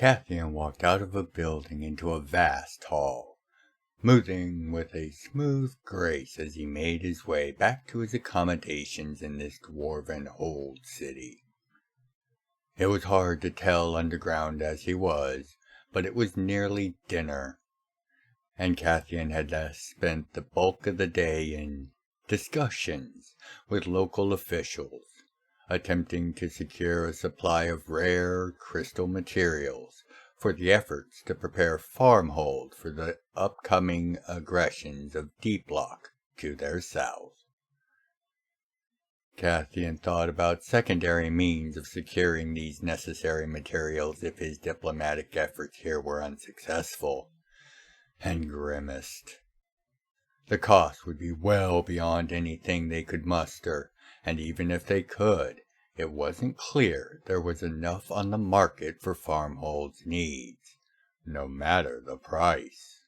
Cathian walked out of a building into a vast hall, moving with a smooth grace as he made his way back to his accommodations in this dwarven hold city. It was hard to tell underground as he was, but it was nearly dinner, and Cathian had spent the bulk of the day in discussions with local officials, attempting to secure a supply of rare crystal materials for the efforts to prepare Farmhold for the upcoming aggressions of Deep Lock to their south. Cathian thought about secondary means of securing these necessary materials if his diplomatic efforts here were unsuccessful, and grimaced. The cost would be well beyond anything they could muster, and even if they could, it wasn't clear there was enough on the market for Farmhold's needs, no matter the price.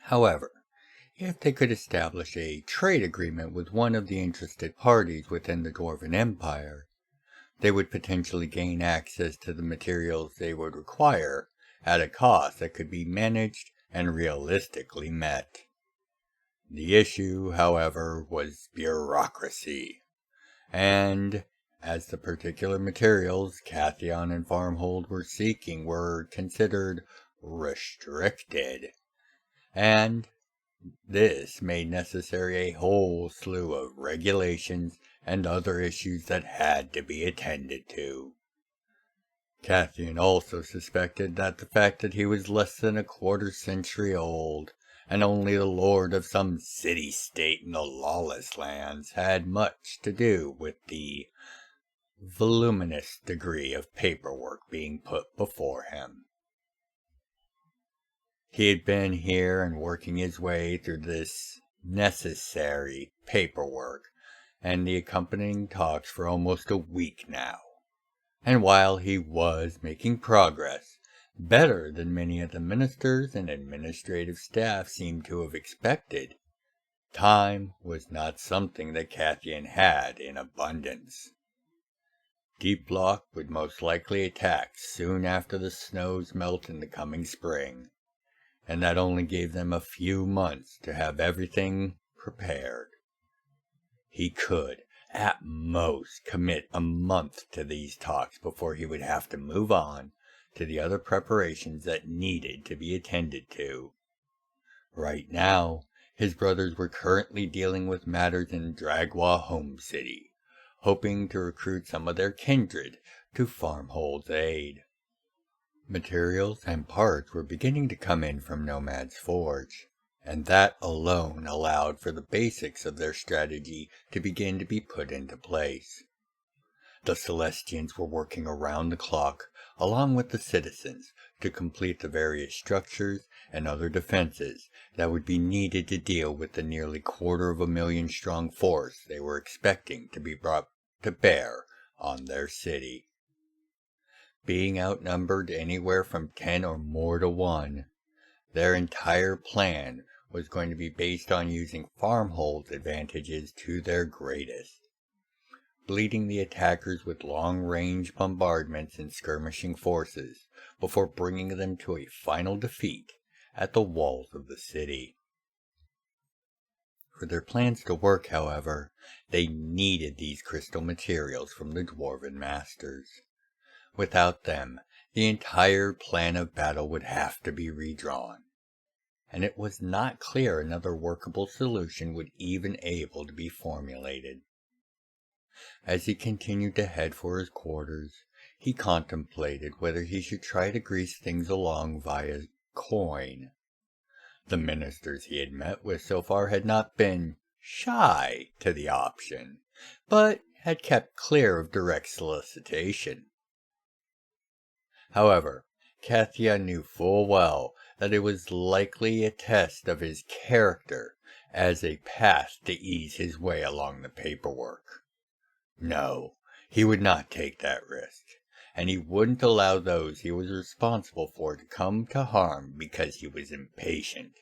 However, if they could establish a trade agreement with one of the interested parties within the Dwarven Empire, they would potentially gain access to the materials they would require at a cost that could be managed and realistically met. The issue, however, was bureaucracy, and as the particular materials Cathian and Farmhold were seeking were considered restricted, and this made necessary a whole slew of regulations and other issues that had to be attended to. Cathian also suspected that the fact that he was less than a quarter-century old, and only the lord of some city-state in the lawless lands, had much to do with the voluminous degree of paperwork being put before him. He had been here and working his way through this necessary paperwork and the accompanying talks for almost a week now. And while he was making progress, better than many of the ministers and administrative staff seemed to have expected, time was not something that Cathian had in abundance. Deep Lock would most likely attack soon after the snows melt in the coming spring, and that only gave them a few months to have everything prepared. He could, at most, commit a month to these talks before he would have to move on to the other preparations that needed to be attended to. Right now, his brothers were currently dealing with matters in Dragwa Home City, hoping to recruit some of their kindred to Farmhold's aid. Materials and parts were beginning to come in from Nomad's Forge, and that alone allowed for the basics of their strategy to begin to be put into place. The Celestians were working around the clock, along with the citizens, to complete the various structures and other defenses that would be needed to deal with the nearly 250,000 strong force they were expecting to be brought to bear on their city. Being outnumbered anywhere from 10 or more to 1, their entire plan was going to be based on using Farmhold's advantages to their greatest, bleeding the attackers with long-range bombardments and skirmishing forces before bringing them to a final defeat at the walls of the city. For their plans to work, however, they needed these crystal materials from the Dwarven Masters. Without them, the entire plan of battle would have to be redrawn, and it was not clear another workable solution would even able to be formulated. As he continued to head for his quarters, he contemplated whether he should try to grease things along via coin. The ministers he had met with so far had not been shy to the option, but had kept clear of direct solicitation. However, Cathian knew full well that it was likely a test of his character as a path to ease his way along the paperwork. No, he would not take that risk, and he wouldn't allow those he was responsible for to come to harm because he was impatient.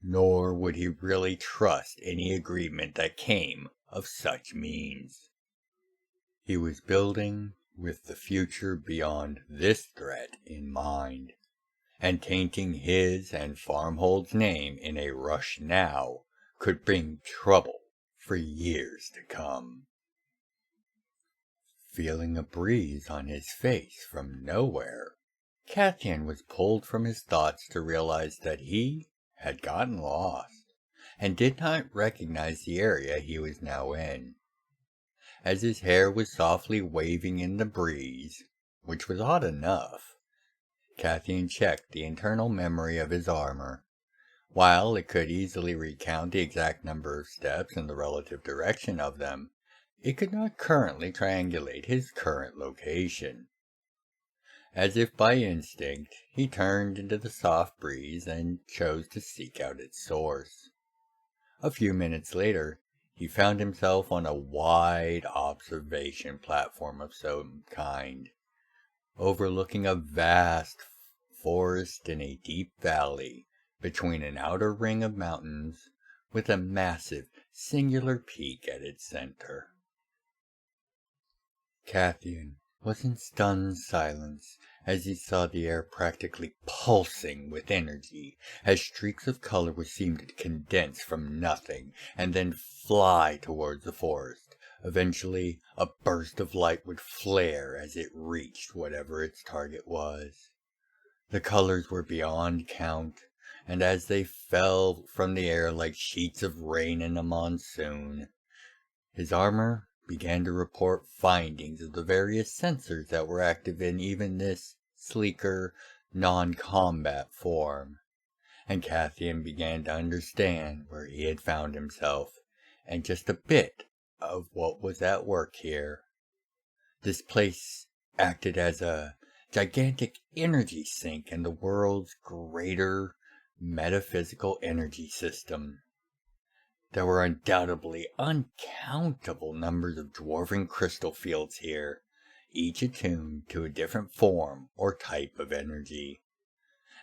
Nor would he really trust any agreement that came of such means. He was building with the future beyond this threat in mind, and tainting his and Farmhold's name in a rush now could bring trouble for years to come. Feeling a breeze on his face from nowhere, Cathian was pulled from his thoughts to realize that he had gotten lost, and did not recognize the area he was now in. As his hair was softly waving in the breeze, which was odd enough, Cathian checked the internal memory of his armor. While it could easily recount the exact number of steps and the relative direction of them, it could not currently triangulate his current location. As if by instinct, he turned into the soft breeze and chose to seek out its source. A few minutes later, he found himself on a wide observation platform of some kind, overlooking a vast forest in a deep valley between an outer ring of mountains with a massive, singular peak at its center. Cathian was in stunned silence as he saw the air practically pulsing with energy, as streaks of color would seem to condense from nothing and then fly towards the forest. Eventually, a burst of light would flare as it reached whatever its target was. The colors were beyond count, and as they fell from the air like sheets of rain in a monsoon, his armor began to report findings of the various sensors that were active in even this sleeker, non-combat form, and Cathian began to understand where he had found himself, and just a bit of what was at work here. This place acted as a gigantic energy sink in the world's greater metaphysical energy system. There were undoubtedly uncountable numbers of dwarven crystal fields here, each attuned to a different form or type of energy.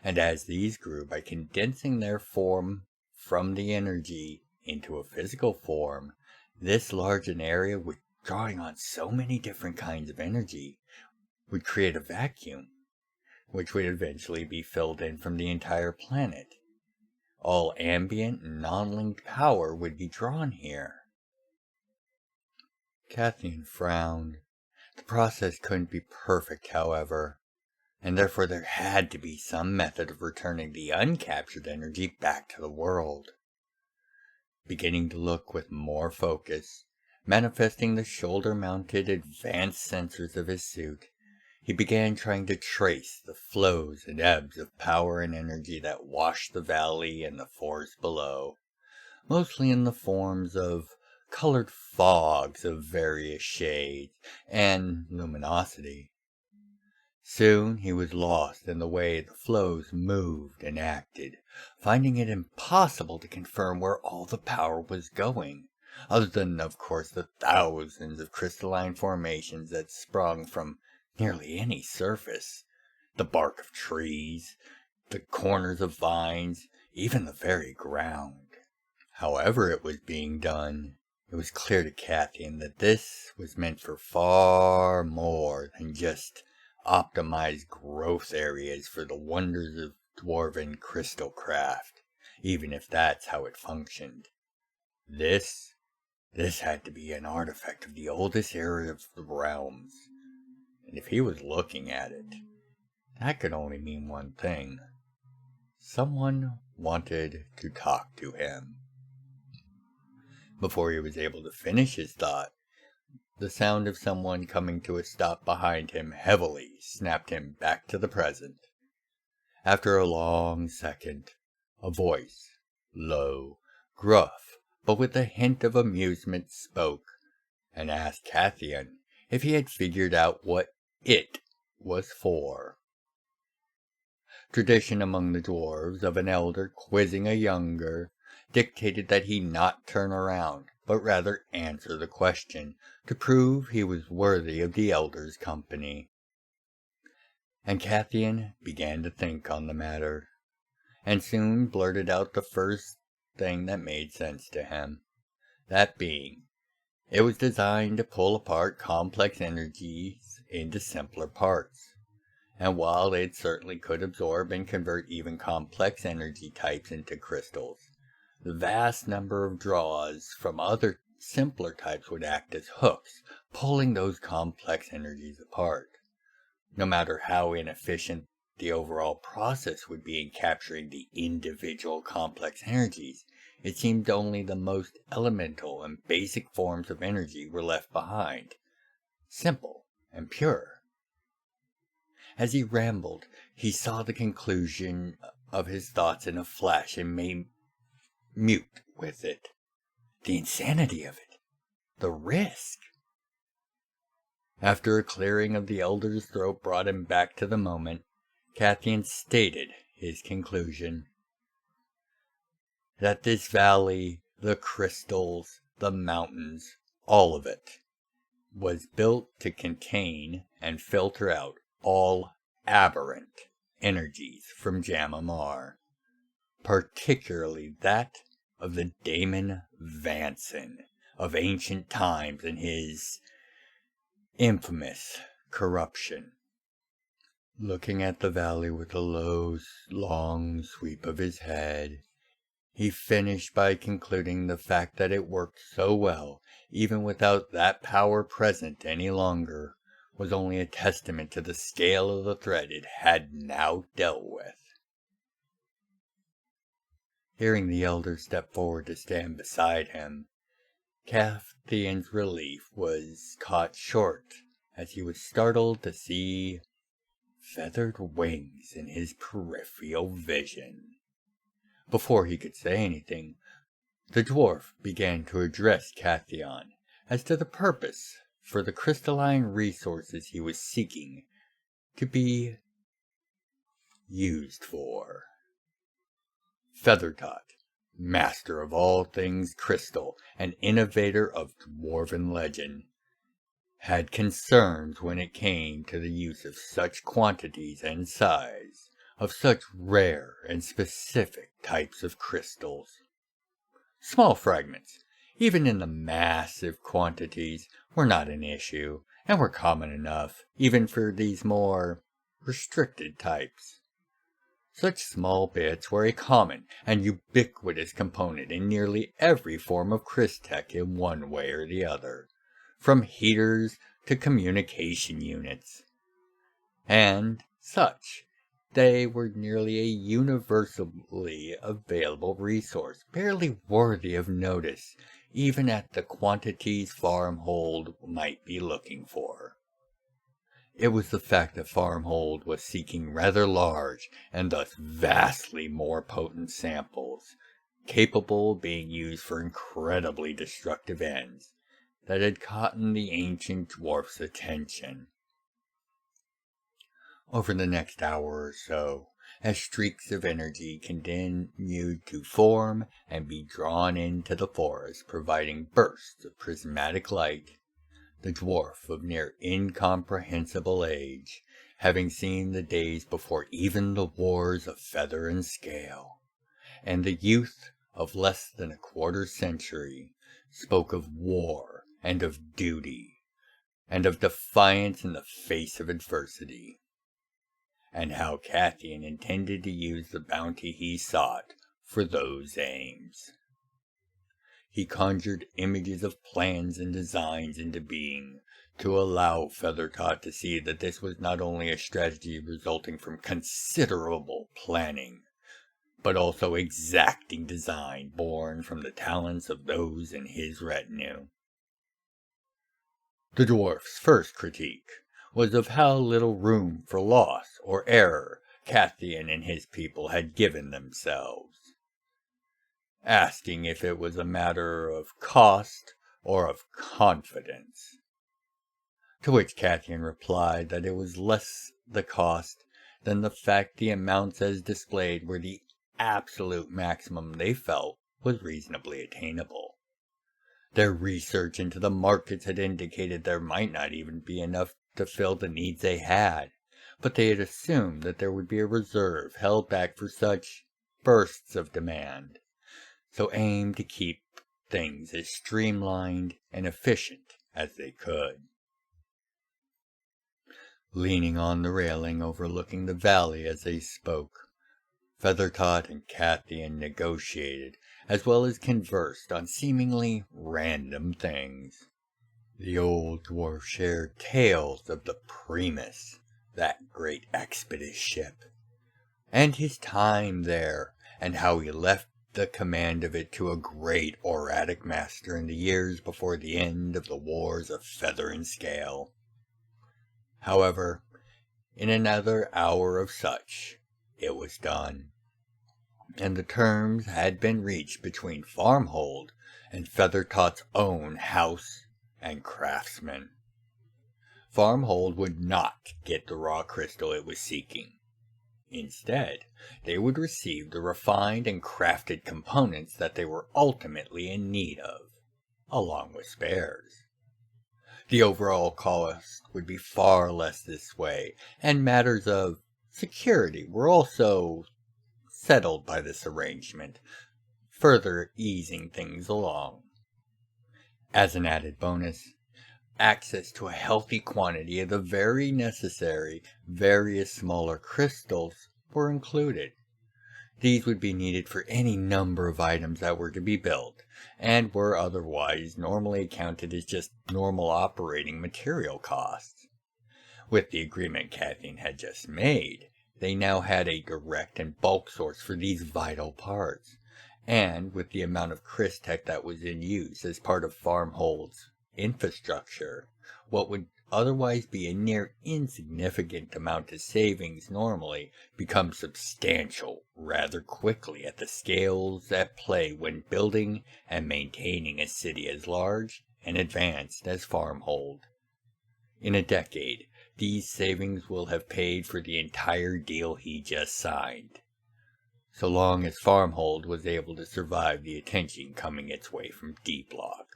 And as these grew by condensing their form from the energy into a physical form, this large an area with drawing on so many different kinds of energy would create a vacuum, which would eventually be filled in from the entire planet. All ambient and non-linked power would be drawn here. Cathian frowned. The process couldn't be perfect, however, and therefore there had to be some method of returning the uncaptured energy back to the world. Beginning to look with more focus, manifesting the shoulder-mounted advanced sensors of his suit, he began trying to trace the flows and ebbs of power and energy that washed the valley and the forest below, mostly in the forms of colored fogs of various shades and luminosity. Soon he was lost in the way the flows moved and acted, finding it impossible to confirm where all the power was going, other than, of course, the thousands of crystalline formations that sprung from nearly any surface, the bark of trees, the corners of vines, even the very ground. However it was being done, it was clear to Cathian that this was meant for far more than just optimized growth areas for the wonders of dwarven crystal craft, even if that's how it functioned. This had to be an artifact of the oldest era of the realms. And if he was looking at it, that could only mean one thing. Someone wanted to talk to him. Before he was able to finish his thought, the sound of someone coming to a stop behind him heavily snapped him back to the present. After a long second, a voice, low, gruff, but with a hint of amusement, spoke, and asked Cathian if he had figured out what it was for. Tradition among the dwarves of an elder quizzing a younger dictated that he not turn around, but rather answer the question to prove he was worthy of the elder's company. And Cathian began to think on the matter, and soon blurted out the first thing that made sense to him, that being, it was designed to pull apart complex energies into simpler parts. And while it certainly could absorb and convert even complex energy types into crystals, the vast number of draws from other simpler types would act as hooks, pulling those complex energies apart. No matter how inefficient the overall process would be in capturing the individual complex energies, it seemed only the most elemental and basic forms of energy were left behind, simple and pure. As he rambled, he saw the conclusion of his thoughts in a flash and made mute with it. The insanity of it. The risk. After a clearing of the elder's throat brought him back to the moment, Cathian stated his conclusion. That this valley, the crystals, the mountains, all of it, was built to contain and filter out all aberrant energies from Jam'mR, particularly that of the Daemon Vanson of ancient times and his infamous corruption. Looking at the valley with a low, long sweep of his head, he finished by concluding the fact that it worked so well, even without that power present any longer, was only a testament to the scale of the threat it had now dealt with. Hearing the elder step forward to stand beside him, Cathian's relief was caught short as he was startled to see feathered wings in his peripheral vision. Before he could say anything, the dwarf began to address Cathian as to the purpose for the crystalline resources he was seeking to be used for. Feathertop, master of all things crystal and innovator of dwarven legend, had concerns when it came to the use of such quantities and size, of such rare and specific types of crystals. Small fragments, even in the massive quantities, were not an issue, and were common enough, even for these more restricted types. Such small bits were a common and ubiquitous component in nearly every form of Crystech in one way or the other, from heaters to communication units. And such, they were nearly a universally available resource, barely worthy of notice, even at the quantities Farmhold might be looking for. It was the fact that Farmhold was seeking rather large, and thus vastly more potent samples, capable of being used for incredibly destructive ends, that had caught the ancient dwarf's attention. Over the next hour or so, as streaks of energy continued to form and be drawn into the forest, providing bursts of prismatic light, the dwarf of near incomprehensible age, having seen the days before even the wars of feather and scale, and the youth of less than a quarter century, spoke of war and of duty, and of defiance in the face of adversity, and how Cathian intended to use the bounty he sought for those aims. He conjured images of plans and designs into being to allow Feathertop to see that this was not only a strategy resulting from considerable planning, but also exacting design born from the talents of those in his retinue. The dwarf's first critique was of how little room for loss or error Cathian and his people had given themselves, asking if it was a matter of cost or of confidence. To which Cathian replied that it was less the cost than the fact the amounts as displayed were the absolute maximum they felt was reasonably attainable. Their research into the markets had indicated there might not even be enough to fill the needs they had, but they had assumed that there would be a reserve held back for such bursts of demand, so aimed to keep things as streamlined and efficient as they could. Leaning on the railing overlooking the valley as they spoke, Feathertop and Cathian negotiated as well as conversed on seemingly random things. The old dwarf shared tales of the Primus, that great expedition ship, and his time there, and how he left the command of it to a great Auratic master in the years before the end of the Wars of Feather and Scale. However, in another hour of such, it was done, and the terms had been reached between Farmhold and Feathertop's own house and craftsman. Farmhold would not get the raw crystal it was seeking. Instead, they would receive the refined and crafted components that they were ultimately in need of, along with spares. The overall cost would be far less this way, and matters of security were also settled by this arrangement, further easing things along. As an added bonus, access to a healthy quantity of the very necessary various smaller crystals were included. These would be needed for any number of items that were to be built, and were otherwise normally accounted as just normal operating material costs. With the agreement Cathian had just made, they now had a direct and bulk source for these vital parts, and with the amount of Crystech that was in use as part of Farmhold's infrastructure, what would otherwise be a near insignificant amount of savings normally becomes substantial rather quickly at the scales at play when building and maintaining a city as large and advanced as Farmhold. In a decade, these savings will have paid for the entire deal he just signed, so long as Farmhold was able to survive the attention coming its way from D-Block.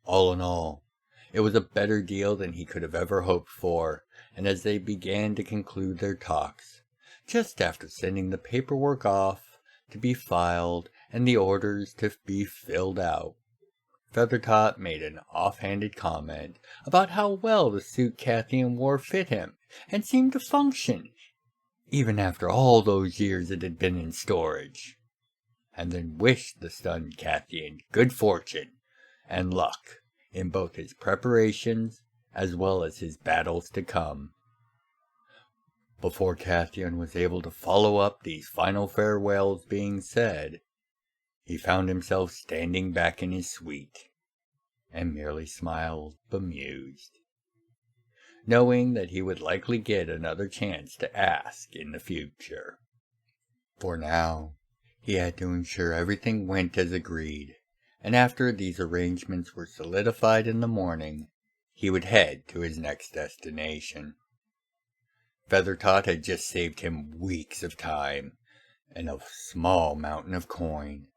All in all, it was a better deal than he could have ever hoped for, and as they began to conclude their talks, just after sending the paperwork off to be filed and the orders to be filled out, Feathertop made an offhanded comment about how well the suit Cathian wore fit him and seemed to function, even after all those years it had been in storage, and then wished the stunned Cathian good fortune and luck in both his preparations as well as his battles to come. Before Cathian was able to follow up these final farewells being said, he found himself standing back in his suite, and merely smiled bemused, knowing that he would likely get another chance to ask in the future. For now, he had to ensure everything went as agreed, and after these arrangements were solidified in the morning, he would head to his next destination. Feathertop had just saved him weeks of time and a small mountain of coin,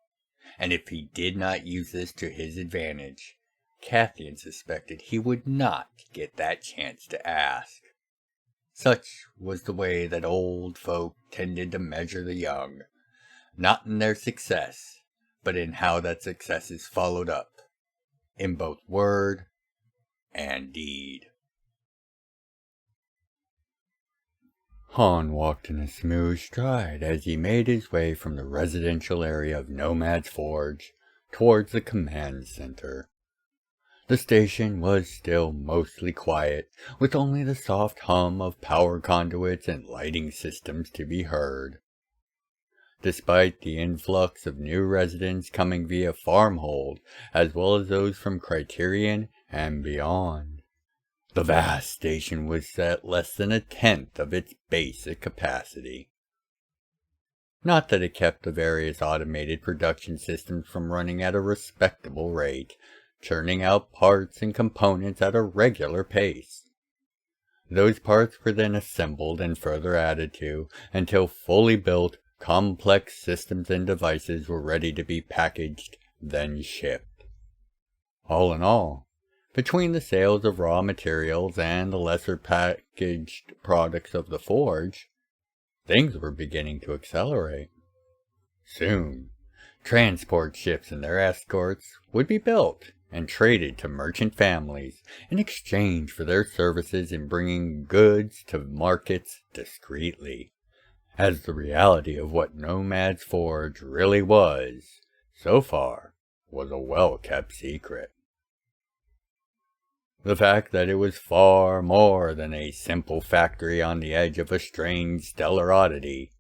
and if he did not use this to his advantage, Cathian suspected he would not get that chance to ask. Such was the way that old folk tended to measure the young, not in their success, but in how that success is followed up, in both word and deed. Han walked in a smooth stride as he made his way from the residential area of Nomad's Forge towards the command center. The station was still mostly quiet, with only the soft hum of power conduits and lighting systems to be heard. Despite the influx of new residents coming via Farmhold, as well as those from Criterion and beyond, the vast station was at less than a tenth of its basic capacity. Not that it kept the various automated production systems from running at a respectable rate, churning out parts and components at a regular pace. Those parts were then assembled and further added to until fully built, complex systems and devices were ready to be packaged, then shipped. All in all, between the sales of raw materials and the lesser packaged products of the forge, things were beginning to accelerate. Soon, transport ships and their escorts would be built and traded to merchant families in exchange for their services in bringing goods to markets discreetly, as the reality of what Nomad's Forge really was, so far, was a well-kept secret. The fact that it was far more than a simple factory on the edge of a strange stellar oddity,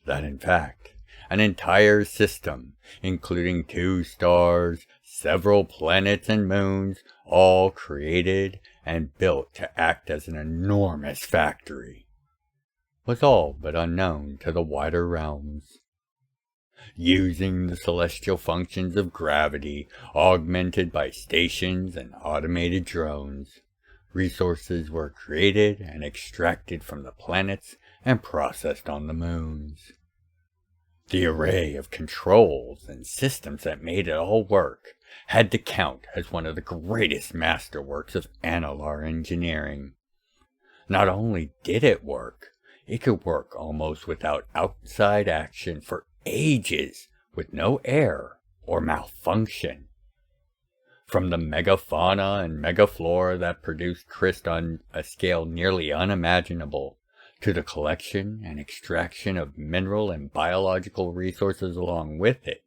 that in fact, an entire system, including 2 stars, several planets and moons, all created and built to act as an enormous factory, was all but unknown to the wider realms. Using the celestial functions of gravity, augmented by stations and automated drones, resources were created and extracted from the planets and processed on the moons. The array of controls and systems that made it all work had to count as one of the greatest masterworks of Analar engineering. Not only did it work, it could work almost without outside action for ages with no error or malfunction. From the megafauna and megaflora that produced Christ on a scale nearly unimaginable, to the collection and extraction of mineral and biological resources along with it,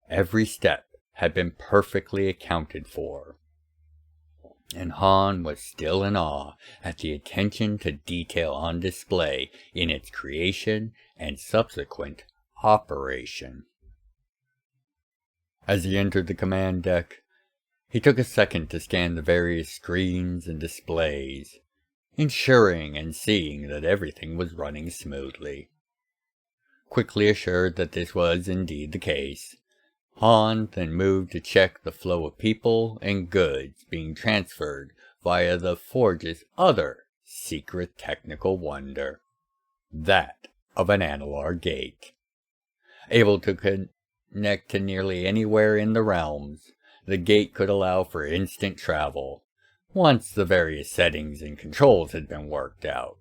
every step had been perfectly accounted for. And Han was still in awe at the attention to detail on display in its creation and subsequent operation. As he entered the command deck, he took a second to scan the various screens and displays, ensuring and seeing that everything was running smoothly. Quickly assured that this was indeed the case, Han then moved to check the flow of people and goods being transferred via the Forge's other secret technical wonder, that of an Analar gate. Able to connect to nearly anywhere in the realms, the gate could allow for instant travel, once the various settings and controls had been worked out.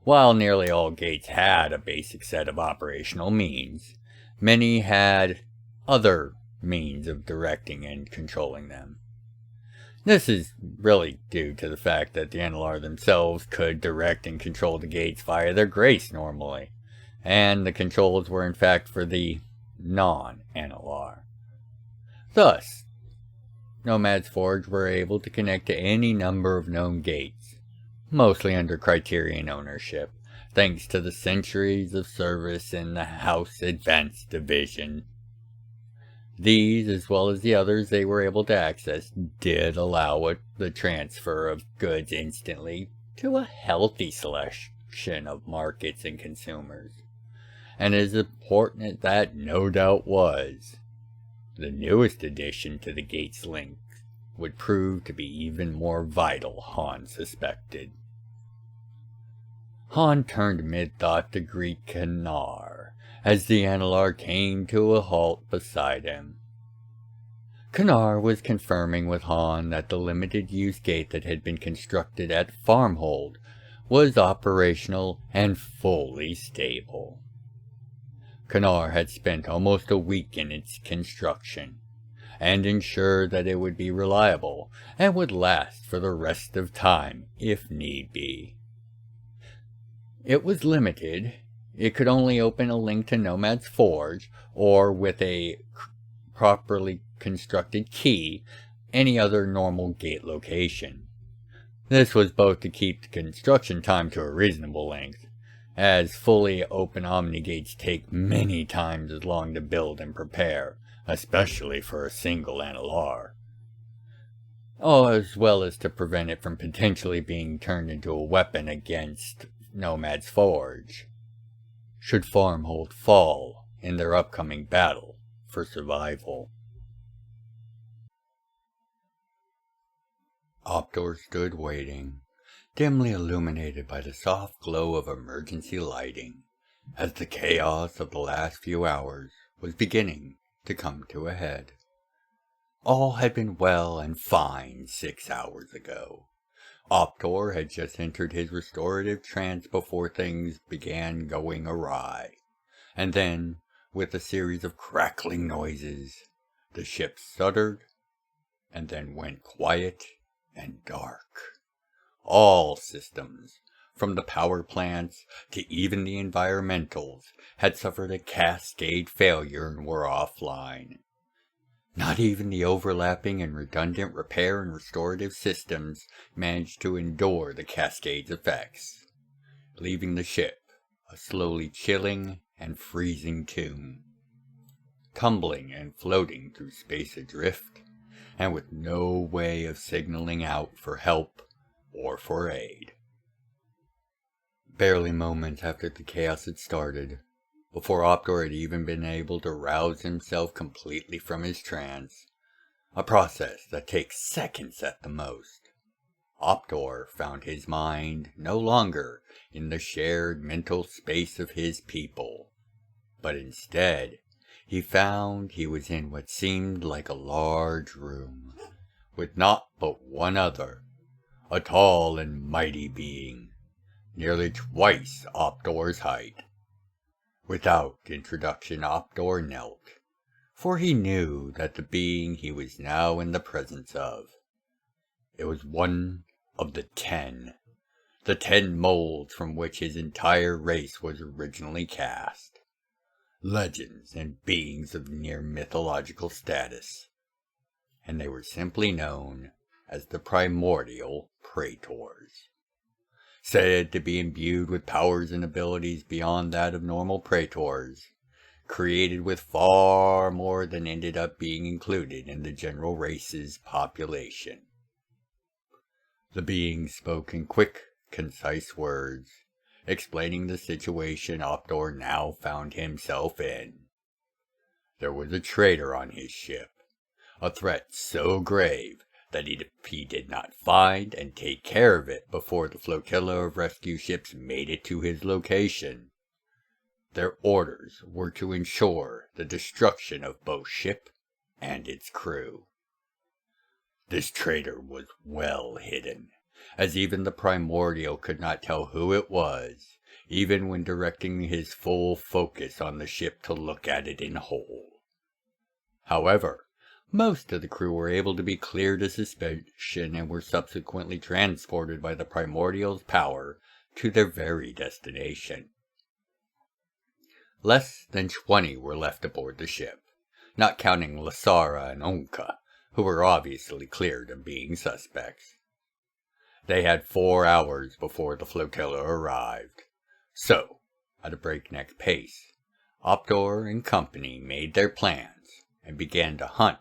While nearly all gates had a basic set of operational means, many had other means of directing and controlling them. This is really due to the fact that the Analar themselves could direct and control the gates via their grace normally, and the controls were in fact for the non-Analar. Thus, Nomad's Forge were able to connect to any number of known gates, mostly under Criterion ownership, thanks to the centuries of service in the House Advanced Division. These, as well as the others they were able to access, did allow the transfer of goods instantly to a healthy selection of markets and consumers. And as important as that no doubt was, the newest addition to the gate's link would prove to be even more vital, Han suspected. Han turned mid-thought to greet Kanar as the Analar came to a halt beside him. Kanar was confirming with Han that the limited-use gate that had been constructed at Farmhold was operational and fully stable. Kanar had spent almost a week in its construction, and ensured that it would be reliable and would last for the rest of time if need be. It was limited. It could only open a link to Nomad's Forge, or with a properly constructed key, any other normal gate location. This was both to keep the construction time to a reasonable length, as fully open Omni-gates take many times as long to build and prepare, especially for a single Analar, as well as to prevent it from potentially being turned into a weapon against Nomad's Forge, should Farmhold fall in their upcoming battle for survival. Optor stood waiting, dimly illuminated by the soft glow of emergency lighting, as the chaos of the last few hours was beginning to come to a head. All had been well and fine 6 hours ago. Optor had just entered his restorative trance before things began going awry, and then, with a series of crackling noises, the ship stuttered and then went quiet and dark. All systems, from the power plants to even the environmentals, had suffered a cascade failure and were offline. Not even the overlapping and redundant repair and restorative systems managed to endure the cascade's effects, leaving the ship a slowly chilling and freezing tomb, tumbling and floating through space adrift, and with no way of signaling out for help or for aid. Barely moments after the chaos had started, before Optor had even been able to rouse himself completely from his trance, a process that takes seconds at the most, Optor found his mind no longer in the shared mental space of his people, but instead he found he was in what seemed like a large room, with naught but one other, a tall and mighty being, nearly twice Optor's height. Without introduction, Optor knelt, for he knew that the being he was now in the presence of, it was one of the 10 molds from which his entire race was originally cast, legends and beings of near mythological status, and they were simply known as the primordial praetors. Said to be imbued with powers and abilities beyond that of normal praetors, created with far more than ended up being included in the general race's population. The being spoke in quick, concise words, explaining the situation Optor now found himself in. There was a traitor on his ship, a threat so grave that if he did not find and take care of it before the flotilla of rescue ships made it to his location, their orders were to ensure the destruction of both ship and its crew. This traitor was well hidden, as even the primordial could not tell who it was, even when directing his full focus on the ship to look at it in whole. However, most of the crew were able to be cleared of suspicion and were subsequently transported by the primordial's power to their very destination. Less than 20 were left aboard the ship, not counting Lasara and Onka, who were obviously cleared of being suspects. They had 4 hours before the flotilla arrived, so, at a breakneck pace, Optor and company made their plans and began to hunt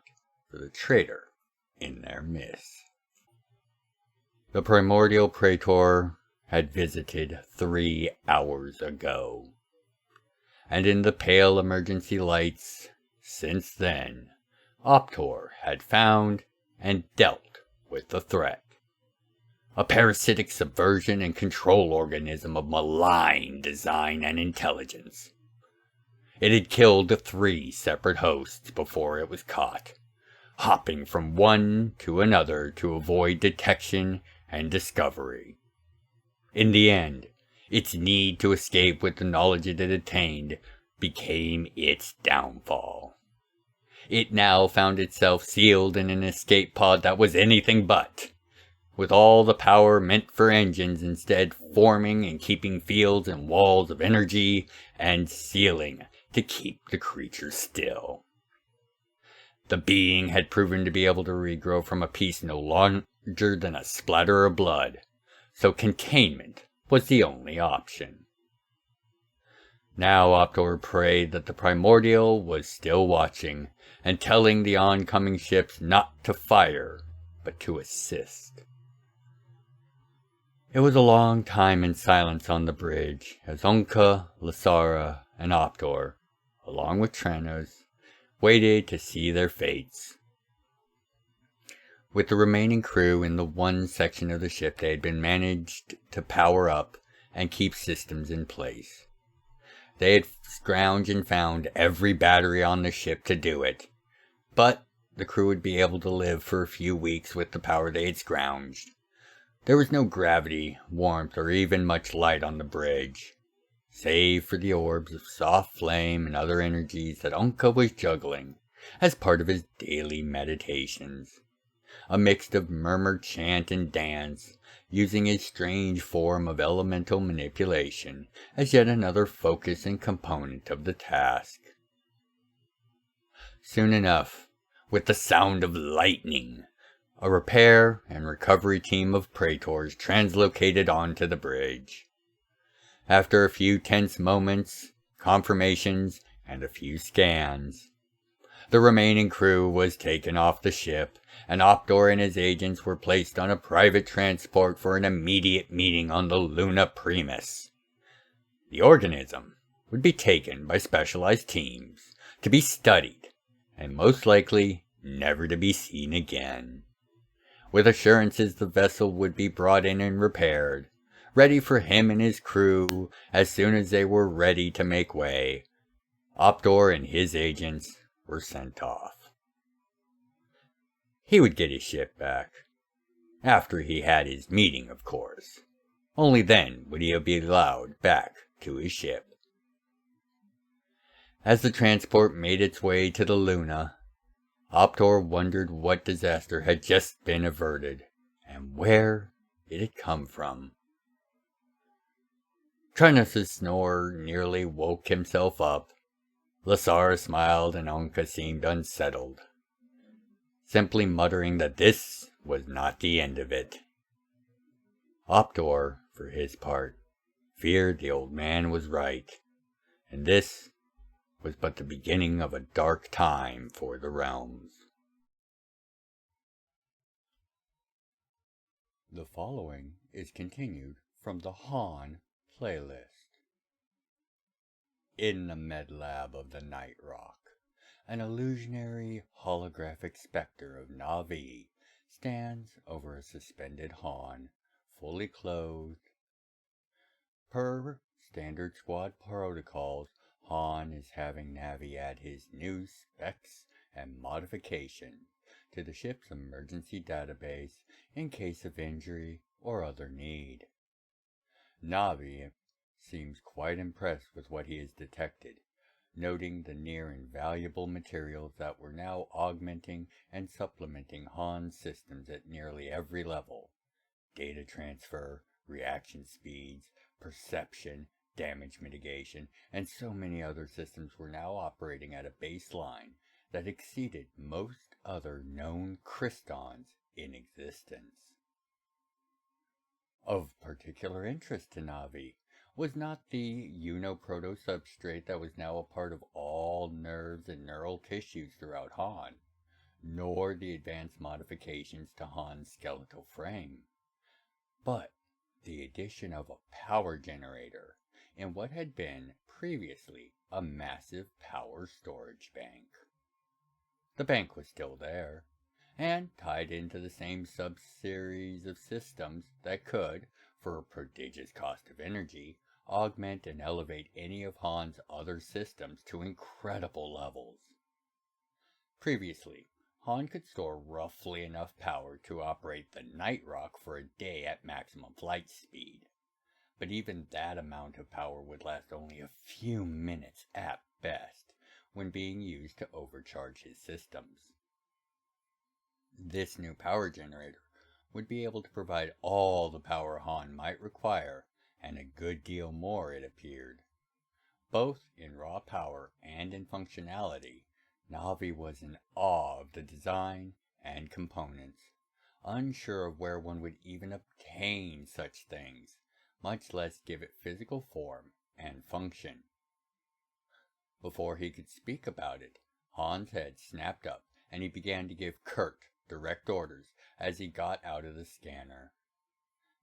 for the traitor in their midst. The primordial praetor had visited 3 hours ago, and in the pale emergency lights since then, Optor had found and dealt with the threat. A parasitic subversion and control organism of malign design and intelligence. It had killed 3 separate hosts before it was caught, hopping from one to another to avoid detection and discovery. In the end, its need to escape with the knowledge it had attained became its downfall. It now found itself sealed in an escape pod that was anything but, with all the power meant for engines instead forming and keeping fields and walls of energy and sealing to keep the creature still. The being had proven to be able to regrow from a piece no larger than a splatter of blood, so containment was the only option. Now Optor prayed that the primordial was still watching and telling the oncoming ships not to fire, but to assist. It was a long time in silence on the bridge as Onka, Lasara, and Optor, along with Tranos, waited to see their fates. With the remaining crew in the one section of the ship, they had been managed to power up and keep systems in place. They had scrounged and found every battery on the ship to do it, but the crew would be able to live for a few weeks with the power they had scrounged. There was no gravity, warmth, or even much light on the bridge, save for the orbs of soft flame and other energies that Onka was juggling as part of his daily meditations. a mix of murmur, chant, and dance, using a strange form of elemental manipulation as yet another focus and component of the task. Soon enough, with the sound of lightning, a repair and recovery team of praetors translocated onto the bridge. After a few tense moments, confirmations, and a few scans, the remaining crew was taken off the ship, and Optor and his agents were placed on a private transport for an immediate meeting on the Luna Primus. The organism would be taken by specialized teams to be studied, and most likely never to be seen again. With assurances the vessel would be brought in and repaired, ready for him and his crew as soon as they were ready to make way, Optor and his agents were sent off. He would get his ship back. After he had his meeting, of course. Only then would he be allowed back to his ship. As the transport made its way to the Luna, Optor wondered what disaster had just been averted, and where it had come from. Trinus' snore nearly woke himself up. Lasara smiled and Onka seemed unsettled, simply muttering that this was not the end of it. Optor, for his part, feared the old man was right, and this was but the beginning of a dark time for the realms. The following is continued from the Han playlist. In the med lab of the Night Rock, an illusionary holographic specter of Na'vi stands over a suspended Han, fully clothed. Per standard squad protocols, Han is having Navi add his new specs and modifications to the ship's emergency database in case of injury or other need. Navi seems quite impressed with what he has detected, noting the near invaluable materials that were now augmenting and supplementing Han's systems at nearly every level. Data transfer, reaction speeds, perception, damage mitigation, and so many other systems were now operating at a baseline that exceeded most other known crystons in existence. Of particular interest to Navi was not the proto-substrate that was now a part of all nerves and neural tissues throughout Han, nor the advanced modifications to Han's skeletal frame, but the addition of a power generator in what had been previously a massive power storage bank. The bank was still there, and tied into the same sub-series of systems that could, for a prodigious cost of energy, augment and elevate any of Han's other systems to incredible levels. Previously, Han could store roughly enough power to operate the Night Rock for a day at maximum flight speed, but even that amount of power would last only a few minutes at best when being used to overcharge his systems. This new power generator would be able to provide all the power Han might require, and a good deal more, it appeared. Both in raw power and in functionality, Navi was in awe of the design and components, unsure of where one would even obtain such things, much less give it physical form and function. Before he could speak about it, Han's head snapped up and he began to give curt, direct orders as he got out of the scanner.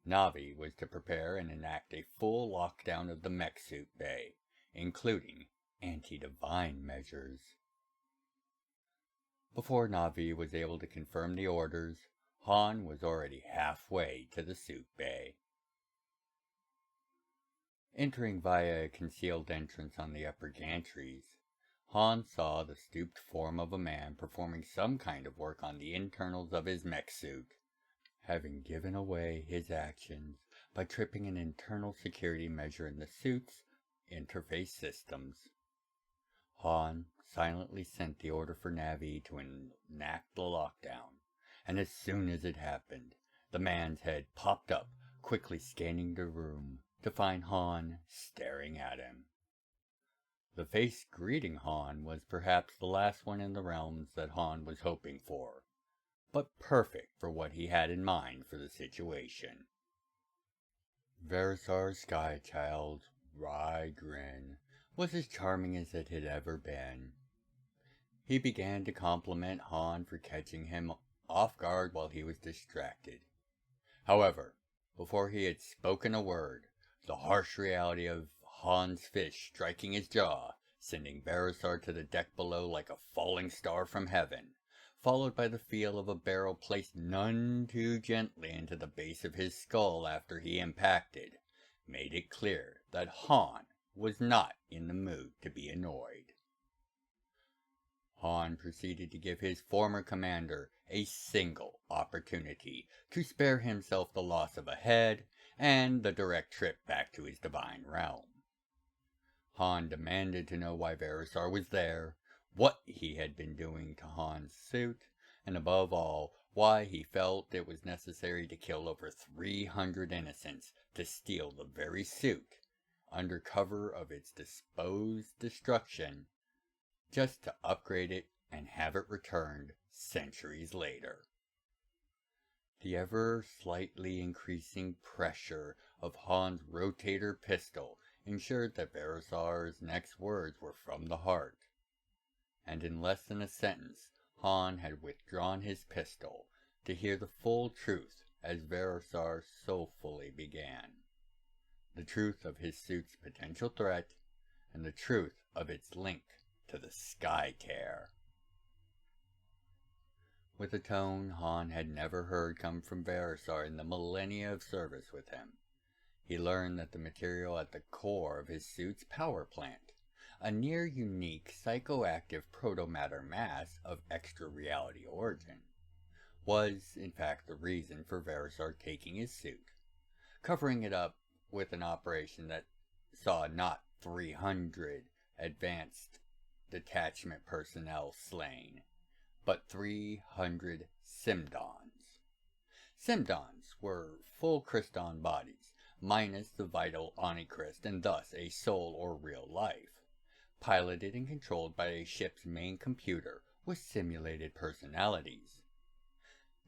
Navi was to prepare and enact a full lockdown of the mech suit bay, including anti-divine measures. Before Navi was able to confirm the orders, Han was already halfway to the suit bay. Entering via a concealed entrance on the upper gantries, Han saw the stooped form of a man performing some kind of work on the internals of his mech suit, having given away his actions by tripping an internal security measure in the suit's interface systems. Han silently sent the order for Navi to enact the lockdown, and as soon as it happened, the man's head popped up, quickly scanning the room to find Han staring at him. The face greeting Han was perhaps the last one in the realms that Han was hoping for, but perfect for what he had in mind for the situation. Verisar's Skychild's wry grin was as charming as it had ever been. He began to compliment Han for catching him off guard while he was distracted. However, before he had spoken a word, the harsh reality of Han's fist striking his jaw, sending Verisar to the deck below like a falling star from heaven, followed by the feel of a barrel placed none too gently into the base of his skull after he impacted, made it clear that Han was not in the mood to be annoyed. Han proceeded to give his former commander a single opportunity to spare himself the loss of a head and the direct trip back to his divine realm. Han demanded to know why Verisar was there, what he had been doing to Han's suit, and above all, why he felt it was necessary to kill over 300 innocents to steal the very suit, under cover of its supposed destruction, just to upgrade it and have it returned centuries later. The ever slightly increasing pressure of Han's rotator pistol ensured that Verisar's next words were from the heart, and in less than a sentence Han had withdrawn his pistol to hear the full truth as Verisar soulfully began. The truth of his suit's potential threat, and the truth of its link to the Skycare. With a tone Han had never heard come from Verisar in the millennia of service with him, he learned that the material at the core of his suit's power plant, a near-unique psychoactive protomatter mass of extra-reality origin, was in fact the reason for Verisar taking his suit, covering it up with an operation that saw not 300 advanced detachment personnel slain, but 300 Simdons. Simdons were full Christon bodies, minus the vital Onichrist, and thus a soul or real life, piloted and controlled by a ship's main computer with simulated personalities.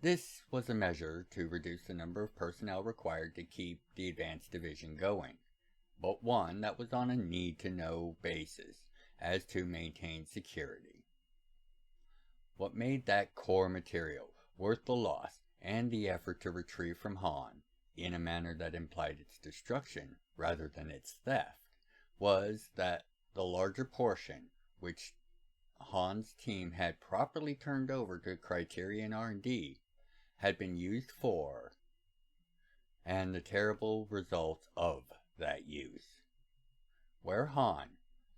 This was a measure to reduce the number of personnel required to keep the advanced division going, but one that was on a need-to-know basis as to maintain security. What made that core material worth the loss and the effort to retrieve from Han, in a manner that implied its destruction rather than its theft, was that the larger portion, which Han's team had properly turned over to Criterion R&D, had been used for, and the terrible results of that use. Where Han,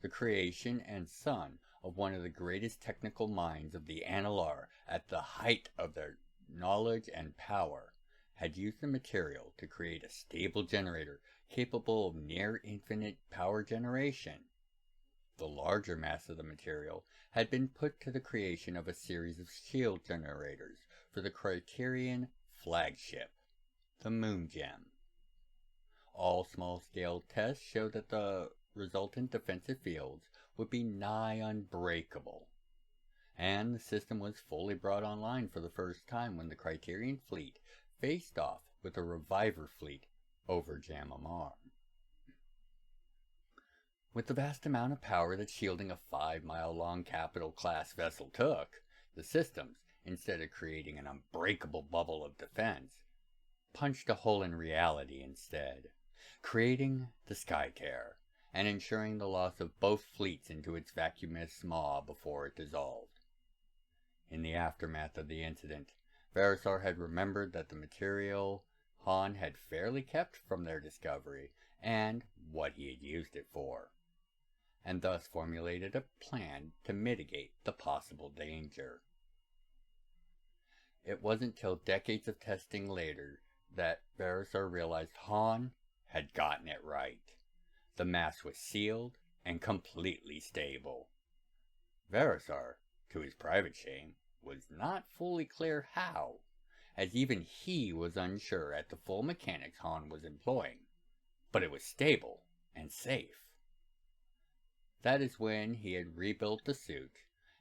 the creation and son of one of the greatest technical minds of the Analar at the height of their knowledge and power, had used the material to create a stable generator capable of near-infinite power generation, the larger mass of the material had been put to the creation of a series of shield generators for the Criterion flagship, the Moon Gem. All small-scale tests showed that the resultant defensive fields would be nigh unbreakable, and the system was fully brought online for the first time when the Criterion fleet faced off with the Reviver fleet over Jam'mar. With the vast amount of power that shielding a 5-mile-long Capital-class vessel took, the systems, instead of creating an unbreakable bubble of defense, punched a hole in reality instead, creating the Skycare, and ensuring the loss of both fleets into its vacuumous maw before it dissolved. In the aftermath of the incident, Verisar had remembered that the material Han had fairly kept from their discovery, and what he had used it for, and thus formulated a plan to mitigate the possible danger. It wasn't till decades of testing later that Verisar realized Han had gotten it right. The mass was sealed and completely stable. Verisar, to his private shame, was not fully clear how, as even he was unsure at the full mechanics Han was employing, but it was stable and safe. That is when he had rebuilt the suit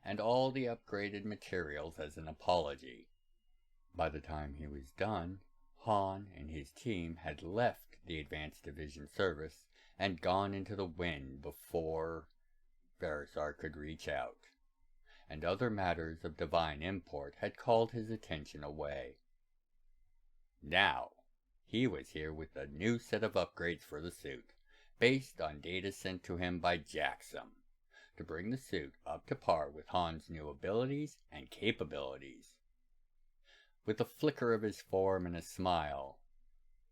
and all the upgraded materials as an apology. By the time he was done, Han and his team had left the Advanced Division service and gone into the wind before Verisar could reach out, and other matters of divine import had called his attention away. Now, he was here with a new set of upgrades for the suit, based on data sent to him by Jaxum, to bring the suit up to par with Han's new abilities and capabilities. With a flicker of his form and a smile,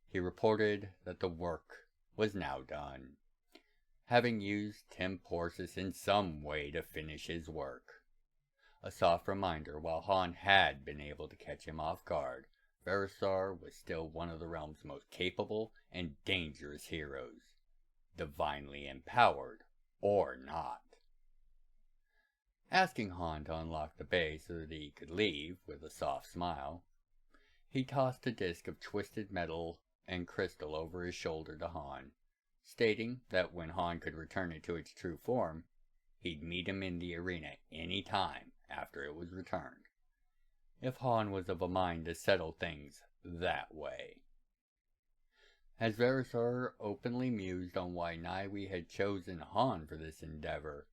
he reported that the work was now done, having used Tim Porsis in some way to finish his work. A soft reminder, while Han had been able to catch him off guard, Verisar was still one of the realm's most capable and dangerous heroes, divinely empowered or not. Asking Han to unlock the bay so that he could leave with a soft smile, he tossed a disc of twisted metal and crystal over his shoulder to Han, stating that when Han could return it to its true form, he'd meet him in the arena any time after it was returned, if Han was of a mind to settle things that way. As Verisar openly mused on why Naiwi had chosen Han for this endeavor,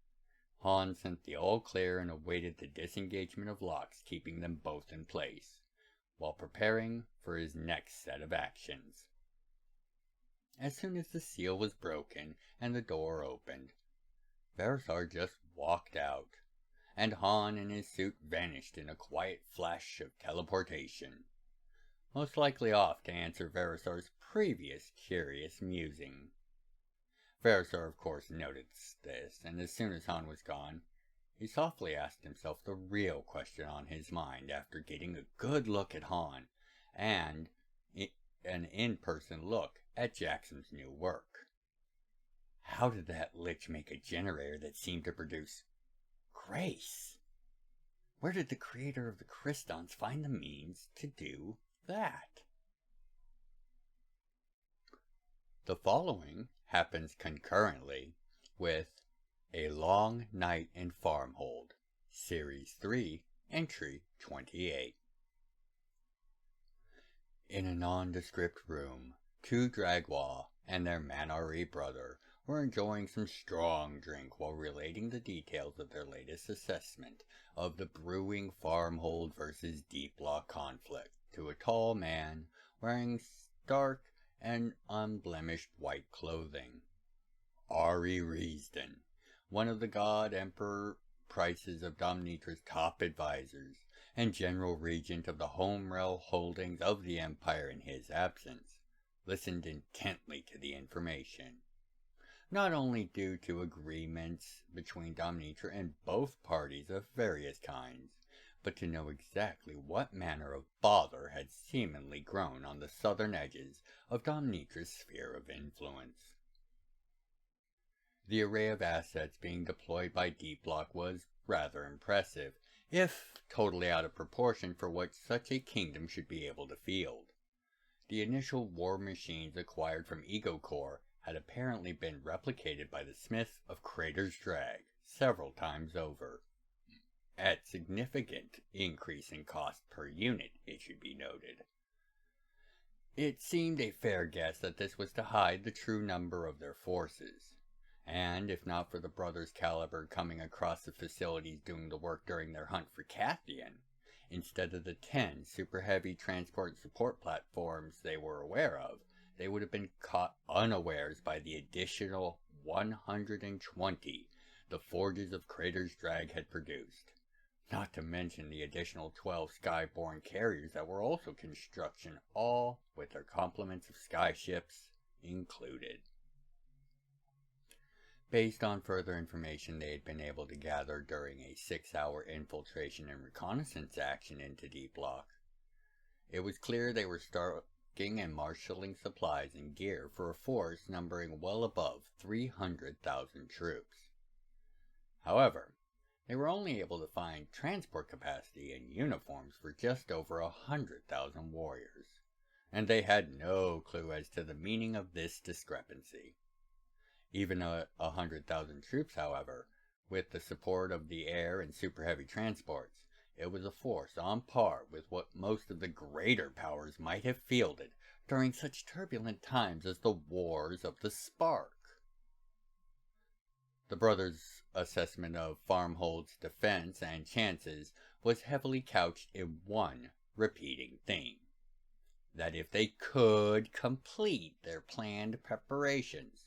Han sent the all-clear and awaited the disengagement of locks keeping them both in place, while preparing for his next set of actions. As soon as the seal was broken and the door opened, Verisar just walked out, and Han and his suit vanished in a quiet flash of teleportation, most likely off to answer Verisar's previous curious musing. Verisar, of course, noticed this, and as soon as Han was gone, he softly asked himself the real question on his mind after getting a good look at Han and an in-person look at Jaxum's new work. How did that lich make a generator that seemed to produce grace? Where did the creator of the Crystons find the means to do that? The following happens concurrently with A Long Night in Farmhold, Series 3, Entry 28. In a nondescript room, two Dragwa and their Manari brother were enjoying some strong drink while relating the details of their latest assessment of the brewing Farmhold versus Deep Law conflict to a tall man wearing stark and unblemished white clothing. Ari Riesden, one of the God Emperor Prices of Domnitra's top advisors, and General Regent of the Home Realm holdings of the Empire in his absence, listened intently to the information, not only due to agreements between Domnitra and both parties of various kinds, but to know exactly what manner of bother had seemingly grown on the southern edges of Domnitra's sphere of influence. The array of assets being deployed by Deep Block was rather impressive, if totally out of proportion for what such a kingdom should be able to field. The initial war machines acquired from Ego Corps had apparently been replicated by the smiths of Crater's Drag several times over, at significant increase in cost per unit, it should be noted. It seemed a fair guess that this was to hide the true number of their forces, and if not for the brothers Caliber coming across the facilities doing the work during their hunt for Cathian, instead of the 10 super heavy transport support platforms they were aware of, they would have been caught unawares by the additional 120 the Forges of Crater's Drag had produced, not to mention the additional 12 skyborne carriers that were also construction, all with their complements of skyships included. Based on further information they had been able to gather during a 6-hour infiltration and reconnaissance action into Deep Block, it was clear they were stocking and marshalling supplies and gear for a force numbering well above 300,000 troops. However, they were only able to find transport capacity and uniforms for just over 100,000 warriors, and they had no clue as to the meaning of this discrepancy. Even at 100,000 troops, however, with the support of the air and super heavy transports, it was a force on par with what most of the greater powers might have fielded during such turbulent times as the Wars of the Spark. The brothers' assessment of Farmhold's defense and chances was heavily couched in one repeating theme: that if they could complete their planned preparations,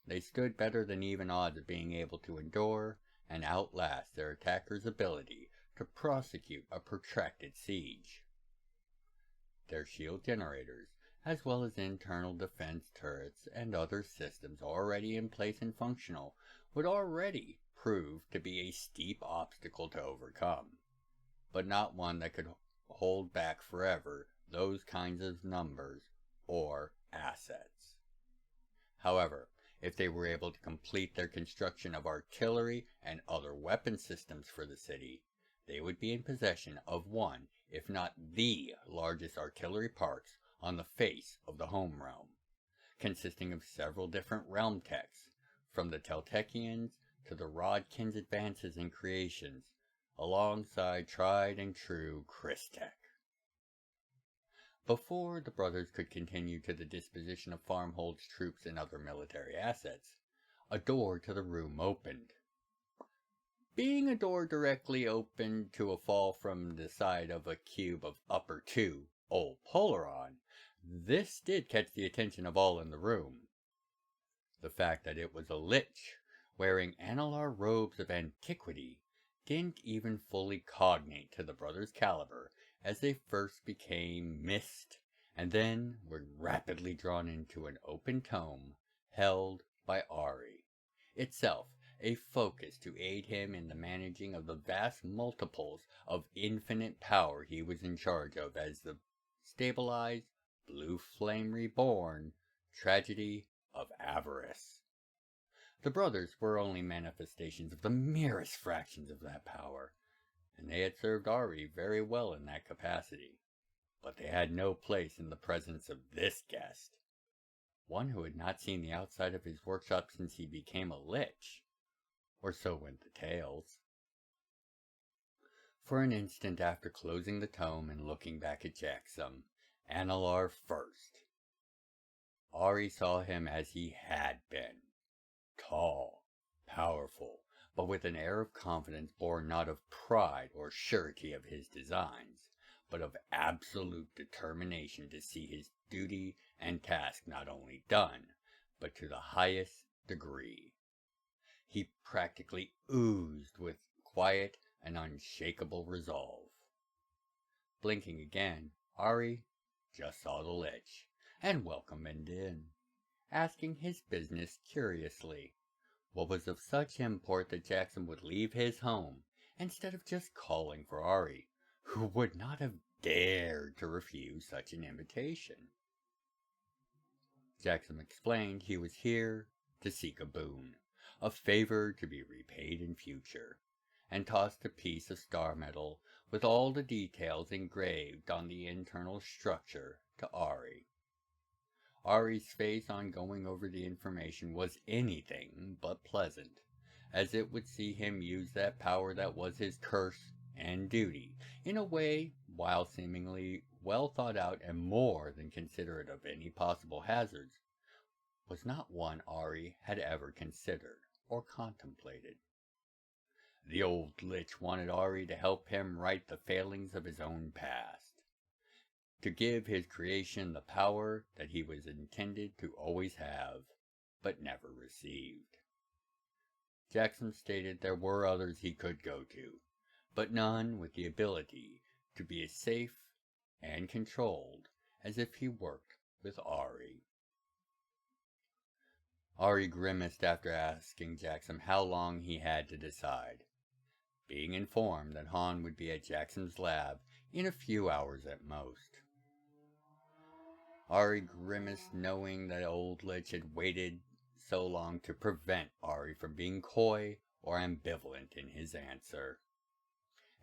they stood better than even odds of being able to endure and outlast their attackers' ability to prosecute a protracted siege. Their shield generators, as well as internal defense turrets and other systems already in place and functional, would already prove to be a steep obstacle to overcome, but not one that could hold back forever those kinds of numbers or assets. However, if they were able to complete their construction of artillery and other weapon systems for the city, they would be in possession of one, if not the largest artillery parks on the face of the home realm, consisting of several different realm techs, from the Teltechians to the Rodkin's advances and creations, alongside tried and true Christech. Before the brothers could continue to the disposition of Farmhold's troops and other military assets, a door to the room opened. Being a door directly open to a fall from the side of a cube of Upper 2, Old Polaron, this did catch the attention of all in the room. The fact that it was a lich, wearing analar robes of antiquity, didn't even fully cognate to the brothers' caliber as they first became mist and then were rapidly drawn into an open tome held by Ari, itself a focus to aid him in the managing of the vast multiples of infinite power he was in charge of as the stabilized, blue flame reborn tragedy of avarice. The brothers were only manifestations of the merest fractions of that power, and they had served Ari very well in that capacity. But they had no place in the presence of this guest, one who had not seen the outside of his workshop since he became a lich, or so went the tales. For an instant after closing the tome and looking back at Jackson, Analar first, Ari saw him as he had been, tall, powerful, but with an air of confidence born not of pride or surety of his designs, but of absolute determination to see his duty and task not only done, but to the highest degree. He practically oozed with quiet and unshakable resolve. Blinking again, Ari just saw the lich, and welcomed him in, asking his business curiously. What was of such import that Jackson would leave his home, instead of just calling for Ari, who would not have dared to refuse such an invitation? Jackson explained he was here to seek a boon, a favor to be repaid in future, and tossed a piece of star metal with all the details engraved on the internal structure to Ari. Ari's face on going over the information was anything but pleasant, as it would see him use that power that was his curse and duty in a way, while seemingly well thought out and more than considerate of any possible hazards, was not one Ari had ever considered or contemplated. The old lich wanted Ari to help him right the failings of his own past, to give his creation the power that he was intended to always have, but never received. Jackson stated there were others he could go to, but none with the ability to be as safe and controlled as if he worked with Ari. Ari grimaced after asking Jackson how long he had to decide, being informed that Han would be at Jackson's lab in a few hours at most. Ari grimaced, knowing that old lich had waited so long to prevent Ari from being coy or ambivalent in his answer,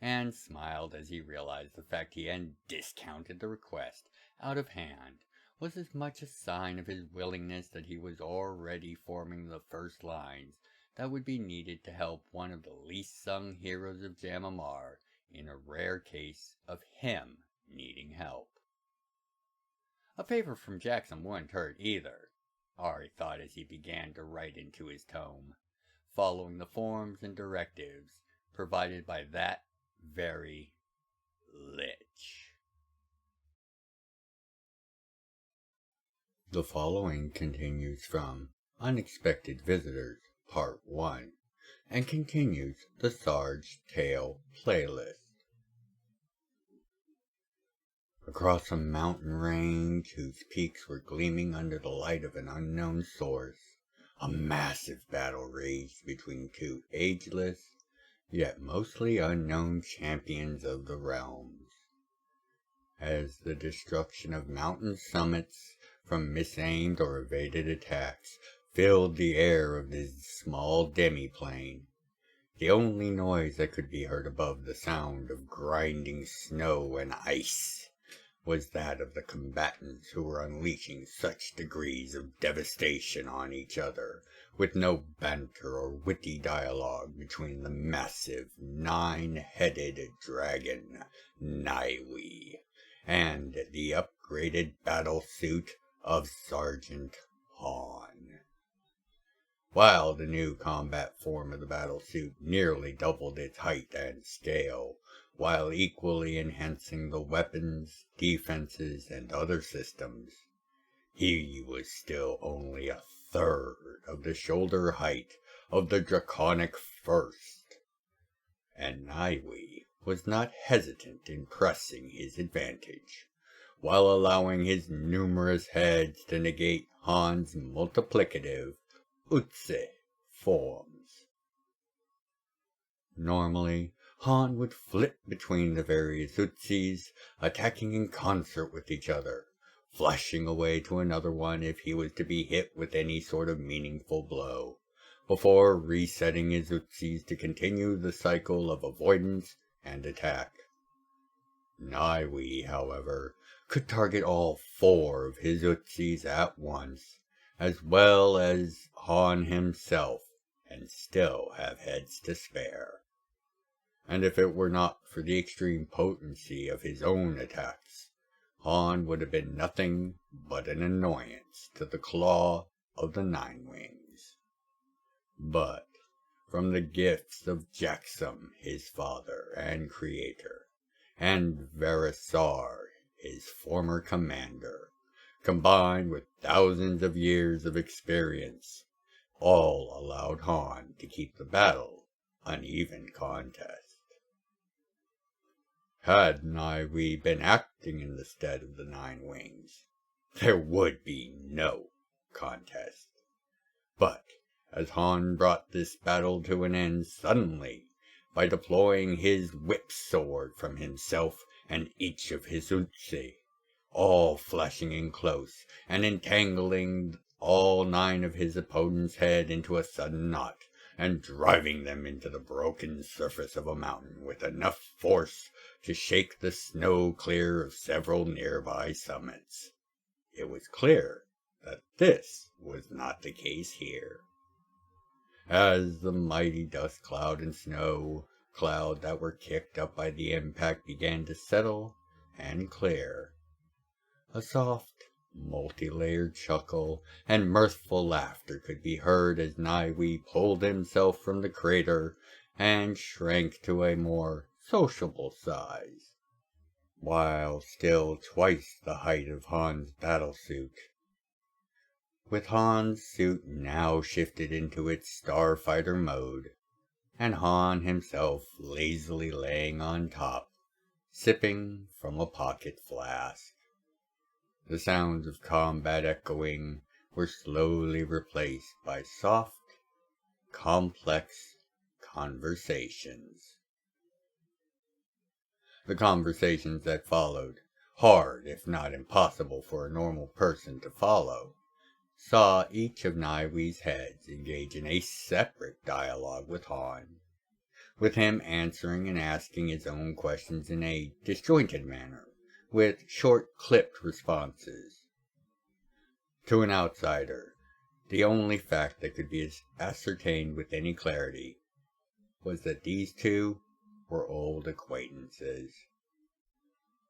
and smiled as he realized the fact he had discounted the request out of hand was as much a sign of his willingness that he was already forming the first lines that would be needed to help one of the least sung heroes of Jam'mR in a rare case of him needing help. A favor from Jackson wouldn't hurt either, Ari thought as he began to write into his tome, following the forms and directives provided by that very lich. The following continues from Unexpected Visitors, Part 1, and continues the Sarge Tale playlist. Across a mountain range whose peaks were gleaming under the light of an unknown source, a massive battle raged between two ageless, yet mostly unknown champions of the realms. As the destruction of mountain summits from misaimed or evaded attacks filled the air of this small demi-plane, the only noise that could be heard above the sound of grinding snow and ice was that of the combatants who were unleashing such degrees of devastation on each other, with no banter or witty dialogue between the massive, 9-headed dragon, Naiwi, and the upgraded battle suit of Sergeant Han. While the new combat form of the battle suit nearly doubled its height and scale, while equally enhancing the weapons, defenses, and other systems, he was still only a third of the shoulder height of the draconic first, and Naiwi was not hesitant in pressing his advantage, while allowing his numerous heads to negate Han's multiplicative Utse forms. Normally, Han would flit between the various Utsis, attacking in concert with each other, flashing away to another one if he was to be hit with any sort of meaningful blow, before resetting his Utsis to continue the cycle of avoidance and attack. Naiwi, however, could target all 4 of his Utsis at once, as well as Han himself, and still have heads to spare. And if it were not for the extreme potency of his own attacks, Han would have been nothing but an annoyance to the claw of the 9 Wings. But from the gifts of Jackson, his father and creator, and Verisar, his former commander, combined with thousands of years of experience, all allowed Han to keep the battle an even contest. Had Naiwi been acting in the stead of the 9 Wings, there would be no contest. But as Han brought this battle to an end suddenly by deploying his whip sword from himself and each of his Utsi, all flashing in close and entangling all 9 of his opponents' head into a sudden knot, and driving them into the broken surface of a mountain with enough force to shake the snow clear of several nearby summits. It was clear that this was not the case here. As the mighty dust cloud and snow cloud that were kicked up by the impact began to settle and clear, a soft, multi-layered chuckle and mirthful laughter could be heard as Naiwi pulled himself from the crater and shrank to a more sociable size, while still twice the height of Han's battlesuit. With Han's suit now shifted into its starfighter mode, and Han himself lazily laying on top, sipping from a pocket flask, the sounds of combat echoing were slowly replaced by soft, complex conversations. The conversations that followed, hard if not impossible for a normal person to follow, saw each of Naiwe's heads engage in a separate dialogue with Han, with him answering and asking his own questions in a disjointed manner, with short, clipped responses. To an outsider, the only fact that could be ascertained with any clarity was that these two were old acquaintances.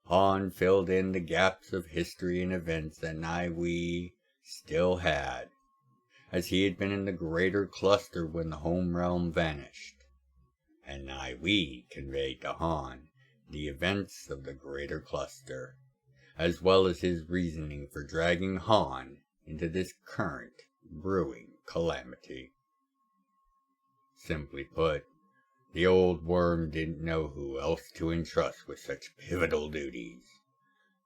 Han filled in the gaps of history and events that Naiwe still had, as he had been in the greater cluster when the home realm vanished, and Naiwe conveyed to Han the events of the greater cluster, as well as his reasoning for dragging Han into this current brewing calamity. Simply put, the old worm didn't know who else to entrust with such pivotal duties.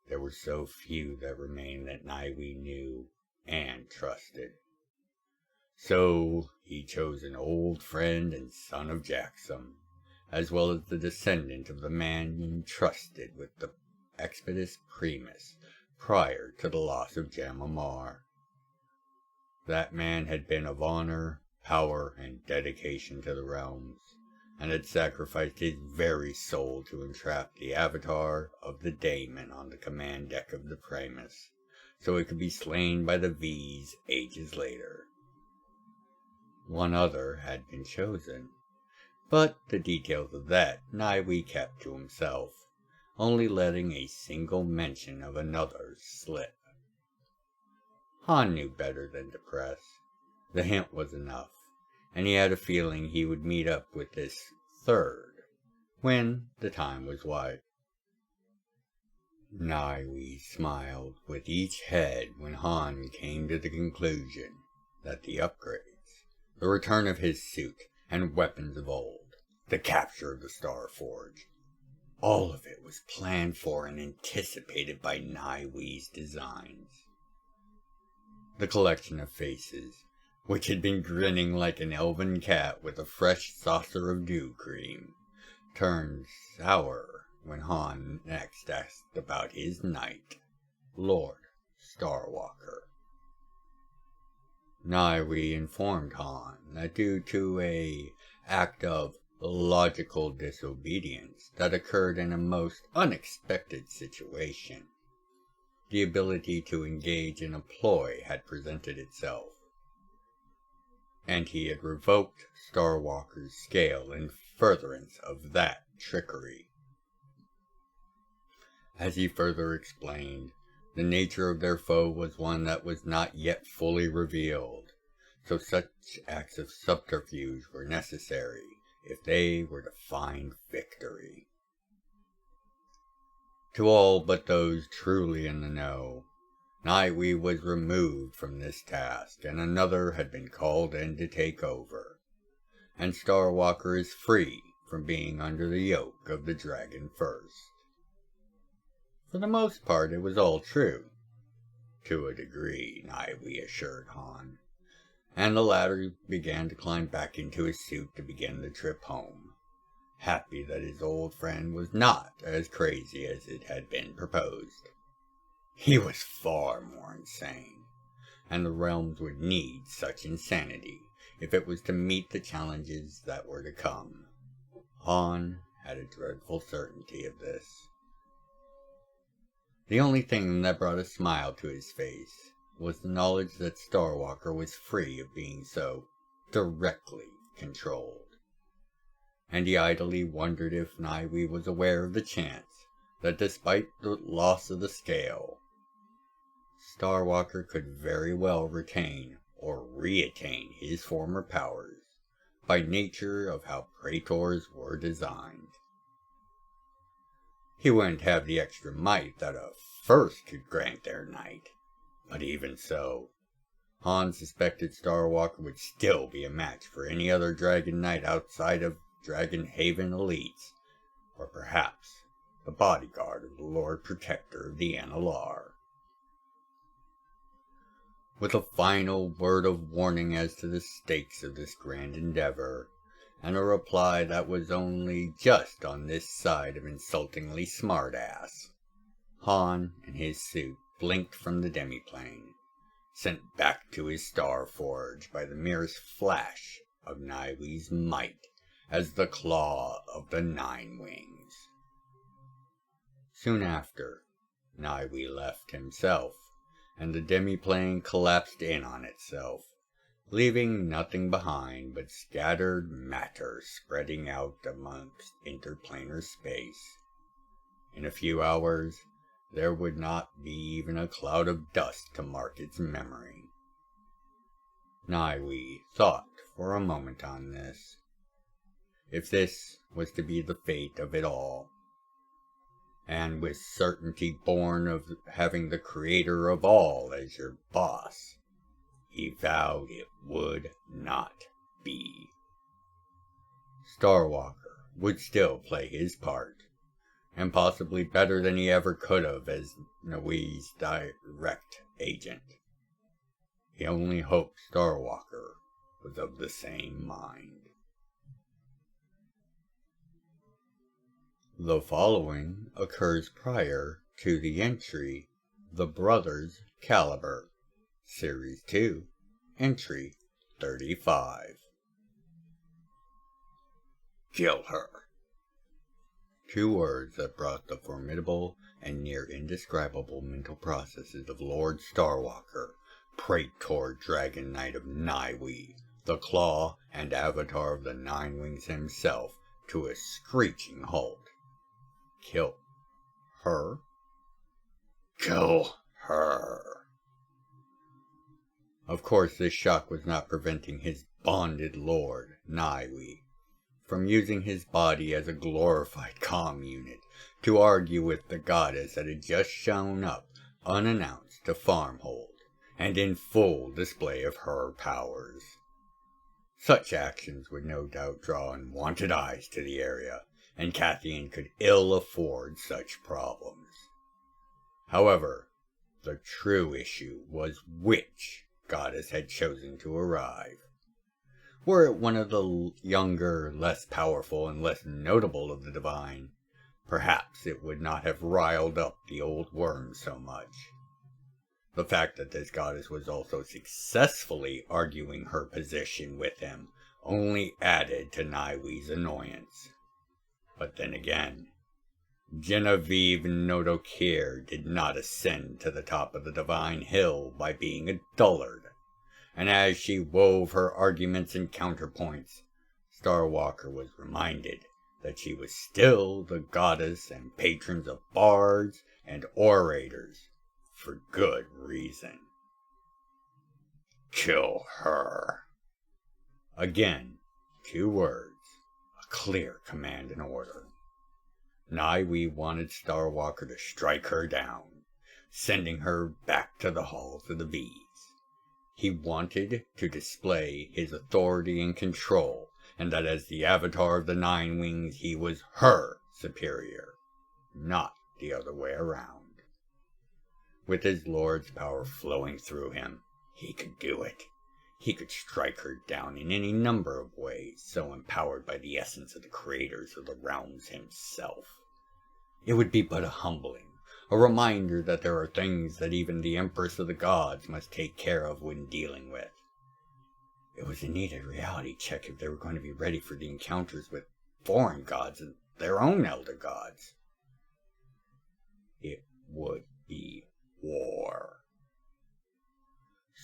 There were so few that remained that Naiwe knew and trusted. So he chose an old friend and son of Jaxum, as well as the descendant of the man entrusted with the Expedus Primus prior to the loss of Jam'mar. That man had been of honor, power, and dedication to the realms, and had sacrificed his very soul to entrap the avatar of the Daemon on the command deck of the Primus, so it could be slain by the V's ages later. One other had been chosen, but the details of that Naiwe kept to himself, only letting a single mention of another slip. Han knew better than to press. The hint was enough, and he had a feeling he would meet up with this third when the time was right. Naiwe smiled with each head when Han came to the conclusion that the upgrades, the return of his suit and weapons of old, the capture of the Star Forge, all of it was planned for and anticipated by Naiwe's designs. The collection of faces, which had been grinning like an elven cat with a fresh saucer of dew cream, turned sour when Han next asked about his knight, Lord Starwalker. Naiwe informed Han that due to an act of logical disobedience that occurred in a most unexpected situation, the ability to engage in a ploy had presented itself, and he had revoked Starwalker's scale in furtherance of that trickery. As he further explained, the nature of their foe was one that was not yet fully revealed, so such acts of subterfuge were necessary if they were to find victory. To all but those truly in the know, Naiwe was removed from this task, and another had been called in to take over, and Starwalker is free from being under the yoke of the Dragon First. For the most part, it was all true. To a degree, Naiwe assured Han, and the latter began to climb back into his suit to begin the trip home, happy that his old friend was not as crazy as it had been proposed. He was far more insane, and the realms would need such insanity if it was to meet the challenges that were to come. Han had a dreadful certainty of this. The only thing that brought a smile to his face was the knowledge that Starwalker was free of being so directly controlled, and he idly wondered if Naiwe was aware of the chance that despite the loss of the scale, Starwalker could very well retain or reattain his former powers by nature of how praetors were designed. He wouldn't have the extra might that a first could grant their knight, but even so, Han suspected Starwalker would still be a match for any other Dragon Knight outside of Dragon Haven elites, or perhaps the bodyguard of the Lord Protector of the Analar. With a final word of warning as to the stakes of this grand endeavor, and a reply that was only just on this side of insultingly smart-ass, Han and his suit blinked from the demiplane, sent back to his star forge by the merest flash of Niwe's might as the claw of the Nine Wings. Soon after, Niwe left himself, and the demiplane collapsed in on itself, leaving nothing behind but scattered matter spreading out amongst interplanar space. In a few hours, there would not be even a cloud of dust to mark its memory. Niwe thought for a moment on this. If this was to be the fate of it all, and with certainty born of having the creator of all as your boss, he vowed it would not be. Starwalker would still play his part, and possibly better than he ever could have as Niwe's direct agent. He only hoped Starwalker was of the same mind. The following occurs prior to the entry The Brothers Caliber, Series 2, Entry 35. Kill her. Two words that brought the formidable and near indescribable mental processes of Lord Starwalker, Praetor Dragon Knight of Niwe, the Claw and Avatar of the Nine Wings himself, to a screeching halt. Kill her? Kill her. Of course, this shock was not preventing his bonded lord, Niwe, from using his body as a glorified comm unit to argue with the goddess that had just shown up unannounced to Farmhold and in full display of her powers. Such actions would no doubt draw unwanted eyes to the area, and Cathian could ill afford such problems. However, the true issue was which goddess had chosen to arrive. Were it one of the younger, less powerful, and less notable of the divine, perhaps it would not have riled up the old worm so much. The fact that this goddess was also successfully arguing her position with him only added to Niwe's annoyance. But then again, Genevieve Nodokir did not ascend to the top of the divine hill by being a dullard, and as she wove her arguments and counterpoints, Starwalker was reminded that she was still the goddess and patron of bards and orators, for good reason. Kill her. Again, two words. Clear command and order. Niwe wanted Starwalker to strike her down, sending her back to the halls of the V's. He wanted to display his authority and control, and that as the avatar of the Nine Wings he was her superior, not the other way around. With his lord's power flowing through him, he could do it. He could strike her down in any number of ways, so empowered by the essence of the creators of the realms himself. It would be but a humbling, a reminder that there are things that even the Empress of the Gods must take care of when dealing with. It was a needed reality check if they were going to be ready for the encounters with foreign gods and their own elder gods. It would be war.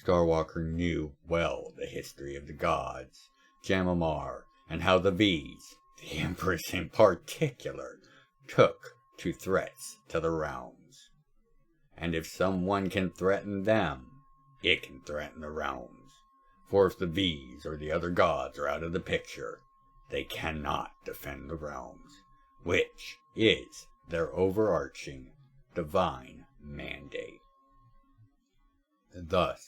Starwalker knew well the history of the gods, Jam'mar, and how the V's, the Empress in particular, took to threats to the realms. And if someone can threaten them, it can threaten the realms. For if the V's or the other gods are out of the picture, they cannot defend the realms, which is their overarching divine mandate. Thus,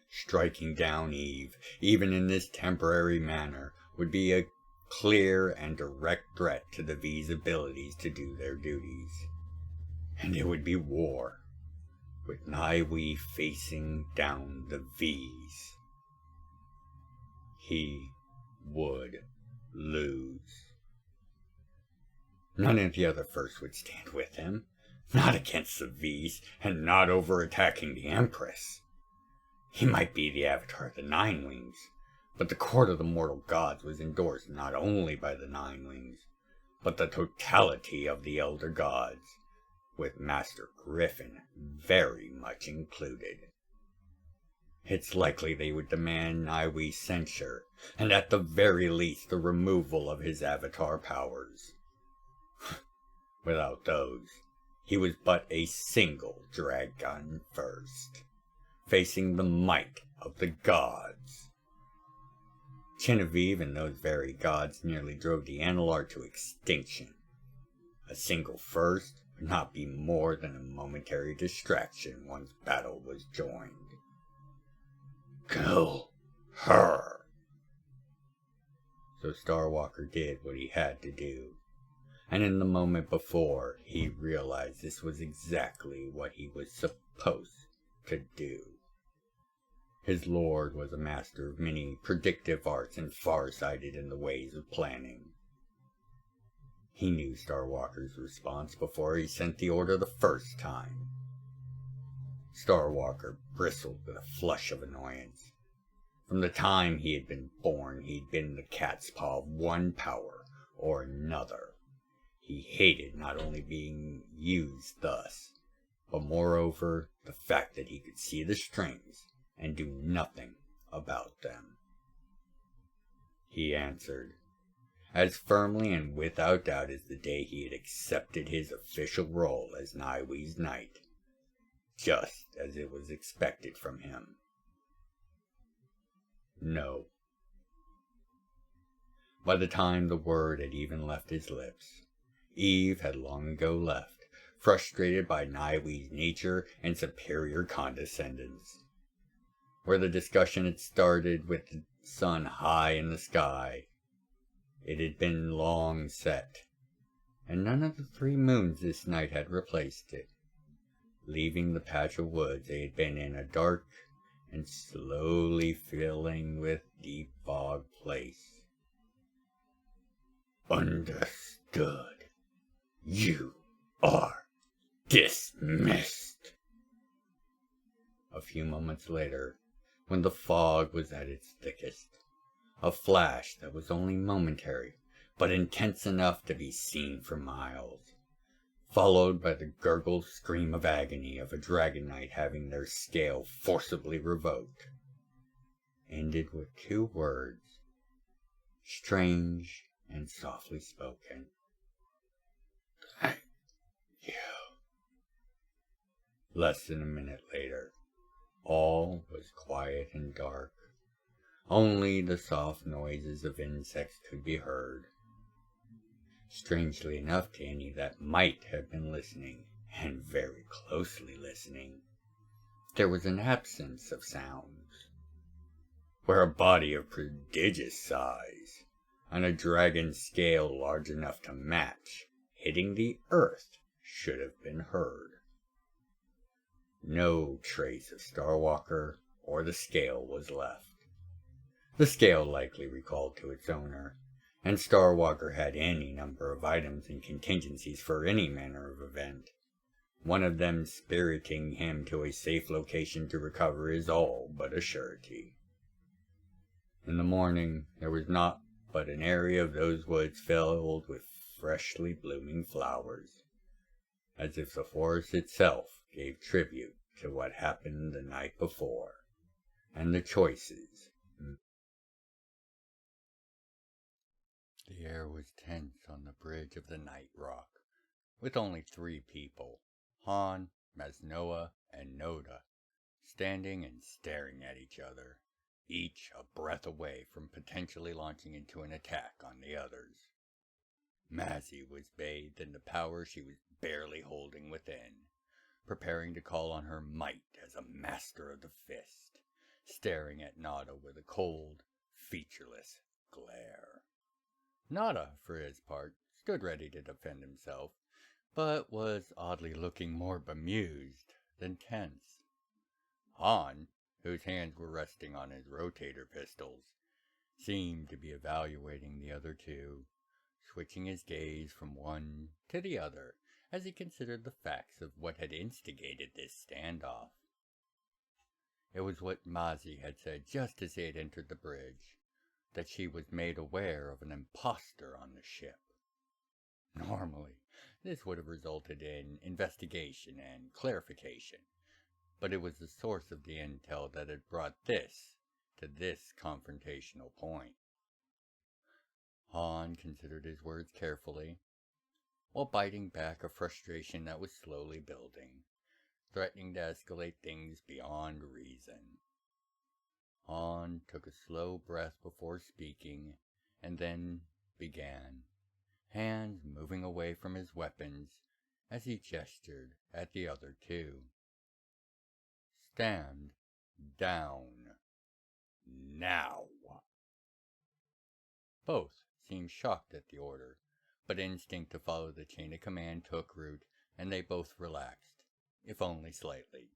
striking down Eve, even in this temporary manner, would be a clear and direct threat to the V's abilities to do their duties. And it would be war, with Niwe facing down the V's. He would lose. None of the other firsts would stand with him, not against the V's, and not over attacking the Empress. He might be the avatar of the Nine Wings, but the court of the mortal gods was endorsed not only by the Nine Wings, but the totality of the elder gods, with Master Griffon very much included. It's likely they would demand Niwe's censure, and at the very least the removal of his avatar powers. Without those, he was but a single dragon first, facing the might of the gods. Genevieve and those very gods nearly drove the Analar to extinction. A single first would not be more than a momentary distraction once battle was joined. Kill her! So Starwalker did what he had to do, and in the moment before, he realized this was exactly what he was supposed to do. His lord was a master of many predictive arts and far-sighted in the ways of planning. He knew Starwalker's response before he sent the order the first time. Starwalker bristled with a flush of annoyance. From the time he had been born, he'd been the cat's paw of one power or another. He hated not only being used thus, but moreover the fact that he could see the strings and do nothing about them. He answered, as firmly and without doubt as the day he had accepted his official role as Niwe's knight, just as it was expected from him. No. By the time the word had even left his lips, Eve had long ago left, frustrated by Niwe's nature and superior condescendence. Where the discussion had started with the sun high in the sky, it had been long set, and none of the 3 moons this night had replaced it, leaving the patch of woods they had been in a dark and slowly filling with deep fog place. Understood. You are dismissed. A few moments later, when the fog was at its thickest, a flash that was only momentary, but intense enough to be seen for miles, followed by the gurgled scream of agony of a dragon knight having their scale forcibly revoked, ended with 2 words, strange and softly spoken. Thank you. Less than a minute later, all was quiet and dark. Only the soft noises of insects could be heard. Strangely enough to any that might have been listening, and very closely listening, there was an absence of sounds. Where a body of prodigious size, and a dragon's scale large enough to match, hitting the earth, should have been heard. No trace of Starwalker or the scale was left. The scale likely recalled to its owner, and Starwalker had any number of items and contingencies for any manner of event. One of them spiriting him to a safe location to recover is all but a surety. In the morning, there was naught but an area of those woods filled with freshly blooming flowers, as if the forest itself gave tribute to what happened the night before, and the choices. The air was tense on the bridge of the Night Rock, with only 3 people, Han, Masnoa, and Noda, standing and staring at each other, each a breath away from potentially launching into an attack on the others. Mazzy was bathed in the power she was barely holding within, preparing to call on her might as a master of the fist, staring at Nada with a cold, featureless glare. Nada, for his part, stood ready to defend himself, but was oddly looking more bemused than tense. Han, whose hands were resting on his rotator pistols, seemed to be evaluating the other 2, switching his gaze from one to the other as he considered the facts of what had instigated this standoff. It was what Mazi had said just as they had entered the bridge, that she was made aware of an imposter on the ship. Normally, this would have resulted in investigation and clarification, but it was the source of the intel that had brought this to this confrontational point. Han considered his words carefully, while biting back a frustration that was slowly building, threatening to escalate things beyond reason. Han took a slow breath before speaking, and then began, hands moving away from his weapons as he gestured at the other two. Stand down. Now. Both seemed shocked at the order, but instinct to follow the chain of command took root, and they both relaxed, if only slightly.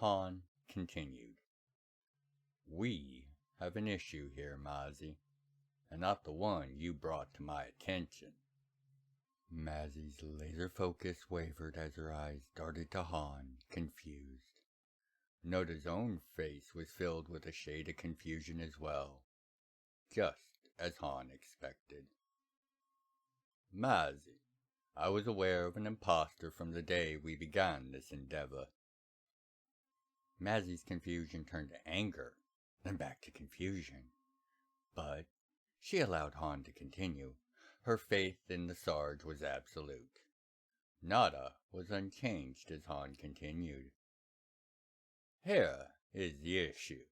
Han continued. We have an issue here, Mazi, and not the one you brought to my attention. Mazi's laser focus wavered as her eyes darted to Han, confused. Noda's own face was filled with a shade of confusion as well, just as Han expected. Mazi, I was aware of an imposter from the day we began this endeavor. Mazi's confusion turned to anger, then back to confusion. But she allowed Han to continue. Her faith in the Sarge was absolute. Nada was unchanged as Han continued. Here is the issue.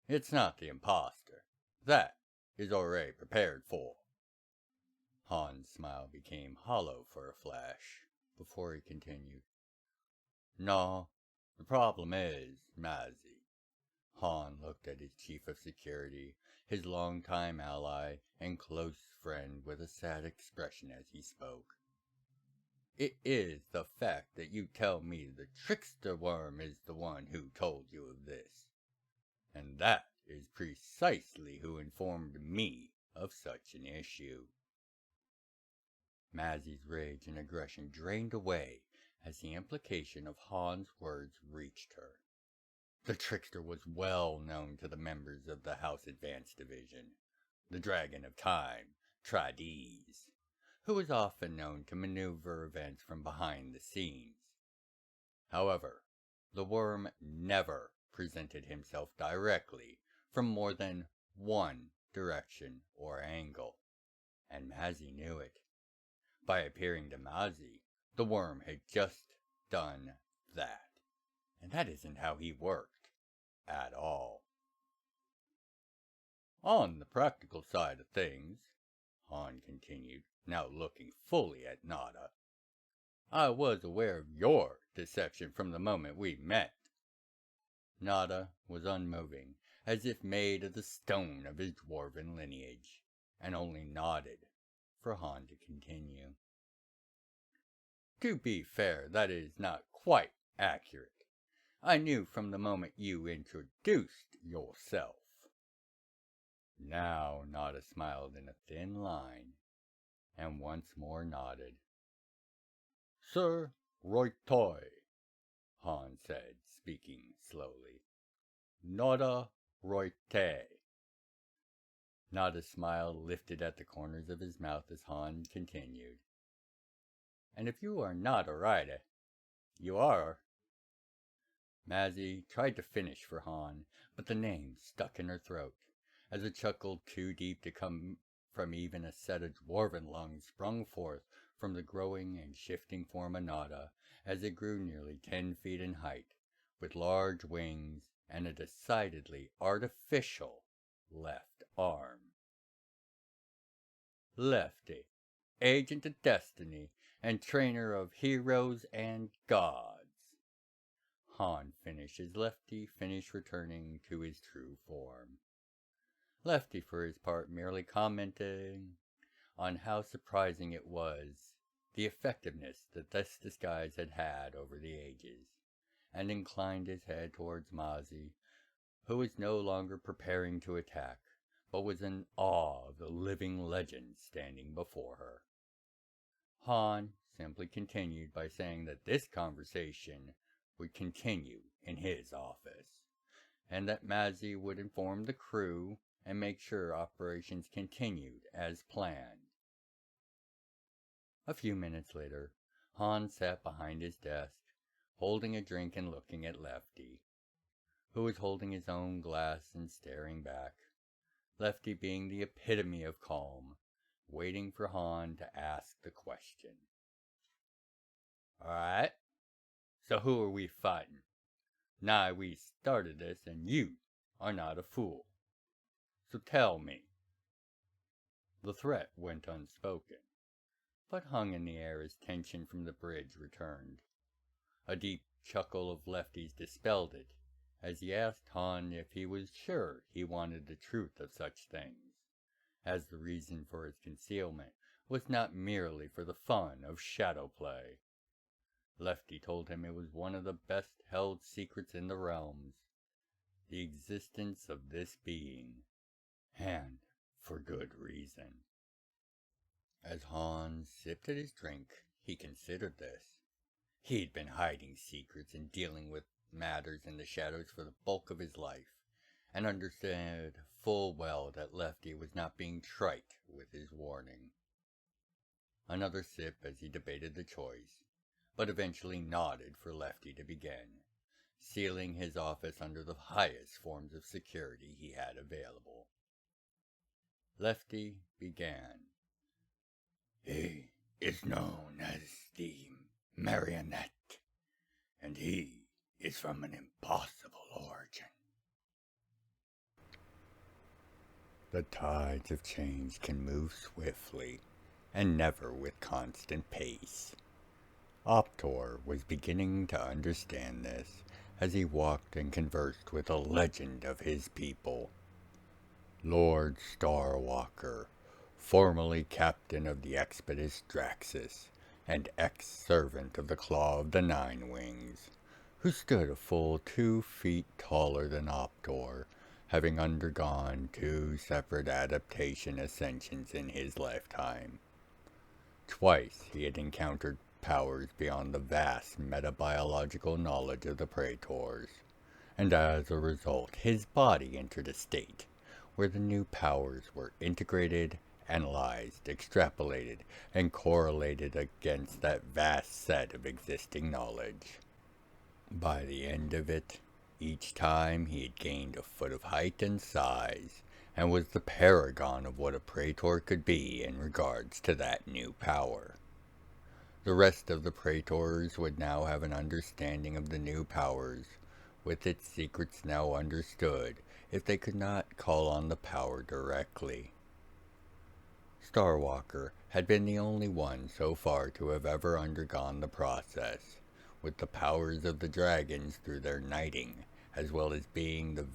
It's not the imposter. That is already prepared for. Han's smile became hollow for a flash, before he continued. No, the problem is, Mazi. Han looked at his chief of security, his longtime ally and close friend, with a sad expression as he spoke. It is the fact that you tell me the trickster worm is the one who told you of this. And that is precisely who informed me of such an issue. Mazi's rage and aggression drained away as the implication of Han's words reached her. The trickster was well known to the members of the House Advanced Division, the Dragon of Time, Trades, who was often known to maneuver events from behind the scenes. However, the worm never presented himself directly from more than one direction or angle, and Mazi knew it. By appearing to Mazi, the worm had just done that, and that isn't how he worked at all. On the practical side of things, Han continued, now looking fully at Nada, I was aware of your deception from the moment we met. Nada was unmoving, as if made of the stone of his dwarven lineage, and only nodded for Han to continue. To be fair, that is not quite accurate. I knew from the moment you introduced yourself. Now Nada smiled in a thin line, and once more nodded. Sir Roitoi, Han said, speaking slowly. Nada Roite. Nada's smile lifted at the corners of his mouth as Han continued. And if you are not a rider, you are. Mazi tried to finish for Han, but the name stuck in her throat, as a chuckle too deep to come from even a set of dwarven lungs sprung forth from the growing and shifting form of Nada, as it grew nearly 10 feet in height, with large wings and a decidedly artificial left arm. Lefty, agent of destiny, and trainer of heroes and gods. Han finished as Lefty finished returning to his true form. Lefty, for his part, merely commenting on how surprising it was, the effectiveness that this disguise had had over the ages, and inclined his head towards Mazi, who was no longer preparing to attack, but was in awe of the living legend standing before her. Han simply continued by saying that this conversation would continue in his office, and that Mazzy would inform the crew and make sure operations continued as planned. A few minutes later, Hans sat behind his desk, holding a drink and looking at Lefty, who was holding his own glass and staring back, Lefty being the epitome of calm, waiting for Han to ask the question. "Alright, so who are we fighting? Now we started this and you are not a fool. So tell me." The threat went unspoken, but hung in the air as tension from the bridge returned. A deep chuckle of Lefty's dispelled it, as he asked Han if he was sure he wanted the truth of such things, as the reason for his concealment was not merely for the fun of shadow play. Lefty told him it was one of the best held secrets in the realms, the existence of this being, and for good reason. As Hans sipped at his drink, he considered this. He'd been hiding secrets and dealing with matters in the shadows for the bulk of his life, and understood full well that Lefty was not being trite with his warning. Another sip as he debated the choice, but eventually nodded for Lefty to begin, sealing his office under the highest forms of security he had available. Lefty began. "He is known as the Marionette, and he is from an impossible origin. The tides of change can move swiftly, and never with constant pace." Optor was beginning to understand this as he walked and conversed with a legend of his people. Lord Starwalker, formerly captain of the Expeditus Draxus, and ex-servant of the Claw of the Nine Wings, who stood a full 2 feet taller than Optor, having undergone 2 separate adaptation ascensions in his lifetime. Twice he had encountered powers beyond the vast metabiological knowledge of the Praetors, and as a result his body entered a state where the new powers were integrated, analyzed, extrapolated, and correlated against that vast set of existing knowledge. By the end of it, each time he had gained a foot of height and size, and was the paragon of what a Praetor could be in regards to that new power. The rest of the Praetors would now have an understanding of the new powers, with its secrets now understood, if they could not call on the power directly. Starwalker had been the only one so far to have ever undergone the process, with the powers of the dragons through their knighting, as well as being the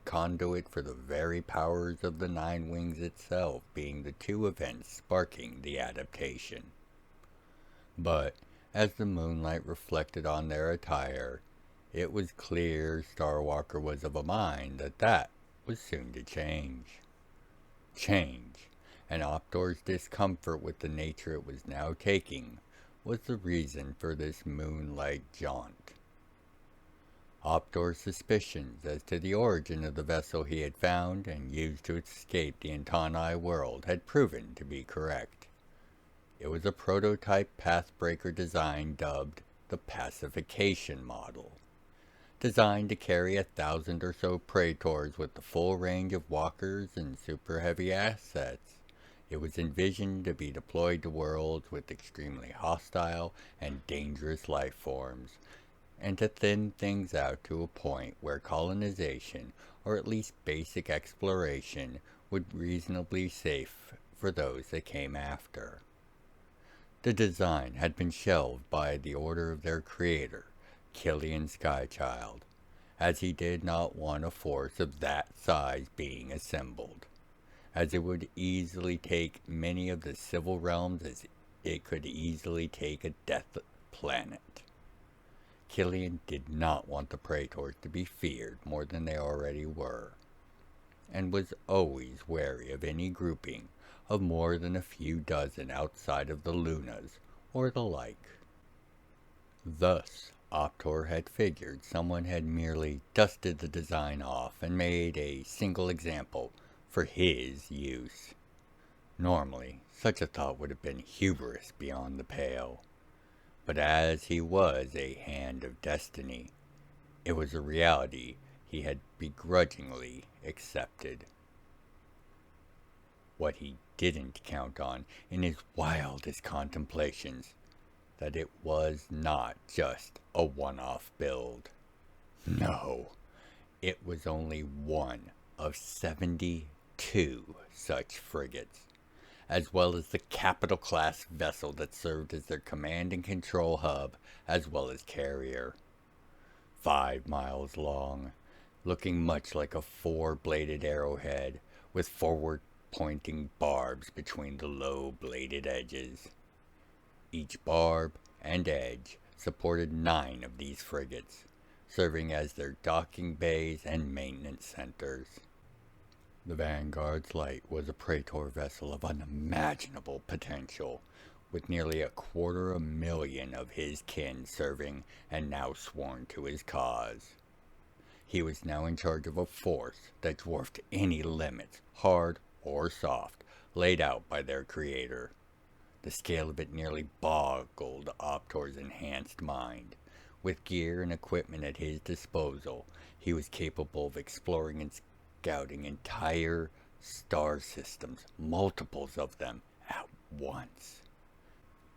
conduit for the very powers of the Nine Wings itself, being the 2 events sparking the adaptation. But as the moonlight reflected on their attire, it was clear Starwalker was of a mind that was soon to change. And Optor's discomfort with the nature it was now taking was the reason for this moonlight jaunt. Optor's suspicions as to the origin of the vessel he had found and used to escape the Intani world had proven to be correct. It was a prototype pathbreaker design dubbed the Pacification Model, designed to carry 1,000 or so Praetors with the full range of walkers and super heavy assets. It was envisioned to be deployed to worlds with extremely hostile and dangerous life forms, and to thin things out to a point where colonization, or at least basic exploration, would be reasonably safe for those that came after. The design had been shelved by the order of their creator, Killian Skychild, as he did not want a force of that size being assembled, as it would easily take many of the civil realms as it could easily take a death planet. Killian did not want the Praetors to be feared more than they already were, and was always wary of any grouping of more than a few dozen outside of the Lunas or the like. Thus, Optor had figured someone had merely dusted the design off and made a single example for his use. Normally, such a thought would have been hubris beyond the pale. But as he was a hand of destiny, it was a reality he had begrudgingly accepted. What he didn't count on in his wildest contemplations, that it was not just a one-off build. No, it was only one of 72 such frigates, as well as the capital-class vessel that served as their command and control hub, as well as carrier. 5 miles long, looking much like a 4-bladed arrowhead, with forward-pointing barbs between the low-bladed edges. Each barb and edge supported 9 of these frigates, serving as their docking bays and maintenance centers. The Vanguard's Light was a Praetor vessel of unimaginable potential, with nearly 250,000 of his kin serving and now sworn to his cause. He was now in charge of a force that dwarfed any limits, hard or soft, laid out by their creator. The scale of it nearly boggled Optor's enhanced mind. With gear and equipment at his disposal, he was capable of exploring and scouting entire star systems, multiples of them, at once.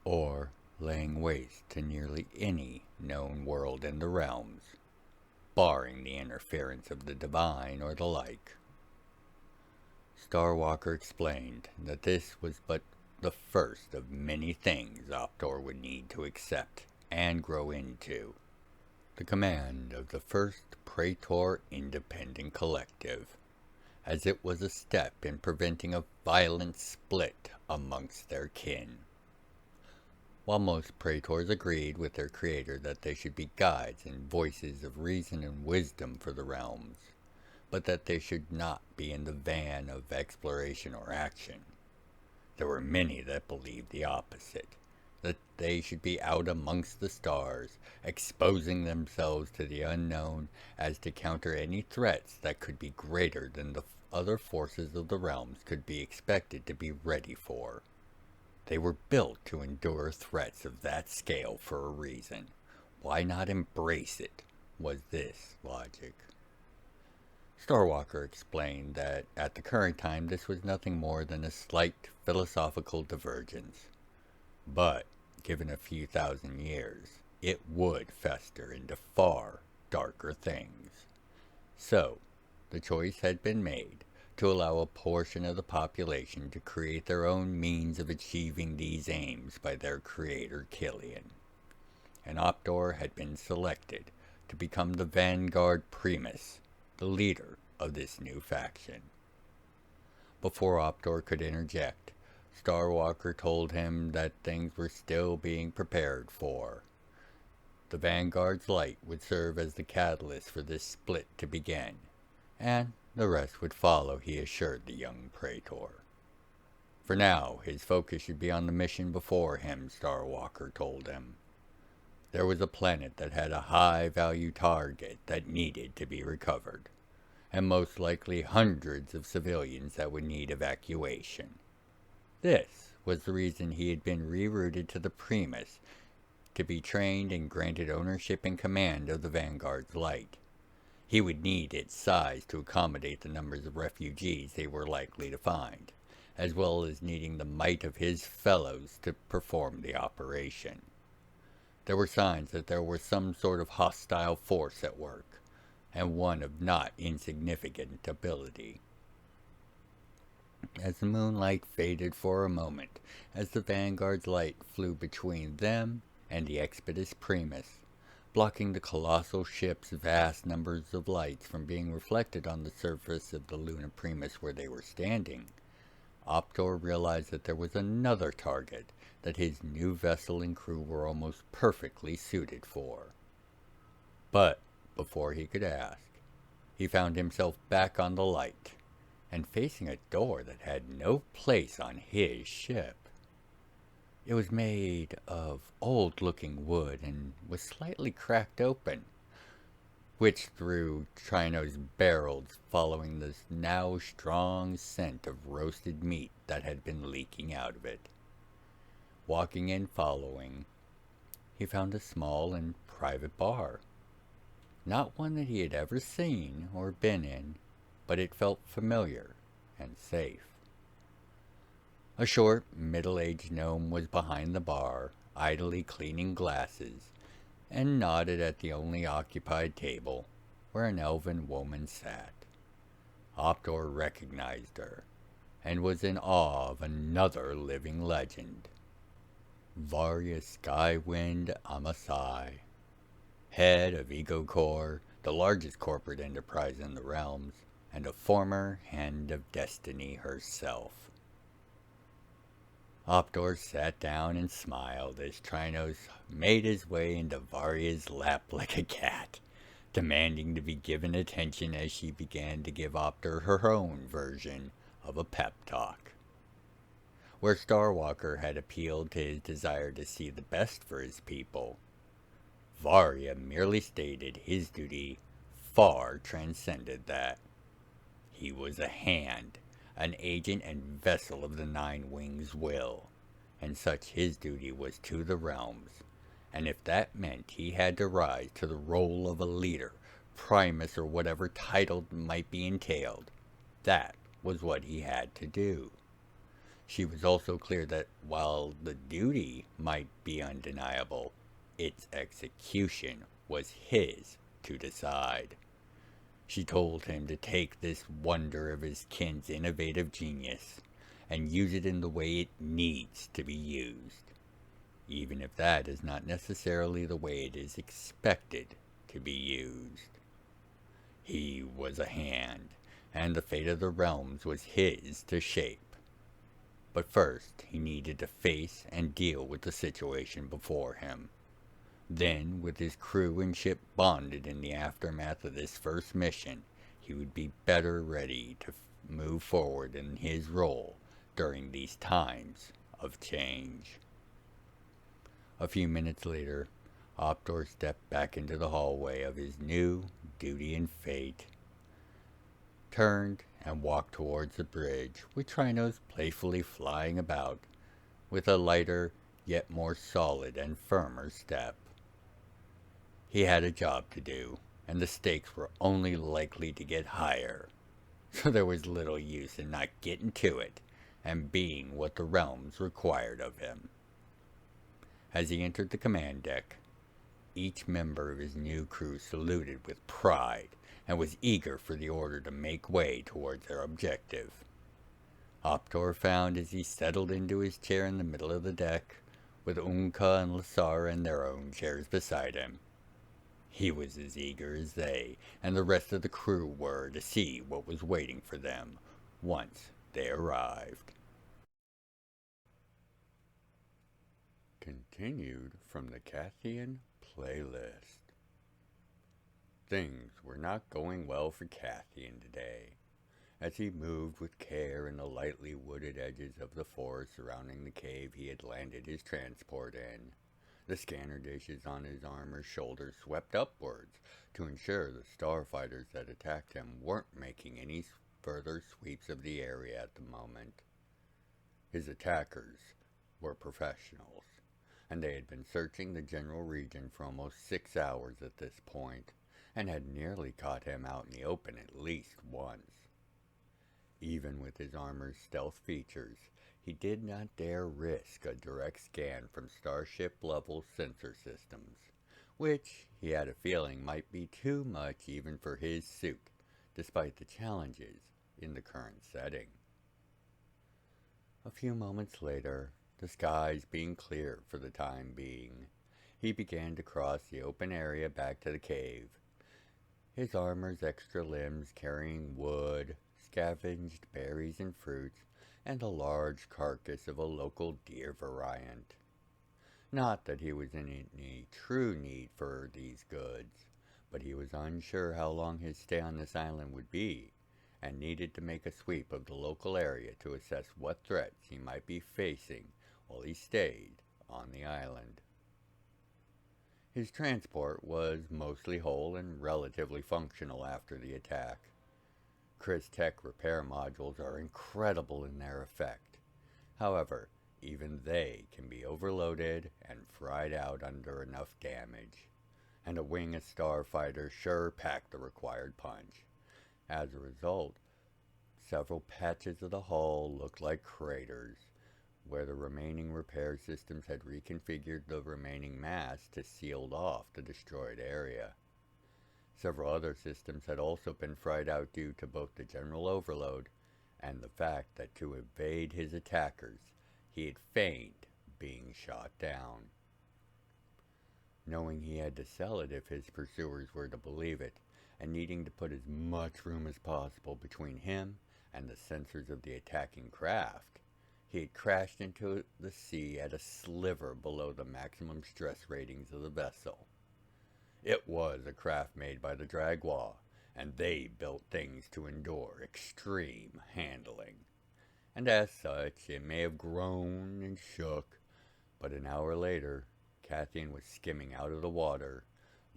Or laying waste to nearly any known world in the realms, barring the interference of the divine or the like. Starwalker explained that this was but the first of many things Optor would need to accept and grow into. The command of the first Praetor Independent Collective, as it was a step in preventing a violent split amongst their kin. While most Praetors agreed with their creator that they should be guides and voices of reason and wisdom for the realms, but that they should not be in the van of exploration or action, there were many that believed the opposite, that they should be out amongst the stars, exposing themselves to the unknown as to counter any threats that could be greater than the other forces of the realms could be expected to be ready for. They were built to endure threats of that scale for a reason. Why not embrace it, was this logic. Starwalker explained that at the current time this was nothing more than a slight philosophical divergence. But, given a few thousand years, it would fester into far darker things. So, the choice had been made to allow a portion of the population to create their own means of achieving these aims by their creator Killian. And Optor had been selected to become the Vanguard Primus, the leader of this new faction. Before Optor could interject, Starwalker told him that things were still being prepared for. The Vanguard's Light would serve as the catalyst for this split to begin, and the rest would follow, he assured the young Praetor. For now, his focus should be on the mission before him, Starwalker told him. There was a planet that had a high-value target that needed to be recovered, and most likely hundreds of civilians that would need evacuation. This was the reason he had been rerouted to the Primus, to be trained and granted ownership and command of the Vanguard's Light. He would need its size to accommodate the numbers of refugees they were likely to find, as well as needing the might of his fellows to perform the operation. There were signs that there was some sort of hostile force at work, and one of not insignificant ability. As the moonlight faded for a moment, as the Vanguard's Light flew between them and the Expedus Primus, blocking the colossal ship's vast numbers of lights from being reflected on the surface of the Luna Primus where they were standing, Optor realized that there was another target that his new vessel and crew were almost perfectly suited for. But before he could ask, he found himself back on the light, and facing a door that had no place on his ship. It was made of old-looking wood and was slightly cracked open, which through Trino's barrels following the now strong scent of roasted meat that had been leaking out of it. Walking in following, he found a small and private bar. Not one that he had ever seen or been in, but it felt familiar and safe. A short, middle-aged gnome was behind the bar, idly cleaning glasses, and nodded at the only occupied table, where an elven woman sat. Optor recognized her, and was in awe of another living legend. Varya Skywind Amasai, head of EgoCore, the largest corporate enterprise in the realms, and a former Hand of Destiny herself. Optor sat down and smiled as Trinos made his way into Varya's lap like a cat, demanding to be given attention as she began to give Optor her own version of a pep talk. Where Starwalker had appealed to his desire to see the best for his people, Varya merely stated his duty far transcended that. He was a hand, an agent and vessel of the Nine Wings' will, and such his duty was to the realms, and if that meant he had to rise to the role of a leader, primus, or whatever title might be entailed, that was what he had to do. She was also clear that while the duty might be undeniable, its execution was his to decide. She told him to take this wonder of his kin's innovative genius and use it in the way it needs to be used, even if that is not necessarily the way it is expected to be used. He was a hand, and the fate of the realms was his to shape. But first, he needed to face and deal with the situation before him. Then, with his crew and ship bonded in the aftermath of this first mission, he would be better ready to move forward in his role during these times of change. A few minutes later, Optor stepped back into the hallway of his new duty and fate, turned and walked towards the bridge, with Trinos playfully flying about, with a lighter, yet more solid and firmer step. He had a job to do, and the stakes were only likely to get higher, so there was little use in not getting to it and being what the realms required of him. As he entered the command deck, each member of his new crew saluted with pride and was eager for the order to make way towards their objective. Optor found as he settled into his chair in the middle of the deck, with Unka and Lasara in their own chairs beside him. He was as eager as they and the rest of the crew were to see what was waiting for them once they arrived. Continued from the Cathian playlist. Things were not going well for Cathian today, as he moved with care in the lightly wooded edges of the forest surrounding the cave he had landed his transport in. The scanner dishes on his armor's shoulders swept upwards to ensure the starfighters that attacked him weren't making any further sweeps of the area at the moment. His attackers were professionals, and they had been searching the general region for almost 6 hours at this point, and had nearly caught him out in the open at least once. Even with his armor's stealth features, he did not dare risk a direct scan from starship-level sensor systems, which he had a feeling might be too much even for his suit, despite the challenges in the current setting. A few moments later, the skies being clear for the time being, he began to cross the open area back to the cave, his armor's extra limbs carrying wood, scavenged berries and fruits, and a large carcass of a local deer variant. Not that he was in any true need for these goods, but he was unsure how long his stay on this island would be, and needed to make a sweep of the local area to assess what threats he might be facing while he stayed on the island. His transport was mostly whole and relatively functional after the attack. Tech repair modules are incredible in their effect. However, even they can be overloaded and fried out under enough damage. And a wing of starfighter sure packed the required punch. As a result, several patches of the hull looked like craters, where the remaining repair systems had reconfigured the remaining mass to seal off the destroyed area. Several other systems had also been fried out due to both the general overload and the fact that to evade his attackers, he had feigned being shot down. Knowing he had to sell it if his pursuers were to believe it, and needing to put as much room as possible between him and the sensors of the attacking craft, he had crashed into the sea at a sliver below the maximum stress ratings of the vessel. It was a craft made by the Dragois, and they built things to endure extreme handling. And as such, it may have groaned and shook, but an hour later, Cathian was skimming out of the water,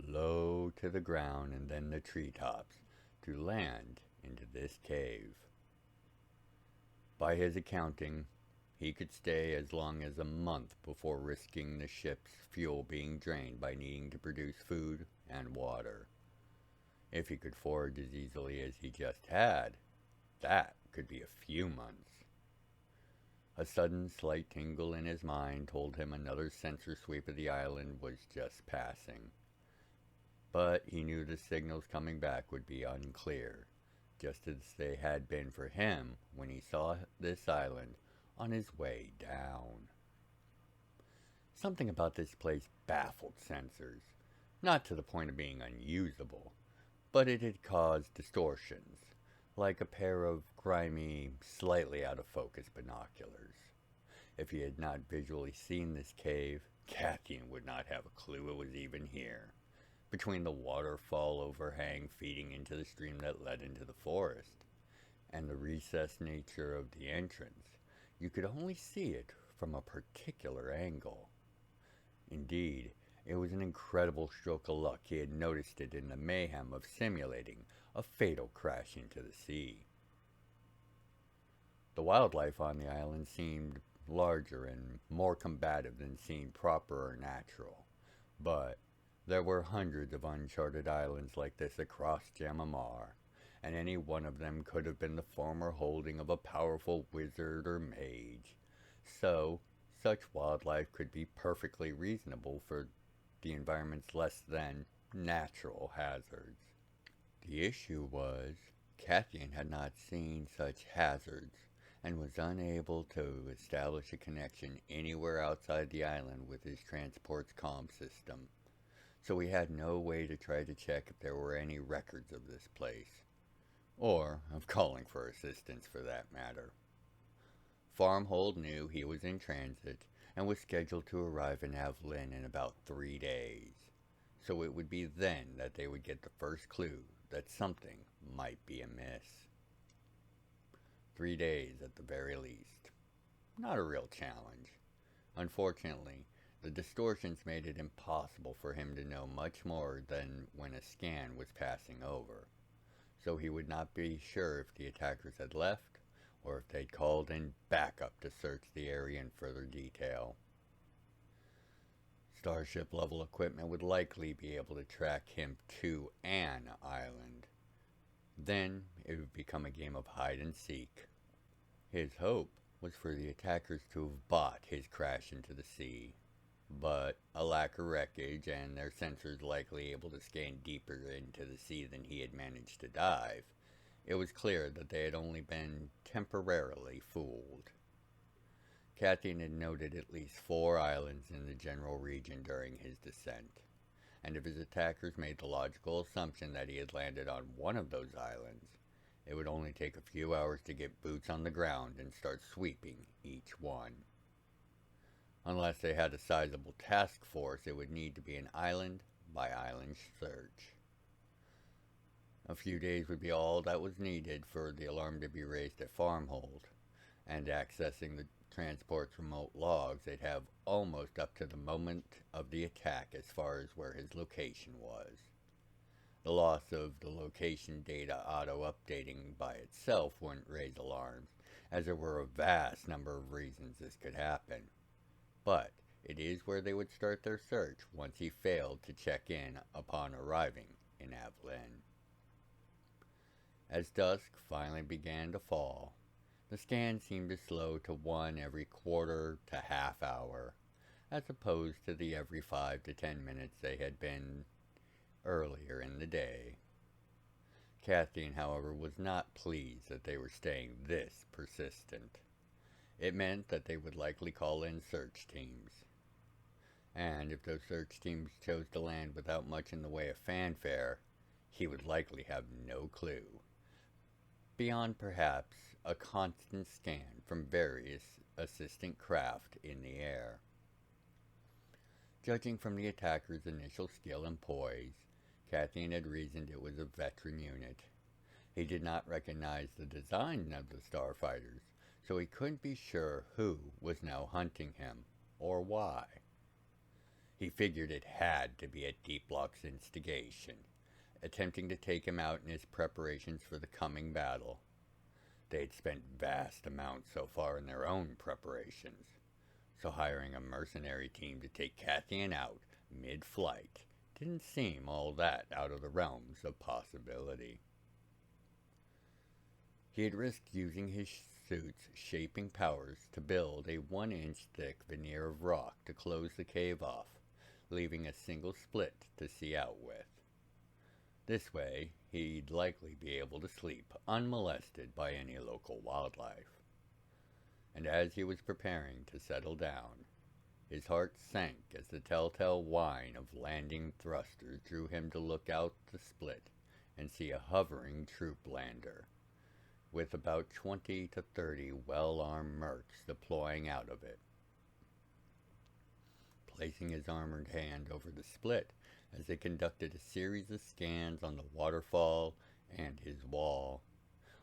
low to the ground and then the treetops, to land into this cave. By his accounting, he could stay as long as a month before risking the ship's fuel being drained by needing to produce food and water. If he could forage as easily as he just had, that could be a few months. A sudden slight tingle in his mind told him another sensor sweep of the island was just passing. But he knew the signals coming back would be unclear, just as they had been for him when he saw this island on his way down. Something about this place baffled sensors, not to the point of being unusable, but it had caused distortions, like a pair of grimy, slightly out of focus binoculars. If he had not visually seen this cave, Cathian would not have a clue it was even here. Between the waterfall overhang feeding into the stream that led into the forest, and the recessed nature of the entrance, you could only see it from a particular angle. Indeed, it was an incredible stroke of luck he had noticed it in the mayhem of simulating a fatal crash into the sea. The wildlife on the island seemed larger and more combative than seemed proper or natural, but there were hundreds of uncharted islands like this across Jam'mar, and any one of them could have been the former holding of a powerful wizard or mage. So, such wildlife could be perfectly reasonable for the environment's less than natural hazards. The issue was, Cathian had not seen such hazards, and was unable to establish a connection anywhere outside the island with his transport's comm system, so he had no way to try to check if there were any records of this place, or of calling for assistance for that matter. Farmhold knew he was in transit, and was scheduled to arrive in Avlin in about 3 days, so it would be then that they would get the first clue that something might be amiss. 3 days at the very least. Not a real challenge. Unfortunately, the distortions made it impossible for him to know much more than when a scan was passing over, so he would not be sure if the attackers had left, or if they'd called in backup to search the area in further detail. Starship-level equipment would likely be able to track him to an island. Then it would become a game of hide and seek. His hope was for the attackers to have bought his crash into the sea, but a lack of wreckage and their sensors likely able to scan deeper into the sea than he had managed to dive, it was clear that they had only been temporarily fooled. Cathian had noted at least 4 islands in the general region during his descent, and if his attackers made the logical assumption that he had landed on one of those islands, it would only take a few hours to get boots on the ground and start sweeping each one. Unless they had a sizable task force, it would need to be an island-by-island search. A few days would be all that was needed for the alarm to be raised at Farmhold, and accessing the transport's remote logs, they'd have almost up to the moment of the attack as far as where his location was. The loss of the location data auto-updating by itself wouldn't raise alarms, as there were a vast number of reasons this could happen. But it is where they would start their search once he failed to check in upon arriving in Avalon. As dusk finally began to fall, the scan seemed to slow to one every quarter to half hour, as opposed to the every 5 to 10 minutes they had been earlier in the day. Cathian, however, was not pleased that they were staying this persistent. It meant that they would likely call in search teams. And if those search teams chose to land without much in the way of fanfare, he would likely have no clue, beyond perhaps a constant scan from various assistant craft in the air. Judging from the attacker's initial skill and poise, Cathian had reasoned it was a veteran unit. He did not recognize the design of the starfighters, so he couldn't be sure who was now hunting him, or why. He figured it had to be at Deep Lock's instigation, attempting to take him out in his preparations for the coming battle. They had spent vast amounts so far in their own preparations, so hiring a mercenary team to take Cathian out mid-flight didn't seem all that out of the realms of possibility. He had risked using his suit's shaping powers to build a 1-inch thick veneer of rock to close the cave off, leaving a single split to see out with. This way, he'd likely be able to sleep unmolested by any local wildlife. And as he was preparing to settle down, his heart sank as the telltale whine of landing thrusters drew him to look out the split and see a hovering troop lander, with about 20 to 30 well-armed mercs deploying out of it. Placing his armored hand over the split as they conducted a series of scans on the waterfall and his wall,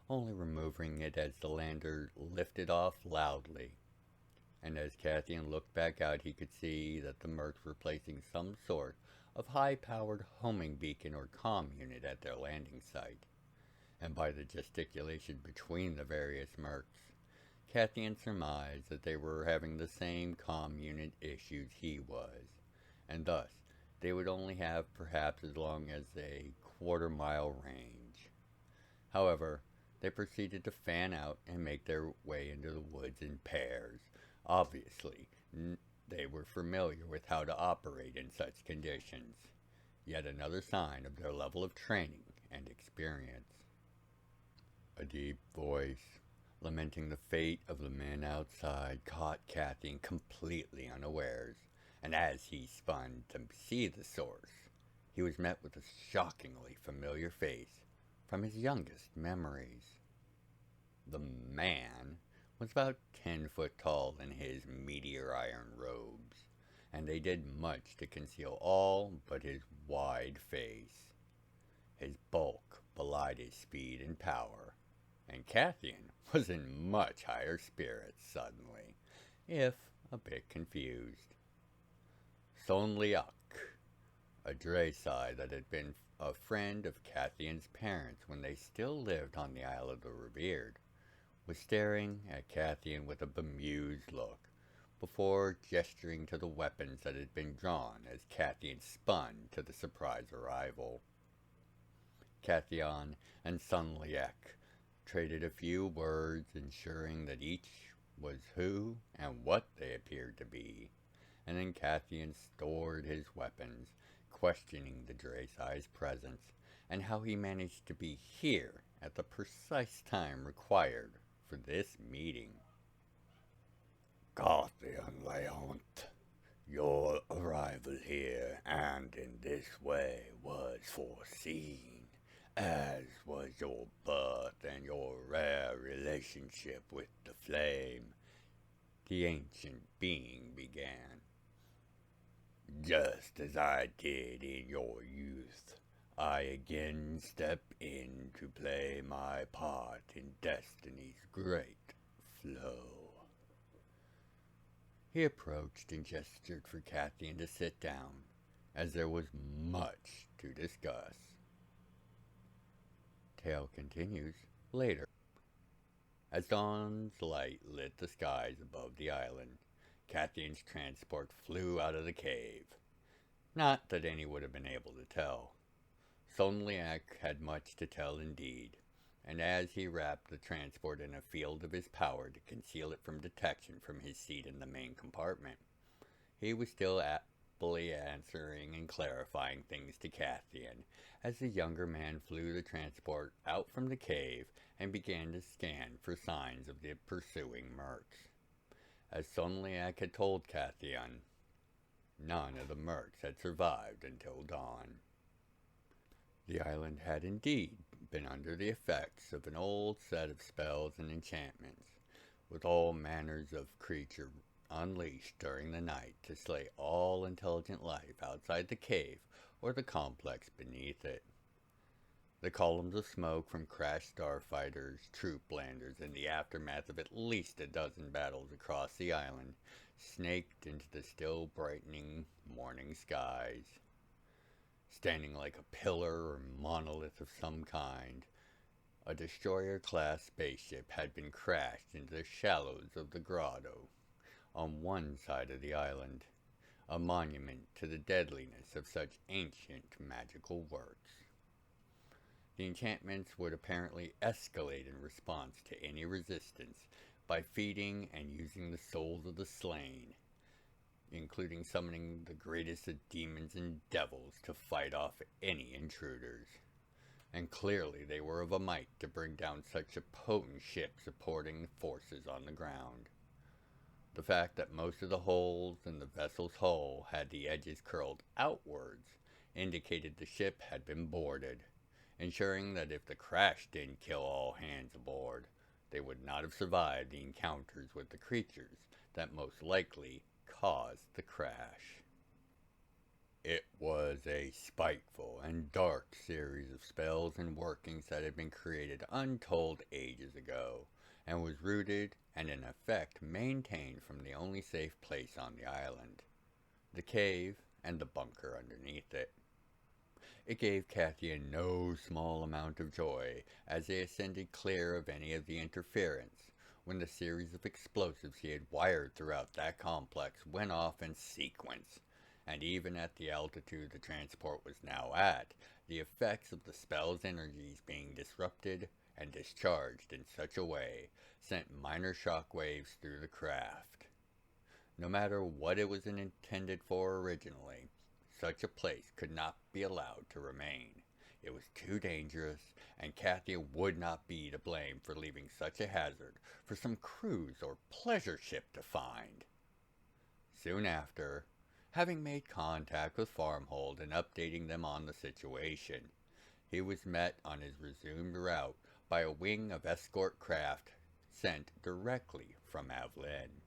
only removing it as the lander lifted off loudly. And as Cathian looked back out, he could see that the mercs were placing some sort of high-powered homing beacon or comm unit at their landing site. And by the gesticulation between the various mercs, Cathian surmised that they were having the same comm unit issues he was, and thus they would only have perhaps as long as a quarter-mile range. However, they proceeded to fan out and make their way into the woods in pairs. Obviously, they were familiar with how to operate in such conditions. Yet another sign of their level of training and experience. A deep voice, lamenting the fate of the men outside, caught Cathian completely unawares, and as he spun to see the source, he was met with a shockingly familiar face from his youngest memories. The man was about 10 foot tall in his meteor iron robes, and they did much to conceal all but his wide face. His bulk belied his speed and power, and Cathian was in much higher spirits suddenly, if a bit confused. Sonliak, a Draysai that had been a friend of Cathian's parents when they still lived on the Isle of the Revered, was staring at Cathian with a bemused look, before gesturing to the weapons that had been drawn as Cathian spun to the surprise arrival. Cathian and Sonliak traded a few words, ensuring that each was who and what they appeared to be, and then Cathian stored his weapons, questioning the Draysai's presence and how he managed to be here at the precise time required for this meeting. Cathian Leont, your arrival here and in this way was foreseen, as was your birth and your rare relationship with the flame, the ancient being began. Just as I did in your youth, I again step in to play my part in destiny's great flow. He approached and gestured for Cathian to sit down, as there was much to discuss. Tale continues later. As dawn's light lit the skies above the island, Cathian's transport flew out of the cave. Not that any would have been able to tell. Sonliak had much to tell indeed, and as he wrapped the transport in a field of his power to conceal it from detection from his seat in the main compartment, he was still aptly answering and clarifying things to Cathian as the younger man flew the transport out from the cave and began to scan for signs of the pursuing mercs. As Sonliak had told Cathian, none of the mercs had survived until dawn. The island had indeed been under the effects of an old set of spells and enchantments, with all manners of creature unleashed during the night to slay all intelligent life outside the cave or the complex beneath it. The columns of smoke from crashed starfighters, troop landers, in the aftermath of at least a dozen battles across the island, snaked into the still brightening morning skies. Standing like a pillar or monolith of some kind, a destroyer-class spaceship had been crashed into the shallows of the grotto on one side of the island, a monument to the deadliness of such ancient magical works. The enchantments would apparently escalate in response to any resistance by feeding and using the souls of the slain, including summoning the greatest of demons and devils to fight off any intruders. And clearly they were of a might to bring down such a potent ship supporting forces on the ground. The fact that most of the holes in the vessel's hull had the edges curled outwards indicated the ship had been boarded, ensuring that if the crash didn't kill all hands aboard, they would not have survived the encounters with the creatures that most likely caused the crash. It was a spiteful and dark series of spells and workings that had been created untold ages ago, and was rooted and in effect maintained from the only safe place on the island, the cave and the bunker underneath it. It gave Cathian no small amount of joy as they ascended clear of any of the interference, when the series of explosives he had wired throughout that complex went off in sequence, and even at the altitude the transport was now at, the effects of the spell's energies being disrupted and discharged in such a way sent minor shock waves through the craft. No matter what it was intended for originally, such a place could not be allowed to remain. It was too dangerous, and Cathian would not be to blame for leaving such a hazard for some cruise or pleasure ship to find. Soon after, having made contact with Farmhold and updating them on the situation, he was met on his resumed route by a wing of escort craft sent directly from Avlin.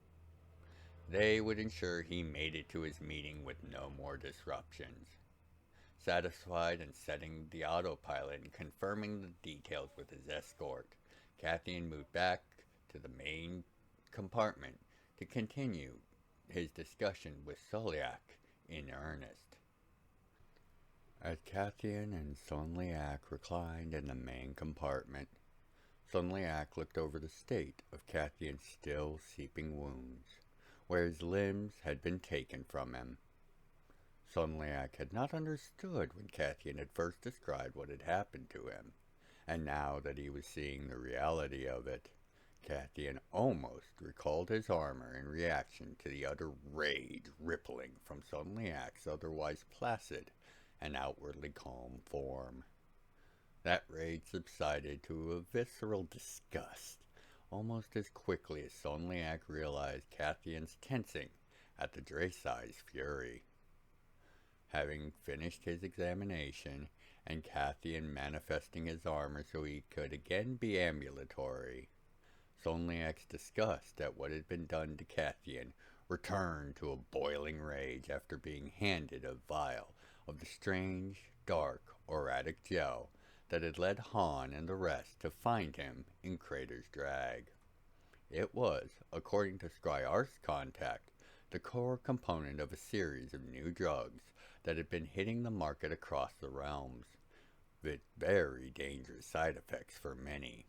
They would ensure he made it to his meeting with no more disruptions. Satisfied and setting the autopilot and confirming the details with his escort, Cathian moved back to the main compartment to continue his discussion with Soliak in earnest. As Cathian and Sonliak reclined in the main compartment, Sonliak looked over the state of Cathian's still seeping wounds, where his limbs had been taken from him. Sonliak had not understood when Cathian had first described what had happened to him, and now that he was seeing the reality of it, Cathian almost recalled his armor in reaction to the utter rage rippling from Sonliak's otherwise placid and outwardly calm form. That rage subsided to a visceral disgust almost as quickly as Sonliak realized Cathian's tensing at the Dracai's fury. Having finished his examination, and Cathian manifesting his armor so he could again be ambulatory, Sonliak's disgust at what had been done to Cathian returned to a boiling rage after being handed a vial of the strange, dark, auratic gel that had led Han and the rest to find him in Crater's Drag. It was, according to Skryarth's contact, the core component of a series of new drugs that had been hitting the market across the realms, with very dangerous side effects for many.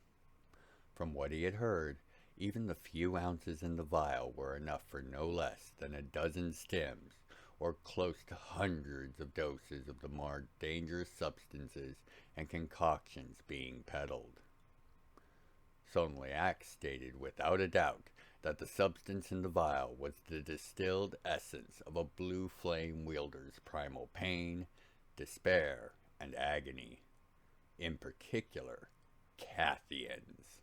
From what he had heard, even the few ounces in the vial were enough for no less than a dozen stems, or close to hundreds of doses of the more dangerous substances and concoctions being peddled. Sonliak stated without a doubt that the substance in the vial was the distilled essence of a blue flame wielder's primal pain, despair, and agony. In particular, Cathian's.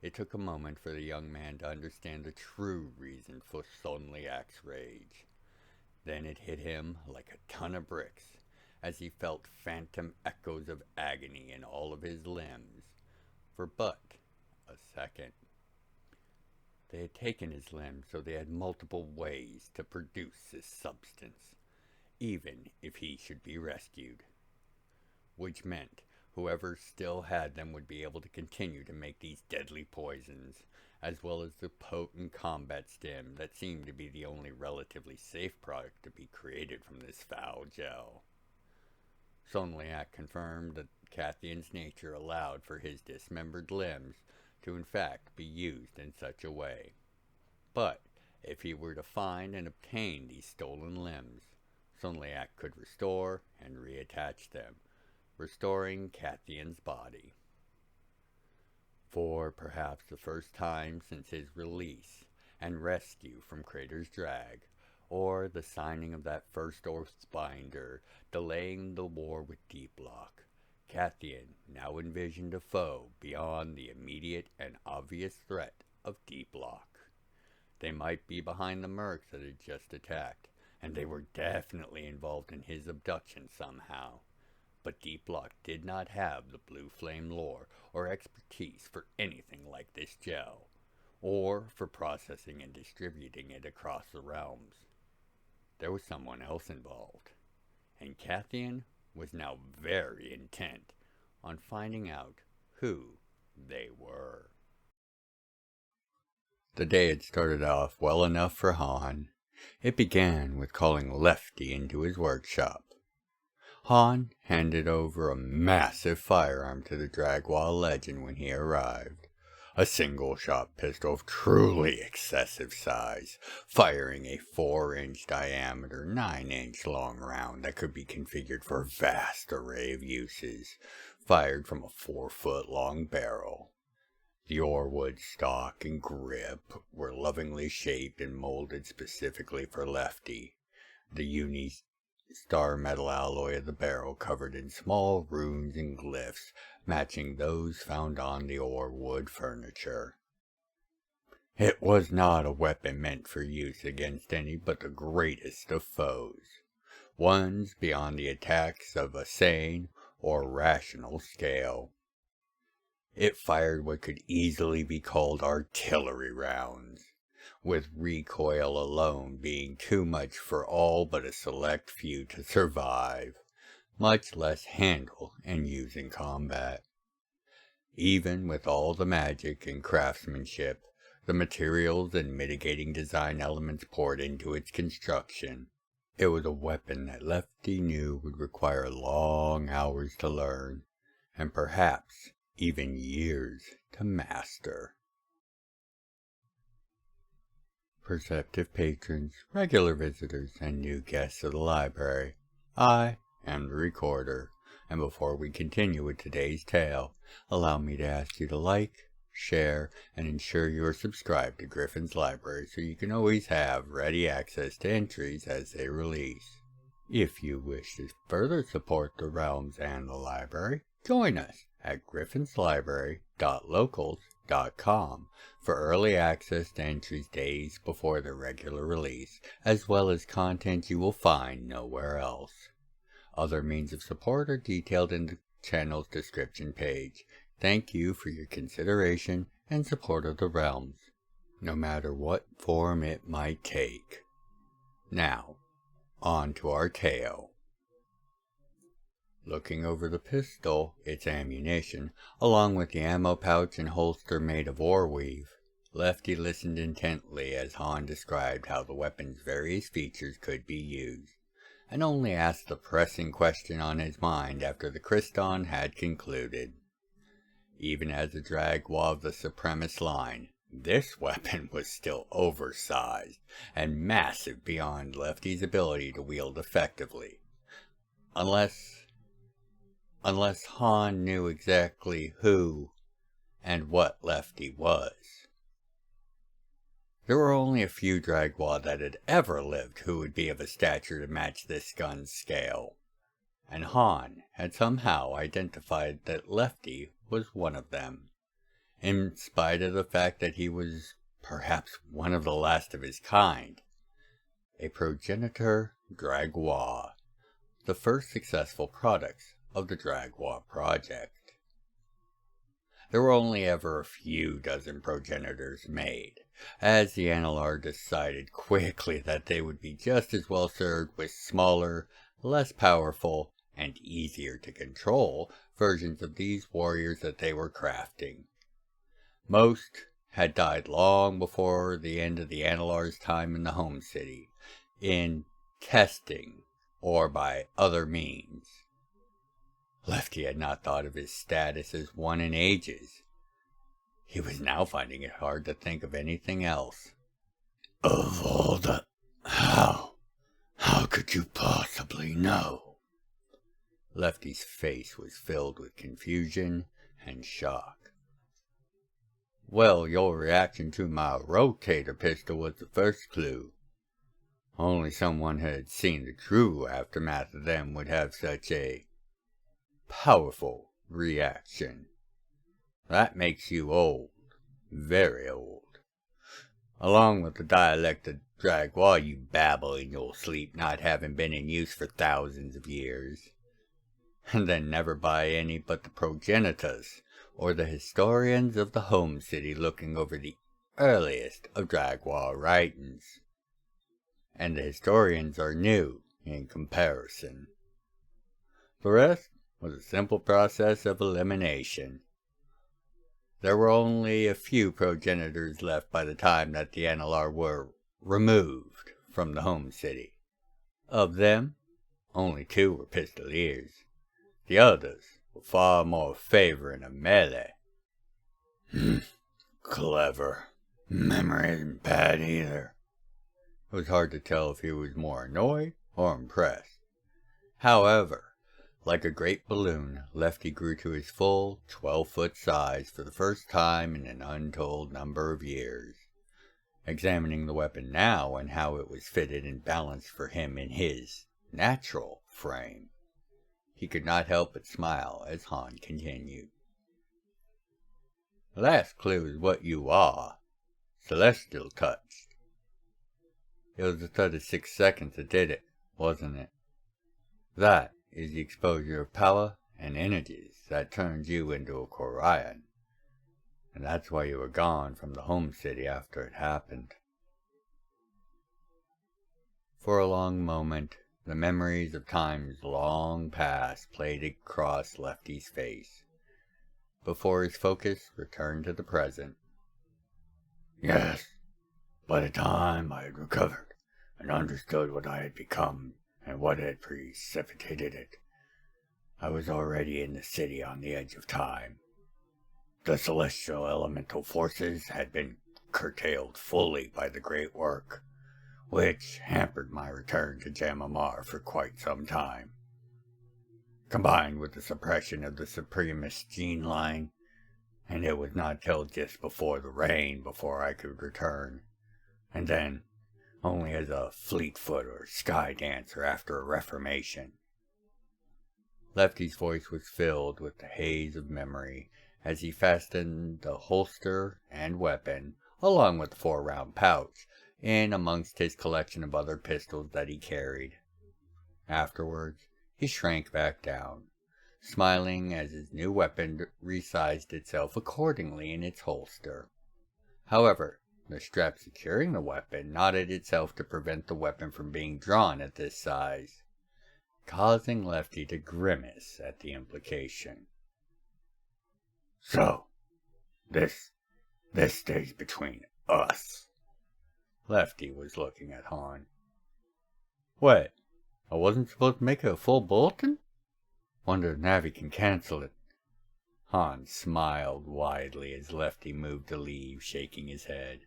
It took a moment for the young man to understand the true reason for Sonliak's rage. Then it hit him like a ton of bricks, as he felt phantom echoes of agony in all of his limbs, for but a second. They had taken his limbs, so they had multiple ways to produce this substance, even if he should be rescued. Which meant whoever still had them would be able to continue to make these deadly poisons, as well as the potent combat stem that seemed to be the only relatively safe product to be created from this foul gel. Sonliak confirmed that Cathian's nature allowed for his dismembered limbs to in fact be used in such a way. But if he were to find and obtain these stolen limbs, Sonliak could restore and reattach them, restoring Cathian's body. For perhaps the first time since his release and rescue from Crater's Drag, or the signing of that first Oathbinder delaying the war with Deeplock, Cathian now envisioned a foe beyond the immediate and obvious threat of Deeplock. They might be behind the mercs that had just attacked, and they were definitely involved in his abduction somehow. But Deeplock did not have the Blue Flame lore or expertise for anything like this gel, or for processing and distributing it across the realms. There was someone else involved, and Cathian was now very intent on finding out who they were. The day had started off well enough for Han. It began with calling Lefty into his workshop. Han handed over a massive firearm to the Dragwall legend when he arrived. A single-shot pistol of truly excessive size, firing a 4-inch diameter, 9-inch long round that could be configured for a vast array of uses, fired from a 4-foot long barrel. The orewood stock and grip were lovingly shaped and molded specifically for Lefty. The star metal alloy of the barrel covered in small runes and glyphs matching those found on the orewood furniture. It was not a weapon meant for use against any but the greatest of foes, ones beyond the attacks of a sane or rational scale. It fired what could easily be called artillery rounds, with recoil alone being too much for all but a select few to survive, much less handle and use in combat. Even with all the magic and craftsmanship, the materials and mitigating design elements poured into its construction, it was a weapon that Lefty knew would require long hours to learn, and perhaps even years to master. Perceptive patrons, regular visitors, and new guests of the library, I am the recorder, and before we continue with today's tale, allow me to ask you to like, share, and ensure you are subscribed to Gryphon's Library so you can always have ready access to entries as they release. If you wish to further support the Realms and the library, join us at Gryphon'sLibrary.locals.com for early access to entries days before the regular release, as well as content you will find nowhere else. Other means of support are detailed in the channel's description page. Thank you for your consideration and support of the Realms, no matter what form it might take. Now, on to our tale. Looking over the pistol, its ammunition, along with the ammo pouch and holster made of ore weave, Lefty listened intently as Han described how the weapon's various features could be used, and only asked the pressing question on his mind after the Christon had concluded. Even as a Dragwa of the Supremacist line, this weapon was still oversized and massive beyond Lefty's ability to wield effectively. Unless Han knew exactly who and what Lefty was. There were only a few Dragwa that had ever lived who would be of a stature to match this gun's scale, and Han had somehow identified that Lefty was one of them, in spite of the fact that he was perhaps one of the last of his kind, a progenitor Dragwa, the first successful products of the Dragwa project. There were only ever a few dozen progenitors made, as the Analar decided quickly that they would be just as well served with smaller, less powerful, and easier to control versions of these warriors that they were crafting. Most had died long before the end of the Analar's time in the home city, in testing or by other means. Lefty had not thought of his status as one in ages. He was now finding it hard to think of anything else. Of all the... How could you possibly know? Lefty's face was filled with confusion and shock. Well, your reaction to my rotator pistol was the first clue. Only someone who had seen the true aftermath of them would have such a powerful reaction. That makes you old, very old. Along with the dialect of Dragwa you babble in your sleep, not having been in use for thousands of years. And then never by any but the progenitors, or the historians of the home city looking over the earliest of Dragwa writings. And the historians are new in comparison. The rest was a simple process of elimination. There were only a few progenitors left by the time that the Analar were removed from the home city. Of them, only 2 were pistoliers. The others were far more favoring of melee. Clever. Memory isn't bad either. It was hard to tell if he was more annoyed or impressed. However, like a great balloon, Lefty grew to his full 12-foot size for the first time in an untold number of years. Examining the weapon now and how it was fitted and balanced for him in his natural frame, he could not help but smile as Han continued. The last clue is what you are, celestial touched. It was the 36 seconds that did it, wasn't it? That is the exposure of power and energies that turned you into a Quarian. And that's why you were gone from the home city after it happened. For a long moment, the memories of times long past played across Lefty's face, before his focus returned to the present. Yes, by the time I had recovered and understood what I had become and what had precipitated it, I was already in the city on the edge of time. The celestial elemental forces had been curtailed fully by the Great Work, which hampered my return to Jam'mar for quite some time. Combined with the suppression of the Supremacist gene line, and it was not till just before the rain before I could return, and then only as a fleetfoot or sky dancer after a reformation. Lefty's voice was filled with the haze of memory as he fastened the holster and weapon, along with the 4-round pouch, in amongst his collection of other pistols that he carried. Afterwards, he shrank back down, smiling as his new weapon resized itself accordingly in its holster. However, the strap securing the weapon knotted itself to prevent the weapon from being drawn at this size, causing Lefty to grimace at the implication. So, this This stays between us. Lefty was looking at Han. What? I wasn't supposed to make it a full bulletin? Wonder if Navi can cancel it. Han smiled widely as Lefty moved to leave, shaking his head,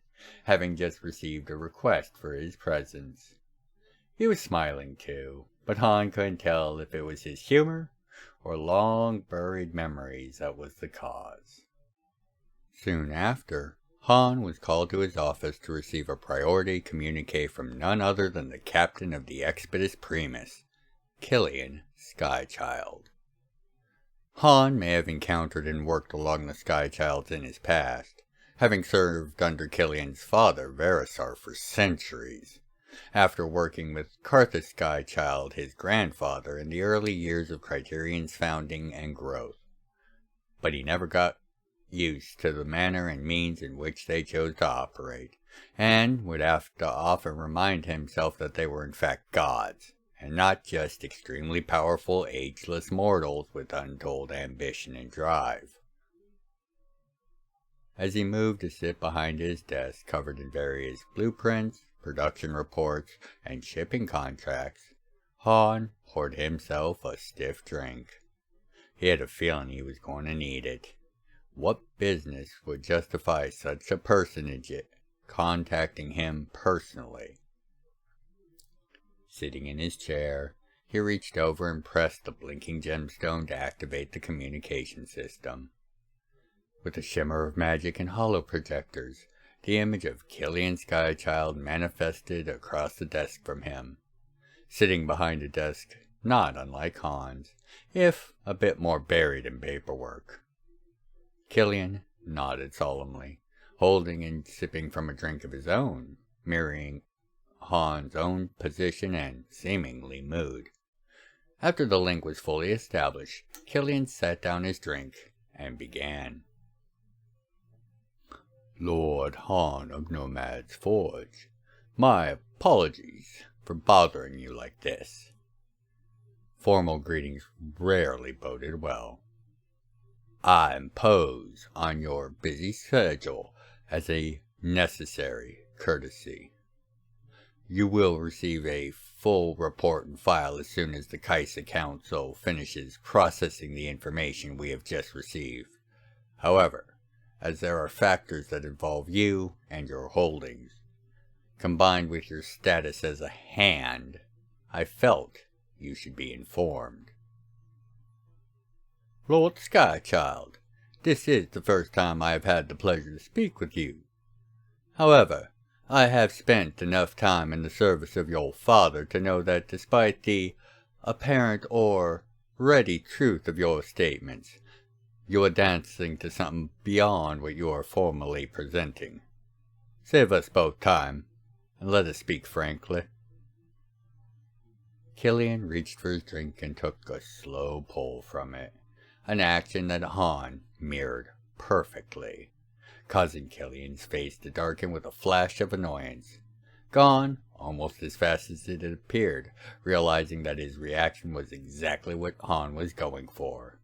having just received a request for his presence. He was smiling too, but Han couldn't tell if it was his humor or long-buried memories that was the cause. Soon after, Han was called to his office to receive a priority communique from none other than the captain of the Expeditus Primus, Killian Skychild. Han may have encountered and worked along the Skychilds in his past, having served under Killian's father, Verisar, for centuries, after working with Carthus Skychild, his grandfather, in the early years of Criterion's founding and growth. But he never got used to the manner and means in which they chose to operate, and would have to often remind himself that they were in fact gods, and not just extremely powerful, ageless mortals with untold ambition and drive. As he moved to sit behind his desk covered in various blueprints, production reports, and shipping contracts, Han poured himself a stiff drink. He had a feeling he was going to need it. What business would justify such a personage contacting him personally? Sitting in his chair, he reached over and pressed the blinking gemstone to activate the communication system. With a shimmer of magic and holoprojectors, the image of Killian Skychild manifested across the desk from him, sitting behind a desk not unlike Han's, if a bit more buried in paperwork. Killian nodded solemnly, holding and sipping from a drink of his own, mirroring Han's own position and, seemingly, mood. After the link was fully established, Killian set down his drink and began. Lord Han of Nomad's Forge, my apologies for bothering you like this. Formal greetings rarely boded well. I impose on your busy schedule as a necessary courtesy. You will receive a full report and file as soon as the Kaisa Council finishes processing the information we have just received. However, as there are factors that involve you and your holdings, combined with your status as a hand, I felt you should be informed. Lord Skychild, this is the first time I have had the pleasure to speak with you. However, I have spent enough time in the service of your father to know that despite the apparent or ready truth of your statements, you are dancing to something beyond what you are formally presenting. Save us both time, and let us speak frankly. Killian reached for his drink and took a slow pull from it, an action that Han mirrored perfectly, causing Killian's face to darken with a flash of annoyance. Gone almost as fast as it had appeared, realizing that his reaction was exactly what Han was going for.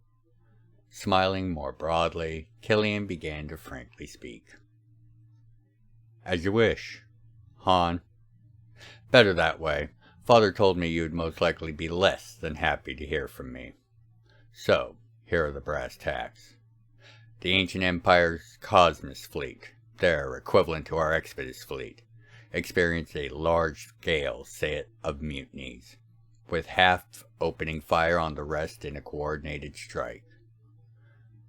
Smiling more broadly, Killian began to frankly speak. As you wish, Han. Better that way. Father told me you'd most likely be less than happy to hear from me. So, here are the brass tacks. The Ancient Empire's Cosmos Fleet, their equivalent to our Expeditus Fleet, experienced a large-scale set of mutinies, with half opening fire on the rest in a coordinated strike.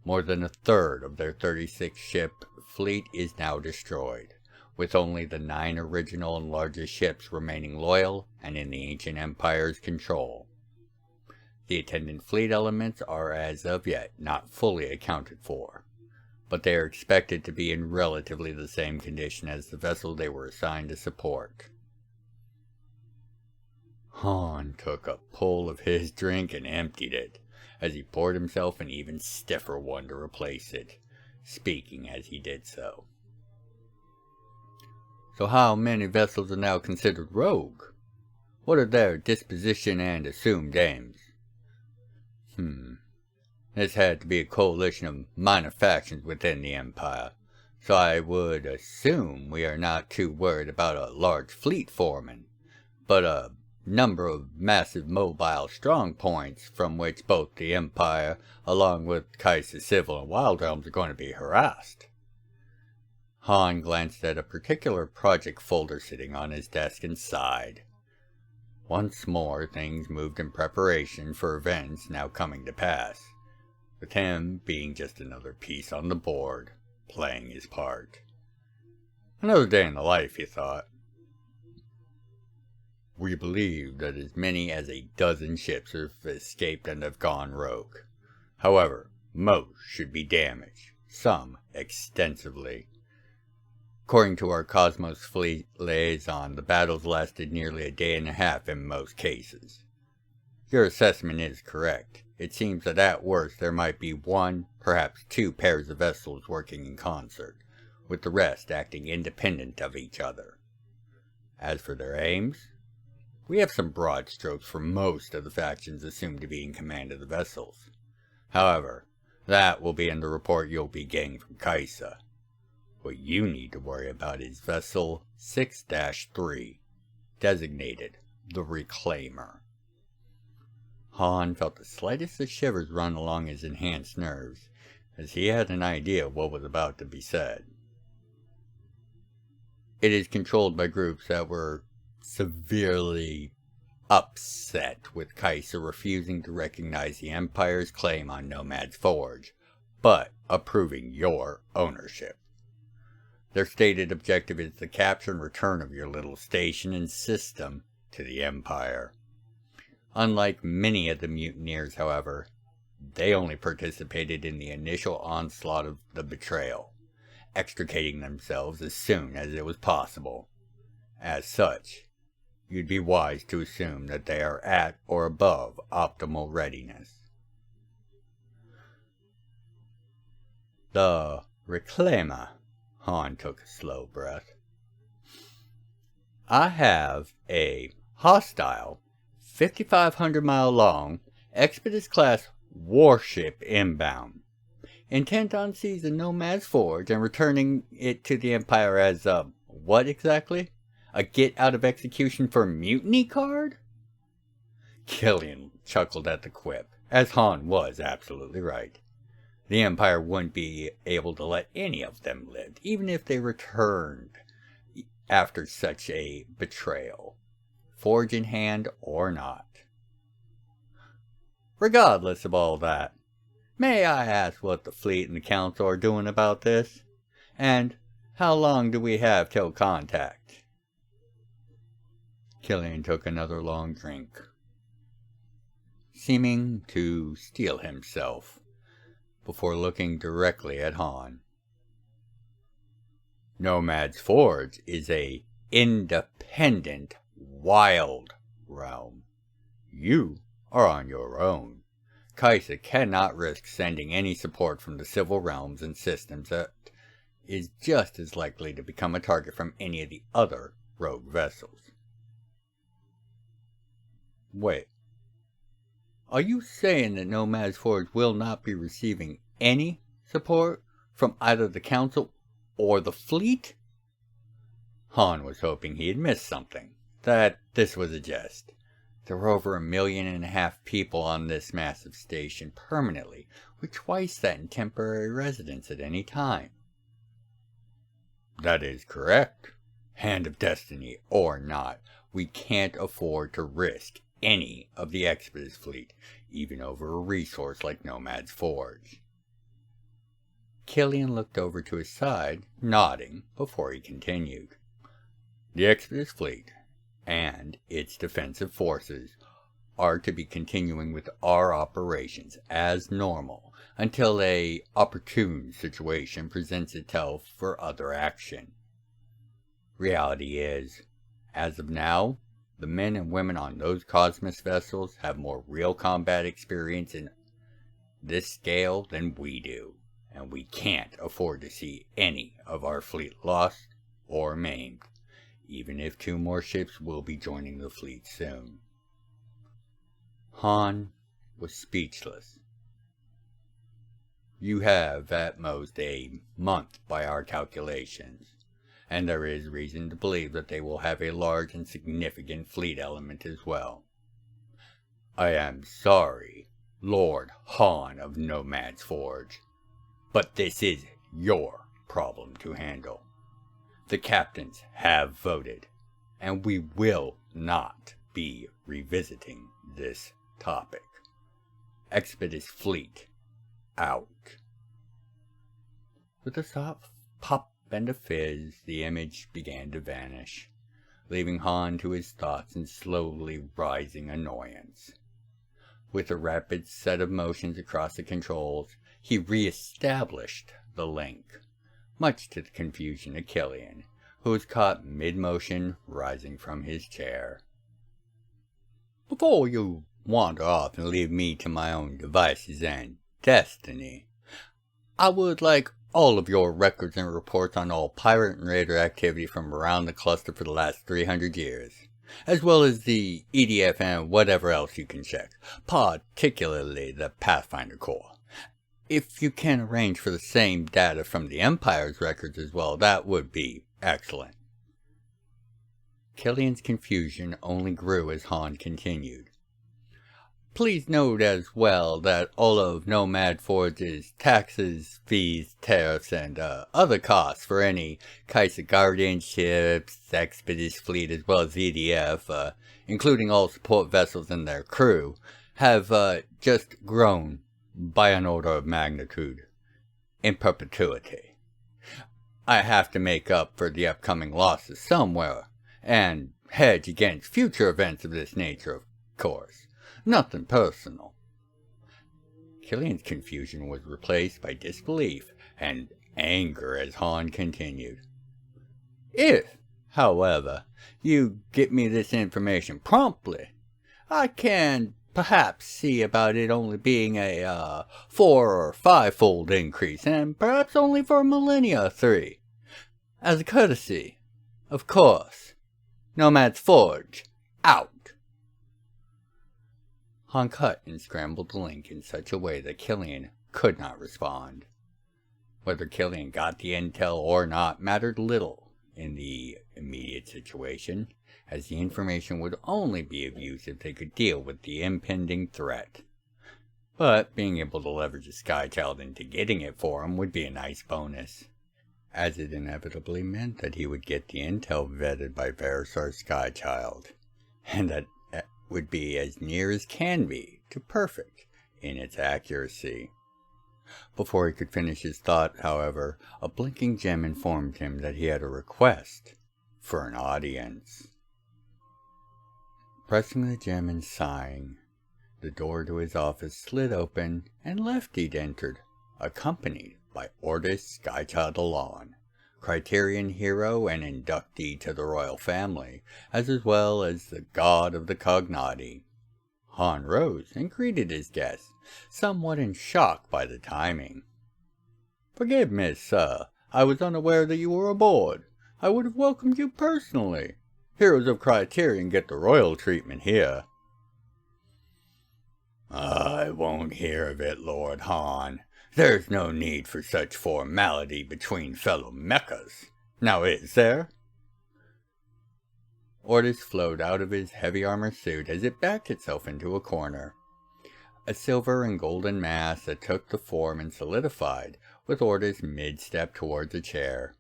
More than a third of their 36-ship fleet is now destroyed, with only the 9 original and largest ships remaining loyal and in the Ancient Empire's control. The attendant fleet elements are as of yet not fully accounted for, but they are expected to be in relatively the same condition as the vessel they were assigned to support. Han took a pull of his drink and emptied it, as he poured himself an even stiffer one to replace it, speaking as he did so. So how many vessels are now considered rogue? What are their disposition and assumed aims? This had to be a coalition of minor factions within the Empire, so I would assume we are not too worried about a large fleet forming, but a number of massive mobile strong points from which both the Empire, along with Kaiser's civil and wild realms, are going to be harassed. Han glanced at a particular project folder sitting on his desk and sighed. Once more, things moved in preparation for events now coming to pass, with him being just another piece on the board, playing his part. Another day in the life, he thought. We believe that as many as a dozen ships have escaped and have gone rogue. However, most should be damaged, some extensively. According to our Cosmos Fleet liaison, the battles lasted nearly a day and a half in most cases. Your assessment is correct. It seems that at worst there might be one, perhaps two pairs of vessels working in concert, with the rest acting independent of each other. As for their aims, we have some broad strokes for most of the factions assumed to be in command of the vessels. However, that will be in the report you'll be getting from Kaiser. What you need to worry about is Vessel 6-3, designated the Reclaimer. Han felt the slightest of shivers run along his enhanced nerves, as he had an idea of what was about to be said. It is controlled by groups that were severely upset with Kaiser refusing to recognize the Empire's claim on Nomad's Forge, but approving your ownership. Their stated objective is the capture and return of your little station and system to the Empire. Unlike many of the mutineers, however, they only participated in the initial onslaught of the betrayal, extricating themselves as soon as it was possible. As such, you'd be wise to assume that they are at or above optimal readiness. The Reclaimer. Han took a slow breath. I have a hostile, 5,500-mile-long, Expedus-class warship inbound, intent on seizing Nomad's Forge and returning it to the Empire as a, what exactly? A get-out-of-execution for mutiny card? Killian chuckled at the quip, as Han was absolutely right. The Empire wouldn't be able to let any of them live, even if they returned after such a betrayal, forge in hand or not. Regardless of all that, may I ask what the fleet and the council are doing about this? And how long do we have till contact? Killian took another long drink, seeming to steel himself, before looking directly at Han. Nomad's Forge is a independent, wild realm. You are on your own. Kaiser cannot risk sending any support from the civil realms and systems that is just as likely to become a target from any of the other rogue vessels. Wait. Are you saying that Nomad's Forge will not be receiving any support from either the Council or the fleet? Han was hoping he had missed something, that this was a jest. There were over 1.5 million people on this massive station permanently, with twice that in temporary residence at any time. That is correct. Hand of Destiny or not, we can't afford to risk any of the Expedus fleet, even over a resource like Nomad's Forge. Killian looked over to his side, nodding, before he continued. The Expedus fleet and its defensive forces are to be continuing with our operations as normal until a opportune situation presents itself for other action. Reality is, as of now, the men and women on those Cosmos vessels have more real combat experience in this scale than we do, and we can't afford to see any of our fleet lost or maimed, even if 2 more ships will be joining the fleet soon. Han was speechless. You have at most a month by our calculations, and there is reason to believe that they will have a large and significant fleet element as well. I am sorry, Lord Han of Nomad's Forge, but this is your problem to handle. The captains have voted, and we will not be revisiting this topic. Expeditious Fleet out. With a soft pop and a fizz, the image began to vanish, leaving Han to his thoughts in slowly rising annoyance. With a rapid set of motions across the controls, he re-established the link, much to the confusion of Killian, who was caught mid-motion rising from his chair. Before you wander off and leave me to my own devices and destiny, I would like all of your records and reports on all pirate and raider activity from around the cluster for the last 300 years, as well as the EDF and whatever else you can check, particularly the Pathfinder Corps. If you can arrange for the same data from the Empire's records as well, that would be excellent. Killian's confusion only grew as Han continued. Please note as well that all of Nomad Forge's taxes, fees, tariffs, and other costs for any Kaiser guardianships, Expeditious Fleet, as well as EDF, including all support vessels and their crew, have just grown by an order of magnitude in perpetuity. I have to make up for the upcoming losses somewhere, and hedge against future events of this nature, of course. Nothing personal. Killian's confusion was replaced by disbelief and anger as Han continued. If, however, you get me this information promptly, I can perhaps see about it only being a 4 or 5-fold increase, and perhaps only for a millennia or 3. As a courtesy, of course. Nomad's Forge, out. Han cut and scrambled the link in such a way that Killian could not respond. Whether Killian got the intel or not mattered little in the immediate situation, as the information would only be of use if they could deal with the impending threat. But being able to leverage a Skychild into getting it for him would be a nice bonus, as it inevitably meant that he would get the intel vetted by Verisar's Skychild, and that would be as near as can be to perfect in its accuracy. Before he could finish his thought, however, a blinking gem informed him that he had a request for an audience. Pressing the gem and sighing, the door to his office slid open and Lefty entered, accompanied by Ordis Skychild Alon, Criterion hero and inductee to the royal family, as well as the god of the Cognati. Han rose and greeted his guest, somewhat in shock by the timing. Forgive me, sir. I was unaware that you were aboard. I would have welcomed you personally. Heroes of Criterion get the royal treatment here. I won't hear of it, Lord Han. There's no need for such formality between fellow mechas. Now is there? Ordis flowed out of his heavy armor suit as it backed itself into a corner. A silver and golden mass that took the form and solidified, with Ordis mid-step towards a chair,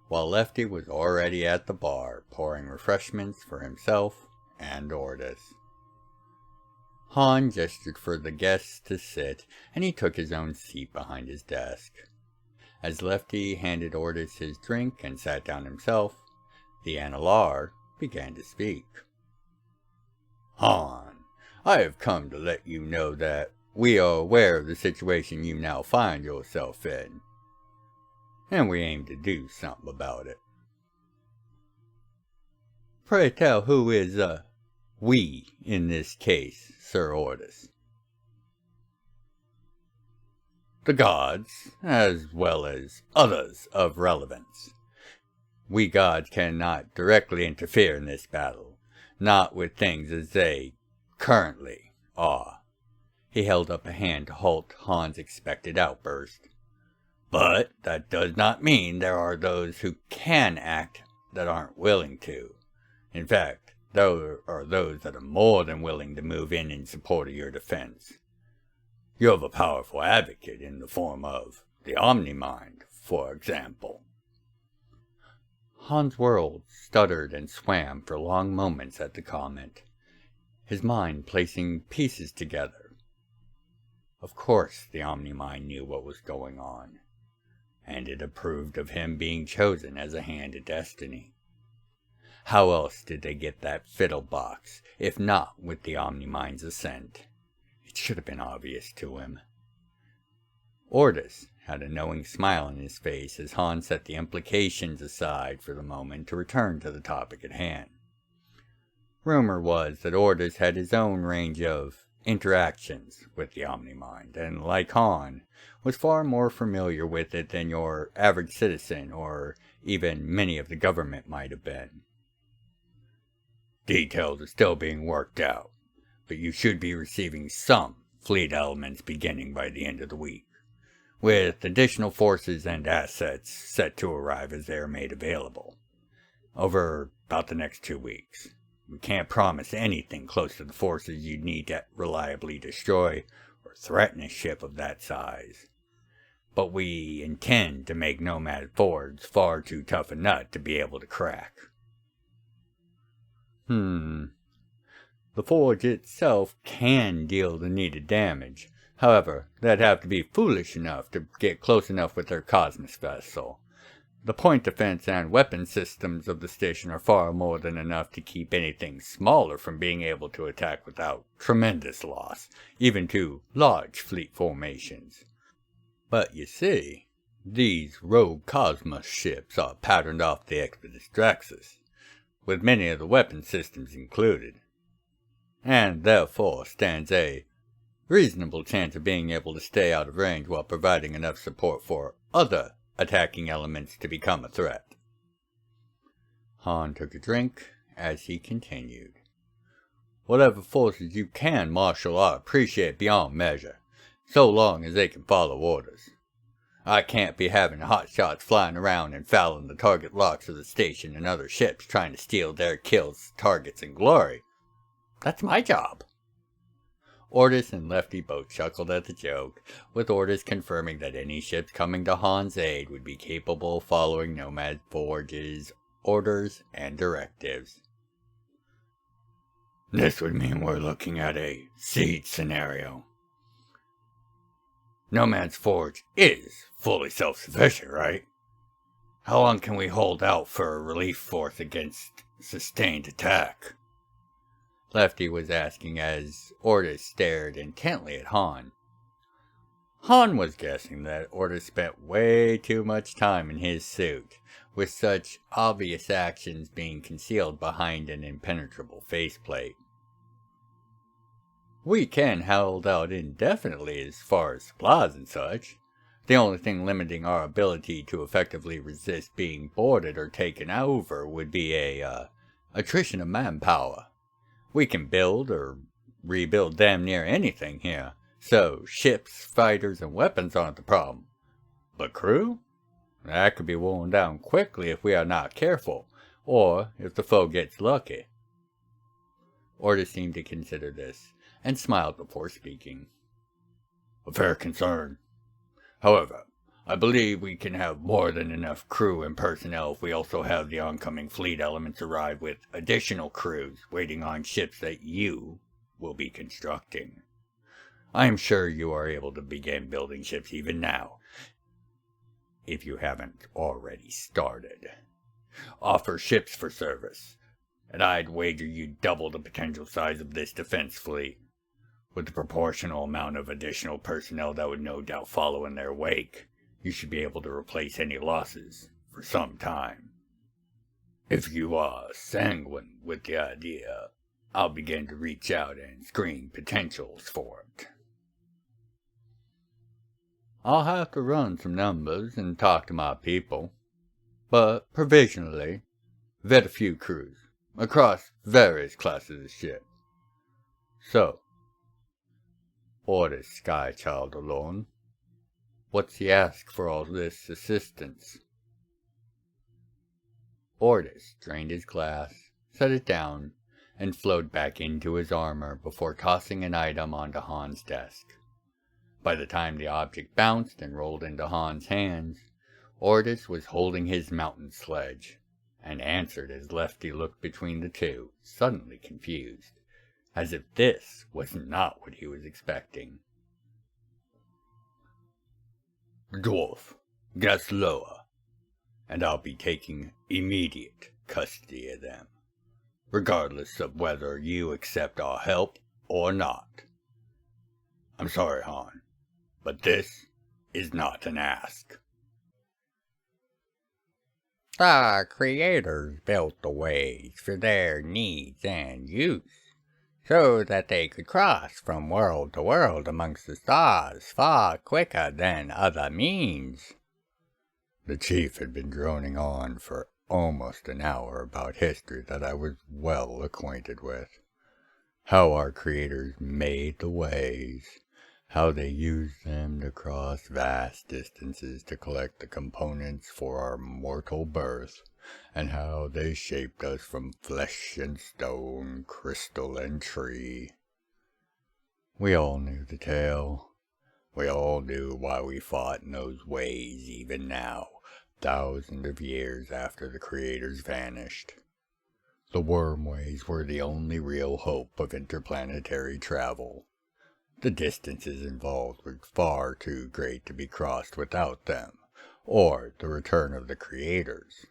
while Lefty was already at the bar, pouring refreshments for himself and Ordis. Han gestured for the guests to sit, and he took his own seat behind his desk. As Lefty handed Ordis his drink and sat down himself, the Analar began to speak. Han, I have come to let you know that we are aware of the situation you now find yourself in, and we aim to do something about it. Pray tell who is, we in this case, Sir Ordis. The gods, as well as others of relevance. We gods cannot directly interfere in this battle, not with things as they currently are. He held up a hand to halt Han's expected outburst. But that does not mean there are those who can act that aren't willing to. In fact, there are those that are more than willing to move in support of your defense. You have a powerful advocate in the form of the Omnimind, for example. Han's world stuttered and swam for long moments at the comment, his mind placing pieces together. Of course the Omnimind knew what was going on, and it approved of him being chosen as a hand of destiny. How else did they get that fiddle box, if not with the Omnimind's assent? It should have been obvious to him. Ordis had a knowing smile on his face as Han set the implications aside for the moment to return to the topic at hand. Rumor was that Ordis had his own range of interactions with the Omnimind, and like Han, was far more familiar with it than your average citizen or even many of the government might have been. Details are still being worked out, but you should be receiving some fleet elements beginning by the end of the week, with additional forces and assets set to arrive as they are made available, over about the next 2 weeks. We can't promise anything close to the forces you need to reliably destroy or threaten a ship of that size. But we intend to make Nomad Forge far too tough a nut to be able to crack. The forge itself can deal the needed damage. However, they'd have to be foolish enough to get close enough with their Cosmos vessel. The point defense and weapon systems of the station are far more than enough to keep anything smaller from being able to attack without tremendous loss, even to large fleet formations. But you see, these rogue Cosmos ships are patterned off the Expeditus Draxus, with many of the weapon systems included, and therefore stands a reasonable chance of being able to stay out of range while providing enough support for other attacking elements to become a threat. Han took a drink as he continued. Whatever forces you can marshal I appreciate beyond measure, so long as they can follow orders. I can't be having hotshots flying around and fouling the target locks of the station and other ships trying to steal their kills, targets, and glory. That's my job. Ordis and Lefty both chuckled at the joke, with Ordis confirming that any ships coming to Han's aid would be capable of following Nomad Forge's orders and directives. This would mean we're looking at a siege scenario. Nomad's Forge is fully self-sufficient, right? How long can we hold out for a relief force against sustained attack? Lefty was asking as Ordis stared intently at Han. Han was guessing that Ordis spent way too much time in his suit, with such obvious actions being concealed behind an impenetrable faceplate. We can hold out indefinitely as far as supplies and such. The only thing limiting our ability to effectively resist being boarded or taken over would be attrition of manpower. We can build or rebuild damn near anything here, so ships, fighters, and weapons aren't the problem. But crew? That could be worn down quickly if we are not careful, or if the foe gets lucky. Ordis seemed to consider this, and smiled before speaking. A fair concern. However, I believe we can have more than enough crew and personnel if we also have the oncoming fleet elements arrive with additional crews waiting on ships that you will be constructing. I am sure you are able to begin building ships even now, if you haven't already started. Offer ships for service, and I'd wager you double the potential size of this defense fleet, with the proportional amount of additional personnel that would no doubt follow in their wake. You should be able to replace any losses for some time. If you are sanguine with the idea, I'll begin to reach out and screen potentials for it. I'll have to run some numbers and talk to my people, but provisionally vet a few crews across various classes of ship. So, Ordis Skychild alone, What's he ask for all this assistance? Ordis drained his glass, set it down, and flowed back into his armor before tossing an item onto Han's desk. By the time the object bounced and rolled into Han's hands, Ordis was holding his mountain sledge, and answered as Lefty looked between the two, suddenly confused, as if this was not what he was expecting. Dwarf, get lower, and I'll be taking immediate custody of them, regardless of whether you accept our help or not. I'm sorry, Han, but this is not an ask. The creators built the ways for their needs and use, so that they could cross from world to world amongst the stars far quicker than other means. The chief had been droning on for almost an hour about history that I was well acquainted with. How our creators made the ways, how they used them to cross vast distances to collect the components for our mortal birth, and how they shaped us from flesh and stone, crystal and tree. We all knew the tale. We all knew why we fought in those ways even now, thousands of years after the creators vanished. The wormways were the only real hope of interplanetary travel. The distances involved were far too great to be crossed without them, or the return of the creators.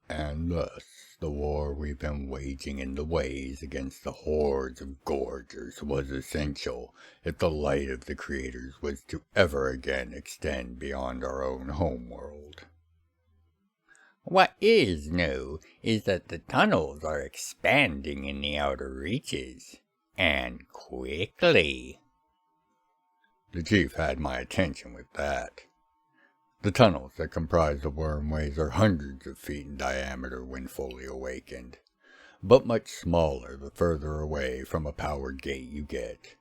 And thus, the war we've been waging in the ways against the hordes of gorgers was essential if the light of the creators was to ever again extend beyond our own homeworld. What is new is that the tunnels are expanding in the outer reaches, and quickly. The chief had my attention with that. The tunnels that comprise the wormways are hundreds of feet in diameter when fully awakened, but much smaller the further away from a powered gate you get.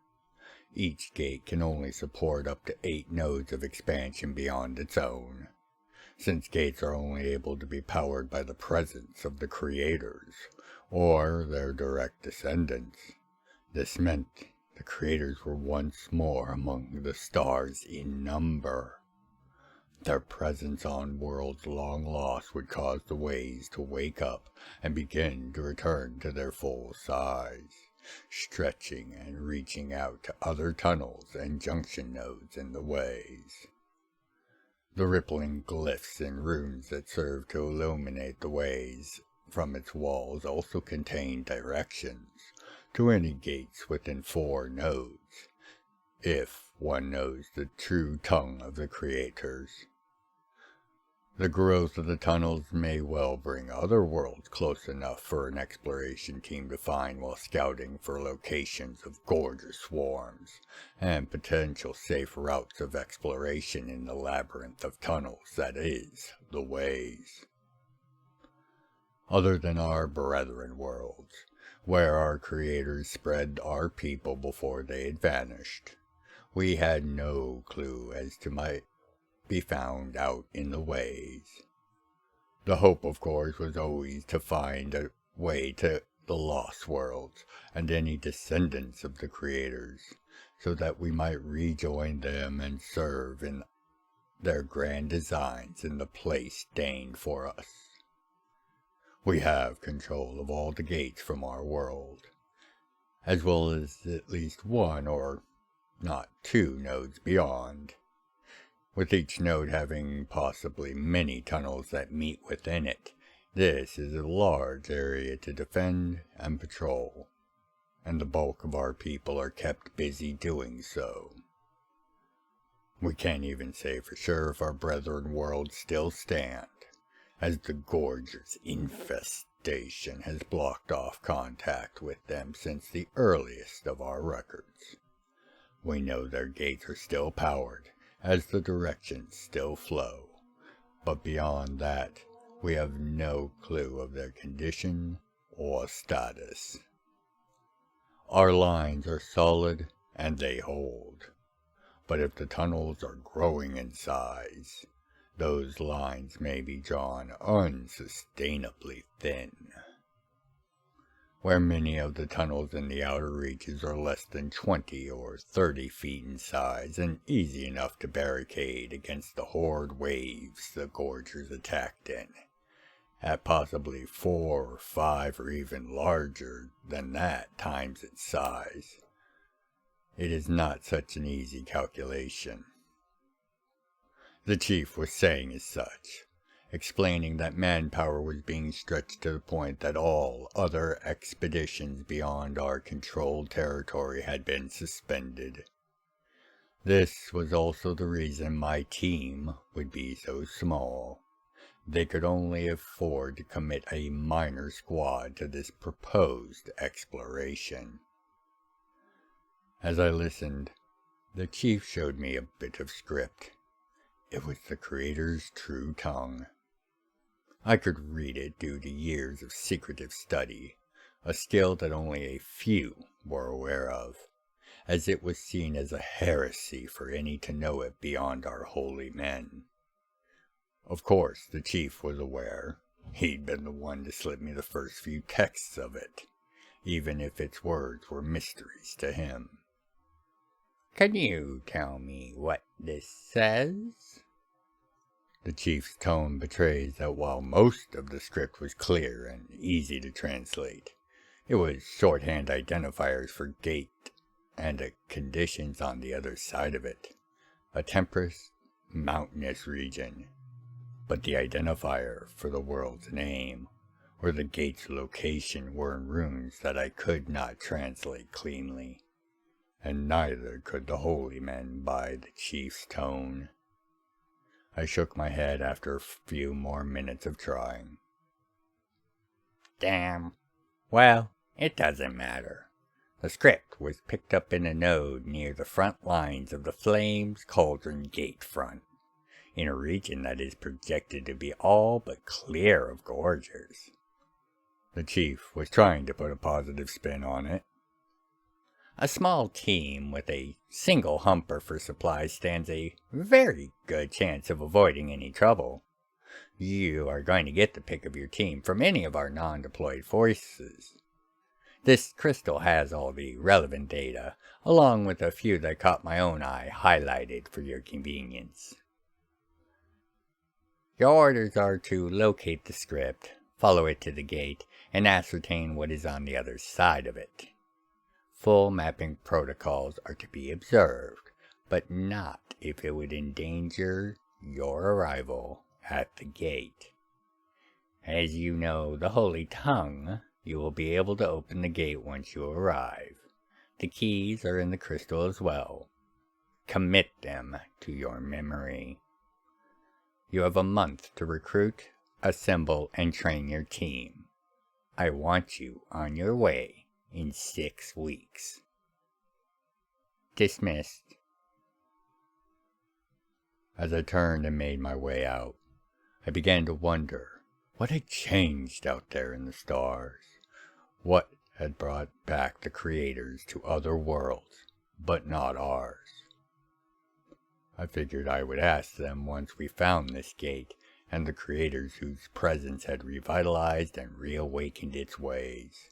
Each gate can only support up to 8 nodes of expansion beyond its own, since gates are only able to be powered by the presence of the creators, or their direct descendants. This meant the creators were once more among the stars in number. Their presence on worlds long lost would cause the ways to wake up and begin to return to their full size, stretching and reaching out to other tunnels and junction nodes in the ways. The rippling glyphs and runes that serve to illuminate the ways from its walls also contain directions to any gates within 4 nodes, if one knows the true tongue of the creators. The growth of the tunnels may well bring other worlds close enough for an exploration team to find while scouting for locations of gorgeous swarms and potential safe routes of exploration in the labyrinth of tunnels that is the ways. Other than our brethren worlds, where our creators spread our people before they had vanished, we had no clue as to might be found out in the ways. The hope, of course, was always to find a way to the lost worlds and any descendants of the creators, so that we might rejoin them and serve in their grand designs in the place deigned for us. We have control of all the gates from our world, as well as at least 1 or not 2 nodes beyond, with each node having possibly many tunnels that meet within it. This is a large area to defend and patrol, and the bulk of our people are kept busy doing so. We can't even say for sure if our brethren worlds still stand, as the Gorger's infestation has blocked off contact with them since the earliest of our records. We know their gates are still powered, as the directions still flow, but beyond that, we have no clue of their condition or status. Our lines are solid and they hold. But if the tunnels are growing in size, those lines may be drawn unsustainably thin. Where many of the tunnels in the outer reaches are less than 20 or 30 feet in size and easy enough to barricade against the horde waves the gorgers attacked in, at possibly 4 or 5 or even larger than that times its size. It is not such an easy calculation. The chief was saying as such, explaining that manpower was being stretched to the point that all other expeditions beyond our controlled territory had been suspended. This was also the reason my team would be so small. They could only afford to commit a minor squad to this proposed exploration. As I listened, the chief showed me a bit of script. It was the creator's true tongue. I could read it due to years of secretive study, a skill that only a few were aware of, as it was seen as a heresy for any to know it beyond our holy men. Of course, the chief was aware. He'd been the one to slip me the first few texts of it, even if its words were mysteries to him. "Can you tell me what this says?" The chief's tone betrays that while most of the script was clear and easy to translate, it was shorthand identifiers for gate and the conditions on the other side of it, a temperate, mountainous region. But the identifier for the world's name, or the gate's location, were in runes that I could not translate cleanly, and neither could the holy men by the chief's tone. I shook my head after a few more minutes of trying. "Damn. Well, it doesn't matter. The script was picked up in a node near the front lines of the Flames Cauldron Gate front, in a region that is projected to be all but clear of gorgers." The chief was trying to put a positive spin on it. "A small team with a single humper for supplies stands a very good chance of avoiding any trouble. You are going to get the pick of your team from any of our non-deployed forces. This crystal has all the relevant data, along with a few that caught my own eye highlighted for your convenience. Your orders are to locate the script, follow it to the gate, and ascertain what is on the other side of it. Full mapping protocols are to be observed, but not if it would endanger your arrival at the gate. As you know the Holy Tongue, you will be able to open the gate once you arrive. The keys are in the crystal as well. Commit them to your memory. You have a month to recruit, assemble, and train your team. I want you on your way in 6 weeks. Dismissed." As I turned and made my way out, I began to wonder what had changed out there in the stars. What had brought back the creators to other worlds, but not ours? I figured I would ask them once we found this gate and the creators whose presence had revitalized and reawakened its ways.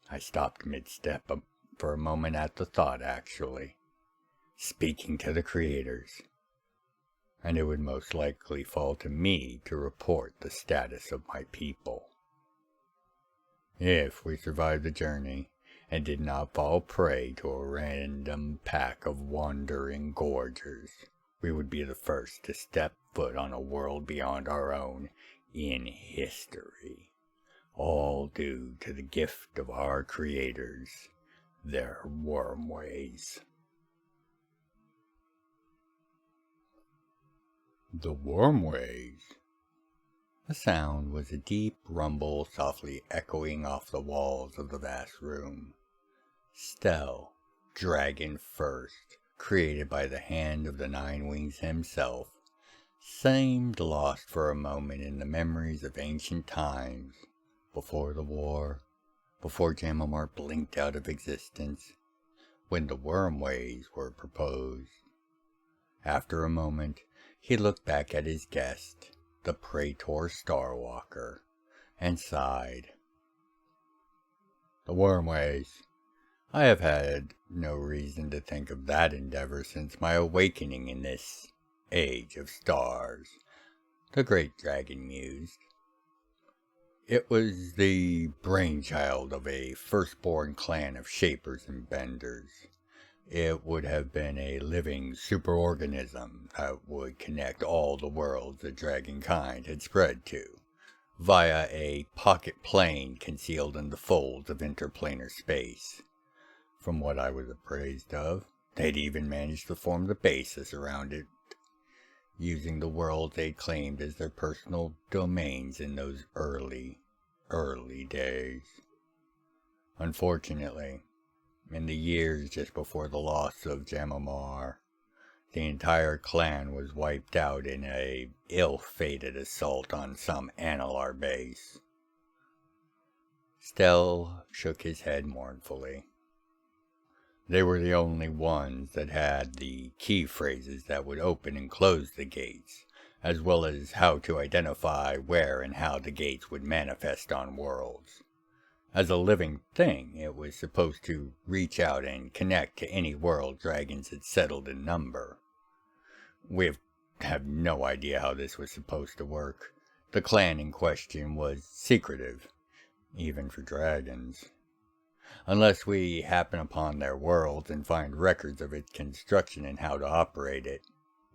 I stopped mid-step for a moment at the thought, actually. Speaking to the creators. And it would most likely fall to me to report the status of my people. If we survived the journey and did not fall prey to a random pack of wandering gorgers, we would be the first to step foot on a world beyond our own in history. All due to the gift of our creators, their worm ways. The worm ways? The sound was a deep rumble softly echoing off the walls of the vast room. Stel, dragon first, created by the hand of the Nine Wings himself, seemed lost for a moment in the memories of ancient times. Before the war, before Jam'mMar blinked out of existence, when the worm ways were proposed, After a moment, he looked back at his guest, the Praetor Starwalker, and sighed. The Wormways. I have had no reason to think of that endeavor since my awakening in this age of stars, the great dragon mused. It was the brainchild of a firstborn clan of shapers and benders. It would have been a living superorganism that would connect all the worlds the dragon kind had spread to, via a pocket plane concealed in the folds of interplanar space. From what I was appraised of, they'd even managed to form the basis around it, using the worlds they claimed as their personal domains in those early days. Unfortunately, in the years just before the loss of Jam'mar, the entire clan was wiped out in a ill-fated assault on some Analar base. Stell shook his head mournfully. They were the only ones that had the key phrases that would open and close the gates, as well as how to identify where and how the gates would manifest on worlds. As a living thing, it was supposed to reach out and connect to any world dragons had settled in number. We have no idea how this was supposed to work. The clan in question was secretive, even for dragons. Unless we happen upon their worlds and find records of its construction and how to operate it,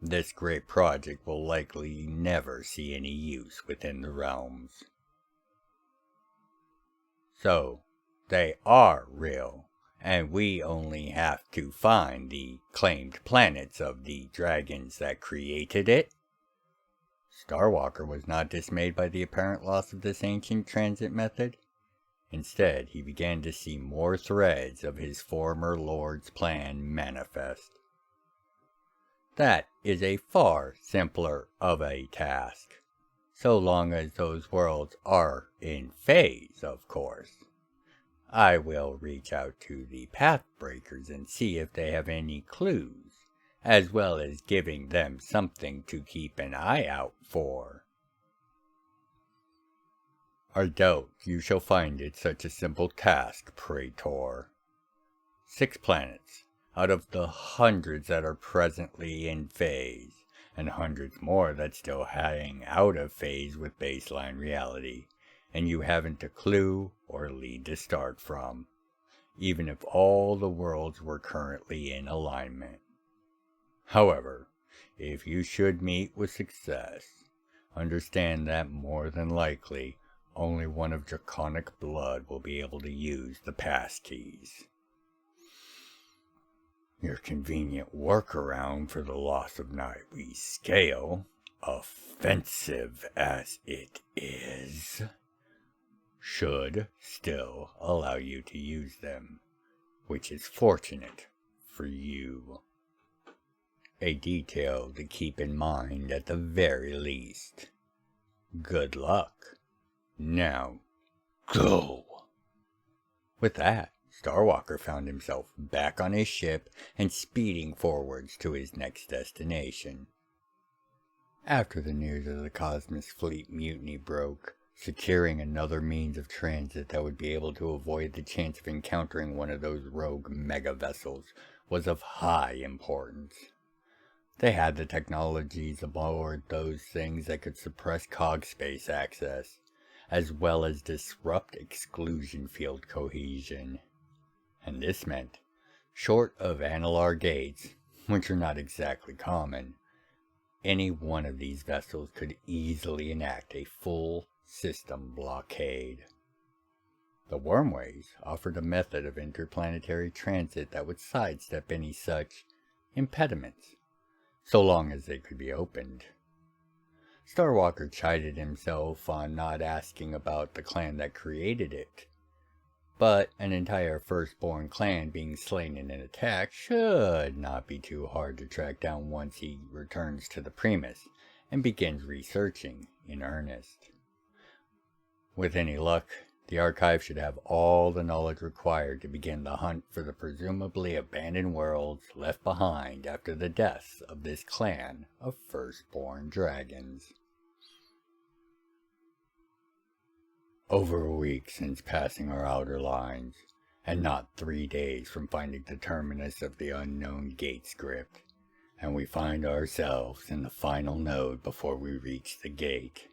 this great project will likely never see any use within the realms. So, they are real, and we only have to find the claimed planets of the dragons that created it? Starwalker was not dismayed by the apparent loss of this ancient transit method. Instead, he began to see more threads of his former lord's plan manifest. That is a far simpler of a task, so long as those worlds are in phase, of course. I will reach out to the Pathbreakers and see if they have any clues, as well as giving them something to keep an eye out for. I doubt you shall find it such a simple task, Praetor. 6 planets, out of the hundreds that are presently in phase, and hundreds more that still hang out of phase with baseline reality, and you haven't a clue or lead to start from, even if all the worlds were currently in alignment. However, if you should meet with success, understand that more than likely, only one of draconic blood will be able to use the passkeys. Your convenient workaround for the loss of Nightwee's scale, offensive as it is, should still allow you to use them, which is fortunate for you. A detail to keep in mind at the very least. Good luck. Now, go! With that, Starwalker found himself back on his ship and speeding forwards to his next destination. After the news of the Cosmos Fleet mutiny broke, securing another means of transit that would be able to avoid the chance of encountering one of those rogue mega-vessels was of high importance. They had the technologies aboard those things that could suppress cog space access, as well as disrupt exclusion field cohesion. And this meant, short of Analar gates, which are not exactly common, any one of these vessels could easily enact a full system blockade. The Wormways offered a method of interplanetary transit that would sidestep any such impediments, so long as they could be opened. Starwalker chided himself on not asking about the clan that created it, but an entire firstborn clan being slain in an attack should not be too hard to track down once he returns to the Primus and begins researching in earnest. With any luck, The archive should have all the knowledge required to begin the hunt for the presumably abandoned worlds left behind after the deaths of this clan of firstborn dragons. Over a week since passing our outer lines, and not 3 days from finding the terminus of the unknown gate script, and we find ourselves in the final node before we reach the gate.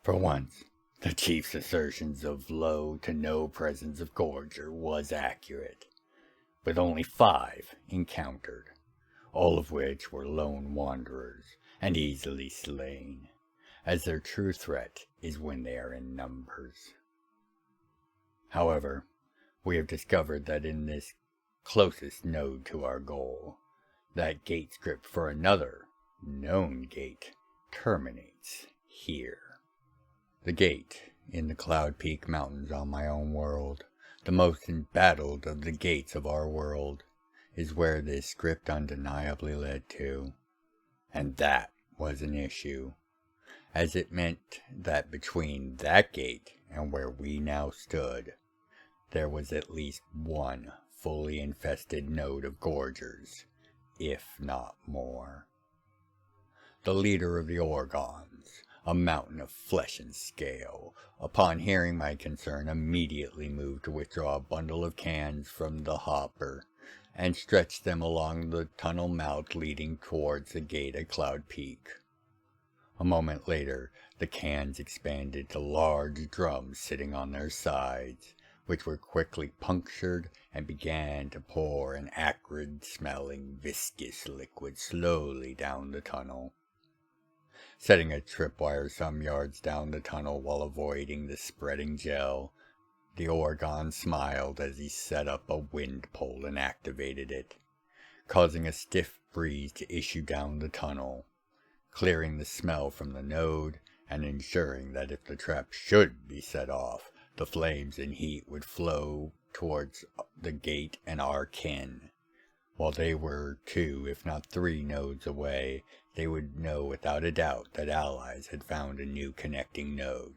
For once, the chief's assertions of low to no presence of Gorger was accurate, with only 5 encountered, all of which were lone wanderers and easily slain, as their true threat is when they are in numbers. However, we have discovered that in this closest node to our goal, that gate script for another known gate terminates here. The gate in the Cloud Peak Mountains on my own world, the most embattled of the gates of our world, is where this script undeniably led to. And that was an issue, as it meant that between that gate and where we now stood, there was at least one fully infested node of Gorgers, if not more. The leader of the Orgons, a mountain of flesh and scale, upon hearing my concern immediately moved to withdraw a bundle of cans from the hopper and stretch them along the tunnel mouth leading towards the gate at Cloud Peak. A moment later, the cans expanded to large drums sitting on their sides, which were quickly punctured and began to pour an acrid-smelling, viscous liquid slowly down the tunnel. Setting a tripwire some yards down the tunnel while avoiding the spreading gel, the Orgon smiled as he set up a wind pole and activated it, causing a stiff breeze to issue down the tunnel, clearing the smell from the node and ensuring that if the trap should be set off, the flames and heat would flow towards the gate and our kin. While they were 2, if not 3 nodes away, they would know without a doubt that allies had found a new connecting node,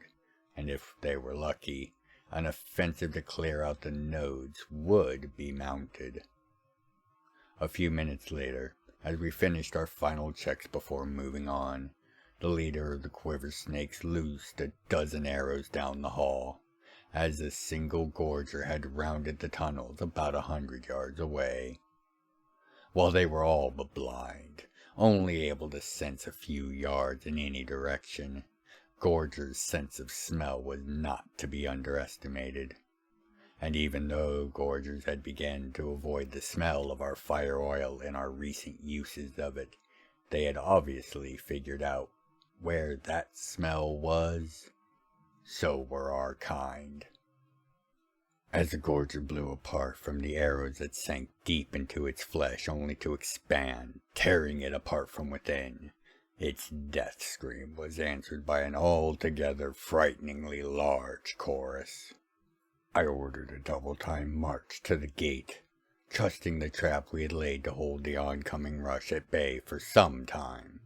and if they were lucky, an offensive to clear out the nodes would be mounted. A few minutes later, as we finished our final checks before moving on, the leader of the Quiver Snakes loosed a dozen arrows down the hall, as a single Gorger had rounded the tunnels about 100 yards away. While they were all but blind, only able to sense a few yards in any direction, Gorger's sense of smell was not to be underestimated. And even though Gorgers had begun to avoid the smell of our fire oil and our recent uses of it, they had obviously figured out where that smell was. So were our kind. As the Gorger blew apart from the arrows that sank deep into its flesh only to expand, tearing it apart from within, its death scream was answered by an altogether frighteningly large chorus. I ordered a double-time march to the gate, trusting the trap we had laid to hold the oncoming rush at bay for some time.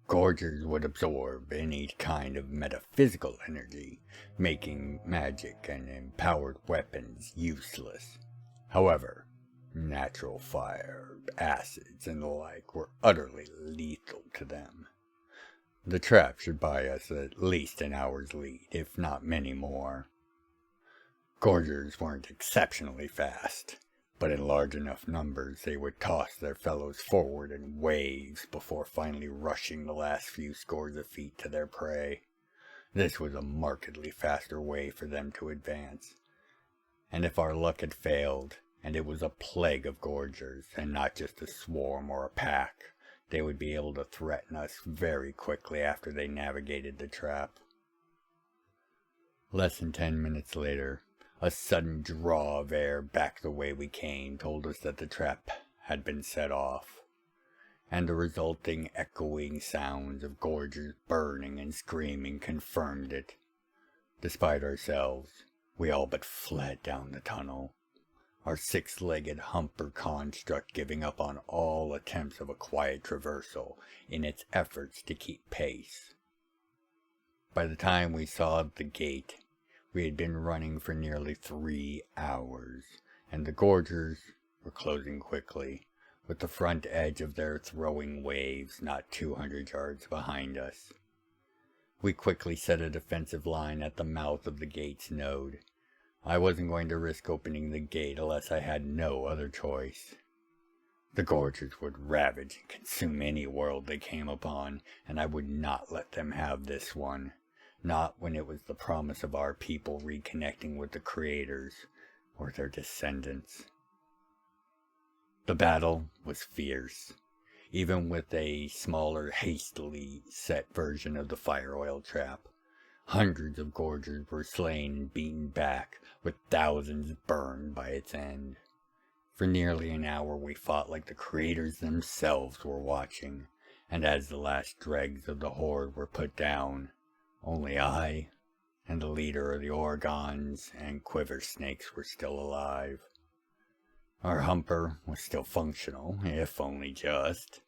Gorgers would absorb any kind of metaphysical energy, making magic and empowered weapons useless. However, natural fire, acids, and the like were utterly lethal to them. The trap should buy us at least an hour's lead, if not many more. Gorgers weren't exceptionally fast, but in large enough numbers they would toss their fellows forward in waves before finally rushing the last few scores of feet to their prey. This was a markedly faster way for them to advance, and if our luck had failed, and it was a plague of Gorgers, and not just a swarm or a pack, they would be able to threaten us very quickly after they navigated the trap. Less than 10 minutes later, a sudden draw of air back the way we came told us that the trap had been set off, and the resulting echoing sounds of Gorgers burning and screaming confirmed it. Despite ourselves, we all but fled down the tunnel, our 6-legged humper construct giving up on all attempts of a quiet traversal in its efforts to keep pace. By the time we saw the gate, We had been running for nearly 3 hours, and the gorgers were closing quickly, with the front edge of their throwing waves not 200 yards behind us. We quickly set a defensive line at the mouth of the gate's node. I wasn't going to risk opening the gate unless I had no other choice. The gorgers would ravage and consume any world they came upon, and I would not let them have this one. Not when it was the promise of our people reconnecting with the creators or their descendants. The battle was fierce, even with a smaller, hastily set version of the fire oil trap. Hundreds of gorgers were slain and beaten back, with thousands burned by its end. For nearly an hour we fought like the creators themselves were watching, and as the last dregs of the horde were put down, only I and the leader of the Orgons and Quiver Snakes were still alive. Our humper was still functional, if only just,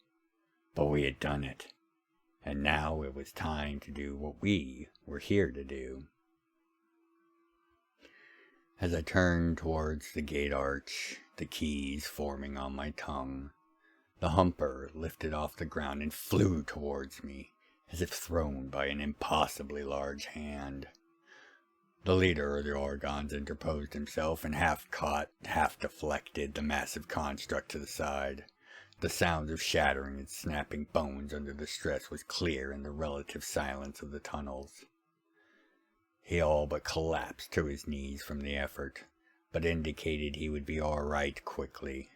but we had done it, and now it was time to do what we were here to do. As I turned towards the gate arch, the keys forming on my tongue, the humper lifted off the ground and flew towards me, as if thrown by an impossibly large hand. The leader of the Orgons interposed himself and half caught, half deflected the massive construct to the side. The sounds of shattering and snapping bones under the stress was clear in the relative silence of the tunnels. He all but collapsed to his knees from the effort, but indicated he would be all right quickly.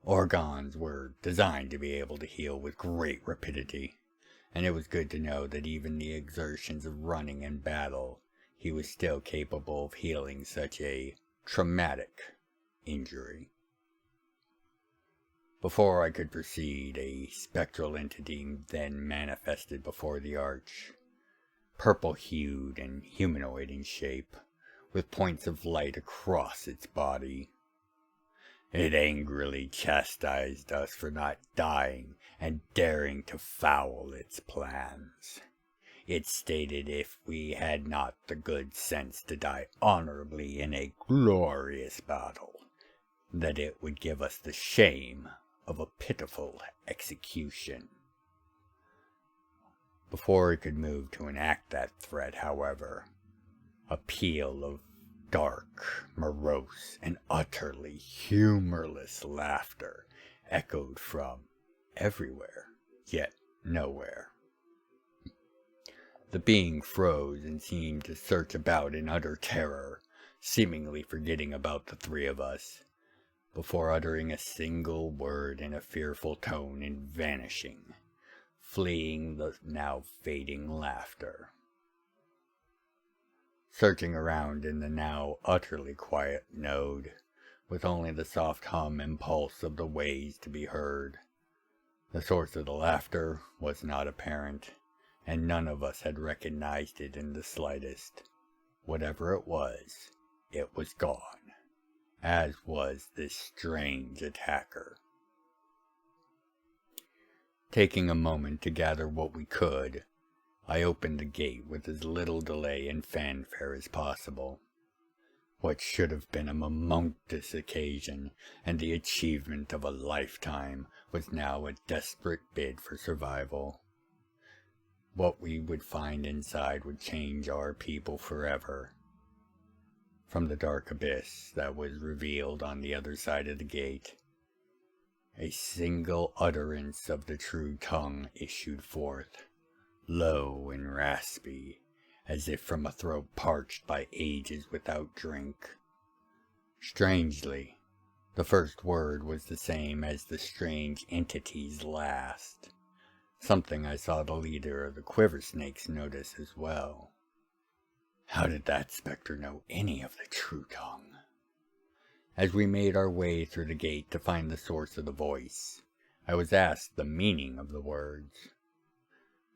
Orgons were designed to be able to heal with great rapidity, and it was good to know that even the exertions of running and battle, he was still capable of healing such a traumatic injury. Before I could proceed, a spectral entity then manifested before the arch, purple-hued and humanoid in shape, with points of light across its body. It angrily chastised us for not dying and daring to foul its plans. It stated if we had not the good sense to die honorably in a glorious battle, that it would give us the shame of a pitiful execution. Before it could move to enact that threat, however, a peal of dark, morose, and utterly humorless laughter echoed from everywhere, yet nowhere. The being froze and seemed to search about in utter terror, seemingly forgetting about the three of us, before uttering a single word in a fearful tone and vanishing, fleeing the now fading laughter. Searching around in the now utterly quiet node, with only the soft hum and pulse of the waves to be heard, the source of the laughter was not apparent, and none of us had recognized it in the slightest. Whatever it was gone, as was this strange attacker. Taking a moment to gather what we could, I opened the gate with as little delay and fanfare as possible. What should have been a momentous occasion and the achievement of a lifetime was now a desperate bid for survival. What we would find inside would change our people forever. From the dark abyss that was revealed on the other side of the gate, a single utterance of the true tongue issued forth, low and raspy, as if from a throat parched by ages without drink. Strangely, the first word was the same as the strange entity's last, something I saw the leader of the Quiver Snakes notice as well. How did that specter know any of the true tongue? As we made our way through the gate to find the source of the voice, I was asked the meaning of the words.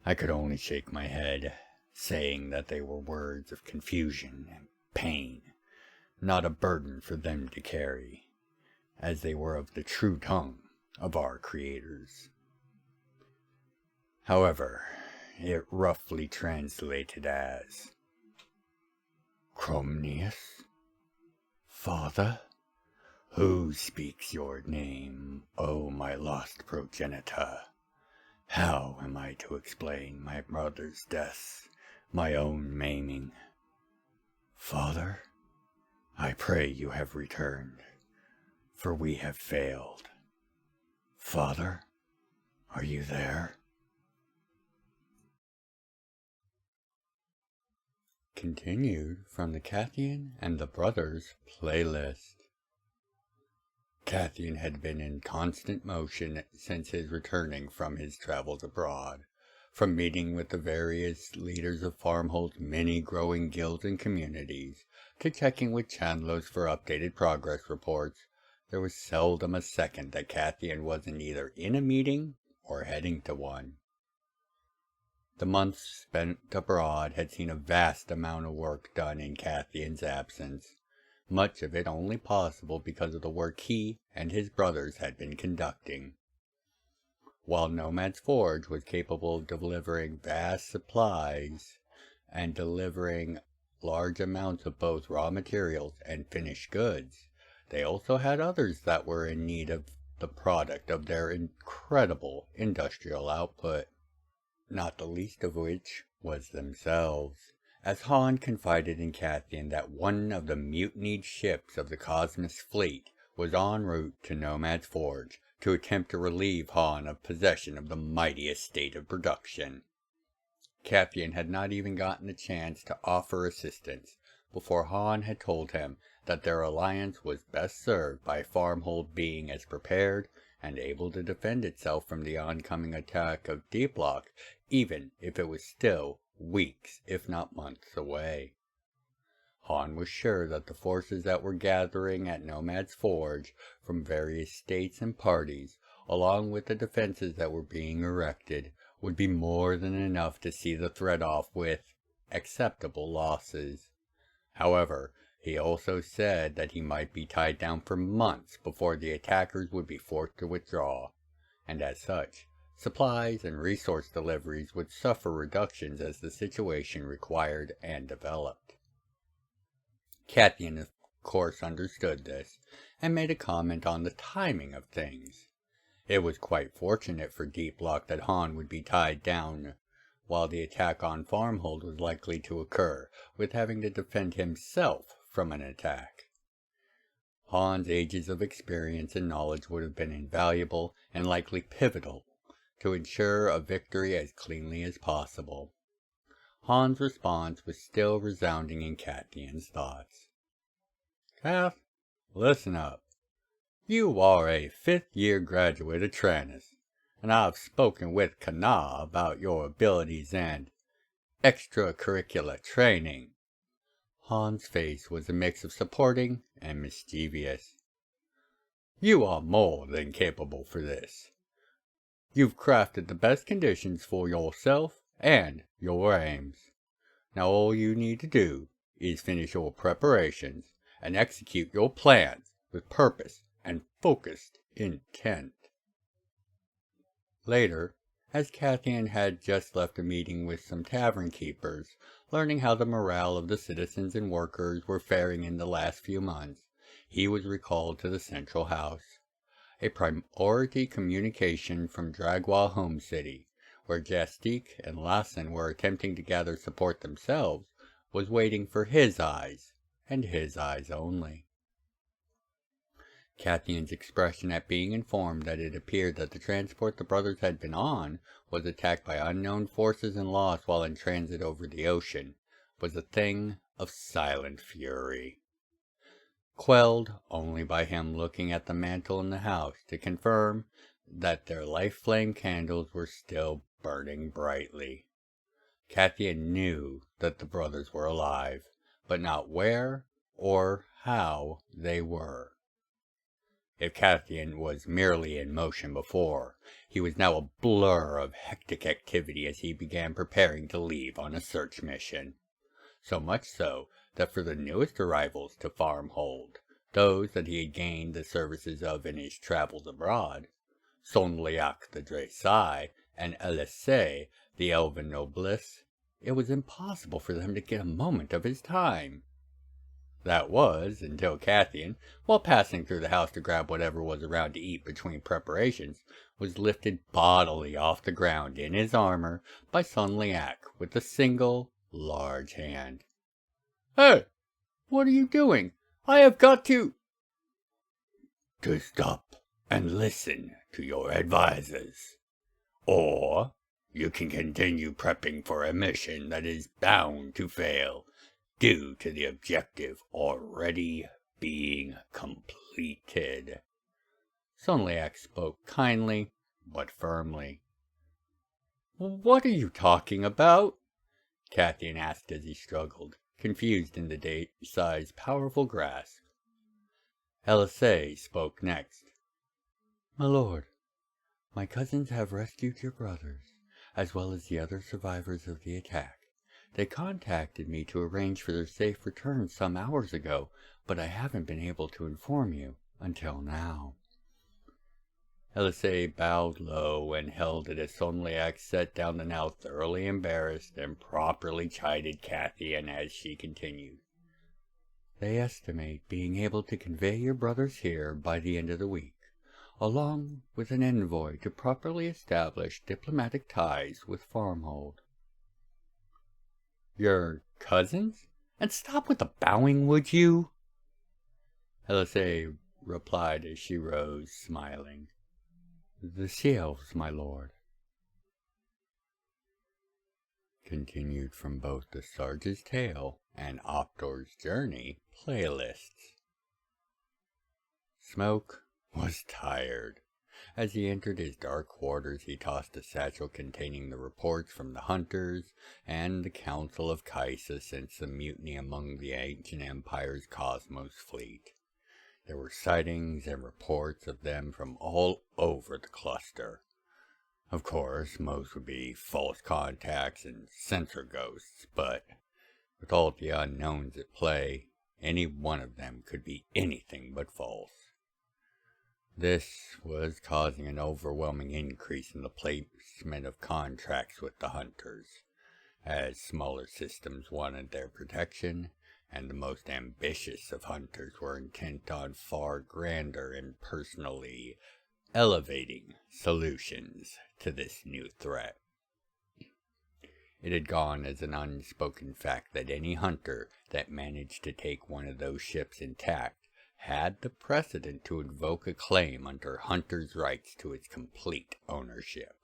I could only shake my head, saying that they were words of confusion and pain, not a burden for them to carry, as they were of the true tongue of our creators. However, it roughly translated as, Cromnius? Father? Who speaks your name, O my lost progenitor? How am I to explain my brother's death, my own maiming? Father, I pray you have returned, for we have failed. Father, are you there? Continued from the Cathian and the Brothers playlist. Cathian had been in constant motion since his returning from his travels abroad. From meeting with the various leaders of Farmhold's many growing guilds and communities, to checking with Chandlos for updated progress reports, there was seldom a second that Cathian wasn't either in a meeting or heading to one. The months spent abroad had seen a vast amount of work done in Cathian's absence, much of it only possible because of the work he and his brothers had been conducting. While Nomad's Forge was capable of delivering vast supplies and delivering large amounts of both raw materials and finished goods, they also had others that were in need of the product of their incredible industrial output, not the least of which was themselves. As Han confided in Cathian that one of the mutinied ships of the Cosmos fleet was en route to Nomad's Forge to attempt to relieve Han of possession of the mighty estate of production. Cathian had not even gotten a chance to offer assistance before Han had told him that their alliance was best served by Farmhold being as prepared and able to defend itself from the oncoming attack of Deeplock, even if it was still weeks, if not months, away. Han was sure that the forces that were gathering at Nomad's Forge from various states and parties, along with the defenses that were being erected, would be more than enough to see the threat off with acceptable losses. However, he also said that he might be tied down for months before the attackers would be forced to withdraw, and as such, supplies and resource deliveries would suffer reductions as the situation required and developed. Cathian, of course, understood this, and made a comment on the timing of things. It was quite fortunate for Deeplock that Han would be tied down while the attack on Farmhold was likely to occur, with having to defend himself from an attack. Han's ages of experience and knowledge would have been invaluable and likely pivotal to ensure a victory as cleanly as possible. Han's response was still resounding in Cathian's thoughts. Cath, listen up. You are a fifth-year graduate of Tranus, and I've spoken with Kana about your abilities and extracurricular training. Han's face was a mix of supporting and mischievous. You are more than capable for this. You've crafted the best conditions for yourself and your aims. Now all you need to do is finish your preparations and execute your plans with purpose and focused intent. Later, as Cathian had just left a meeting with some tavern keepers, learning how the morale of the citizens and workers were faring in the last few months, he was recalled to the central house. A priority communication from Dragwa Home City, where Jastique and Lassen were attempting to gather support themselves, was waiting for his eyes, and his eyes only. Cathian's expression at being informed that it appeared that the transport the brothers had been on was attacked by unknown forces and lost while in transit over the ocean was a thing of silent fury, quelled only by him looking at the mantle in the house to confirm that their life-flame candles were still burning brightly. Cathian knew that the brothers were alive, but not where or how they were. If Cathian was merely in motion before, he was now a blur of hectic activity as he began preparing to leave on a search mission. So much so that for the newest arrivals to Farmhold, those that he had gained the services of in his travels abroad, Sonliac the Dresai and Elisee the Elven Noblesse, it was impossible for them to get a moment of his time. That was, until Cathian, while passing through the house to grab whatever was around to eat between preparations, was lifted bodily off the ground in his armor by Sun Liak with a single, large hand. "Hey! What are you doing? I have got to—" "To stop and listen to your advisors. Or you can continue prepping for a mission that is bound to fail due to the objective already being completed." Sun Liak spoke kindly, but firmly. "What are you talking about?" Cathian asked as he struggled, confused in the Desai's powerful grasp. Elisei spoke next. "My lord, my cousins have rescued your brothers, as well as the other survivors of the attack. They contacted me to arrange for their safe return some hours ago, but I haven't been able to inform you until now." Elisei bowed low and held it as Sun Liak set down the now thoroughly embarrassed and properly chided Cathian as she continued. "They estimate being able to convey your brothers here by the end of the week, along with an envoy to properly establish diplomatic ties with Farmhold." "Your cousins? And stop with the bowing, would you?" Elisei replied as she rose, smiling. "The Sea Elves, my lord." Continued from both the Sarge's Tale and Optor's Journey playlists. Smoke was tired. As he entered his dark quarters, he tossed a satchel containing the reports from the Hunters and the Council of Kaisa since the mutiny among the ancient Empire's Cosmos fleet. There were sightings and reports of them from all over the cluster. Of course, most would be false contacts and sensor ghosts, but with all the unknowns at play, any one of them could be anything but false. This was causing an overwhelming increase in the placement of contracts with the Hunters, as smaller systems wanted their protection, and the most ambitious of Hunters were intent on far grander and personally elevating solutions to this new threat. It had gone as an unspoken fact that any Hunter that managed to take one of those ships intact had the precedent to invoke a claim under Hunter's rights to its complete ownership,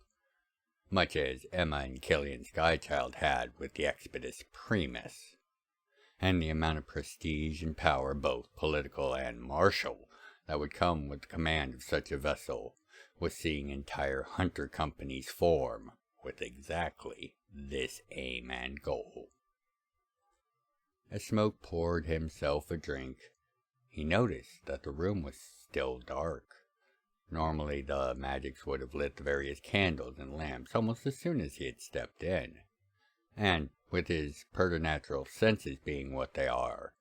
much as Emma and Killian Skychild had with the Expedus Primus. And the amount of prestige and power, both political and martial, that would come with the command of such a vessel was seeing entire Hunter companies form with exactly this aim and goal. As Smoke poured himself a drink, he noticed that the room was still dark. Normally the magics would have lit the various candles and lamps almost as soon as he had stepped in. And with his preternatural senses being what they are,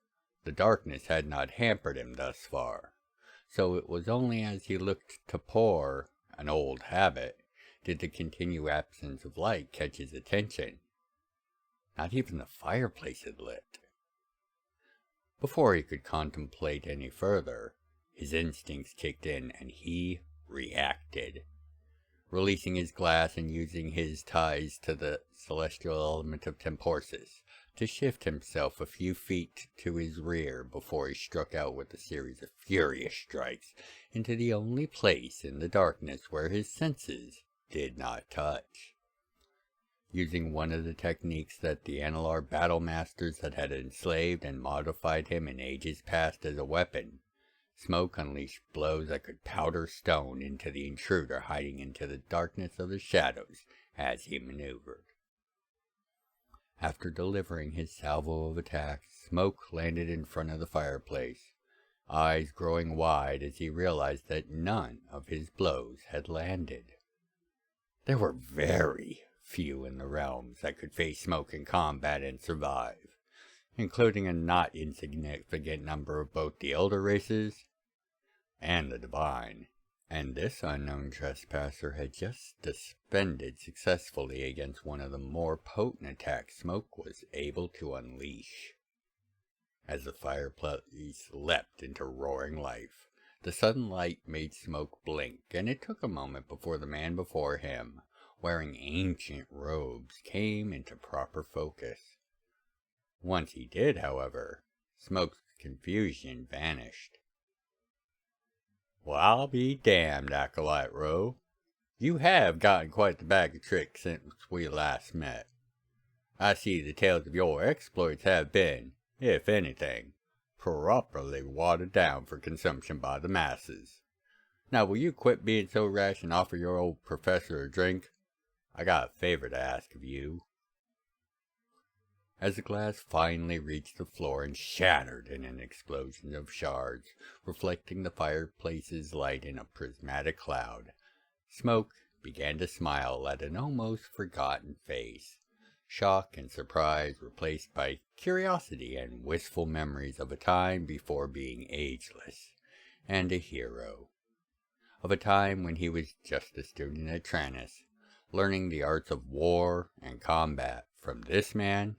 the darkness had not hampered him thus far. So it was only as he looked to pour, an old habit, did the continued absence of light catch his attention. Not even the fireplace had lit. Before he could contemplate any further, his instincts kicked in and he reacted. Releasing his glass and using his ties to the celestial element of Temporsis to shift himself a few feet to his rear before he struck out with a series of furious strikes into the only place in the darkness where his senses did not touch. Using one of the techniques that the Analar battle masters had enslaved and modified him in ages past as a weapon, Smoke unleashed blows that could powder stone into the intruder hiding into the darkness of the shadows as he maneuvered. After delivering his salvo of attacks, Smoke landed in front of the fireplace, eyes growing wide as he realized that none of his blows had landed. There were very few in the realms that could face Smoke in combat and survive, including a not insignificant number of both the Elder races and the Divine, and this unknown trespasser had just defended successfully against one of the more potent attacks Smoke was able to unleash. as the fireplace leapt into roaring life. The sudden light made Smoke blink, and it took a moment before the man before him, wearing ancient robes, came into proper focus. Once he did, however, Smoke's confusion vanished. "Well, I'll be damned, Acolyte Rowe. You have gotten quite the bag of tricks since we last met. I see the tales of your exploits have been, if anything, properly watered down for consumption by the masses. Now will you quit being so rash and offer your old professor a drink? I got a favor to ask of you." As the glass finally reached the floor and shattered in an explosion of shards, reflecting the fireplace's light in a prismatic cloud, Smoke began to smile at an almost forgotten face. Shock and surprise replaced by curiosity and wistful memories of a time before being ageless and a hero. Of a time when he was just a student at Tranus, learning the arts of war and combat from this man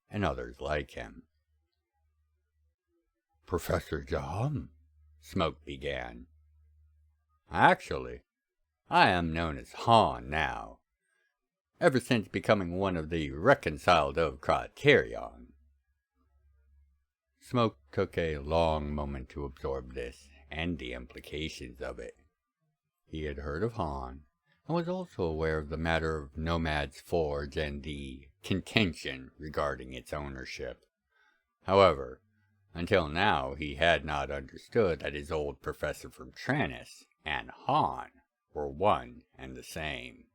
and others like him. "Professor Jam," Smoke began. "Actually, I am known as Han now, ever since becoming one of the reconciled of Criterion." Smoke took a long moment to absorb this and the implications of it. He had heard of Han, and was also aware of the matter of Nomad's Forge and the contention regarding its ownership. However, until now he had not understood that his old professor from Tranus and Han were one and the same,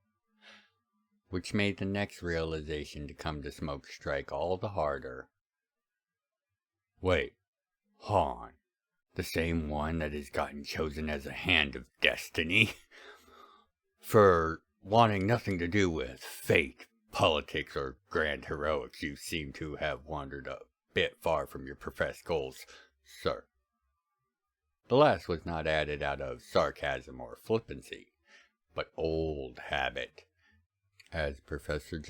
which made the next realization to come to Smoke strike all the harder. "Wait, Han, the same one that has gotten chosen as a hand of destiny for wanting nothing to do with fate, politics, or grand heroics? You seem to have wandered a bit far from your professed goals, sir." The last was not added out of sarcasm or flippancy, but old habit, as Professor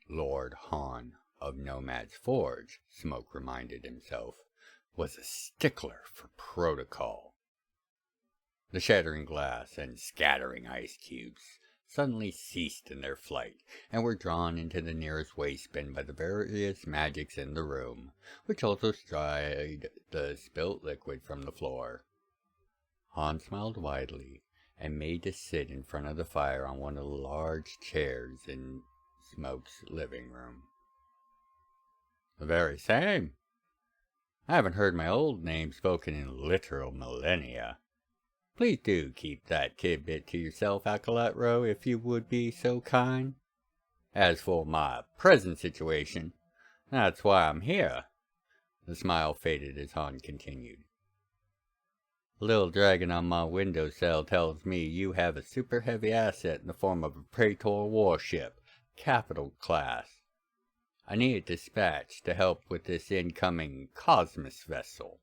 Lord Han of Nomad's Forge, Smoke reminded himself, was a stickler for protocol. The shattering glass and scattering ice cubes suddenly ceased in their flight, and were drawn into the nearest waste bin by the various magics in the room, which also dried the spilt liquid from the floor. Han smiled widely, and made to sit in front of the fire on one of the large chairs in Smoke's living room. "The very same. I haven't heard my old name spoken in literal millennia. Please do keep that tidbit to yourself, Acolyte Rowe, if you would be so kind. As for my present situation, that's why I'm here." The smile faded as Han continued. "A little dragon on my windowsill tells me you have a super heavy asset in the form of a Praetor warship, capital class. I need it dispatched to help with this incoming Cosmos vessel."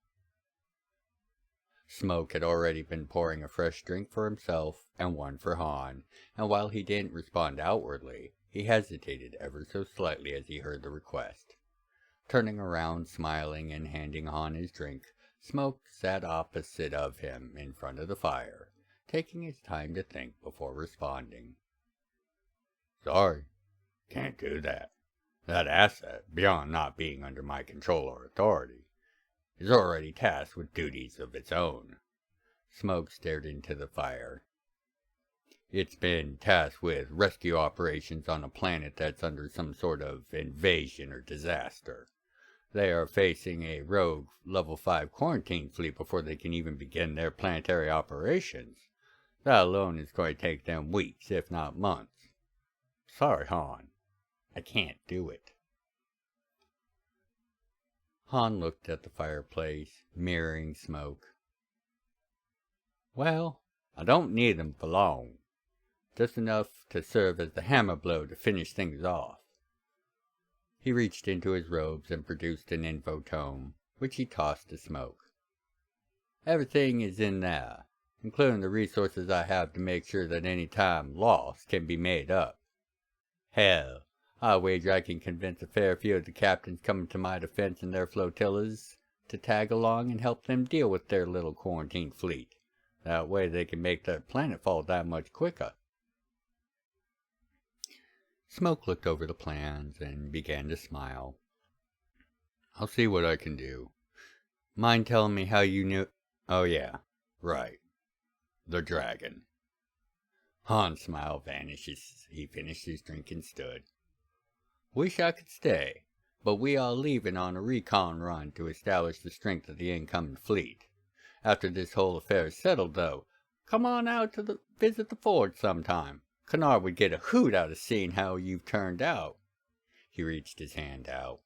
Smoke had already been pouring a fresh drink for himself and one for Han, and while he didn't respond outwardly, he hesitated ever so slightly as he heard the request. Turning around, smiling, and handing Han his drink, Smoke sat opposite of him in front of the fire, taking his time to think before responding. "Sorry, can't do that. That asset, beyond not being under my control or authority, is already tasked with duties of its own." Smoke stared into the fire. "It's been tasked with rescue operations on a planet that's under some sort of invasion or disaster. They are facing a rogue level 5 quarantine fleet before they can even begin their planetary operations. That alone is going to take them weeks, if not months. Sorry, Han. I can't do it." Han looked at the fireplace, mirroring Smoke. "Well, I don't need them for long. Just enough to serve as the hammer blow to finish things off." He reached into his robes and produced an infotome, which he tossed to Smoke. "Everything is in there, including the resources I have to make sure that any time lost can be made up. Hell, I wager I can convince a fair few of the captains coming to my defense in their flotillas to tag along and help them deal with their little quarantine fleet. That way they can make their planet fall that much quicker. Smoke looked over the plans and began to smile. I'll see what I can do. Mind telling me how you knew? Oh yeah, right. The dragon. Han's smile vanished as he finished his drink and stood. Wish I could stay, but we are leaving on a recon run to establish the strength of the incoming fleet. After this whole affair is settled, though, come on out to visit the forge sometime. Kennard would get a hoot out of seeing how you've turned out. He reached his hand out.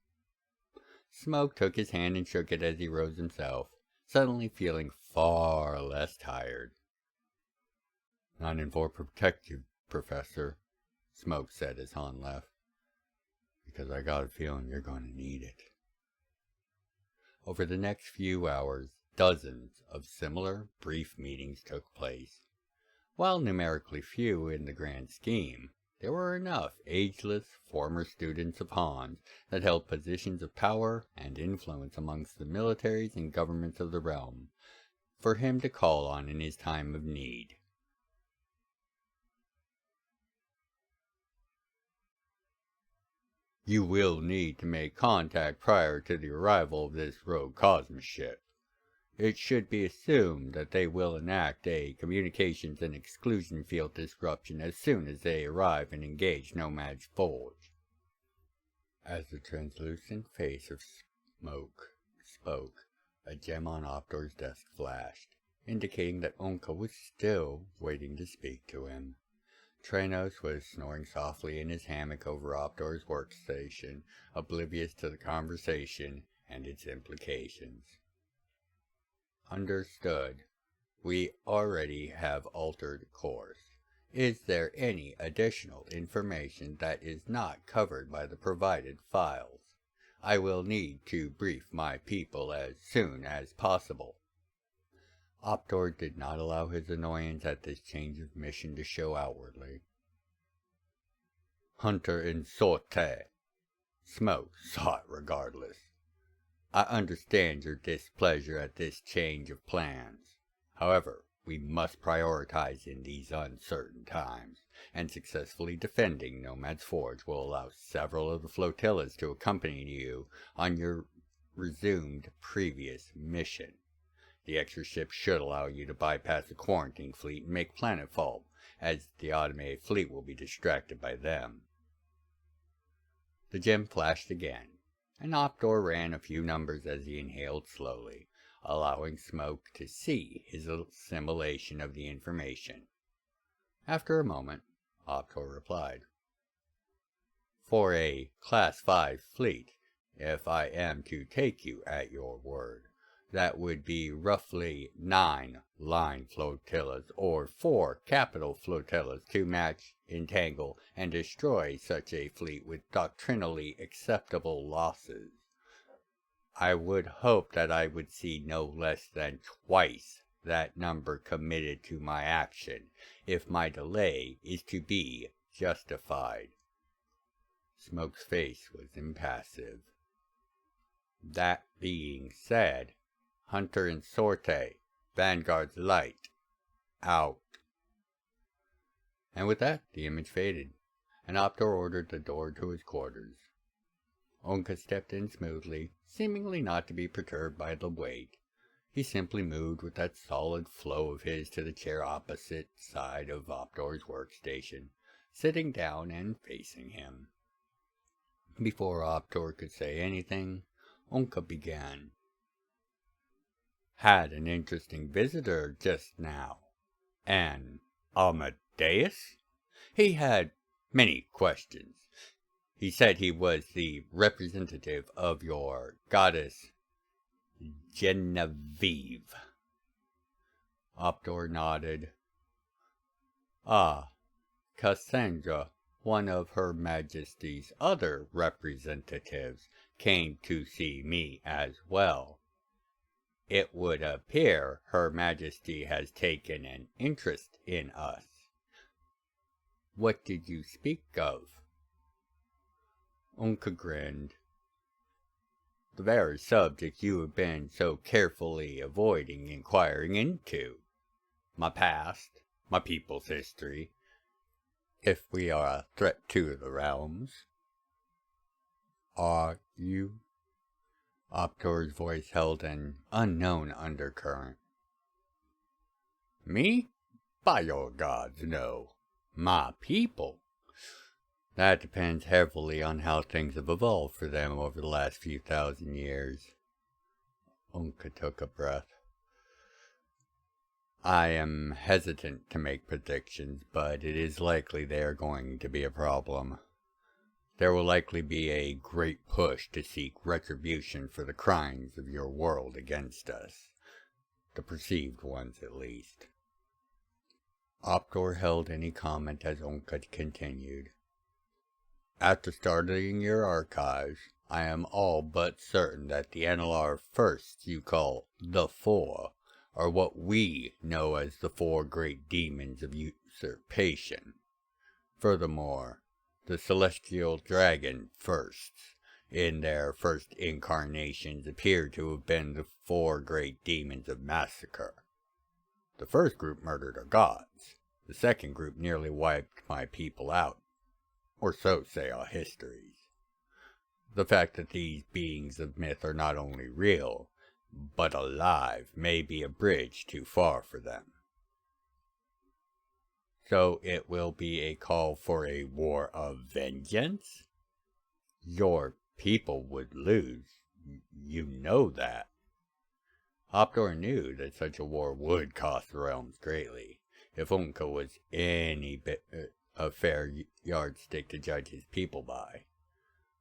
Smoke took his hand and shook it as he rose himself, suddenly feeling far less tired. Not in for protect you, Professor, Smoke said as Han left, because I got a feeling you're going to need it. Over the next few hours, dozens of similar brief meetings took place. While numerically few in the grand scheme, there were enough ageless former students of Han's that held positions of power and influence amongst the militaries and governments of the realm for him to call on in his time of need. You will need to make contact prior to the arrival of this rogue Cosmos ship. It should be assumed that they will enact a communications and exclusion field disruption as soon as they arrive and engage Nomad's forge. As the translucent face of Smoke spoke, a gem on Optor's desk flashed, indicating that Onka was still waiting to speak to him. Trenos was snoring softly in his hammock over Optor's workstation, oblivious to the conversation and its implications. Understood. We already have altered course. Is there any additional information that is not covered by the provided files? I will need to brief my people as soon as possible. Optor did not allow his annoyance at this change of mission to show outwardly. Hunter in sorte. Smoke saw it regardless. I understand your displeasure at this change of plans. However, we must prioritize in these uncertain times, and successfully defending Nomad's Forge will allow several of the flotillas to accompany you on your resumed previous mission. The extra ship should allow you to bypass the quarantine fleet and make planetfall, as the automated fleet will be distracted by them. The gem flashed again, and Optor ran a few numbers as he inhaled slowly, allowing Smoke to see his assimilation of the information. After a moment, Optor replied, For a Class 5 fleet, if I am to take you at your word, that would be roughly 9 line flotillas or 4 capital flotillas to match, entangle, and destroy such a fleet with doctrinally acceptable losses. I would hope that I would see no less than twice that number committed to my action, if my delay is to be justified. Smoke's face was impassive. That being said, Hunter and Sorte, Vanguard's light, out. And with that, the image faded, and Optor ordered the door to his quarters. Onka stepped in smoothly, seemingly not to be perturbed by the wait. He simply moved with that solid flow of his to the chair opposite side of Optor's workstation, sitting down and facing him. Before Optor could say anything, Onka began. Had an interesting visitor just now. An Amadeus? He had many questions. He said he was the representative of your goddess Genevieve. Optor nodded. Ah, Cassandra, one of Her Majesty's other representatives, came to see me as well. It would appear Her Majesty has taken an interest in us. What did you speak of? Unka grinned. The very subject you have been so carefully avoiding inquiring into. My past, my people's history, if we are a threat to the realms. Are you? Optor's voice held an unknown undercurrent. Me? By your gods, no. My people? That depends heavily on how things have evolved for them over the last few thousand years. Unka took a breath. I am hesitant to make predictions, but it is likely they are going to be a problem. There will likely be a great push to seek retribution for the crimes of your world against us. The perceived ones, at least. Optor held any comment as Unka continued. After studying your archives, I am all but certain that the NLR firsts you call the Four are what we know as the four great demons of usurpation. Furthermore, the celestial dragon firsts, in their first incarnations, appear to have been the four great demons of massacre. The first group murdered our gods. The second group nearly wiped my people out. Or so say our histories. The fact that these beings of myth are not only real, but alive, may be a bridge too far for them. So it will be a call for a war of vengeance? Your people would lose. You know that. Optor knew that such a war would cost the realms greatly. If Unka was any bit a fair yardstick to judge his people by.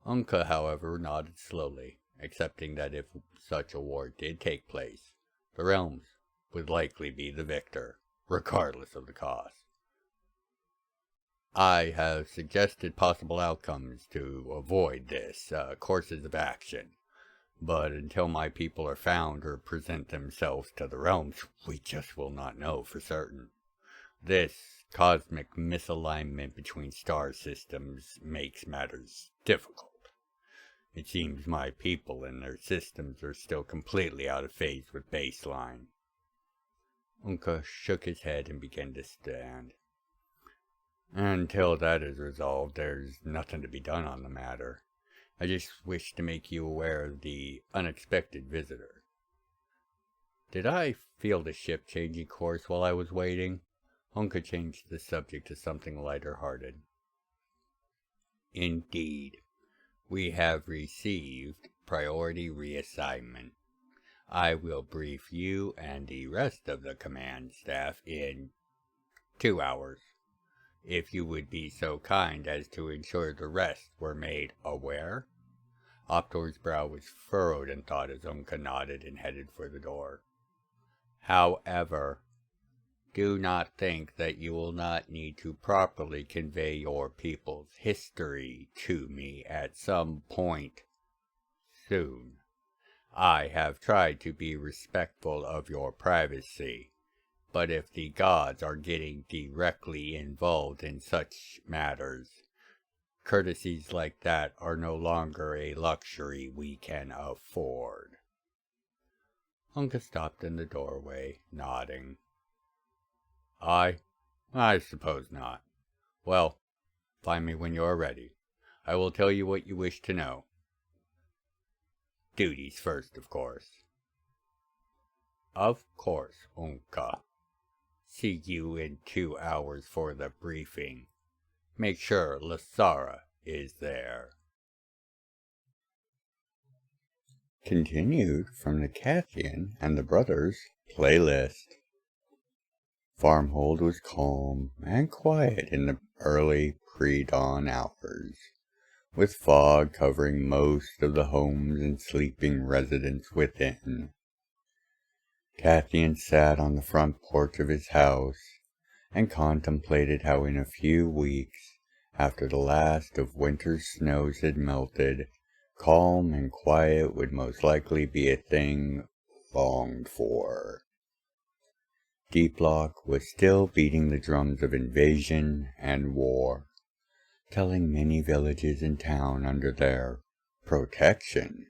Unka, however, nodded slowly, accepting that if such a war did take place, the realms would likely be the victor, regardless of the cost. I have suggested possible outcomes to avoid this, courses of action, but until my people are found or present themselves to the realms, we just will not know for certain. This cosmic misalignment between star systems makes matters difficult. It seems my people and their systems are still completely out of phase with baseline. Unka shook his head and began to stand. Until that is resolved, there's nothing to be done on the matter. I just wish to make you aware of the unexpected visitor. Did I feel the ship changing course while I was waiting? Unka changed the subject to something lighter-hearted. Indeed, we have received priority reassignment. I will brief you and the rest of the command staff in 2 hours. If you would be so kind as to ensure the rest were made aware. Optor's brow was furrowed in thought as Unka nodded and headed for the door. However, do not think that you will not need to properly convey your people's history to me at some point soon. I have tried to be respectful of your privacy, but if the gods are getting directly involved in such matters, courtesies like that are no longer a luxury we can afford. Unka stopped in the doorway, nodding. I suppose not. Well, find me when you are ready. I will tell you what you wish to know. Duties first, of course. Of course, Unka. See you in 2 hours for the briefing. Make sure Lasara is there. Continued from the Cathian and the Brothers playlist. Farmhold was calm and quiet in the early pre-dawn hours, with fog covering most of the homes and sleeping residents within. Cathian sat on the front porch of his house and contemplated how in a few weeks, after the last of winter's snows had melted, calm and quiet would most likely be a thing longed for. Deeplock was still beating the drums of invasion and war. telling many villages in town under their protection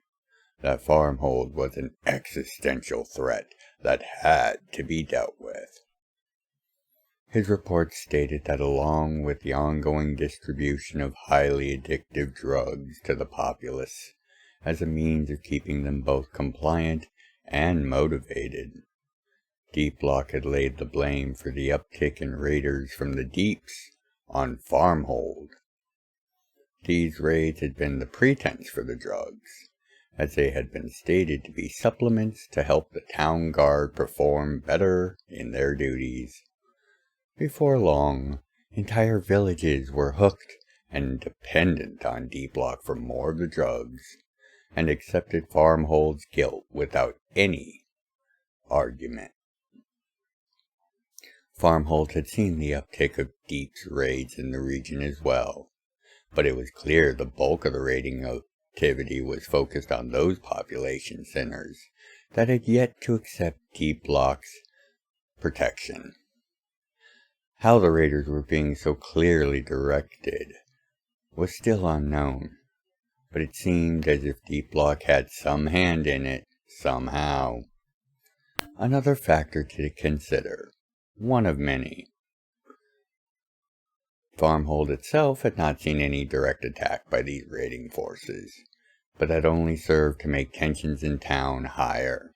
that Farmhold was an existential threat that had to be dealt with. His report stated that along with the ongoing distribution of highly addictive drugs to the populace as a means of keeping them both compliant and motivated, Deep Lock had laid the blame for the uptick in raiders from the deeps on Farmhold. These raids had been the pretense for the drugs, as they had been stated to be supplements to help the town guard perform better in their duties. Before long, entire villages were hooked and dependent on Deep Lock for more of the drugs, and accepted Farmhold's guilt without any argument. Farmhold had seen the uptick of Deep's raids in the region as well, but it was clear the bulk of the raiding activity was focused on those population centers that had yet to accept Deep Lock's protection. How the raiders were being so clearly directed was still unknown, but it seemed as if Deep Lock had some hand in it somehow. Another factor to consider, one of many. Farmhold itself had not seen any direct attack by these raiding forces, but had only served to make tensions in town higher.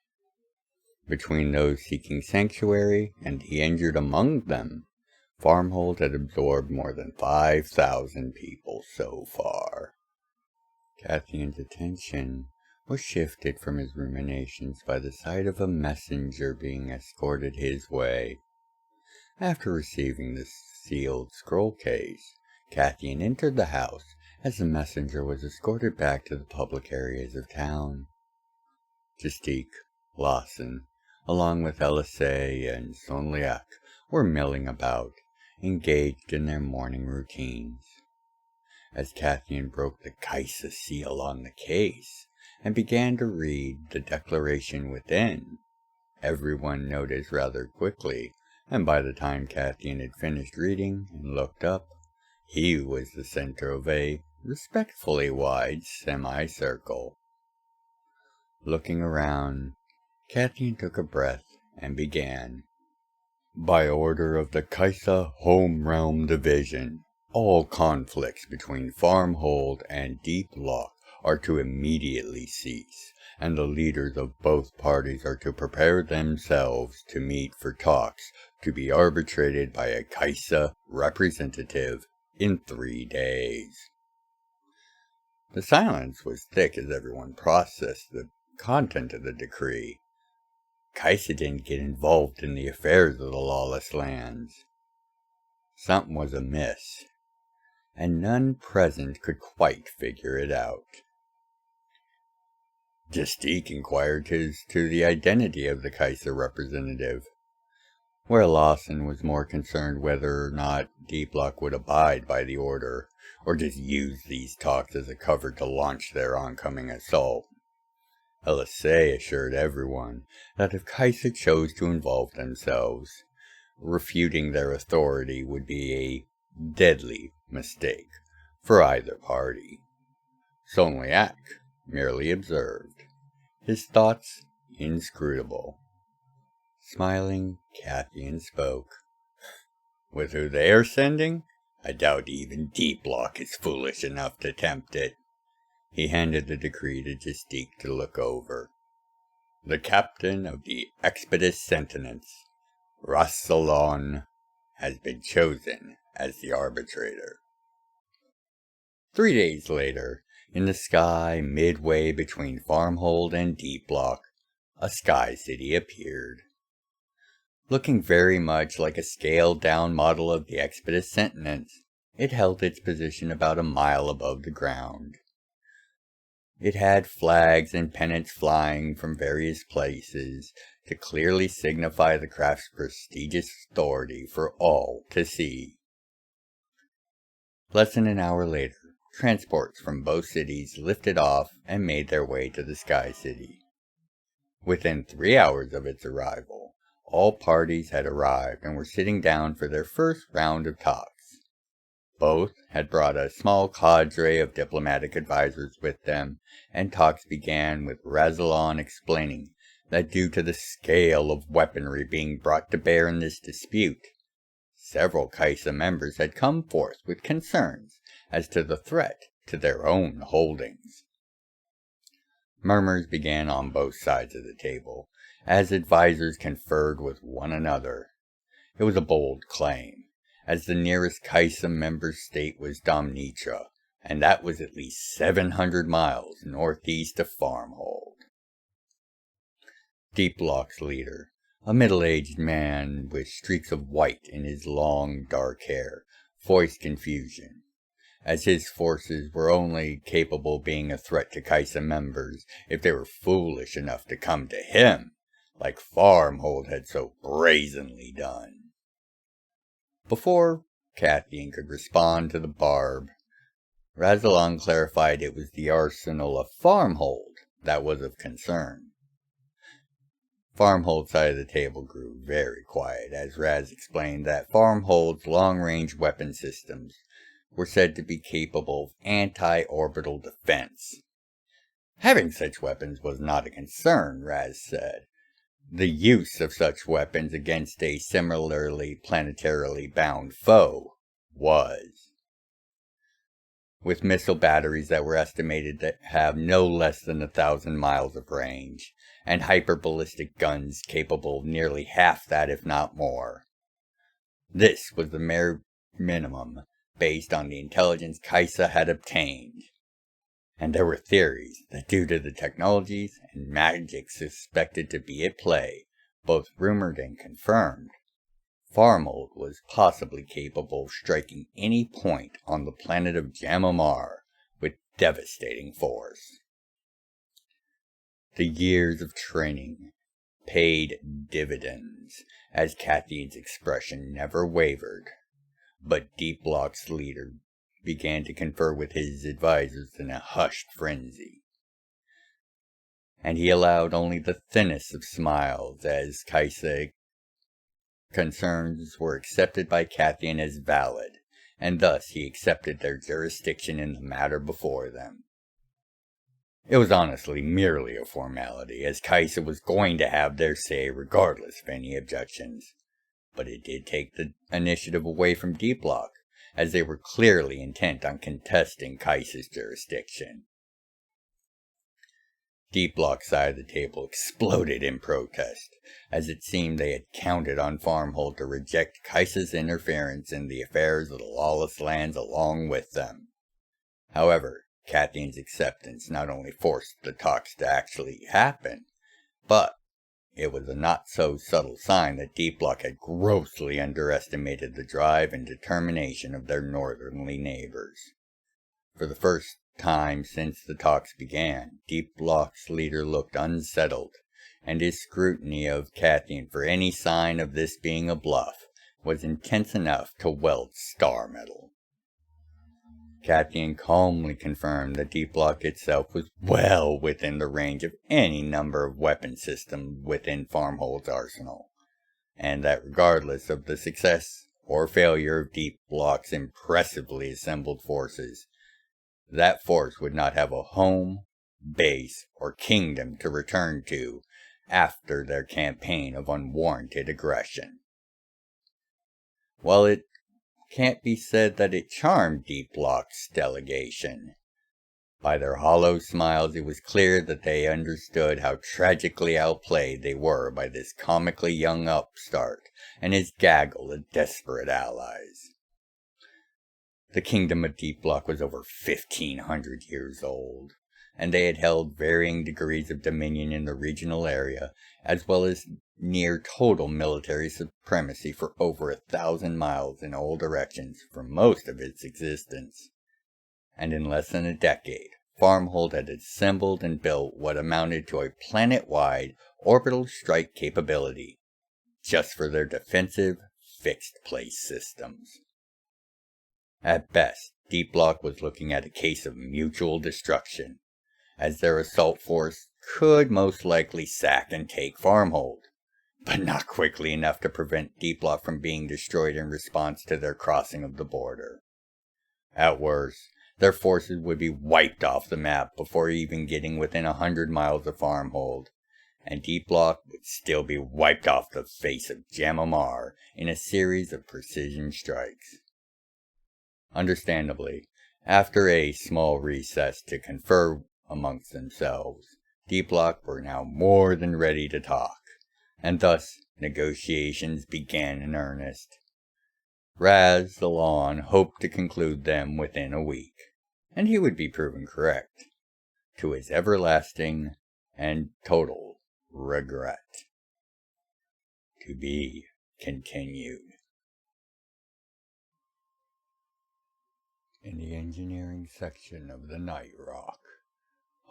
Between those seeking sanctuary and the injured among them, Farmhold had absorbed more than 5,000 people so far. Cathian's attention was shifted from his ruminations by the sight of a messenger being escorted his way. After receiving the sealed scroll case, Cathian entered the house as the messenger was escorted back to the public areas of town. Justique, Lawson, along with Elisée and Sonliac, were milling about, engaged in their morning routines. As Cathian broke the Kaisa seal on the case and began to read the declaration within, everyone noticed rather quickly, and by the time Cathian had finished reading and looked up, he was the center of a respectfully wide semicircle. Looking around, Cathian took a breath and began. By order of the Kaisa Home Realm Division, all conflicts between Farmhold and Deep Lock are to immediately cease, and the leaders of both parties are to prepare themselves to meet for talks to be arbitrated by a Kaisa representative in 3 days. The silence was thick as everyone processed the content of the decree. Kaisa didn't get involved in the affairs of the lawless lands. Something was amiss, and none present could quite figure it out. Justique inquired as to the identity of the Kaisa representative, where Lawson was more concerned whether or not Deep Lock would abide by the order, or just use these talks as a cover to launch their oncoming assault. Elisée assured everyone that if Kaisa chose to involve themselves, refuting their authority would be a deadly mistake for either party. Sonliac merely observed, his thoughts inscrutable. Smiling, Cathian spoke. With who they are sending, I doubt even Deep Lock is foolish enough to tempt it. He handed the decree to Justique to look over. The captain of the Expeditious Sentinels, Rassalon, has been chosen as the arbitrator. 3 days later, in the sky midway between Farmhold and Deep Lock, a sky city appeared. Looking very much like a scaled-down model of the Expeditious Sentinels, it held its position about a mile above the ground. It had flags and pennants flying from various places to clearly signify the craft's prestigious authority for all to see. Less than an hour later, transports from both cities lifted off and made their way to the Sky City. Within 3 hours of its arrival, all parties had arrived and were sitting down for their first round of talks. Both had brought a small cadre of diplomatic advisors with them, and talks began with Rassilon explaining that due to the scale of weaponry being brought to bear in this dispute, several Kaisa members had come forth with concerns as to the threat to their own holdings. Murmurs began on both sides of the table, as advisors conferred with one another. It was a bold claim, as the nearest Kaisa member state was Domnitra, and that was at least 700 miles northeast of Farmhold. Deep Lock's leader, a middle-aged man with streaks of white in his long, dark hair, voiced confusion, as his forces were only capable of being a threat to Kaisa members if they were foolish enough to come to him, like Farmhold had so brazenly done. Before Cathian could respond to the barb, Rassilon clarified it was the arsenal of Farmhold that was of concern. Farmhold's side of the table grew very quiet as Raz explained that Farmhold's long-range weapon systems were said to be capable of anti-orbital defense. Having such weapons was not a concern, Raz said. The use of such weapons against a similarly planetarily bound foe was. With missile batteries that were estimated to have no less than 1,000 miles of range, and hyperballistic guns capable of nearly half that if not more. This was the mere minimum based on the intelligence Kaisa had obtained, and there were theories that due to the technologies and magic suspected to be at play, both rumored and confirmed, Farmhold was possibly capable of striking any point on the planet of Jam'mar with devastating force. The years of training paid dividends, as Cathian's expression never wavered, but Deep Lock's leader began to confer with his advisors in a hushed frenzy, and he allowed only the thinnest of smiles as Kaisa concerns were accepted by Cathian as valid, and thus he accepted their jurisdiction in the matter before them. It was honestly merely a formality, as Kaisa was going to have their say regardless of any objections, but it did take the initiative away from Deep Lock, as they were clearly intent on contesting Kaisa's jurisdiction. Deep Lock's side of the table exploded in protest, as it seemed they had counted on Farmhold to reject Kaisa's interference in the affairs of the lawless lands along with them. However, Cathian's acceptance not only forced the talks to actually happen, but it was a not-so-subtle sign that Deep Lock had grossly underestimated the drive and determination of their northerly neighbors. For the first time since the talks began, Deep Lock's leader looked unsettled, and his scrutiny of Cathian for any sign of this being a bluff was intense enough to weld star metal. Cathian calmly confirmed that Deep Lock itself was well within the range of any number of weapon systems within Farmhold's arsenal, and that regardless of the success or failure of Deep Lock's impressively assembled forces, that force would not have a home, base, or kingdom to return to after their campaign of unwarranted aggression. While it can't be said that it charmed Deep Lock's delegation, by their hollow smiles it was clear that they understood how tragically outplayed they were by this comically young upstart and his gaggle of desperate allies. The kingdom of Deep Lock was over 1,500 years old, and they had held varying degrees of dominion in the regional area, as well as near total military supremacy for over 1,000 miles in all directions for most of its existence. And in less than a decade, Farmhold had assembled and built what amounted to a planet-wide orbital strike capability, just for their defensive, fixed-place systems. At best, Deep Lock was looking at a case of mutual destruction, as their assault force could most likely sack and take Farmhold, but not quickly enough to prevent Deep Lock from being destroyed in response to their crossing of the border. At worst, their forces would be wiped off the map before even getting within 100 miles of Farmhold, and Deep Lock would still be wiped off the face of Jam'mar in a series of precision strikes. Understandably, after a small recess to confer amongst themselves, Deep Lock were now more than ready to talk, and thus negotiations began in earnest. Raz the Lawn hoped to conclude them within a week, and he would be proven correct, to his everlasting and total regret. To be continued. In the engineering section of the Night Rock,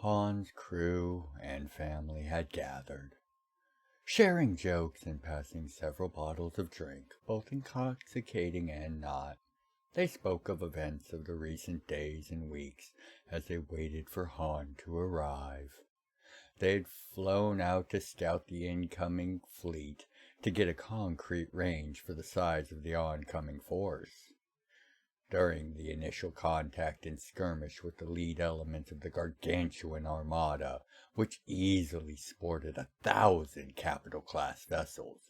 Han's crew and family had gathered, sharing jokes and passing several bottles of drink, both intoxicating and not. They spoke of events of the recent days and weeks as they waited for Han to arrive. They had flown out to scout the incoming fleet to get a concrete range for the size of the oncoming force. During the initial contact and skirmish with the lead elements of the gargantuan armada, which easily sported 1,000 capital-class vessels,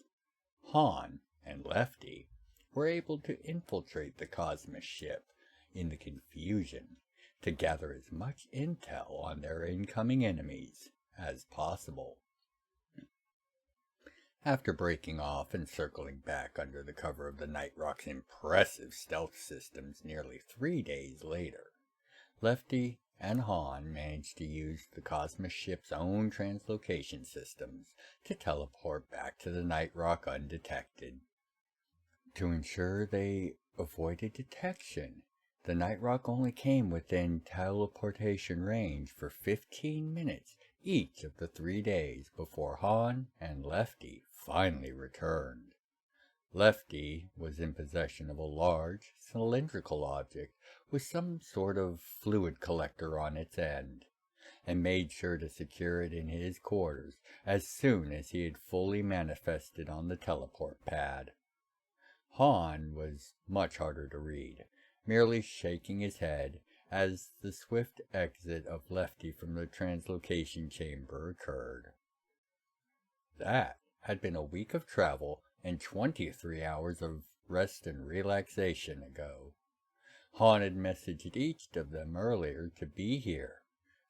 Han and Lefty were able to infiltrate the Cosmos ship in the confusion to gather as much intel on their incoming enemies as possible. After breaking off and circling back under the cover of the Night Rock's impressive stealth systems nearly 3 days later, Lefty and Han managed to use the Cosmos ship's own translocation systems to teleport back to the Night Rock undetected. To ensure they avoided detection, the Night Rock only came within teleportation range for 15 minutes each of the 3 days before Han and Lefty finally returned. Lefty was in possession of a large, cylindrical object with some sort of fluid collector on its end, and made sure to secure it in his quarters as soon as he had fully manifested on the teleport pad. Han was much harder to read, merely shaking his head as the swift exit of Lefty from the translocation chamber occurred. That had been a week of travel and 23 hours of rest and relaxation ago. Han had messaged each of them earlier to be here,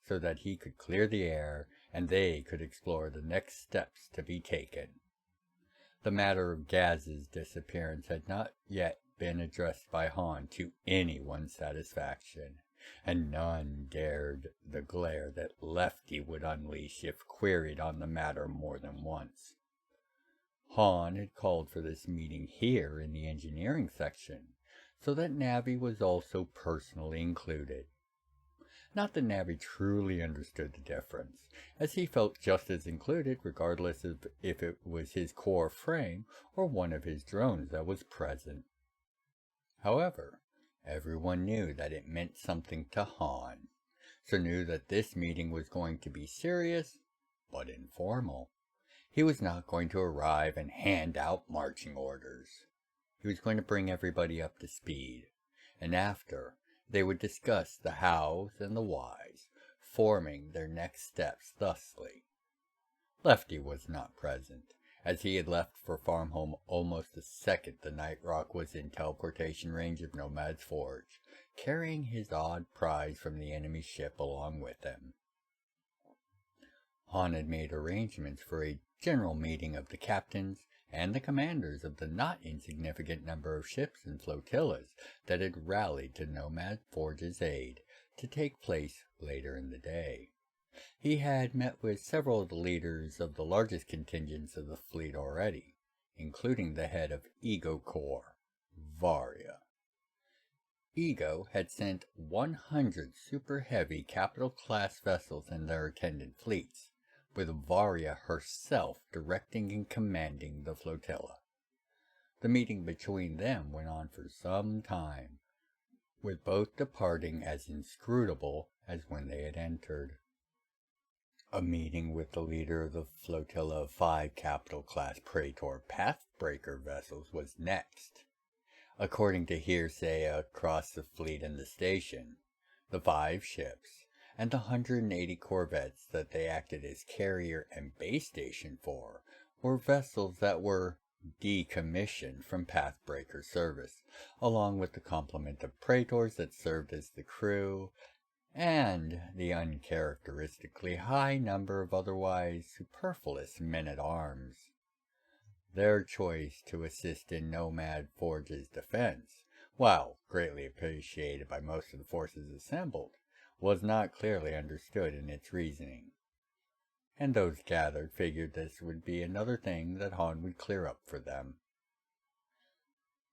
so that he could clear the air and they could explore the next steps to be taken. The matter of Gaz's disappearance had not yet been addressed by Han to anyone's satisfaction, and none dared the glare that Lefty would unleash if queried on the matter more than once. Han had called for this meeting here in the engineering section, so that Navi was also personally included. Not that Navi truly understood the difference, as he felt just as included regardless of if it was his core frame or one of his drones that was present. However, everyone knew that it meant something to Han, so knew that this meeting was going to be serious but informal. He was not going to arrive and hand out marching orders. He was going to bring everybody up to speed, and after, they would discuss the hows and the whys, forming their next steps thusly. Lefty was not present, as he had left for Farmhome almost the second the Night Rock was in teleportation range of Nomad's Forge, carrying his odd prize from the enemy ship along with him. Han had made arrangements for a general meeting of the captains and the commanders of the not insignificant number of ships and flotillas that had rallied to Nomad Forge's aid to take place later in the day. He had met with several of the leaders of the largest contingents of the fleet already, including the head of Ego Corps, Varia. Ego had sent 100 super heavy capital class vessels and their attendant fleets, with Varia herself directing and commanding the flotilla. The meeting between them went on for some time, with both departing as inscrutable as when they had entered. A meeting with the leader of the flotilla of 5 capital class Praetor Pathbreaker vessels was next. According to hearsay across the fleet and the station, the 5 ships and the 180 corvettes that they acted as carrier and base station for were vessels that were decommissioned from pathbreaker service, along with the complement of praetors that served as the crew, and the uncharacteristically high number of otherwise superfluous men-at-arms. Their choice to assist in Nomad Forge's defense, while greatly appreciated by most of the forces assembled, was not clearly understood in its reasoning, and those gathered figured this would be another thing that Han would clear up for them.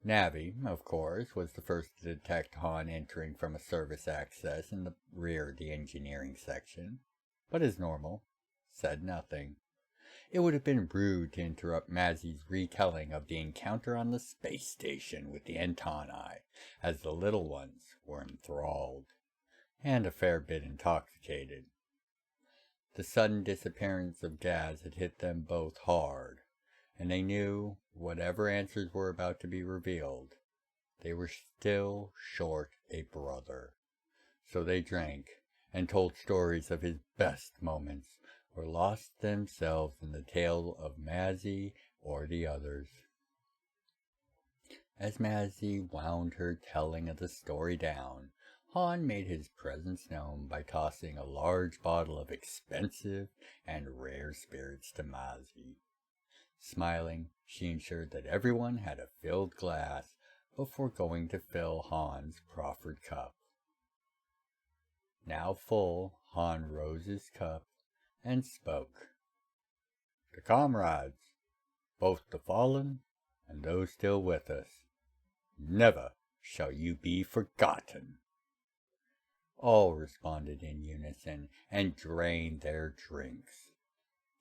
Navi, of course, was the first to detect Han entering from a service access in the rear of the engineering section, but as normal, said nothing. It would have been rude to interrupt Mazzy's retelling of the encounter on the space station with the Antoni, as the little ones were enthralled, and a fair bit intoxicated. The sudden disappearance of Gaz had hit them both hard, and they knew, whatever answers were about to be revealed, they were still short a brother. So they drank, and told stories of his best moments, or lost themselves in the tale of Mazzy or the others. As Mazzy wound her telling of the story down, Han made his presence known by tossing a large bottle of expensive and rare spirits to Mazzy. Smiling, she ensured that everyone had a filled glass before going to fill Han's proffered cup. Now full, Han rose his cup and spoke. "To comrades, both the fallen and those still with us, never shall you be forgotten." All responded in unison and drained their drinks.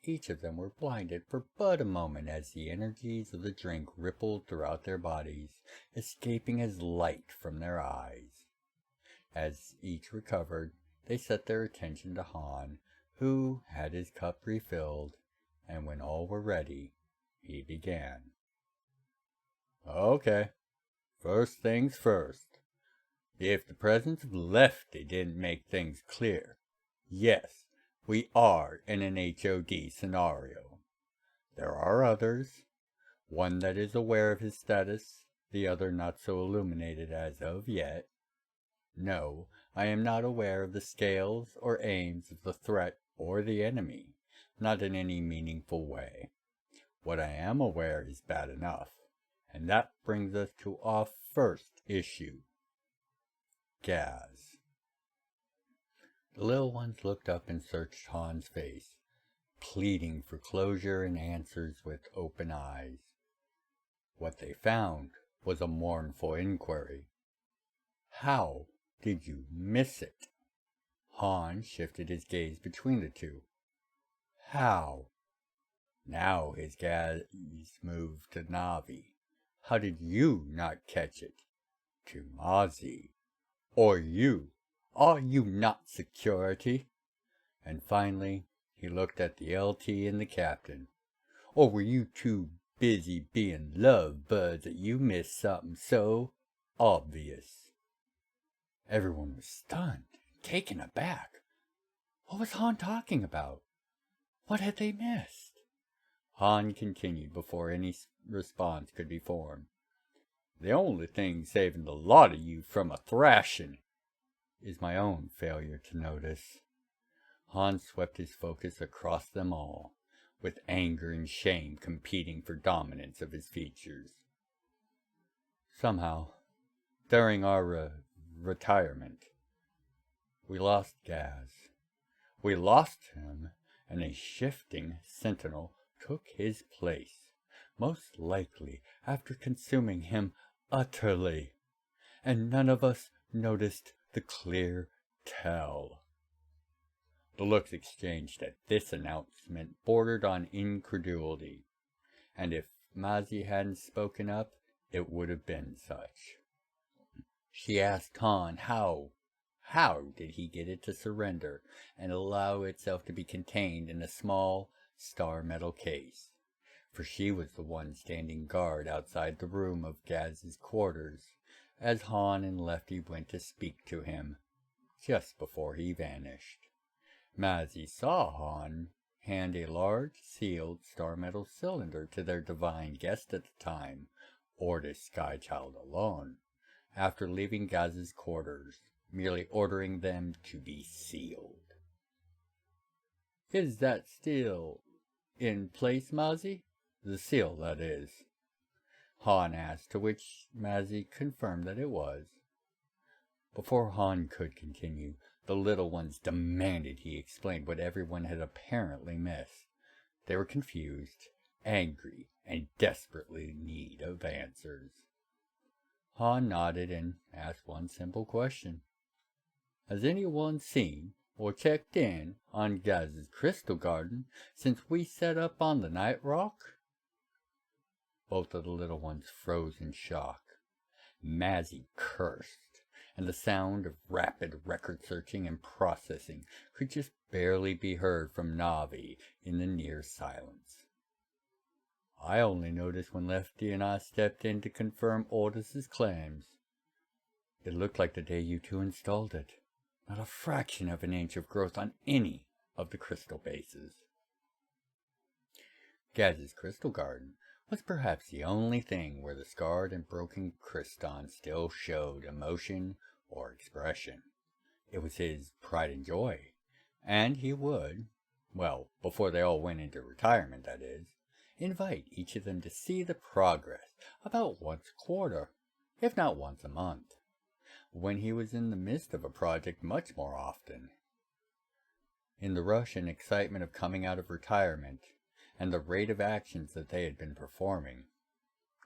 Each of them were blinded for but a moment as the energies of the drink rippled throughout their bodies, escaping as light from their eyes. As each recovered, they set their attention to Han, who had his cup refilled, and when all were ready, he began. "Okay, first things first. If the presence of Lefty didn't make things clear, yes, we are in an HOD scenario. There are others, one that is aware of his status, the other not so illuminated as of yet. No, I am not aware of the scales or aims of the threat or the enemy, not in any meaningful way. What I am aware is bad enough, and that brings us to our first issue. Gaz." The little ones looked up and searched Han's face, pleading for closure and answers with open eyes. What they found was a mournful inquiry. "How did you miss it?" Han shifted his gaze between the two. "How?" Now his gaze moved to Navi. "How did you not catch it?" To Mazzy. "Or you? Are you not security?" And finally, he looked at the LT and the captain. "Or were you too busy being lovebirds that you missed something so obvious?" Everyone was stunned, taken aback. What was Han talking about? What had they missed? Han continued before any response could be formed. "The only thing saving the lot of you from a thrashing is my own failure to notice." Han swept his focus across them all, with anger and shame competing for dominance of his features. Somehow, during our retirement, we lost Gaz. We lost him, and a shifting sentinel took his place, most likely after consuming him utterly, and none of us noticed the clear tell. The looks exchanged at this announcement bordered on incredulity, and if Mazzy hadn't spoken up, it would have been such. She asked Han how did he get it to surrender and allow itself to be contained in a small star metal case. for she was the one standing guard outside the room of Gaz's quarters as Han and Lefty went to speak to him, just before he vanished. Mazzy saw Han hand a large sealed star metal cylinder to their divine guest at the time, Ordis Skychild alone, after leaving Gaz's quarters, merely ordering them to be sealed. "Is that still in place, Mazzy? The seal, that is," Han asked, to which Mazzy confirmed that it was. Before Han could continue, the little ones demanded he explain what everyone had apparently missed. They were confused, angry, and desperately in need of answers. Han nodded and asked one simple question. "Has anyone seen or checked in on Gaz's crystal garden since we set up on the Night Rock?" Both of the little ones froze in shock. Mazzy cursed, and the sound of rapid record searching and processing could just barely be heard from Navi in the near silence. "I only noticed when Lefty and I stepped in to confirm Ordis's claims. It looked like the day you two installed it. Not a fraction of an inch of growth on any of the crystal bases." Gaz's crystal garden was perhaps the only thing where the scarred and broken Kriston still showed emotion or expression. It was his pride and joy, and he would, well, before they all went into retirement, that is, invite each of them to see the progress about once a quarter, if not once a month, when he was in the midst of a project much more often. In the rush and excitement of coming out of retirement, and the rate of actions that they had been performing,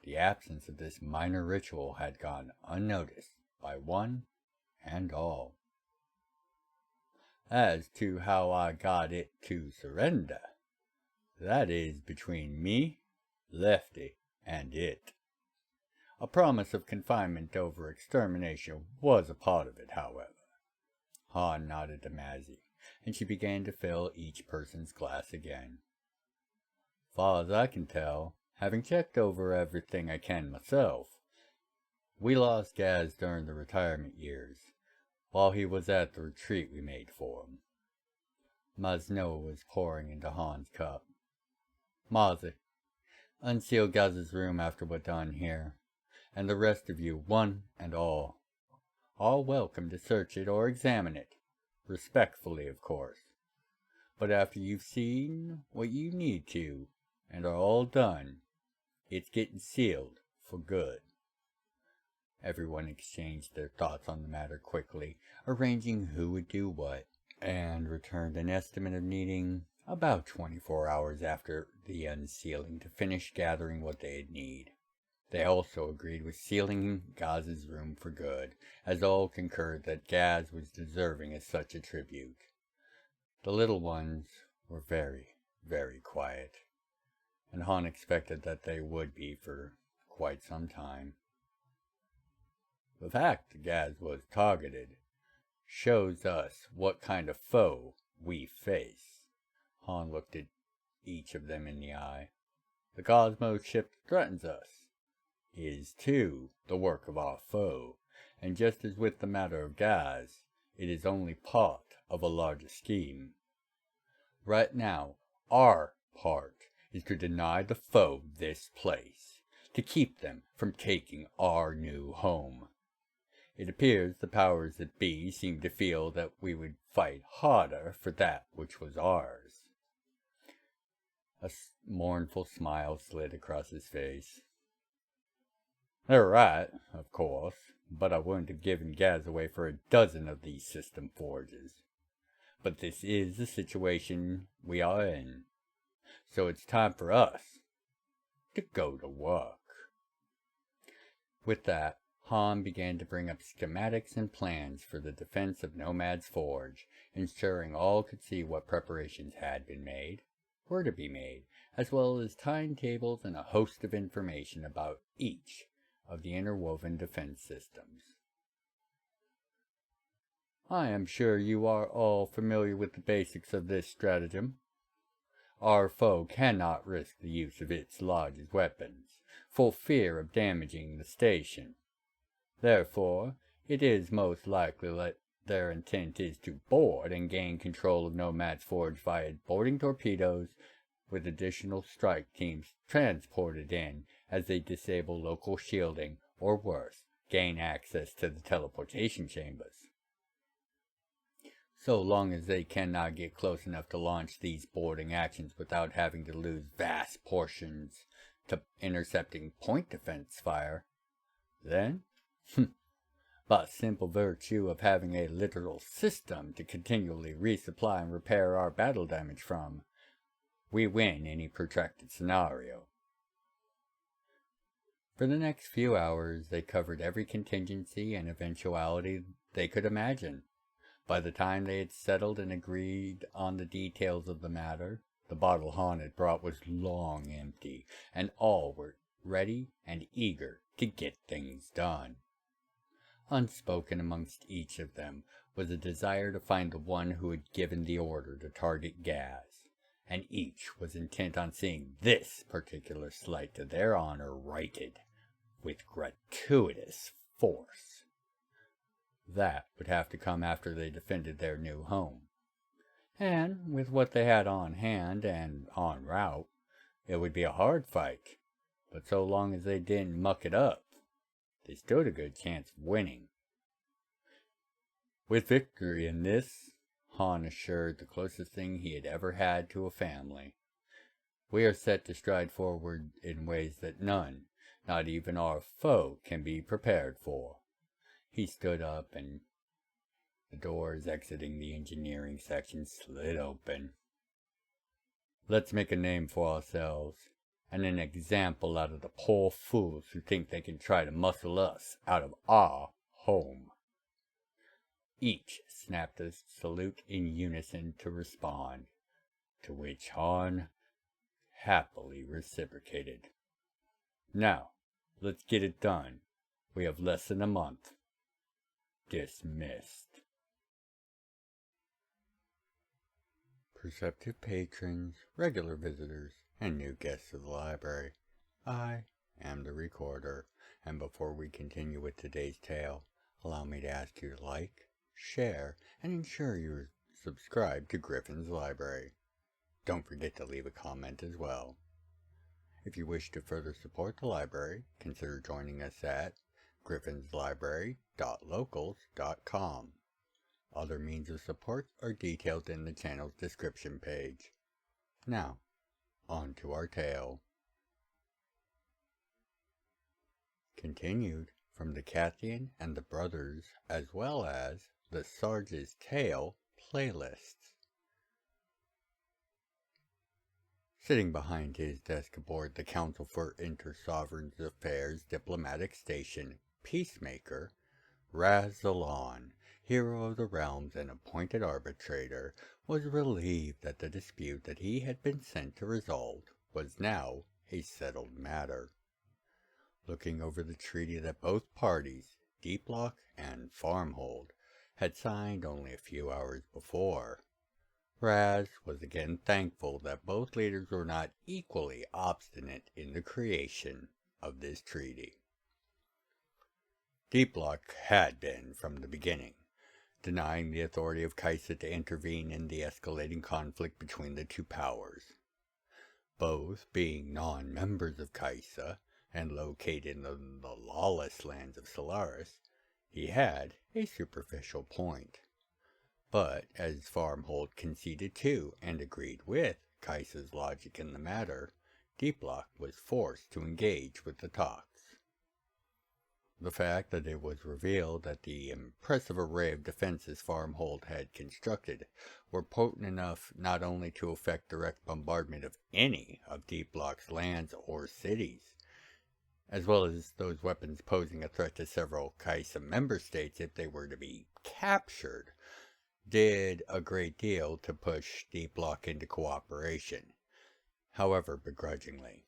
the absence of this minor ritual had gone unnoticed by one and all. "As to how I got it to surrender, that is between me, Lefty, and it. A promise of confinement over extermination was a part of it, however." Han nodded to Mazzy, and she began to fill each person's glass again. "Far as I can tell, having checked over everything I can myself, we lost Gaz during the retirement years, while he was at the retreat we made for him." Maznoa was pouring into Han's cup. "Mazzy, unseal Gaz's room after we're done here, and the rest of you, one and all, are welcome to search it or examine it, respectfully, of course. But after you've seen what you need to, and are all done, it's getting sealed for good." Everyone exchanged their thoughts on the matter quickly, arranging who would do what, and returned an estimate of needing about 24 hours after the unsealing to finish gathering what they'd need. They also agreed with sealing Gaz's room for good, as all concurred that Gaz was deserving of such a tribute. The little ones were very, very quiet, and Han expected that they would be for quite some time. The fact that Gaz was targeted shows us what kind of foe we face. Han looked at each of them in the eye. The Cosmos ship that threatens us is, too, the work of our foe, and just as with the matter of Gaz, it is only part of a larger scheme. Right now, our part is to deny the foe this place, to keep them from taking our new home. It appears the powers that be seem to feel that we would fight harder for that which was ours. A mournful smile slid across his face. "They're right, of course, but I wouldn't have given Gaz away for a dozen of these system forges. But this is the situation we are in, so it's time for us to go to work." With that, Han began to bring up schematics and plans for the defense of Nomad's Forge, ensuring all could see what preparations had been made, were to be made, as well as timetables and a host of information about each of the interwoven defense systems. "I am sure you are all familiar with the basics of this stratagem. Our foe cannot risk the use of its largest weapons, for fear of damaging the station. Therefore, it is most likely that their intent is to board and gain control of Nomad's Forge via boarding torpedoes, with additional strike teams transported in as they disable local shielding, or worse, gain access to the teleportation chambers. So long as they cannot get close enough to launch these boarding actions without having to lose vast portions to intercepting point defense fire, then, by simple virtue of having a literal system to continually resupply and repair our battle damage from, we win any protracted scenario. For the next few hours, they covered every contingency and eventuality they could imagine. By the time they had settled and agreed on the details of the matter, the bottle Han had brought was long empty, and all were ready and eager to get things done. Unspoken amongst each of them was a desire to find the one who had given the order to target Gaz, and each was intent on seeing this particular slight to their honor righted with gratuitous force. That would have to come after they defended their new home. And with what they had on hand and en route, it would be a hard fight, but so long as they didn't muck it up, they stood a good chance of winning. With victory in this, Han assured the closest thing he had ever had to a family. We are set to stride forward in ways that none, not even our foe, can be prepared for. He stood up, and the doors exiting the engineering section slid open. Let's make a name for ourselves, and an example out of the poor fools who think they can try to muscle us out of our home. Each snapped a salute in unison to respond, to which Han happily reciprocated. Now, let's get it done. We have less than a month. Dismissed. Perceptive patrons, regular visitors, and new guests of the library, I am the recorder, and before we continue with today's tale, allow me to ask you to like, share, and ensure you're subscribed to Gryphon's Library. Don't forget to leave a comment as well. If you wish to further support the library, consider joining us at Gryphon'sLibrary.locals.com. Other means of support are detailed in the channel's description page. Now, on to our tale. Continued from the Cathian and the Brothers, as well as the Sarge's Tale playlists. Sitting behind his desk aboard the Council for Inter-Sovereign Affairs diplomatic station, Peacemaker, Raz-Zalon, hero of the realms and appointed arbitrator, was relieved that the dispute that he had been sent to resolve was now a settled matter. Looking over the treaty that both parties, Deeplock and Farmhold, had signed only a few hours before, Raz was again thankful that both leaders were not equally obstinate in the creation of this treaty. Deeplock had been from the beginning, denying the authority of Kaisa to intervene in the escalating conflict between the two powers. Both being non-members of Kaisa and located in the lawless lands of Solaris, he had a superficial point. But as Farmhold conceded to and agreed with Kaisa's logic in the matter, Deeplock was forced to engage with the talks. The fact that it was revealed that the impressive array of defenses Farmhold had constructed were potent enough not only to effect direct bombardment of any of Deeplock's lands or cities, as well as those weapons posing a threat to several Kaisa member states if they were to be captured, did a great deal to push Deeplock into cooperation, however begrudgingly.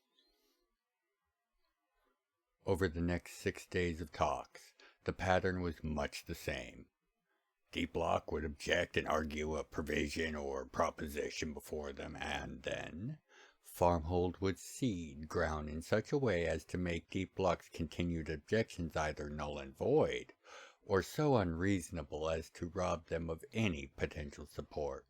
Over the next 6 days of talks, the pattern was much the same. D-Block would object and argue a provision or proposition before them, and then Farmhold would cede ground in such a way as to make D-Block's continued objections either null and void, or so unreasonable as to rob them of any potential support.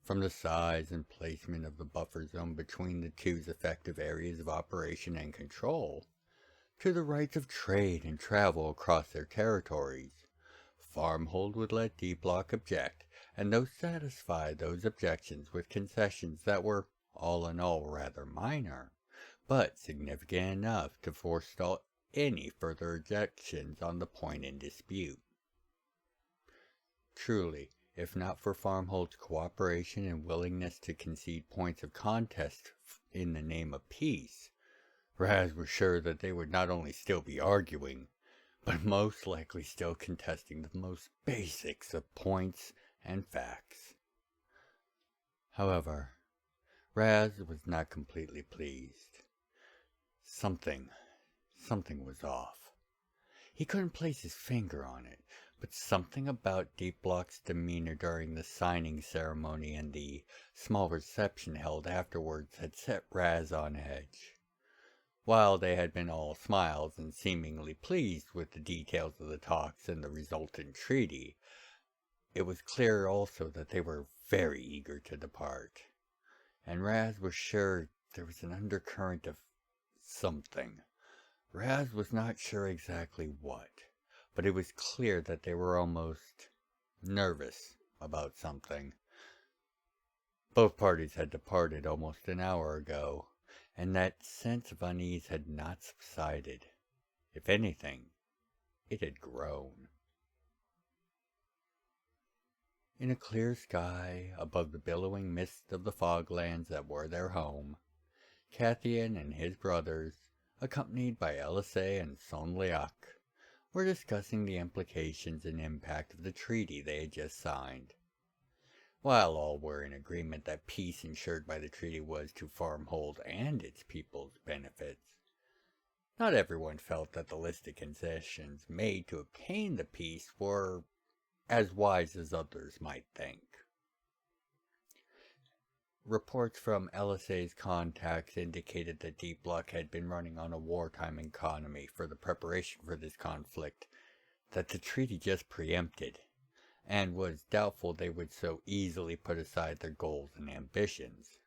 From the size and placement of the buffer zone between the two's effective areas of operation and control, to the rights of trade and travel across their territories, Farmhold would let D-Block object, and thus satisfy those objections with concessions that were, all in all, rather minor, but significant enough to forestall any further objections on the point in dispute. Truly, if not for Farmhold's cooperation and willingness to concede points of contest in the name of peace, Raz was sure that they would not only still be arguing, but most likely still contesting the most basics of points and facts. However, Raz was not completely pleased. Something was off. He couldn't place his finger on it, but something about D-Block's demeanor during the signing ceremony and the small reception held afterwards had set Raz on edge. While they had been all smiles and seemingly pleased with the details of the talks and the resultant treaty, it was clear also that they were very eager to depart, and Raz was sure there was an undercurrent of something. Raz was not sure exactly what, but it was clear that they were almost nervous about something. Both parties had departed almost an hour ago, and that sense of unease had not subsided. If anything, it had grown. In a clear sky, above the billowing mist of the foglands that were their home, Cathian and his brothers, accompanied by Elisée and Sonliak, were discussing the implications and impact of the treaty they had just signed. While all were in agreement that peace ensured by the treaty was to Farmhold and its people's benefits, not everyone felt that the list of concessions made to obtain the peace were as wise as others might think. Reports from Elisée's contacts indicated that D-Block had been running on a wartime economy for the preparation for this conflict that the treaty just preempted, and was doubtful they would so easily put aside their goals and ambitions.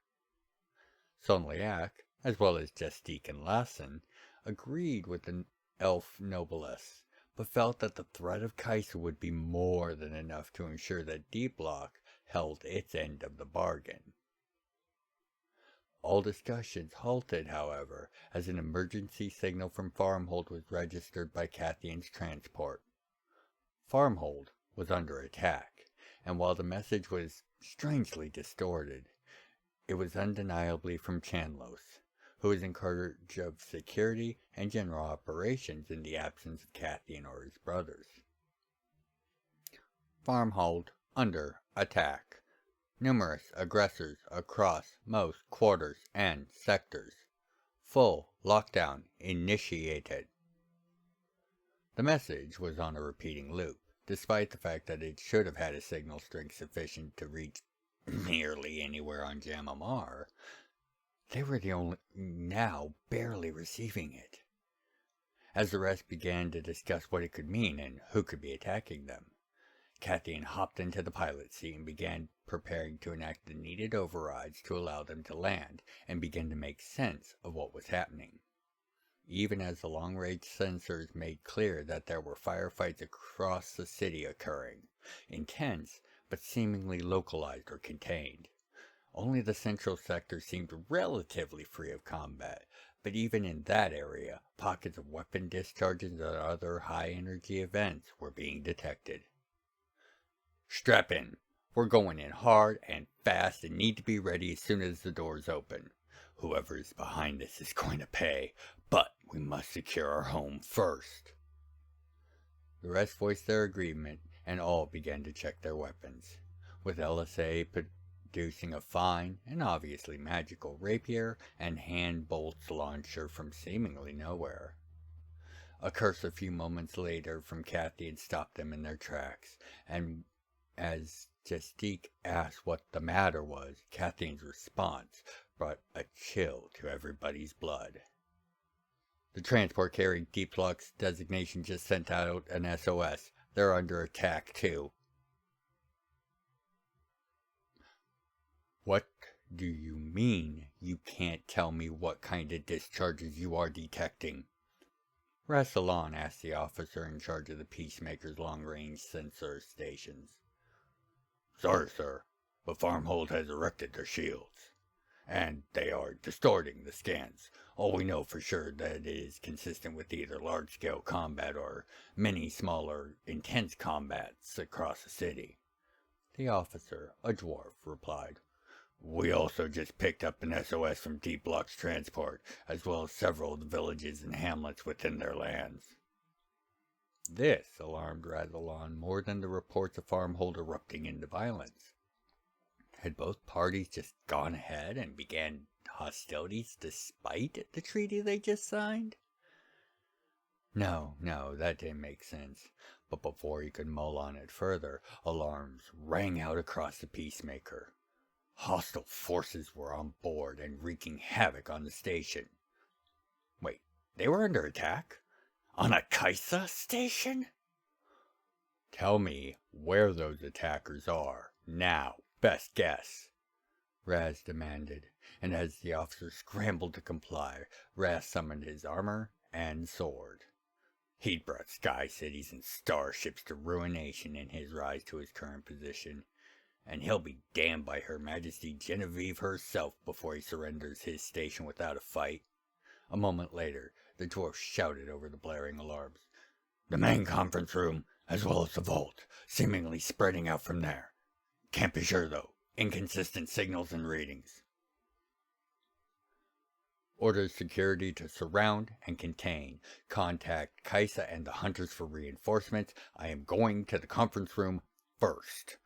Sonliak, as well as Gestique and Lassen, agreed with the elf noblesse, but felt that the threat of Kaisa would be more than enough to ensure that D-Block held its end of the bargain. All discussions halted, however, as an emergency signal from Farmhold was registered by Cathian's transport. Farmhold was under attack, and while the message was strangely distorted, it was undeniably from Chanlos, who was in charge of security and general operations in the absence of Cathian or his brothers. Farmhold under attack. Numerous aggressors across most quarters and sectors. Full lockdown initiated. The message was on a repeating loop, despite the fact that it should have had a signal strength sufficient to reach nearly anywhere on Jam'mR. They were the only now barely receiving it. As the rest began to discuss what it could mean and who could be attacking them, Cathian hopped into the pilot seat and began preparing to enact the needed overrides to allow them to land and begin to make sense of what was happening. Even as the long-range sensors made clear that there were firefights across the city occurring, intense but seemingly localized or contained. Only the central sector seemed relatively free of combat, but even in that area, pockets of weapon discharges and other high-energy events were being detected. Strap in. We're going in hard and fast and need to be ready as soon as the doors open. Whoever is behind this is going to pay, but we must secure our home first. The rest voiced their agreement, and all began to check their weapons, with Elisée producing a fine and obviously magical rapier and hand bolts launcher from seemingly nowhere. A curse a few moments later from Cathian stopped them in their tracks, and as Justique asked what the matter was, Cathian's response brought a chill to everybody's blood. The transport carrying Deep Luck's designation just sent out an SOS. They're under attack, too. What do you mean you can't tell me what kind of discharges you are detecting? Rassilon asked the officer in charge of the Peacemaker's long-range sensor stations. Sorry, sir, but Farmhold has erected their shields, and they are distorting the scans. All we know for sure that it is consistent with either large-scale combat or many smaller, intense combats across the city. The officer, a dwarf, replied. We also just picked up an SOS from Deep Luck's transport, as well as several of the villages and hamlets within their lands. This alarmed Rassilon more than the reports of Farmhold erupting into violence. Had both parties just gone ahead and began hostilities despite the treaty they just signed? No, that didn't make sense. But before he could mull on it further, alarms rang out across the Peacemaker. Hostile forces were on board and wreaking havoc on the station. Wait, they were under attack? On a Kaisa station? Tell me where those attackers are, now, best guess, Raz demanded, and as the officer scrambled to comply, Raz summoned his armor and sword. He'd brought sky cities and starships to ruination in his rise to his current position, and he'll be damned by Her Majesty Genevieve herself before he surrenders his station without a fight. A moment later, the dwarf shouted over the blaring alarms. The main conference room, as well as the vault, seemingly spreading out from there. Can't be sure, though. Inconsistent signals and readings. Orders security to surround and contain. Contact Kaisa and the hunters for reinforcements. I am going to the conference room first.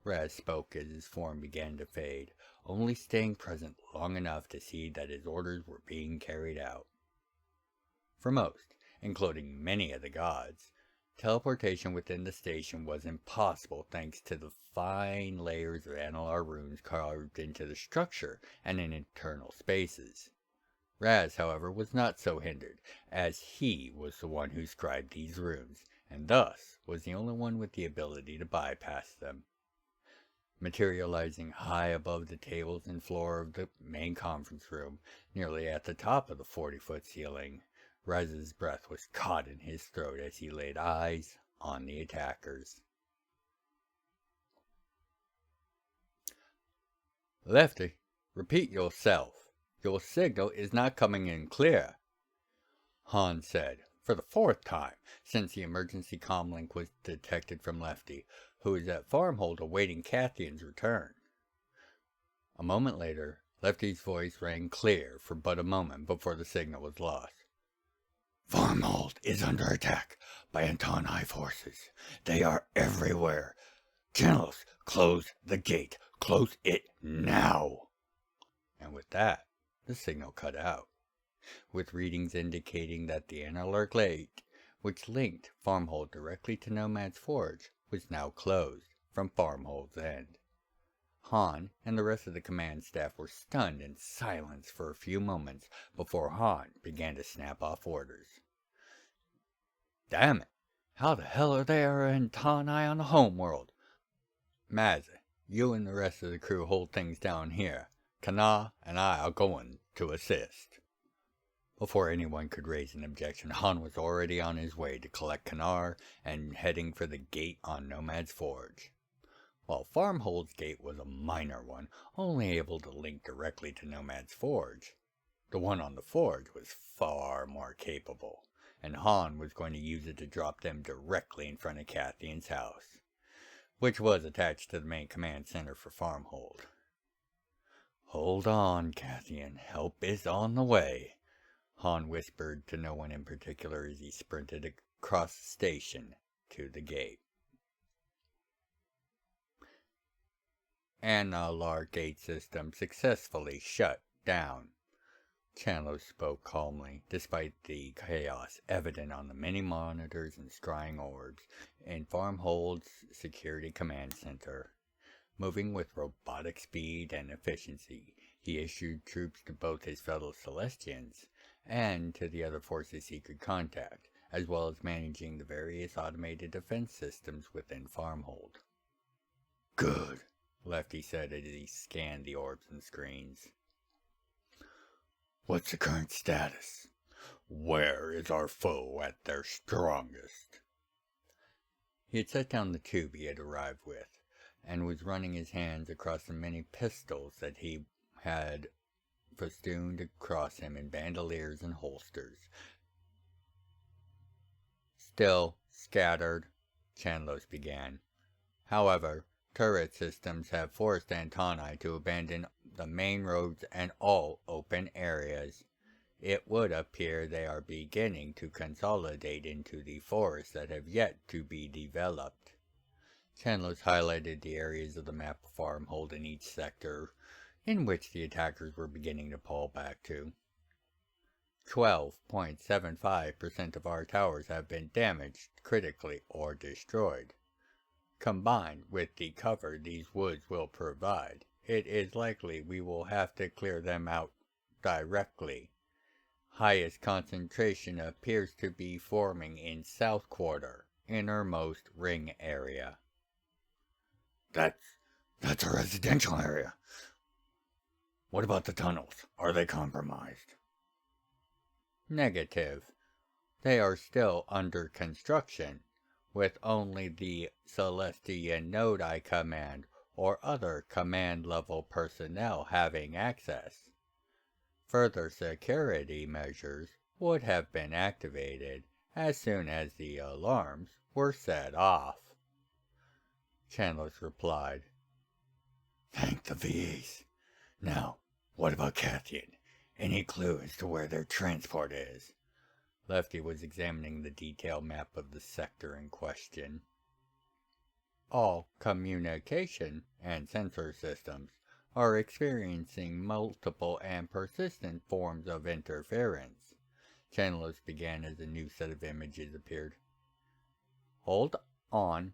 Raz spoke as his form began to fade, only staying present long enough to see that his orders were being carried out. For most, including many of the gods, teleportation within the station was impossible thanks to the fine layers of NLR runes carved into the structure and in internal spaces. Raz, however, was not so hindered, as he was the one who scribed these runes, and thus was the only one with the ability to bypass them. Materializing high above the tables and floor of the main conference room, nearly at the top of the 40-foot ceiling, Raz's breath was caught in his throat as he laid eyes on the attackers. Lefty, repeat yourself. Your signal is not coming in clear, Han said, for the 4th time since the emergency comlink was detected from Lefty, who was at Farmhold awaiting Cathian's return. A moment later, Lefty's voice rang clear for but a moment before the signal was lost. Farmhold is under attack by Antonai forces. They are everywhere. Generals, close the gate. Close it now. And with that, the signal cut out, with readings indicating that the NLR gate, which linked Farmhold directly to Nomad's Forge, was now closed from Farmhold's end. Han and the rest of the command staff were stunned in silence for a few moments before Han began to snap off orders. Damn it! How the hell are there in Tanai on the homeworld? Mazza, you and the rest of the crew hold things down here. Kana and I are going to assist. Before anyone could raise an objection, Han was already on his way to collect Kanar and heading for the gate on Nomad's Forge. While Farmhold's gate was a minor one, only able to link directly to Nomad's Forge, the one on the Forge was far more capable, and Han was going to use it to drop them directly in front of Cathian's house, which was attached to the main command center for Farmhold. Hold on, Cathian, help is on the way, Han whispered to no one in particular as he sprinted across the station to the gate. NLR gate system successfully shut down. Chandler spoke calmly, despite the chaos evident on the many monitors and scrying orbs in Farmhold's Security Command Center. Moving with robotic speed and efficiency, he issued troops to both his fellow Celestians and to the other forces he could contact, as well as managing the various automated defense systems within Farmhold. Good, Lefty said as he scanned the orbs and screens. What's the current status? Where is our foe at their strongest? He had set down the tube he had arrived with, and was running his hands across the many pistols that he had festooned across him in bandoliers and holsters. Still scattered, Chanlos began. However, turret systems have forced Antoni to abandon the main roads and all open areas. It would appear they are beginning to consolidate into the forests that have yet to be developed. Chanlos highlighted the areas of the map of Farmhold in each sector, in which the attackers were beginning to pull back to. 12.75% of our towers have been damaged critically or destroyed. Combined with the cover these woods will provide, it is likely we will have to clear them out directly. Highest concentration appears to be forming in South Quarter, innermost ring area. That's a residential area. What about the tunnels? Are they compromised? Negative. They are still under construction, with only the Celestian node I command or other command-level personnel having access. Further security measures would have been activated as soon as the alarms were set off. Chanlos replied, Thank the VAs. Now, what about Cathian? Any clue as to where their transport is? Lefty was examining the detailed map of the sector in question. All communication and sensor systems are experiencing multiple and persistent forms of interference. Chanlos began as a new set of images appeared. Hold on.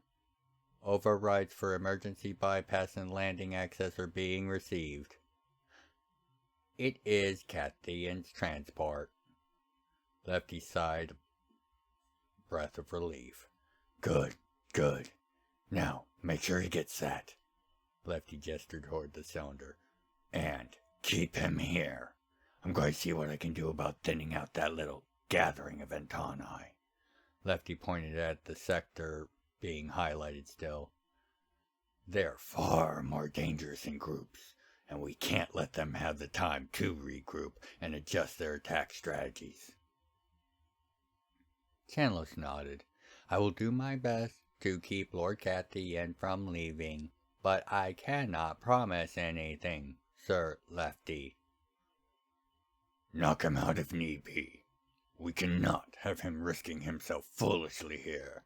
Overrides for emergency bypass and landing access are being received. It is Cathian's transport. Lefty sighed a breath of relief. Good. Now, make sure he gets that. Lefty gestured toward the cylinder. And keep him here. I'm going to see what I can do about thinning out that little gathering of Antoni. Lefty pointed at the sector being highlighted still. They're far more dangerous in groups, and we can't let them have the time to regroup and adjust their attack strategies. Chanlos nodded. I will do my best to keep Lord Cathian from leaving, but I cannot promise anything, Sir Lefty. Knock him out if need be. We cannot have him risking himself foolishly here.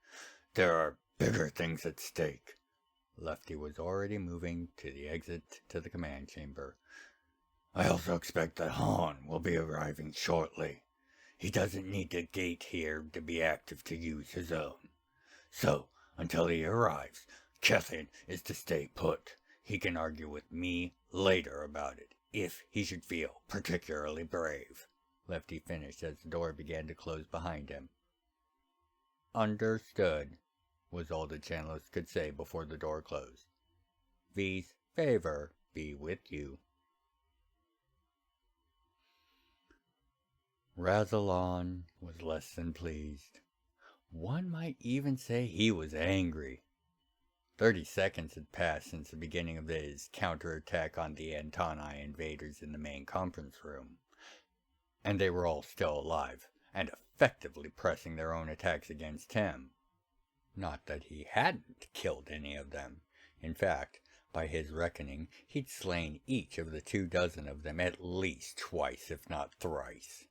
There are bigger things at stake. Lefty was already moving to the exit to the command chamber. I also expect that Han will be arriving shortly. He doesn't need to gate here to be active to use his own. So, until he arrives, Cathian is to stay put. He can argue with me later about it, if he should feel particularly brave. Lefty finished as the door began to close behind him. Understood, was all the Chanlos could say before the door closed. V's favor be with you. Razalon was less than pleased. One might even say he was angry. 30 seconds had passed since the beginning of his counterattack on the Antoni invaders in the main conference room, and they were all still alive and effectively pressing their own attacks against him. Not that he hadn't killed any of them. In fact, by his reckoning, he'd slain each of the 24 of them at least twice, if not thrice.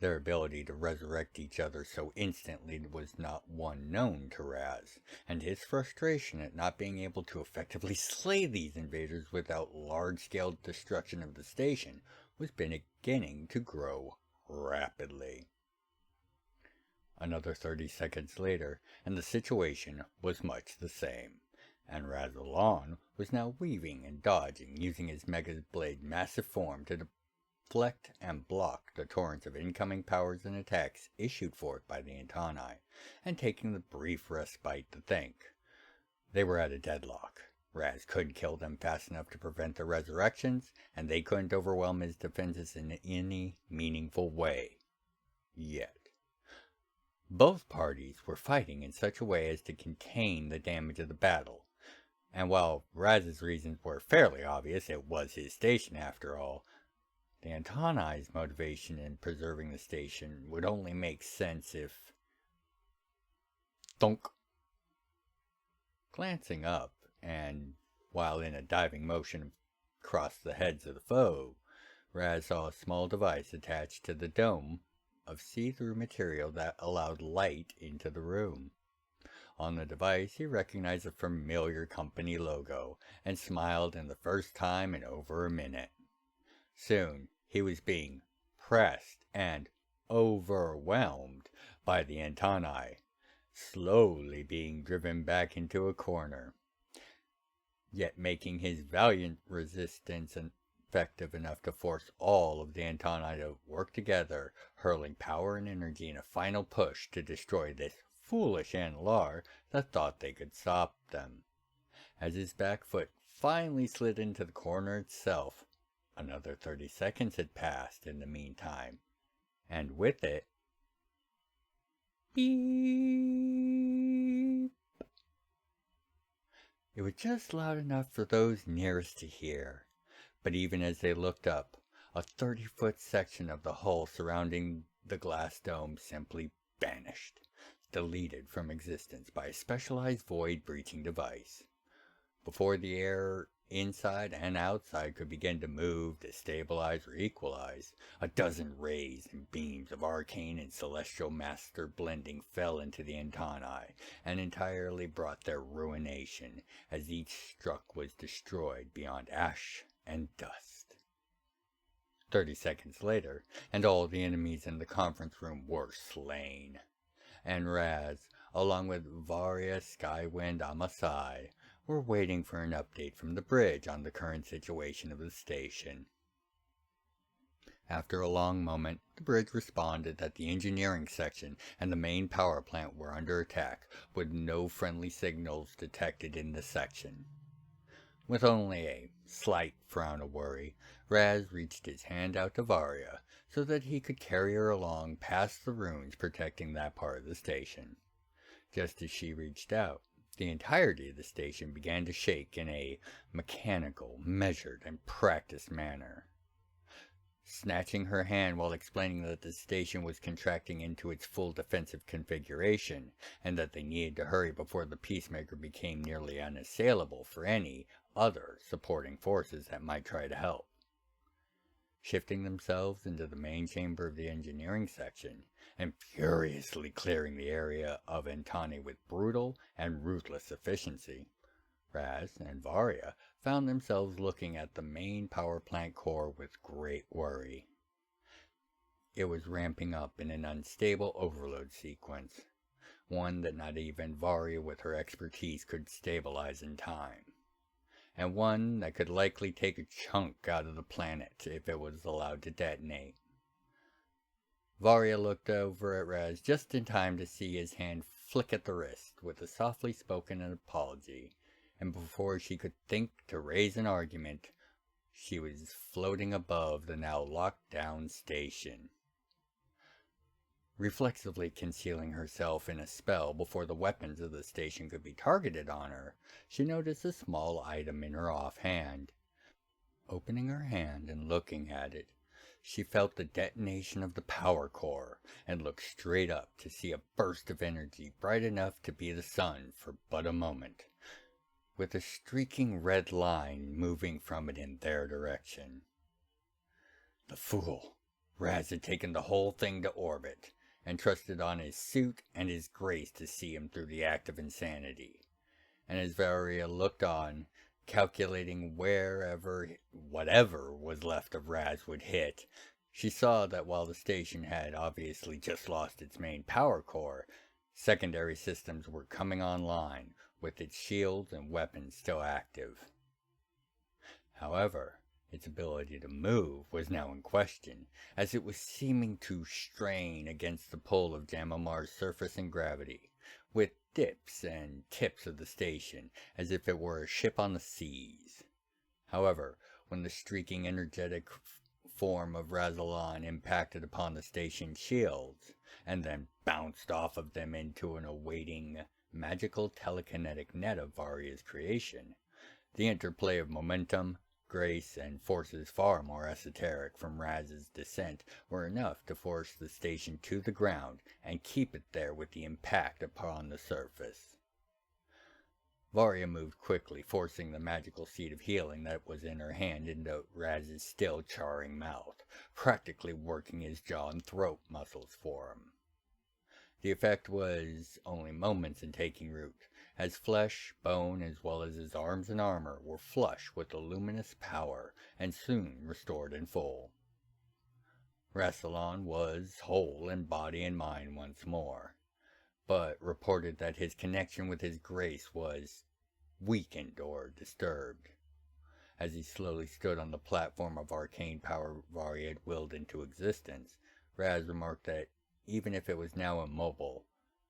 Their ability to resurrect each other so instantly was not one known to Raz, and his frustration at not being able to effectively slay these invaders without large-scale destruction of the station was beginning to grow rapidly. Another 30 seconds later, and the situation was much the same, and Razalon was now weaving and dodging, using his Mega Blade massive form to deflect and block the torrents of incoming powers and attacks issued forth by the Antani, and taking the brief respite to think. They were at a deadlock. Raz couldn't kill them fast enough to prevent their resurrections, and they couldn't overwhelm his defenses in any meaningful way. Yet. Both parties were fighting in such a way as to contain the damage of the battle, and while Raz's reasons were fairly obvious, it was his station after all, the Antani's motivation in preserving the station would only make sense if... Thunk! Glancing up, and while in a diving motion across the heads of the foe, Raz saw a small device attached to the dome of see-through material that allowed light into the room. On the device, he recognized a familiar company logo and smiled in the first time in over a minute. Soon, he was being pressed and overwhelmed by the Antani, slowly being driven back into a corner, yet making his valiant resistance effective enough to force all of the Antani to work together, hurling power and energy in a final push to destroy this foolish Analar that thought they could stop them. As his back foot finally slid into the corner itself, another 30 seconds had passed in the meantime, and with it, beep. It was just loud enough for those nearest to hear, but even as they looked up, a 30-foot section of the hull surrounding the glass dome simply vanished, deleted from existence by a specialized void-breaching device. Before the air inside and outside could begin to move, destabilize, or equalize, a dozen rays and beams of arcane and celestial master blending fell into the Antani, and entirely brought their ruination, as each struck was destroyed beyond ash and dust. 30 seconds later, and all the enemies in the conference room were slain, and Raz, along with Varia, Skywind, Amasai, were waiting for an update from the bridge on the current situation of the station. After a long moment, the bridge responded that the engineering section and the main power plant were under attack, with no friendly signals detected in the section. With only a slight frown of worry, Raz reached his hand out to Varia so that he could carry her along past the ruins protecting that part of the station. Just as she reached out, the entirety of the station began to shake in a mechanical, measured, and practiced manner. Snatching her hand while explaining that the station was contracting into its full defensive configuration, and that they needed to hurry before the Peacemaker became nearly unassailable for any other supporting forces that might try to help. Shifting themselves into the main chamber of the engineering section, and furiously clearing the area of Antani with brutal and ruthless efficiency, Raz and Varia found themselves looking at the main power plant core with great worry. It was ramping up in an unstable overload sequence, one that not even Varia with her expertise could stabilize in time, and one that could likely take a chunk out of the planet if it was allowed to detonate. Varia looked over at Raz just in time to see his hand flick at the wrist with a softly spoken apology, and before she could think to raise an argument, she was floating above the now locked down station. Reflexively concealing herself in a spell before the weapons of the station could be targeted on her, she noticed a small item in her offhand. Opening her hand and looking at it, she felt the detonation of the power core, and looked straight up to see a burst of energy bright enough to be the sun for but a moment, with a streaking red line moving from it in their direction. The fool! Raz had taken the whole thing to orbit, and trusted on his suit and his grace to see him through the act of insanity. And as Varia looked on, calculating whatever was left of Raz would hit. She saw that while the station had obviously just lost its main power core, secondary systems were coming online, with its shields and weapons still active. However, its ability to move was now in question, as it was seeming to strain against the pull of Jam'mar's surface and gravity, with dips and tips of the station, as if it were a ship on the seas. However, when the streaking energetic form of Razalon impacted upon the station's shields, and then bounced off of them into an awaiting magical telekinetic net of Varia's creation, the interplay of momentum, grace, and forces far more esoteric from Raz's descent were enough to force the station to the ground and keep it there with the impact upon the surface. Varia moved quickly, forcing the magical seed of healing that was in her hand into Raz's still charring mouth, practically working his jaw and throat muscles for him. The effect was only moments in taking root, as flesh, bone, as well as his arms and armor were flush with the luminous power and soon restored in full. Rassilon was whole in body and mind once more, but reported that his connection with his grace was weakened or disturbed. As he slowly stood on the platform of arcane power Varia had willed into existence, Raz remarked that even if it was now immobile,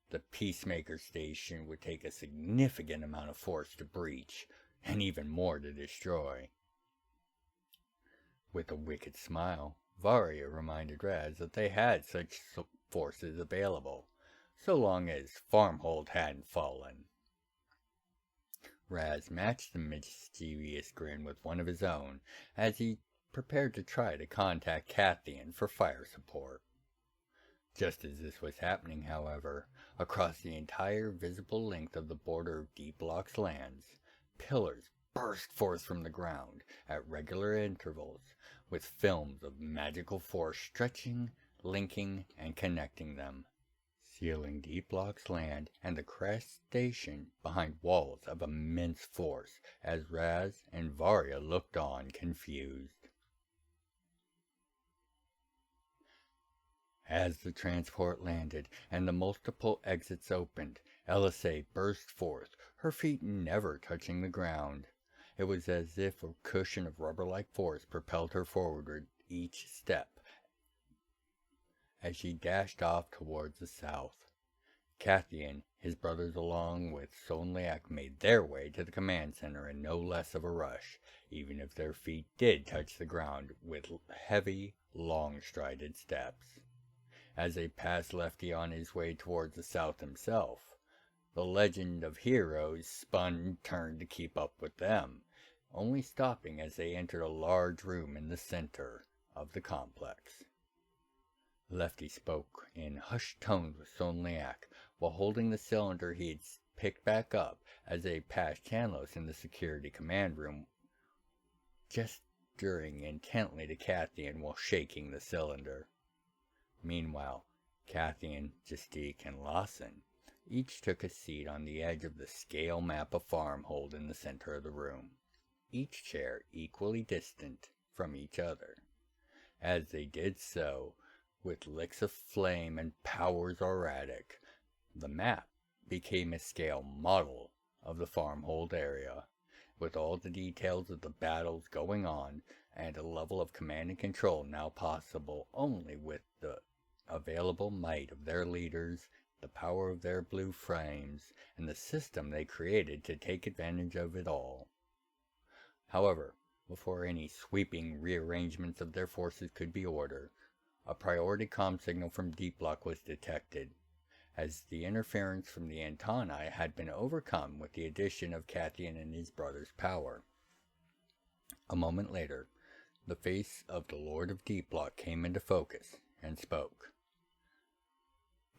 the Peacemaker station would take a significant amount of force to breach, and even more to destroy. With a wicked smile, Varia reminded Raz that they had such forces available, so long as Farmhold hadn't fallen. Raz matched the mischievous grin with one of his own, as he prepared to try to contact Cathian for fire support. Just as this was happening, however, across the entire visible length of the border of Deep Lock's lands, pillars burst forth from the ground at regular intervals, with films of magical force stretching, linking, and connecting them, sealing Deep Lock's land and the crest station behind walls of immense force as Raz and Varia looked on confused. As the transport landed and the multiple exits opened, Elisee burst forth, her feet never touching the ground. It was as if a cushion of rubber-like force propelled her forward each step as she dashed off towards the south. Cathian, his brothers along with Sonliak made their way to the command center in no less of a rush, even if their feet did touch the ground with heavy, long-strided steps. As they passed Lefty on his way towards the south himself, the legend of heroes spun and turned to keep up with them, only stopping as they entered a large room in the center of the complex. Lefty spoke in hushed tones with Sonliak, while holding the cylinder he had picked back up as they passed Chanlos in the security command room, gesturing intently to Cathian while shaking the cylinder. Meanwhile, Cathian, Justique, and Lawson each took a seat on the edge of the scale map of Farmhold in the center of the room, each chair equally distant from each other. As they did so, with licks of flame and powers erratic, the map became a scale model of the Farmhold area, with all the details of the battles going on and a level of command and control now possible only with the available might of their leaders, the power of their blue frames, and the system they created to take advantage of it all. However, before any sweeping rearrangements of their forces could be ordered, a priority comm signal from Deep Lock was detected, as the interference from the antennae had been overcome with the addition of Cathian and his brother's power. A moment later, the face of the Lord of Deep Lock came into focus and spoke.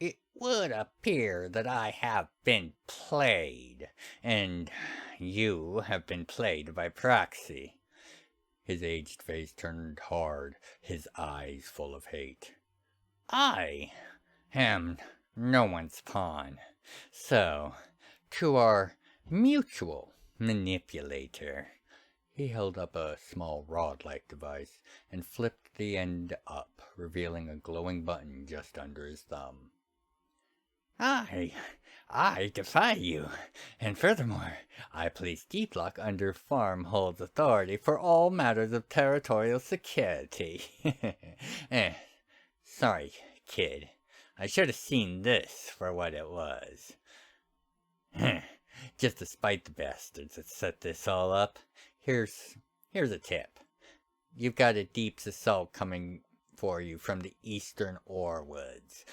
It would appear that I have been played, and you have been played by proxy. His aged face turned hard, his eyes full of hate. I am no one's pawn, so, to our mutual manipulator, He held up a small rod-like device and flipped the end up, revealing a glowing button just under his thumb. I defy you, and furthermore, I place Deep Lock under Farmhold's authority for all matters of territorial security. Sorry, kid. I should have seen this for what it was. Just to spite the bastards that set this all up, here's a tip. You've got a deep assault coming for you from the eastern ore woods.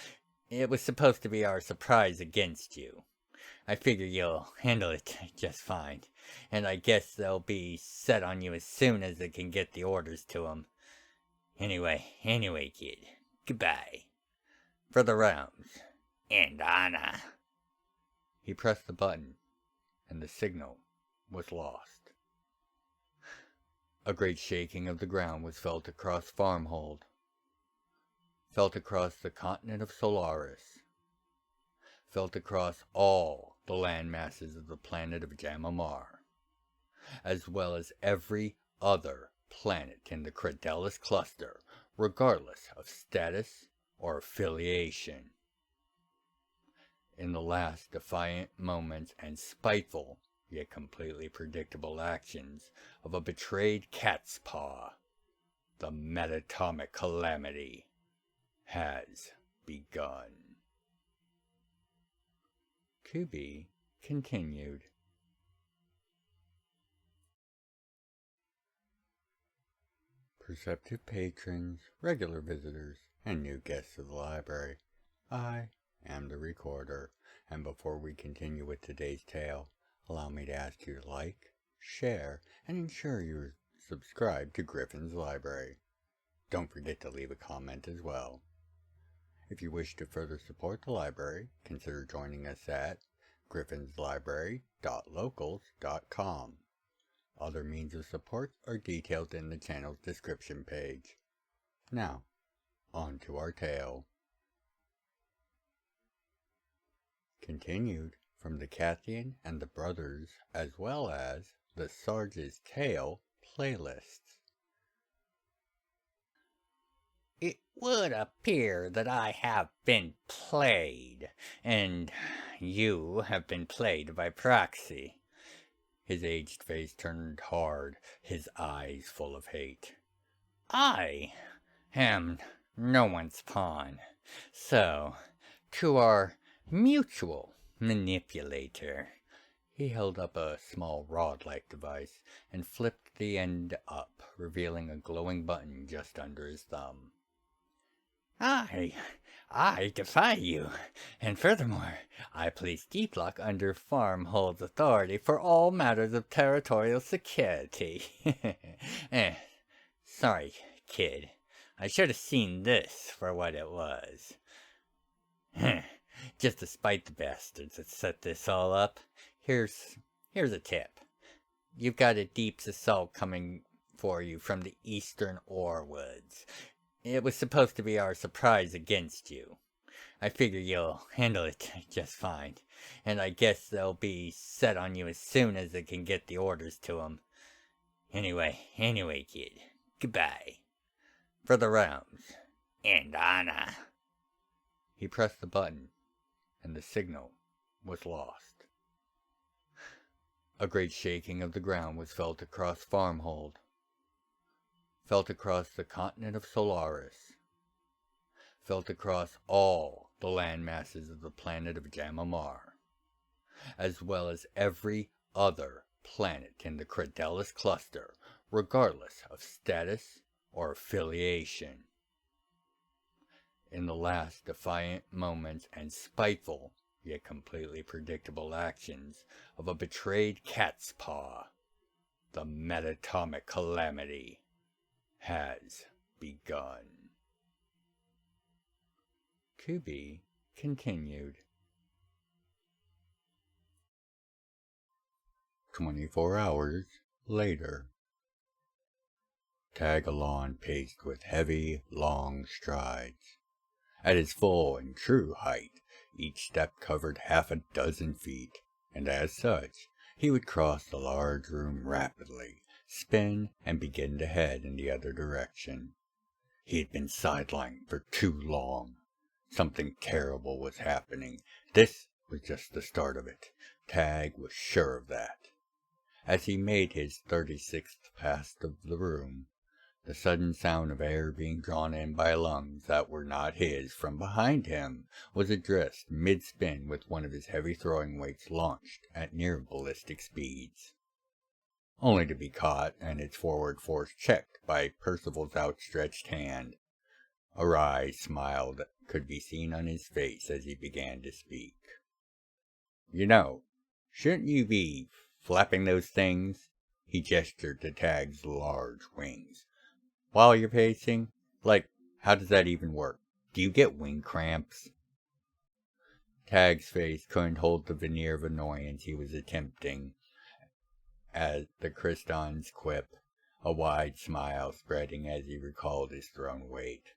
It was supposed to be our surprise against you. I figure you'll handle it just fine, and I guess they'll be set on you as soon as they can get the orders to them. Anyway, kid, goodbye. For the realms and honor. He pressed the button, and the signal was lost. A great shaking of the ground was felt across Farmhold, felt across the continent of Solaris, felt across all the land masses of the planet of Jam'mar, as well as every other planet in the Credelis cluster, regardless of status or affiliation. In the last defiant moments and spiteful, yet completely predictable actions of a betrayed cat's paw, the metatomic calamity has begun. To be continued. Perceptive patrons, regular visitors, and new guests of the library, I am the recorder, and before we continue with today's tale, allow me to ask you to like, share, and ensure you're subscribed to Gryphon's Library. Don't forget to leave a comment as well. If you wish to further support the library, consider joining us at Gryphon'sLibrary.locals.com. Other means of support are detailed in the channel's description page. Now, on to our tale. Continued from the Cathian and the Brothers, as well as the Sarge's Tale playlists. It would appear that I have been played, and you have been played by proxy. His aged face turned hard, his eyes full of hate. I am no one's pawn, so to our mutual manipulator. He held up a small rod-like device and flipped the end up, revealing a glowing button just under his thumb. I defy you, and furthermore, I place Deep Lock under Farmhold's authority for all matters of territorial security. Sorry, kid. I should have seen this for what it was. Just to spite the bastards that set this all up, here's a tip. You've got a deep assault coming for you from the eastern ore woods. It was supposed to be our surprise against you. I figure you'll handle it just fine, and I guess they'll be set on you as soon as they can get the orders to them. Anyway, kid, goodbye. For the realms and honor. He pressed the button, and the signal was lost. A great shaking of the ground was felt across Farmhold, felt across the continent of Solaris, felt across all the land masses of the planet of Jam'mar, as well as every other planet in the Credelis cluster, regardless of status or affiliation. In the last defiant moments and spiteful, yet completely predictable actions of a betrayed cat's paw, the metatomic calamity has begun. To be continued. 24 hours later. Tagalon paced with heavy, long strides. At his full and true height, each step covered half a dozen feet, and as such, he would cross the large room rapidly, spin, and begin to head in the other direction. He had been sidelined for too long. Something terrible was happening. This was just the start of it. Tag was sure of that. As he made his 36th pass of the room, the sudden sound of air being drawn in by lungs that were not his from behind him was addressed mid-spin with one of his heavy throwing weights launched at near ballistic speeds, only to be caught and its forward force checked by Percival's outstretched hand. A wry smile that could be seen on his face as he began to speak. "You know, shouldn't you be flapping those things?" He gestured to Tag's large wings. "While you're pacing? Like, how does that even work? Do you get wing cramps?" Tag's face couldn't hold the veneer of annoyance he was attempting at the Kriston's quip, a wide smile spreading as he recalled his thrown weight.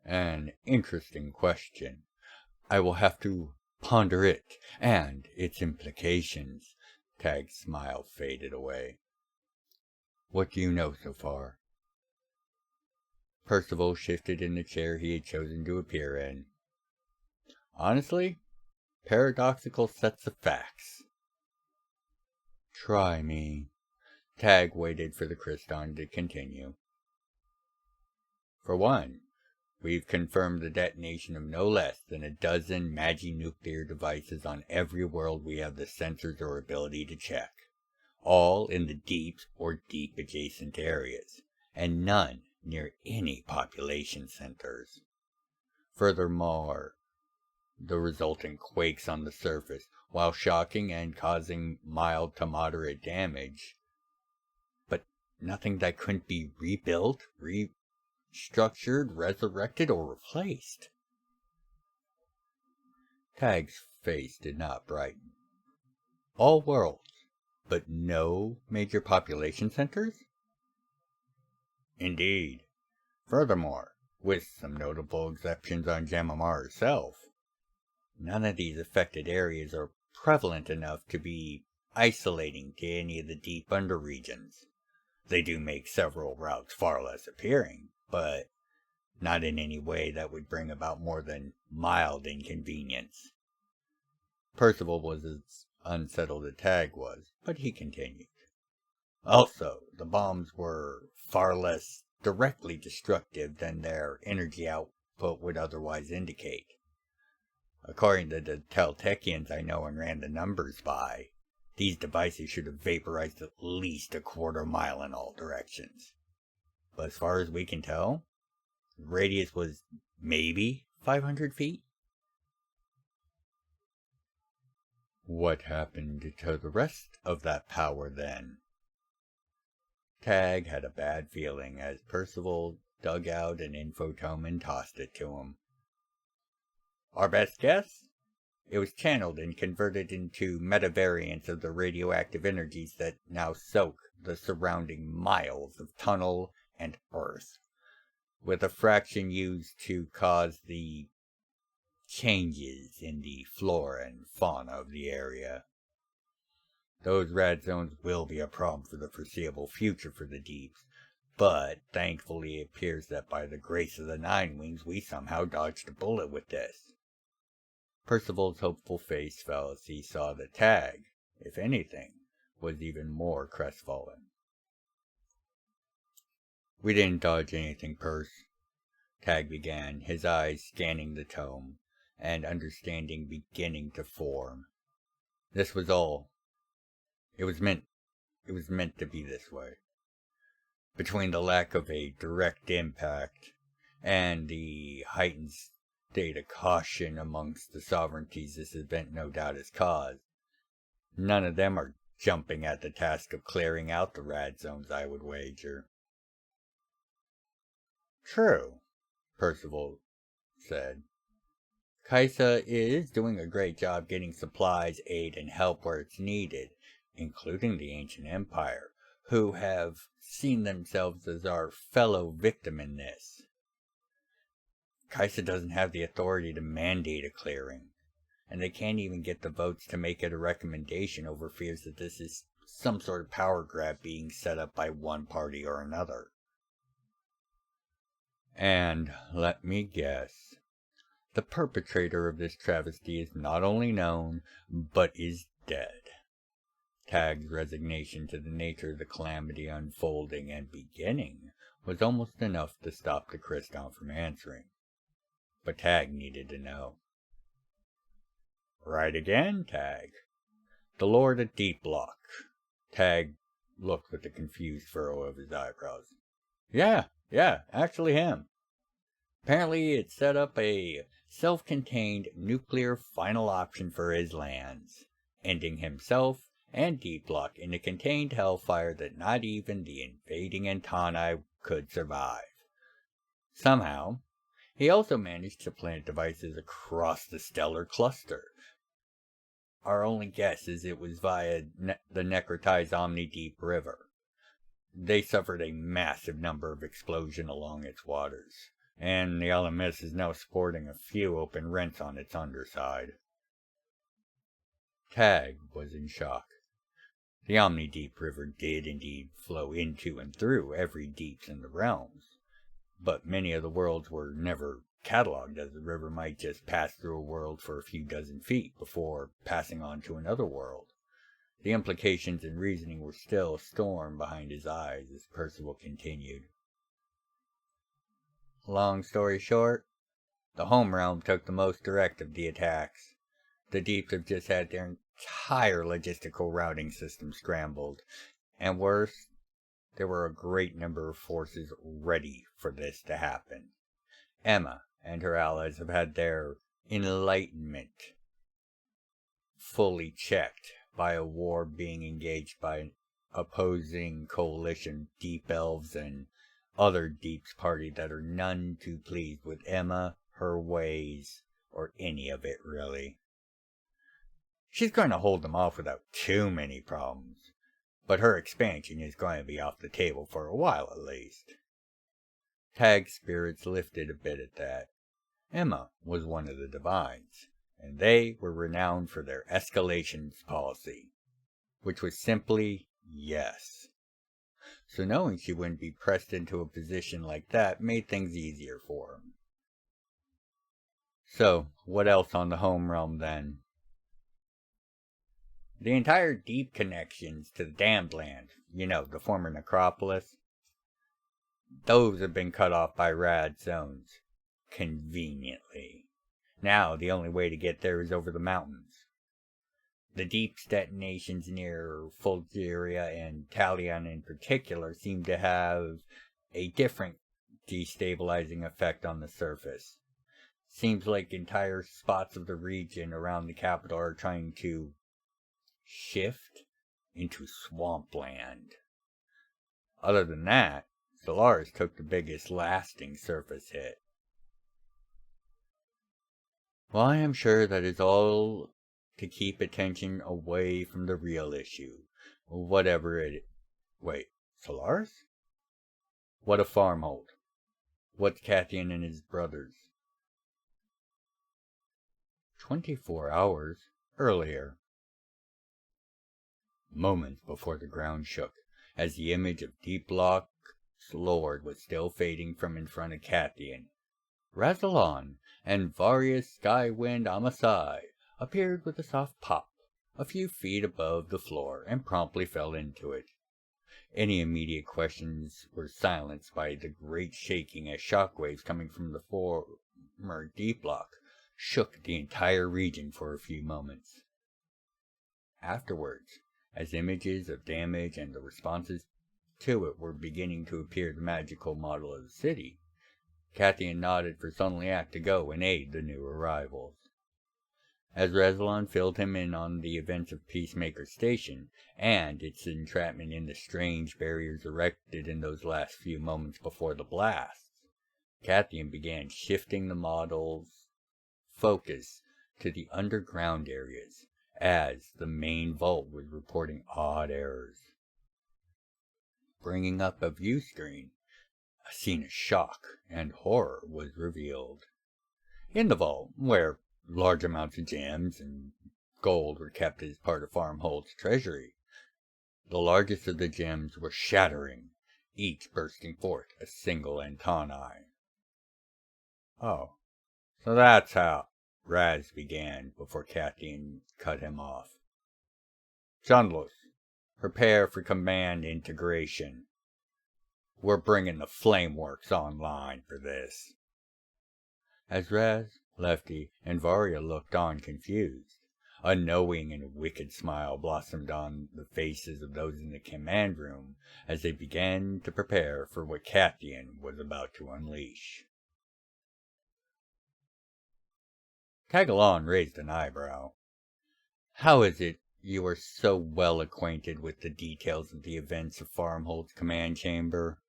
"An interesting question. I will have to ponder it and its implications." Tag's smile faded away. "What do you know so far?" Percival shifted in the chair he had chosen to appear in. "Honestly, paradoxical sets of facts." "Try me." Tag waited for the Kriston to continue. "For one, we've confirmed the detonation of no less than a dozen magi-nuclear devices on every world we have the sensors or ability to check, all in the deeps or deep adjacent areas, and none near any population centers. Furthermore, the resultant quakes on the surface, while shocking and causing mild to moderate damage, but nothing that couldn't be rebuilt, restructured, resurrected, or replaced." Tag's face did not brighten. "All worlds, but no major population centers?" "Indeed. Furthermore, with some notable exceptions on Jam'mar herself, none of these affected areas are prevalent enough to be isolating to any of the deep underregions. They do make several routes far less appealing, but not in any way that would bring about more than mild inconvenience." Percival was as unsettled as Tag was, but he continued. "Also, the bombs were far less directly destructive than their energy output would otherwise indicate. According to the Teltechians I know and ran the numbers by, these devices should have vaporized at least a quarter mile in all directions. But as far as we can tell, the radius was maybe 500 feet. "What happened to the rest of that power then?" Tag had a bad feeling as Percival dug out an infotome and tossed it to him. "Our best guess? It was channeled and converted into metavariants of the radioactive energies that now soak the surrounding miles of tunnel and earth, with a fraction used to cause the changes in the flora and fauna of the area. Those rad zones will be a problem for the foreseeable future for the deeps, but thankfully it appears that by the grace of the Nine Wings we somehow dodged a bullet with this." Percival's hopeful face fell as he saw that Tag, if anything, was even more crestfallen. "We didn't dodge anything, Perce," Tag began, his eyes scanning the tome, and understanding beginning to form. "This was all. It was meant to be this way. Between the lack of a direct impact and the heightened state of caution amongst the sovereignties this event no doubt has caused, none of them are jumping at the task of clearing out the rad zones, I would wager." "True," Percival said. "Kaisa is doing a great job getting supplies, aid, and help where it's needed, including the Ancient Empire, who have seen themselves as our fellow victim in this. Kaisa doesn't have the authority to mandate a clearing, and they can't even get the votes to make it a recommendation over fears that this is some sort of power grab being set up by one party or another. And let me guess, the perpetrator of this travesty is not only known, but is dead. Tag's resignation to the nature of the calamity unfolding and beginning was almost enough to stop the Christon from answering. But Tag needed to know. Right again, Tag. The Lord of Deeplock. Tag looked with a confused furrow of his eyebrows. Yeah, actually him. Apparently it set up a self-contained nuclear final option for his lands, ending himself and Deeplock in a contained hellfire that not even the invading Antani could survive. Somehow, he also managed to plant devices across the stellar cluster. Our only guess is it was via the necrotized Omni-Deep River. They suffered a massive number of explosions along its waters, and the LMS is now sporting a few open rents on its underside. Tag was in shock. The Omni-Deep River did indeed flow into and through every deeps in the realms, but many of the worlds were never cataloged, as the river might just pass through a world for a few dozen feet before passing on to another world. The implications and reasoning were still a storm behind his eyes as Percival continued. Long story short, the home realm took the most direct of the attacks. The deeps have just had their entire logistical routing system scrambled, and worse, there were a great number of forces ready for this to happen. Emma and her allies have had their enlightenment fully checked by a war being engaged by an opposing coalition of deep elves and other deeps party that are none too pleased with Emma, her ways, or any of it really. She's going to hold them off without too many problems, but her expansion is going to be off the table for a while at least. Tag's spirits lifted a bit at that. Emma was one of the Divines, and they were renowned for their escalations policy, which was simply yes. So knowing she wouldn't be pressed into a position like that made things easier for him. So, what else on the home realm then? The entire deep connections to the damned land, the former necropolis, those have been cut off by rad zones. Conveniently. Now the only way to get there is over the mountains. The deeps detonations near Fulgeria and Talion in particular seem to have a different destabilizing effect on the surface. Seems like entire spots of the region around the capital are trying to shift into swampland. Other than that, Solaris took the biggest lasting surface hit. Well, I am sure that is all to keep attention away from the real issue, whatever it... Wait, Solaris? What a farmhold. What's Cathian and his brothers? 24 hours earlier. Moments before the ground shook, as the image of Deeplock's lord was still fading from in front of Cathian, Razalon and Various Skywind Amasai appeared with a soft pop a few feet above the floor and promptly fell into it. Any immediate questions were silenced by the great shaking as shockwaves coming from the former Deeplock shook the entire region for a few moments. Afterwards, as images of damage and the responses to it were beginning to appear in the magical model of the city, Cathian nodded for Sunliak to go and aid the new arrivals. As Razalon filled him in on the events of Peacemaker Station and its entrapment in the strange barriers erected in those last few moments before the blasts, Cathian began shifting the model's focus to the underground areas, as the main vault was reporting odd errors. Bringing up a view screen, a scene of shock and horror was revealed. In the vault, where large amounts of gems and gold were kept as part of Farmhold's treasury, The largest of the gems were shattering, each bursting forth a single antennae. "Oh, so that's how," Raz began before Cathian cut him off. "Chundless, prepare for command integration. We're bringing the Flameworks online for this." As Raz, Lefty, and Varya looked on confused, a knowing and wicked smile blossomed on the faces of those in the command room as they began to prepare for what Cathian was about to unleash. Tagalon raised an eyebrow. "How is it you are so well acquainted with the details of the events of Farmhold's command chamber?"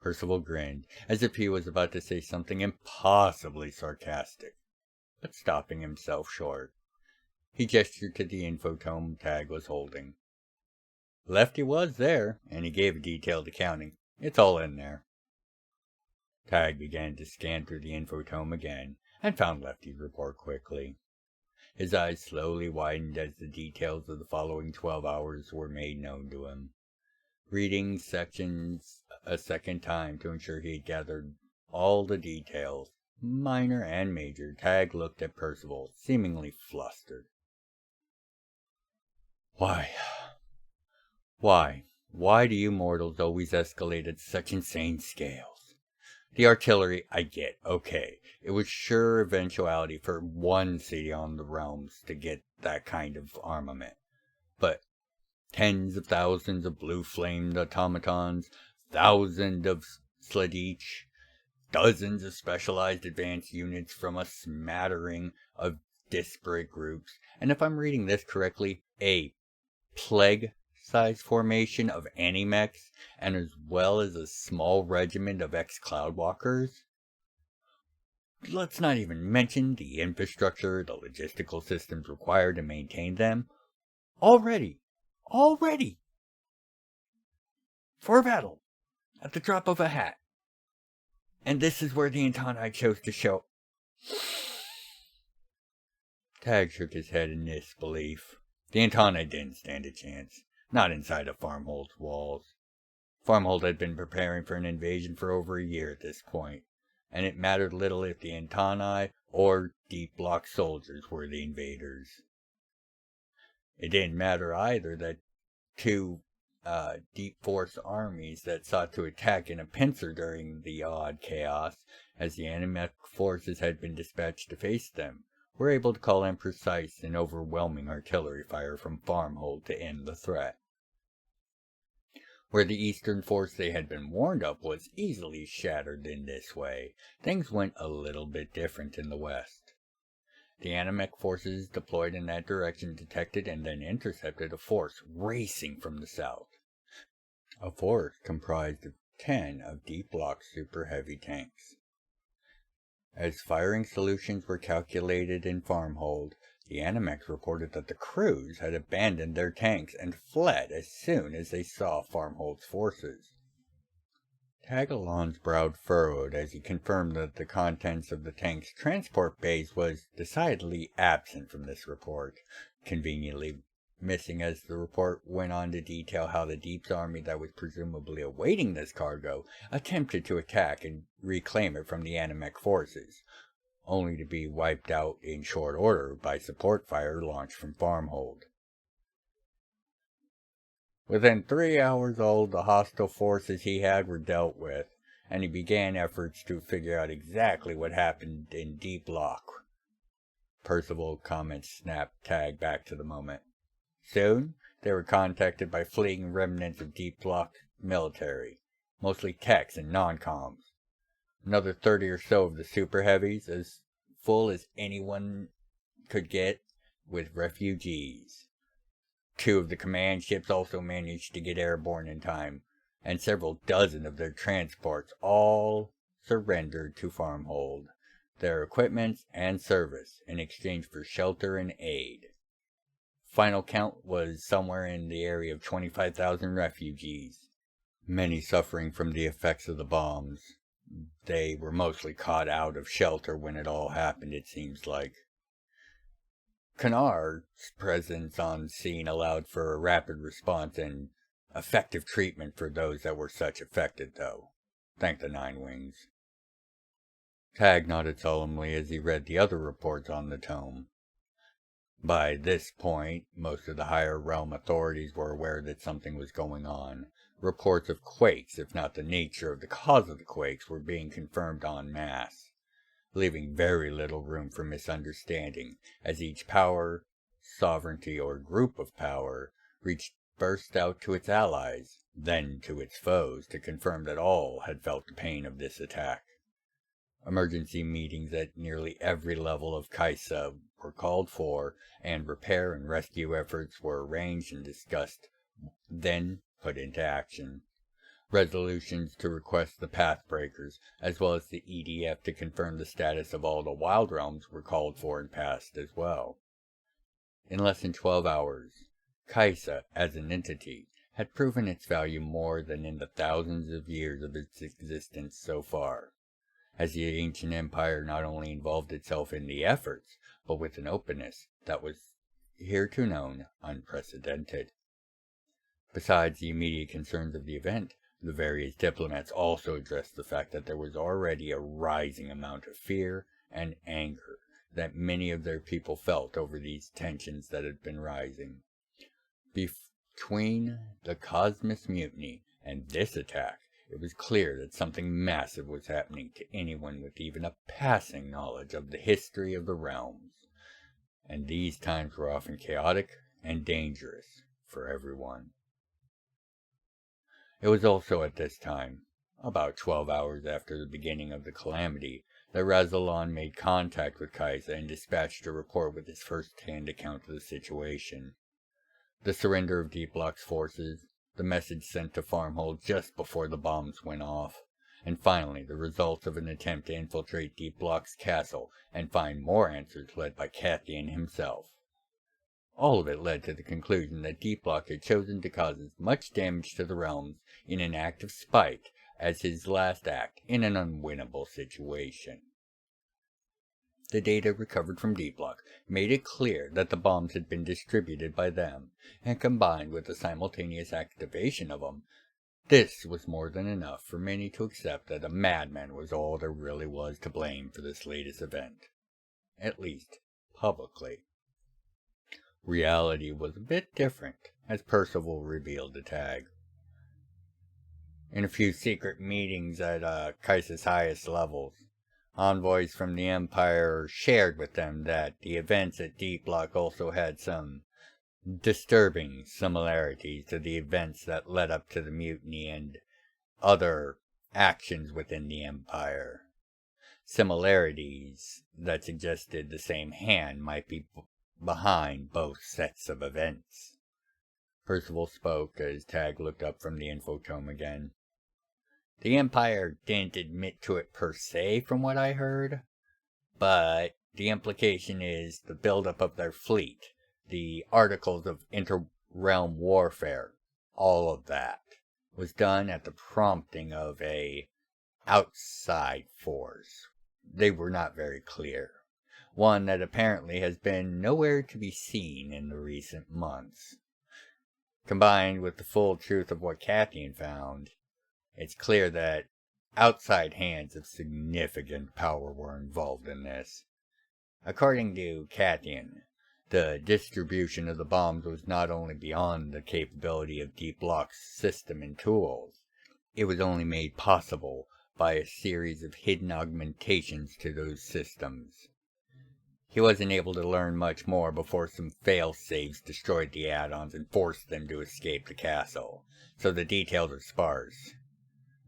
Percival grinned, as if he was about to say something impossibly sarcastic, but stopping himself short. He gestured to the infotome Tag was holding. "Lefty was there, and he gave a detailed accounting. It's all in there." Tag began to scan through the infotome again, and found Lefty's report quickly. His eyes slowly widened as the details of the following 12 hours were made known to him. Reading sections a second time to ensure he had gathered all the details, minor and major, Tag looked at Percival, seemingly flustered. Why do you mortals always escalate at such insane scales? The artillery, I get, okay. It was sure eventuality for one city on the realms to get that kind of armament. But tens of thousands of blue-flamed automatons, thousands of Sladich, dozens of specialized advanced units from a smattering of disparate groups, and if I'm reading this correctly, a plague-sized formation of animechs, and as well as a small regiment of ex-Cloudwalkers. Let's not even mention the infrastructure, the logistical systems required to maintain them. Already, for battle, at the drop of a hat. And this is where the antennae chose to show. Tag shook his head in disbelief. The antennae didn't stand a chance, not inside of Farmhold's walls. Farmhold had been preparing for an invasion for over a year at this point, and it mattered little if the antennae or deep block soldiers were the invaders. It didn't matter either that two deep force armies that sought to attack in a pincer during the odd chaos, as the Animech forces had been dispatched to face them, were able to call in precise and overwhelming artillery fire from Farmhold to end the threat. Where the eastern force they had been warned of was easily shattered in this way, things went a little bit different in the west. The Animech forces deployed in that direction detected and then intercepted a force racing from the south. A force comprised of 10 of deep block super heavy tanks. As firing solutions were calculated in Farmhold, the Animechs reported that the crews had abandoned their tanks and fled as soon as they saw Farmhold's forces. Tagalon's brow furrowed as he confirmed that the contents of the tank's transport bays was decidedly absent from this report, conveniently missing as the report went on to detail how the Deep's army that was presumably awaiting this cargo attempted to attack and reclaim it from the Animech forces, only to be wiped out in short order by support fire launched from Farmhold. Within 3 hours all the hostile forces he had were dealt with, and he began efforts to figure out exactly what happened in Deep Lock. Percival's comments snapped Tag back to the moment. Soon, they were contacted by fleeing remnants of Deep Block military, mostly techs and non-coms. Another 30 or so of the super heavies, as full as anyone could get, with refugees. 2 of the command ships also managed to get airborne in time, and several dozen of their transports all surrendered to Farmhold, their equipment and service, in exchange for shelter and aid. Final count was somewhere in the area of 25,000 refugees, many suffering from the effects of the bombs. They were mostly caught out of shelter when it all happened, it seems like. Kanar's presence on scene allowed for a rapid response and effective treatment for those that were such affected, though. Thank the Nine Wings. Tag nodded solemnly as he read the other reports on the tome. By this point, most of the higher realm authorities were aware that something was going on. Reports of quakes, if not the nature of the cause of the quakes, were being confirmed en masse, leaving very little room for misunderstanding, as each power, sovereignty, or group of power reached burst out to its allies, then to its foes, to confirm that all had felt the pain of this attack. Emergency meetings at nearly every level of Kaisa were called for, and repair and rescue efforts were arranged and discussed, then put into action. Resolutions to request the Pathbreakers, as well as the EDF to confirm the status of all the Wild Realms, were called for and passed as well. In less than 12 hours, Kaisa, as an entity, had proven its value more than in the thousands of years of its existence so far, as the ancient empire not only involved itself in the efforts, but with an openness that was heretofore unprecedented. Besides the immediate concerns of the event, the various diplomats also addressed the fact that there was already a rising amount of fear and anger that many of their people felt over these tensions that had been rising. Between the Cosmos Mutiny and this attack, it was clear that something massive was happening to anyone with even a passing knowledge of the history of the realms, and these times were often chaotic and dangerous for everyone. It was also at this time, about 12 hours after the beginning of the calamity, that Razalon made contact with Kaisa and dispatched a report with his first-hand account of the situation. The surrender of Deep Block's forces, the message sent to Farmhold just before the bombs went off, and finally the results of an attempt to infiltrate Deep Block's castle and find more answers led by Cathian himself. All of it led to the conclusion that Deep Block had chosen to cause as much damage to the realms in an act of spite as his last act in an unwinnable situation. The data recovered from Deep Block made it clear that the bombs had been distributed by them, and combined with the simultaneous activation of them, this was more than enough for many to accept that a madman was all there really was to blame for this latest event. At least, publicly. Reality was a bit different, as Percival revealed to Tag. In a few secret meetings at Kaisa's highest levels, envoys from the Empire shared with them that the events at Deep Block also had some disturbing similarities to the events that led up to the mutiny and other actions within the Empire. Similarities that suggested the same hand might be behind both sets of events. Percival spoke as Tag looked up from the infotome again. The Empire didn't admit to it per se from what I heard, but the implication is the buildup of their fleet, the articles of inter-realm warfare, all of that was done at the prompting of a outside force. They were not very clear. One that apparently has been nowhere to be seen in the recent months. Combined with the full truth of what Cathian found, it's clear that outside hands of significant power were involved in this. According to Cathian, the distribution of the bombs was not only beyond the capability of Deep Block's system and tools, it was only made possible by a series of hidden augmentations to those systems. He wasn't able to learn much more before some fail-safes destroyed the add-ons and forced them to escape the castle, so the details are sparse.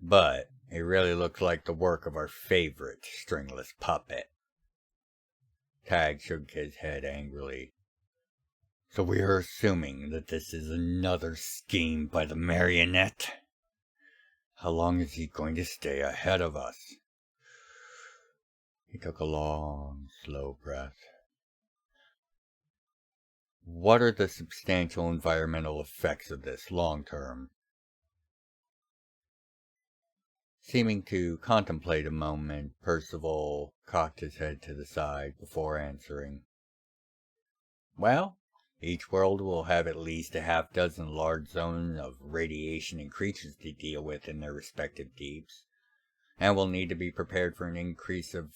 But it really looks like the work of our favorite stringless puppet. Tag shook his head angrily. So we are assuming that this is another scheme by the marionette? How long is he going to stay ahead of us? He took a long, slow breath. What are the substantial environmental effects of this long term? Seeming to contemplate a moment, Percival cocked his head to the side before answering. Well, each world will have at least a half-dozen large zones of radiation and creatures to deal with in their respective deeps, and will need to be prepared for an increase of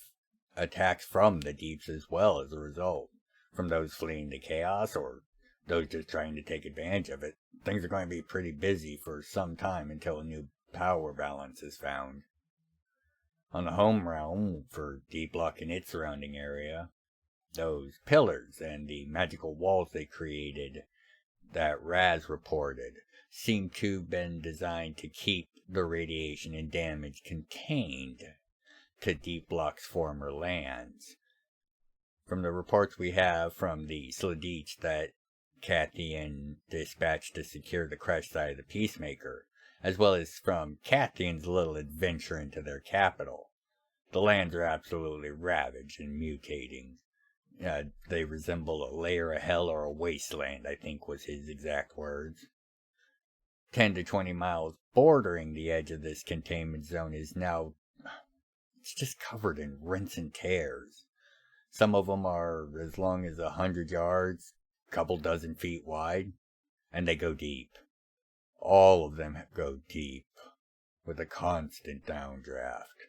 attacks from the deeps as well as a result, from those fleeing the chaos or those just trying to take advantage of it. Things are going to be pretty busy for some time until a new power balance is found. On the home realm, for Deep Block and its surrounding area, those pillars and the magical walls they created that Raz reported seem to have been designed to keep the radiation and damage contained to Deep Block's former lands. From the reports we have from the Sladich that Cathian dispatched to secure the crash site of the Peacemaker, as well as from Cathian's little adventure into their capital, the lands are absolutely ravaged and mutating. They resemble a layer of hell or a wasteland, I think was his exact words. 10 to 20 miles bordering the edge of this containment zone is now, it's just covered in rents and tears. Some of them are as long as 100 yards, a couple dozen feet wide, and they go deep. All of them go deep, with a constant downdraft.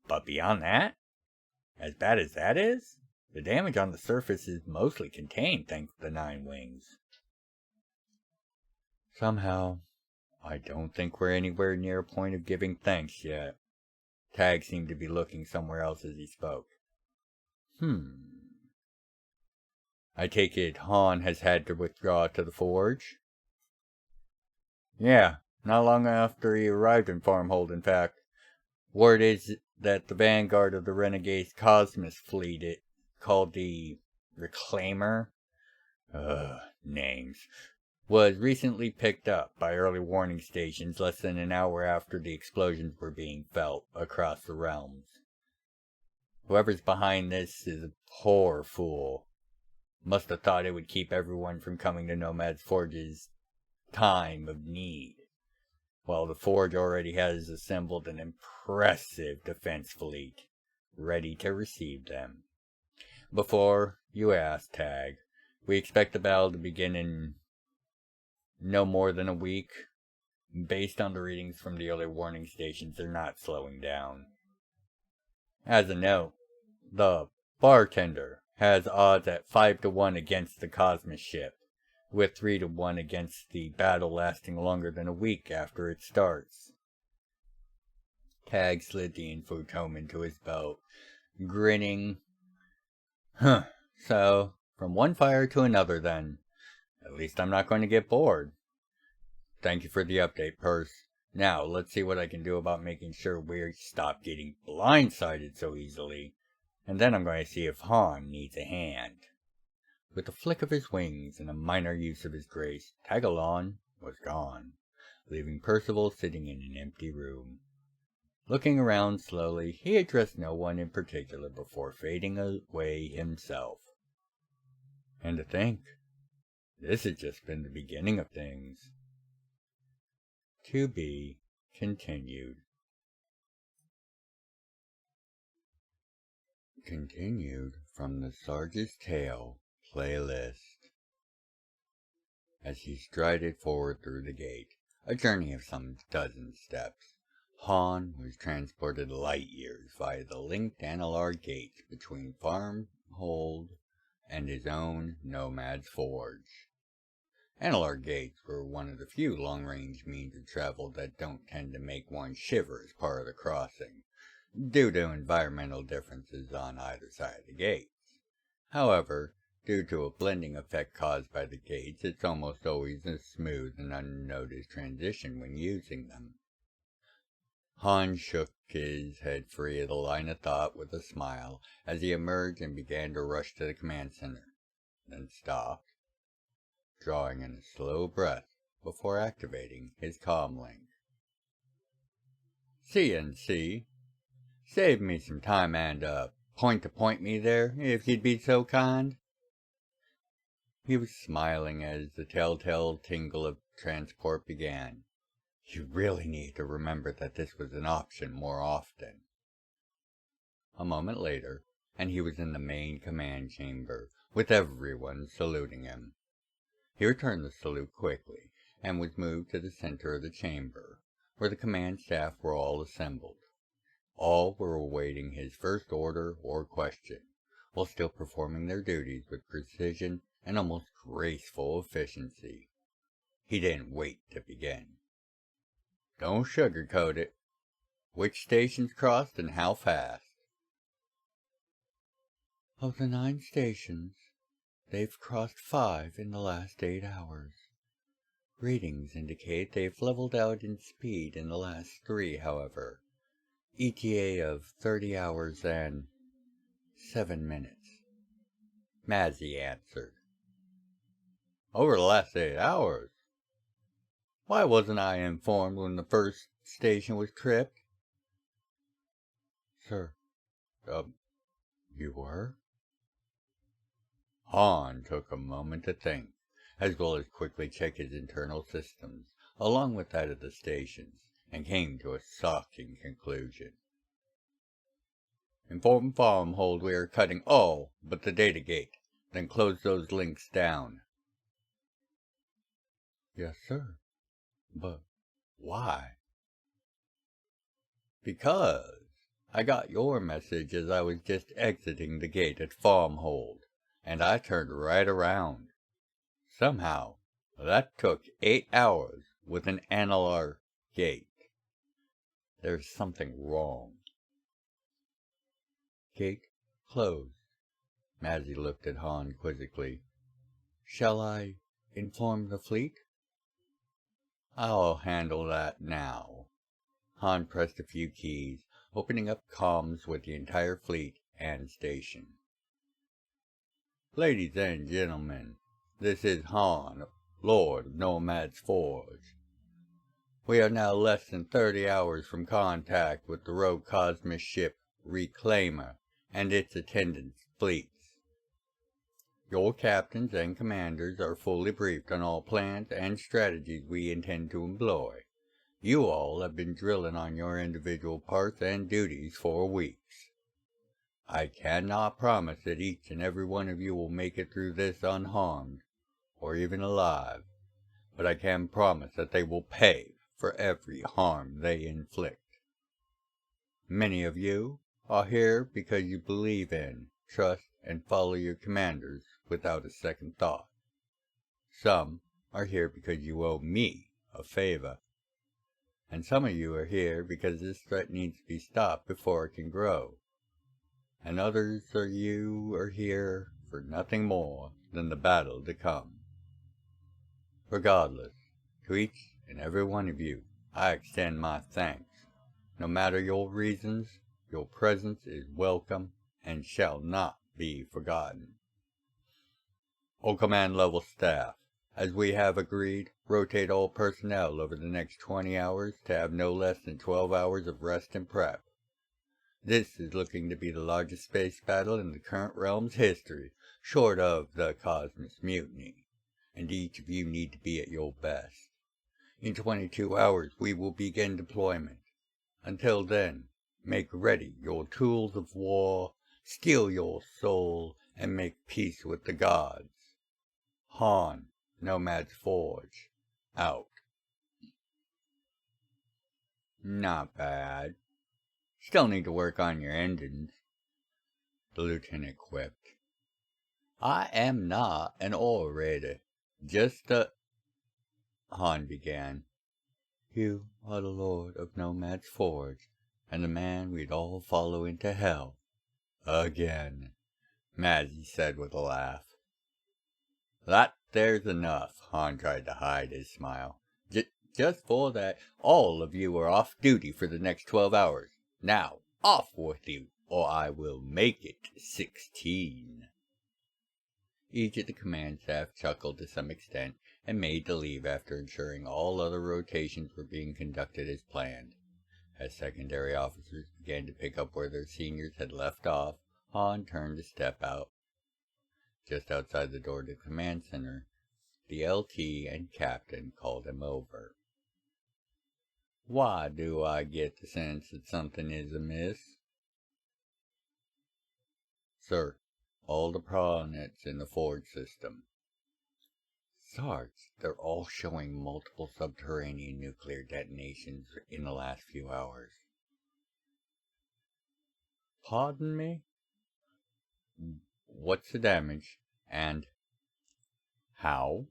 But beyond that, as bad as that is, the damage on the surface is mostly contained thanks to the Nine Wings. Somehow, I don't think we're anywhere near a point of giving thanks yet. Tag seemed to be looking somewhere else as he spoke. I take it Han has had to withdraw to the Forge? Yeah, not long after he arrived in Farmhold, in fact. Word is that the vanguard of the Renegade's Cosmos fleet, called the Reclaimer, names, was recently picked up by early warning stations less than an hour after the explosions were being felt across the realms. Whoever's behind this is a poor fool. Must have thought it would keep everyone from coming to Nomad's Forge's time of need. While the Forge already has assembled an impressive defense fleet, ready to receive them. Before you ask, Tag, we expect the battle to begin in no more than a week. Based on the readings from the early warning stations, they're not slowing down. As a note, the bartender has odds at 5 to 1 against the Cosmos ship, with 3 to 1 against the battle lasting longer than a week after it starts. Tag slid the info tome into his belt, grinning. So, from one fire to another then. At least I'm not going to get bored. Thank you for the update, Purse. Now, let's see what I can do about making sure we stop getting blindsided so easily. And then I'm going to see if Han needs a hand. With a flick of his wings and a minor use of his grace, Tagalon was gone, leaving Percival sitting in an empty room. Looking around slowly, he addressed no one in particular before fading away himself. And to think, this has just been the beginning of things. To be continued. Continued from the Sarge's Tale playlist. As he strided forward through the gate, a journey of some dozen steps, Han was transported light years via the linked Analar gates between Farmhold and his own Nomad's Forge. Analar gates were one of the few long-range means of travel that don't tend to make one shiver as part of the crossing, due to environmental differences on either side of the gates. However, due to a blending effect caused by the gates, it's almost always a smooth and unnoticed transition when using them. Han shook his head free of the line of thought with a smile as he emerged and began to rush to the command center, then stopped, drawing in a slow breath before activating his comm link. CNC, save me some time and, point me there, if you'd be so kind. He was smiling as the telltale tingle of transport began. You really need to remember that this was an option more often. A moment later, and he was in the main command chamber, with everyone saluting him. He returned the salute quickly, and was moved to the center of the chamber, where the command staff were all assembled. All were awaiting his first order or question, while still performing their duties with precision and almost graceful efficiency. He didn't wait to begin. "Don't sugarcoat it. Which stations crossed and how fast?" Of the 9 stations, they've crossed 5 in the last 8 hours. Readings indicate they've leveled out in speed in the last 3, however. ETA of 30 hours and 7 minutes. Mazzy answered. "Over the last 8 hours? Why wasn't I informed when the first station was tripped?" Sir, you were? Han took a moment to think, as well as quickly check his internal systems, along with that of the stations, and came to a shocking conclusion. "Inform Farmhold we are cutting all but the data gate, then close those links down." Yes, sir. But why? "Because I got your message as I was just exiting the gate at Farmhold, and I turned right around. Somehow, that took 8 hours with an analar gate. There's something wrong." Gate closed. Mazzy looked at Han quizzically. Shall I inform the fleet? "I'll handle that now." Han pressed a few keys, opening up comms with the entire fleet and station. "Ladies and gentlemen, this is Han, Lord of Nomad's Forge. We are now less than 30 hours from contact with the rogue cosmic ship Reclaimer and its attendant fleets. Your captains and commanders are fully briefed on all plans and strategies we intend to employ. You all have been drilling on your individual parts and duties for weeks. I cannot promise that each and every one of you will make it through this unharmed, or even alive, but I can promise that they will pay for every harm they inflict. Many of you are here because you believe in, trust, and follow your commanders without a second thought. Some are here because you owe me a favor. And some of you are here because this threat needs to be stopped before it can grow. And others of you are here for nothing more than the battle to come. Regardless, to each and every one of you, I extend my thanks. No matter your reasons, your presence is welcome and shall not be forgotten. All command level staff, as we have agreed, rotate all personnel over the next 20 hours to have no less than 12 hours of rest and prep. This is looking to be the largest space battle in the current realm's history, short of the Cosmos Mutiny, and each of you need to be at your best. In 22 hours we will begin deployment. Until then, make ready your tools of war, steel your soul, and make peace with the gods. Han, Nomad's Forge, out. Not bad. Still need to work on your engines, the lieutenant quipped. I am not an orator, just a... Han began. You are the Lord of Nomad's Forge, and the man we'd all follow into hell. Again, Mazzy said with a laugh. That there's enough. Han tried to hide his smile. Just for that, all of you are off duty for the next 12 hours. Now, off with you, or I will make it 16. Each of the command staff chuckled to some extent and made to leave after ensuring all other rotations were being conducted as planned. As secondary officers began to pick up where their seniors had left off, Han turned to step out. Just outside the door to the command center, the LT and captain called him over. Why do I get the sense that something is amiss? Sir, all the planets in the Forge system. Sarge, they're all showing multiple subterranean nuclear detonations in the last few hours. Pardon me? What's the damage, and how?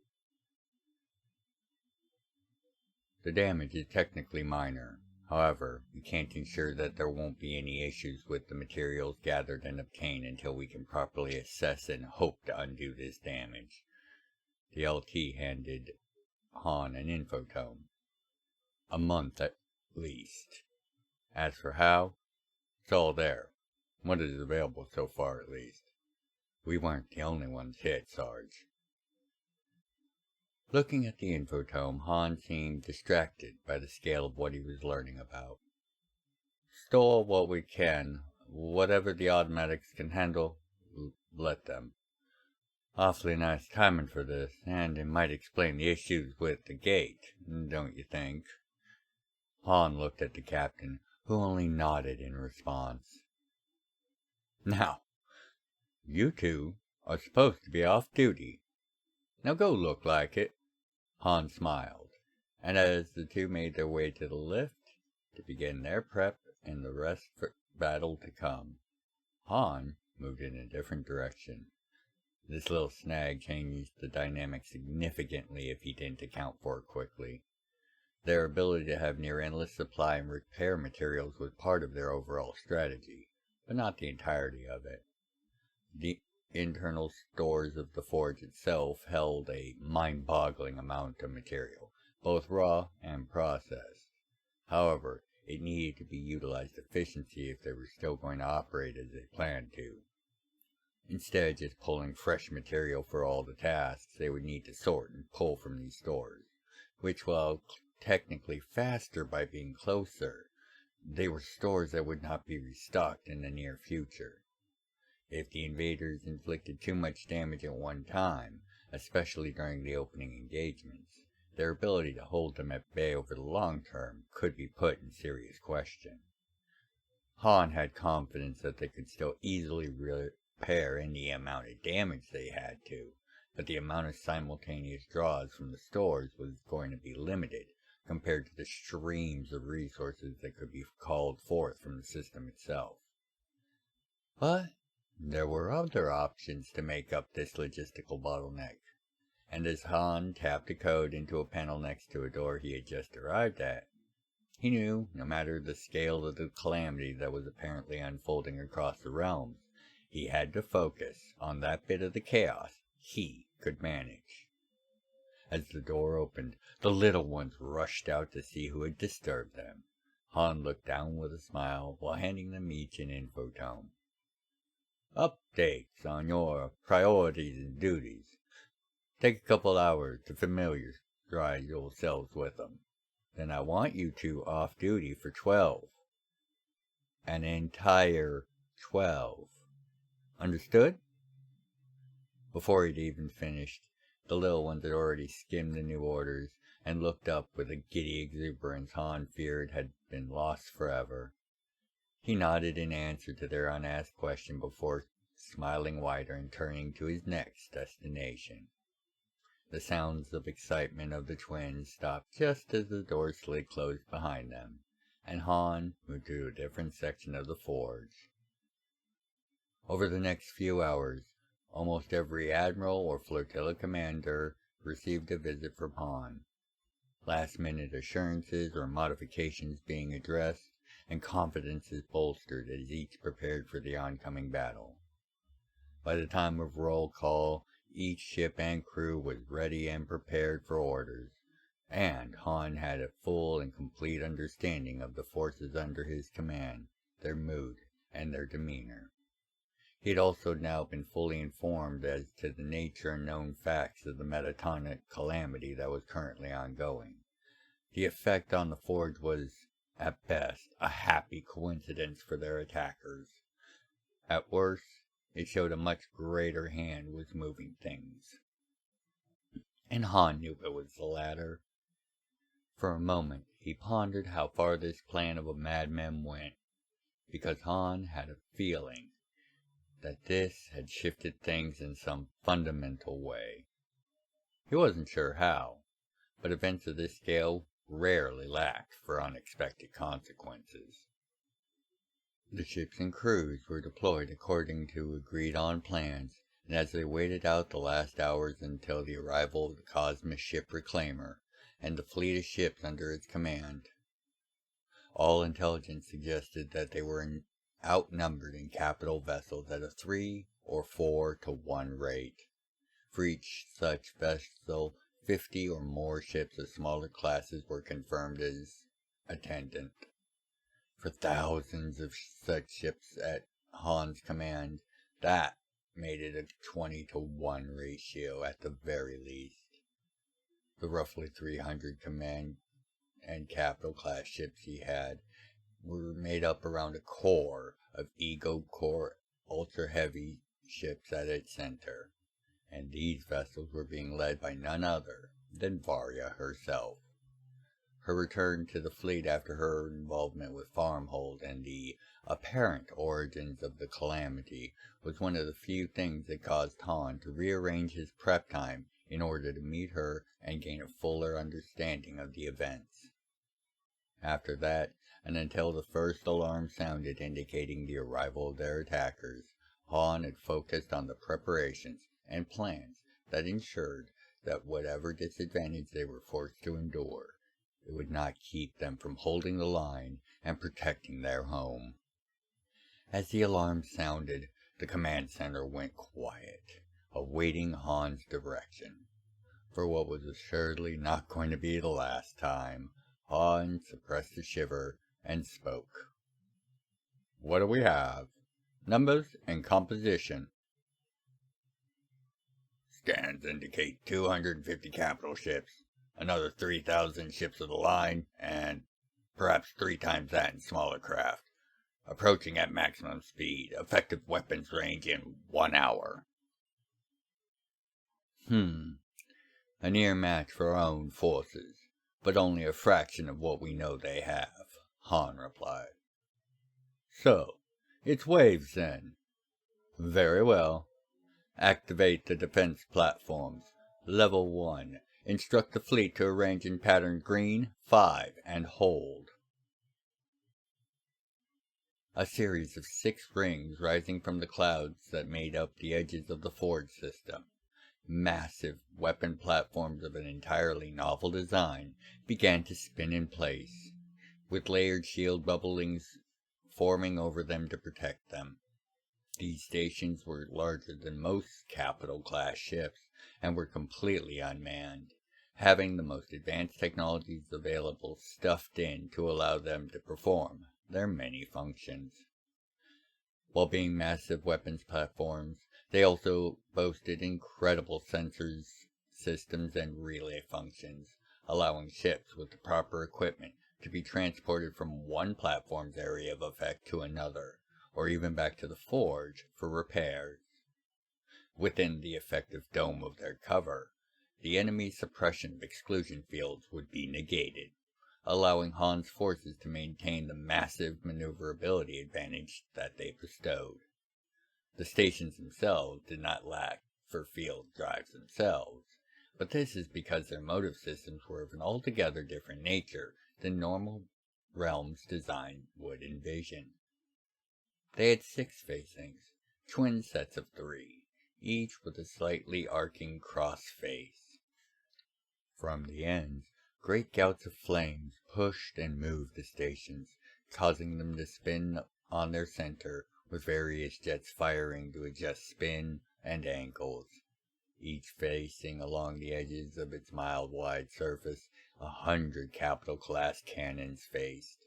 The damage is technically minor. However, we can't ensure that there won't be any issues with the materials gathered and obtained until we can properly assess and hope to undo this damage. The LT handed Han an infotome. A month at least. As for how, it's all there. What is available so far, at least. We weren't the only ones hit, Sarge. Looking at the infotome, Han seemed distracted by the scale of what he was learning about. Store what we can. Whatever the automatics can handle, let them. Awfully nice timing for this, and it might explain the issues with the gate, don't you think? Han looked at the captain, who only nodded in response. Now, you two are supposed to be off duty. Now go look like it. Han smiled, and as the two made their way to the lift to begin their prep and the rest for battle to come, Han moved in a different direction. This little snag changed the dynamic significantly if he didn't account for it quickly. Their ability to have near-endless supply and repair materials was part of their overall strategy, but not the entirety of it. The internal stores of the forge itself held a mind-boggling amount of material, both raw and processed. However, it needed to be utilized efficiently if they were still going to operate as they planned to. Instead of just pulling fresh material for all the tasks, they would need to sort and pull from these stores, which, while technically faster by being closer, they were stores that would not be restocked in the near future. If the invaders inflicted too much damage at one time, especially during the opening engagements, their ability to hold them at bay over the long term could be put in serious question. Han had confidence that they could still easily repair any amount of damage they had to, but the amount of simultaneous draws from the stores was going to be limited compared to the streams of resources that could be called forth from the system itself. But there were other options to make up this logistical bottleneck, and as Han tapped a code into a panel next to a door he had just arrived at, he knew, no matter the scale of the calamity that was apparently unfolding across the realms, he had to focus on that bit of the chaos he could manage. As the door opened, the little ones rushed out to see who had disturbed them. Han looked down with a smile while handing them each an infotome. Updates on your priorities and duties. Take a couple hours to familiarize yourselves with them. Then I want you two off duty for 12. An entire 12. Understood? Before he'd even finished, the little ones had already skimmed the new orders and looked up with a giddy exuberance Han feared had been lost forever. He nodded in answer to their unasked question before smiling wider and turning to his next destination. The sounds of excitement of the twins stopped just as the door slid closed behind them, and Han moved to a different section of the forge. Over the next few hours, almost every admiral or flotilla commander received a visit from Han. Last-minute assurances or modifications being addressed, and confidences bolstered as each prepared for the oncoming battle. By the time of roll call, each ship and crew was ready and prepared for orders, and Han had a full and complete understanding of the forces under his command, their mood, and their demeanor. He had also now been fully informed as to the nature and known facts of the metatonic calamity that was currently ongoing. The effect on the forge was, at best, a happy coincidence for their attackers. At worst, it showed a much greater hand was moving things. And Han knew it was the latter. For a moment, he pondered how far this plan of a madman went, because Han had a feeling that this had shifted things in some fundamental way. He wasn't sure how, but events of this scale rarely lacked for unexpected consequences. The ships and crews were deployed according to agreed-on plans, and as they waited out the last hours until the arrival of the cosmic ship Reclaimer and the fleet of ships under its command, all intelligence suggested that they were outnumbered in capital vessels at a 3 or 4 to 1 rate. For each such vessel, 50 or more ships of smaller classes were confirmed as attendant. For thousands of such ships at Han's command, that made it a 20 to 1 ratio at the very least. The roughly 300 command and capital class ships he had were made up around a core of Ego Core ultra heavy ships at its center, and these vessels were being led by none other than Varya herself. Her return to the fleet after her involvement with Farmhold and the apparent origins of the calamity was one of the few things that caused Han to rearrange his prep time in order to meet her and gain a fuller understanding of the events. After that, and until the first alarm sounded indicating the arrival of their attackers, Han had focused on the preparations and plans that ensured that whatever disadvantage they were forced to endure, it would not keep them from holding the line and protecting their home. As the alarm sounded, the command center went quiet, awaiting Han's direction. For what was assuredly not going to be the last time, Han suppressed a shiver and spoke. "What do we have? Numbers and composition." Scans indicate 250 capital ships, another 3,000 ships of the line, and perhaps 3 times that in smaller craft, approaching at maximum speed, effective weapons range in 1 hour. A near match for our own forces, but only a fraction of what we know they have, Han replied. So, it's waves then. Very well. Activate the defense platforms. Level 1. Instruct the fleet to arrange in pattern green, 5, and hold. A series of 6 rings rising from the clouds that made up the edges of the forge system, massive weapon platforms of an entirely novel design, began to spin in place, with layered shield bubblings forming over them to protect them. These stations were larger than most capital-class ships and were completely unmanned, having the most advanced technologies available stuffed in to allow them to perform their many functions. While being massive weapons platforms, they also boasted incredible sensors, systems, and relay functions, allowing ships with the proper equipment to be transported from one platform's area of effect to another, or even back to the forge for repairs. Within the effective dome of their cover, the enemy's suppression of exclusion fields would be negated, allowing Han's forces to maintain the massive maneuverability advantage that they bestowed. The stations themselves did not lack for field drives themselves, but this is because their motive systems were of an altogether different nature than normal realms design would envision. They had 6 facings, twin sets of 3, each with a slightly arcing cross face. From the ends, great gouts of flames pushed and moved the stations, causing them to spin on their center, with various jets firing to adjust spin and angles. Each facing along the edges of its mile-wide surface, 100 capital-class cannons faced.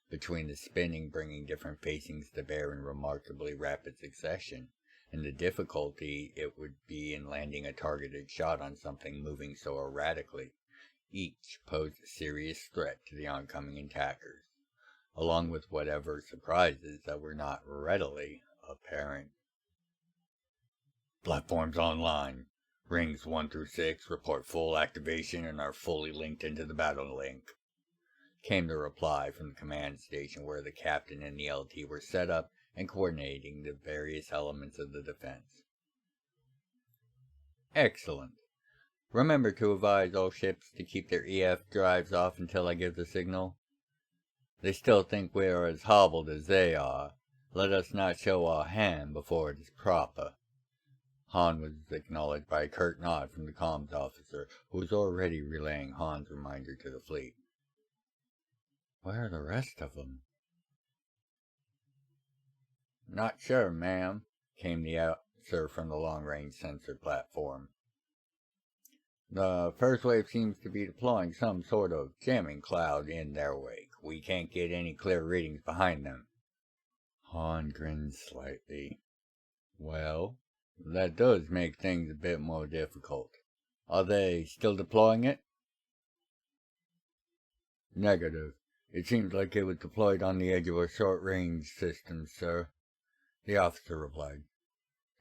Between the spinning bringing different facings to bear in remarkably rapid succession, and the difficulty it would be in landing a targeted shot on something moving so erratically, each posed a serious threat to the oncoming attackers, along with whatever surprises that were not readily apparent. Platforms online. Rings 1 through 6 report full activation and are fully linked into the battle link, came the reply from the command station where the captain and the LT were set up and coordinating the various elements of the defense. Excellent. Remember to advise all ships to keep their EF drives off until I give the signal. They still think we are as hobbled as they are. Let us not show our hand before it is proper. Han was acknowledged by a curt nod from the comms officer, who was already relaying Han's reminder to the fleet. Where are the rest of them? Not sure, ma'am, came the answer from the long-range sensor platform. The first wave seems to be deploying some sort of jamming cloud in their wake. We can't get any clear readings behind them. Han grinned slightly. Well, that does make things a bit more difficult. Are they still deploying it? Negative. It seems like it was deployed on the edge of a short-range system, sir, the officer replied.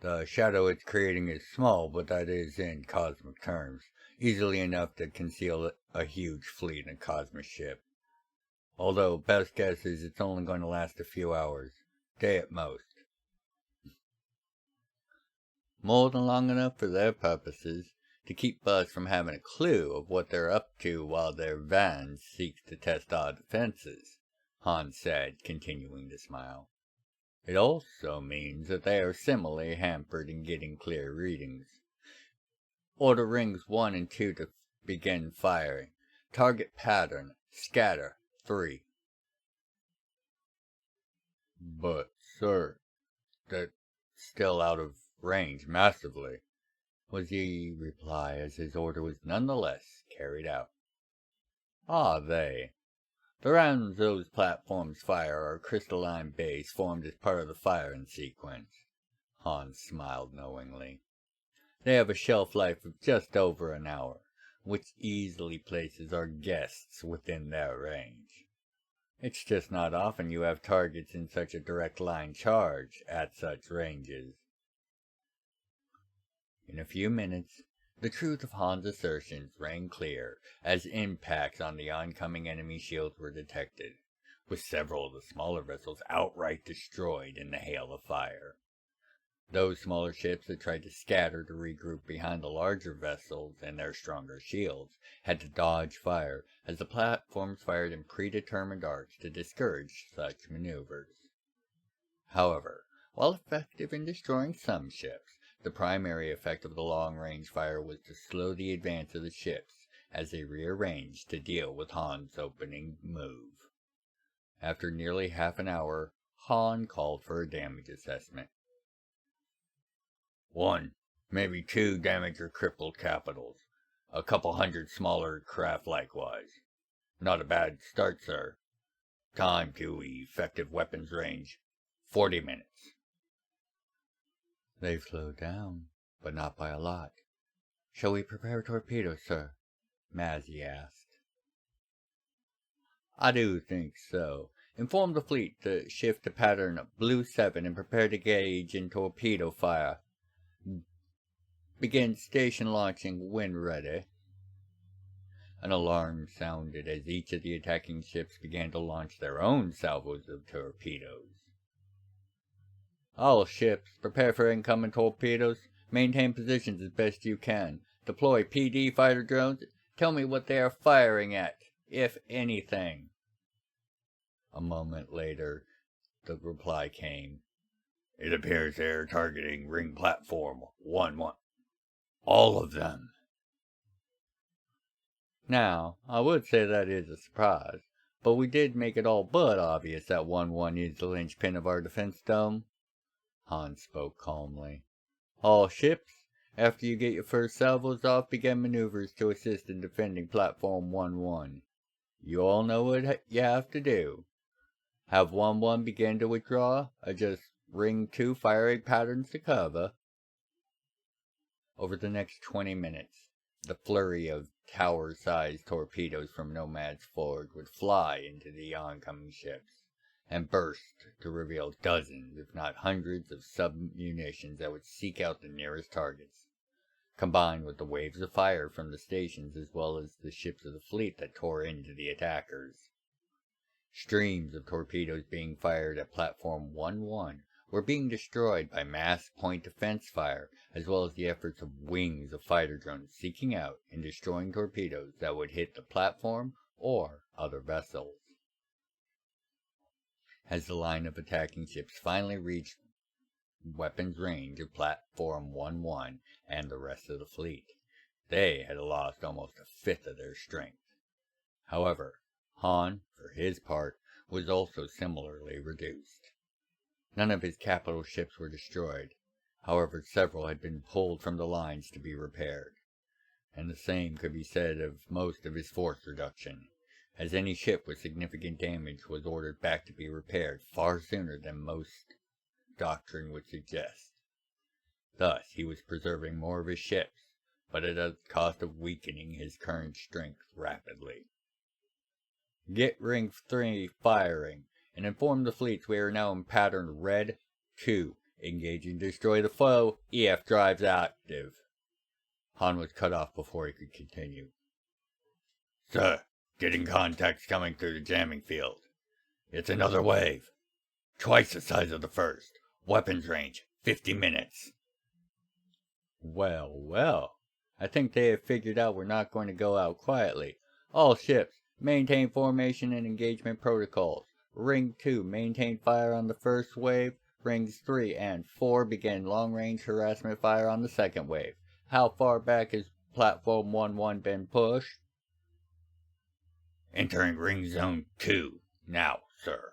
The shadow it's creating is small, but that is in cosmic terms, easily enough to conceal a huge fleet in a cosmic ship. Although, best guess is it's only going to last a few hours, day at most. More than long enough for their purposes, to keep us from having a clue of what they're up to while their van seeks to test our defenses, Han said, continuing to smile. It also means that they are similarly hampered in getting clear readings. Order rings 1 and 2 to begin firing. Target pattern, scatter, 3. But, sir, that's still out of range massively, was the reply as his order was nonetheless carried out. Are they? The rounds those platforms fire are crystalline base formed as part of the firing sequence. Han smiled knowingly. They have a shelf life of just over an hour, which easily places our guests within their range. It's just not often you have targets in such a direct line charge at such ranges. In a few minutes, the truth of Han's assertions rang clear as impacts on the oncoming enemy shields were detected, with several of the smaller vessels outright destroyed in the hail of fire. Those smaller ships that tried to scatter to regroup behind the larger vessels and their stronger shields had to dodge fire as the platforms fired in predetermined arcs to discourage such maneuvers. However, while effective in destroying some ships, the primary effect of the long-range fire was to slow the advance of the ships as they rearranged to deal with Han's opening move. After nearly half an hour, Han called for a damage assessment. 1, maybe 2 damaged or crippled capitals. A couple hundred smaller craft likewise. Not a bad start, sir. Time to effective weapons range, 40 minutes. They've slowed down, but not by a lot. Shall we prepare torpedoes, sir? Mazzy asked. I do think so. Inform the fleet to shift to pattern Blue 7 and prepare to engage in torpedo fire. Begin station launching when ready. An alarm sounded as each of the attacking ships began to launch their own salvos of torpedoes. All ships, prepare for incoming torpedoes. Maintain positions as best you can. Deploy PD fighter drones. Tell me what they are firing at, if anything. A moment later, the reply came. It appears they're targeting ring platform 1-1. All of them. Now, I would say that is a surprise, but we did make it all but obvious that 1-1 is the linchpin of our defense dome. Han spoke calmly. All ships, after you get your first salvos off, begin maneuvers to assist in defending platform 1-1. You all know what you have to do. Have 1-1 begin to withdraw, adjust ring 2 firing patterns to cover. Over the next 20 minutes, the flurry of tower-sized torpedoes from Nomad's Ford would fly into the oncoming ships and burst to reveal dozens, if not hundreds, of sub-munitions that would seek out the nearest targets, combined with the waves of fire from the stations as well as the ships of the fleet that tore into the attackers. Streams of torpedoes being fired at Platform 1-1 were being destroyed by mass point defense fire, as well as the efforts of wings of fighter drones seeking out and destroying torpedoes that would hit the platform or other vessels. As the line of attacking ships finally reached weapons range of Platform 1-1 and the rest of the fleet, they had lost almost a fifth of their strength. However, Han, for his part, was also similarly reduced. None of his capital ships were destroyed. However, several had been pulled from the lines to be repaired. And the same could be said of most of his force reduction, as any ship with significant damage was ordered back to be repaired far sooner than most doctrine would suggest. Thus, he was preserving more of his ships, but at the cost of weakening his current strength rapidly. Get Ring 3 firing, and inform the fleets we are now in pattern Red 2. Engage and destroy the foe. EF drives active. Han was cut off before he could continue. Sir, getting contacts coming through the jamming field. It's another wave. Twice the size of the first. Weapons range, 50 minutes. Well, well. I think they have figured out we're not going to go out quietly. All ships, maintain formation and engagement protocols. Ring 2, maintain fire on the first wave. Rings 3 and 4 begin long-range harassment fire on the second wave. How far back has Platform 1-1 been pushed? Entering Ring Zone 2, now, sir.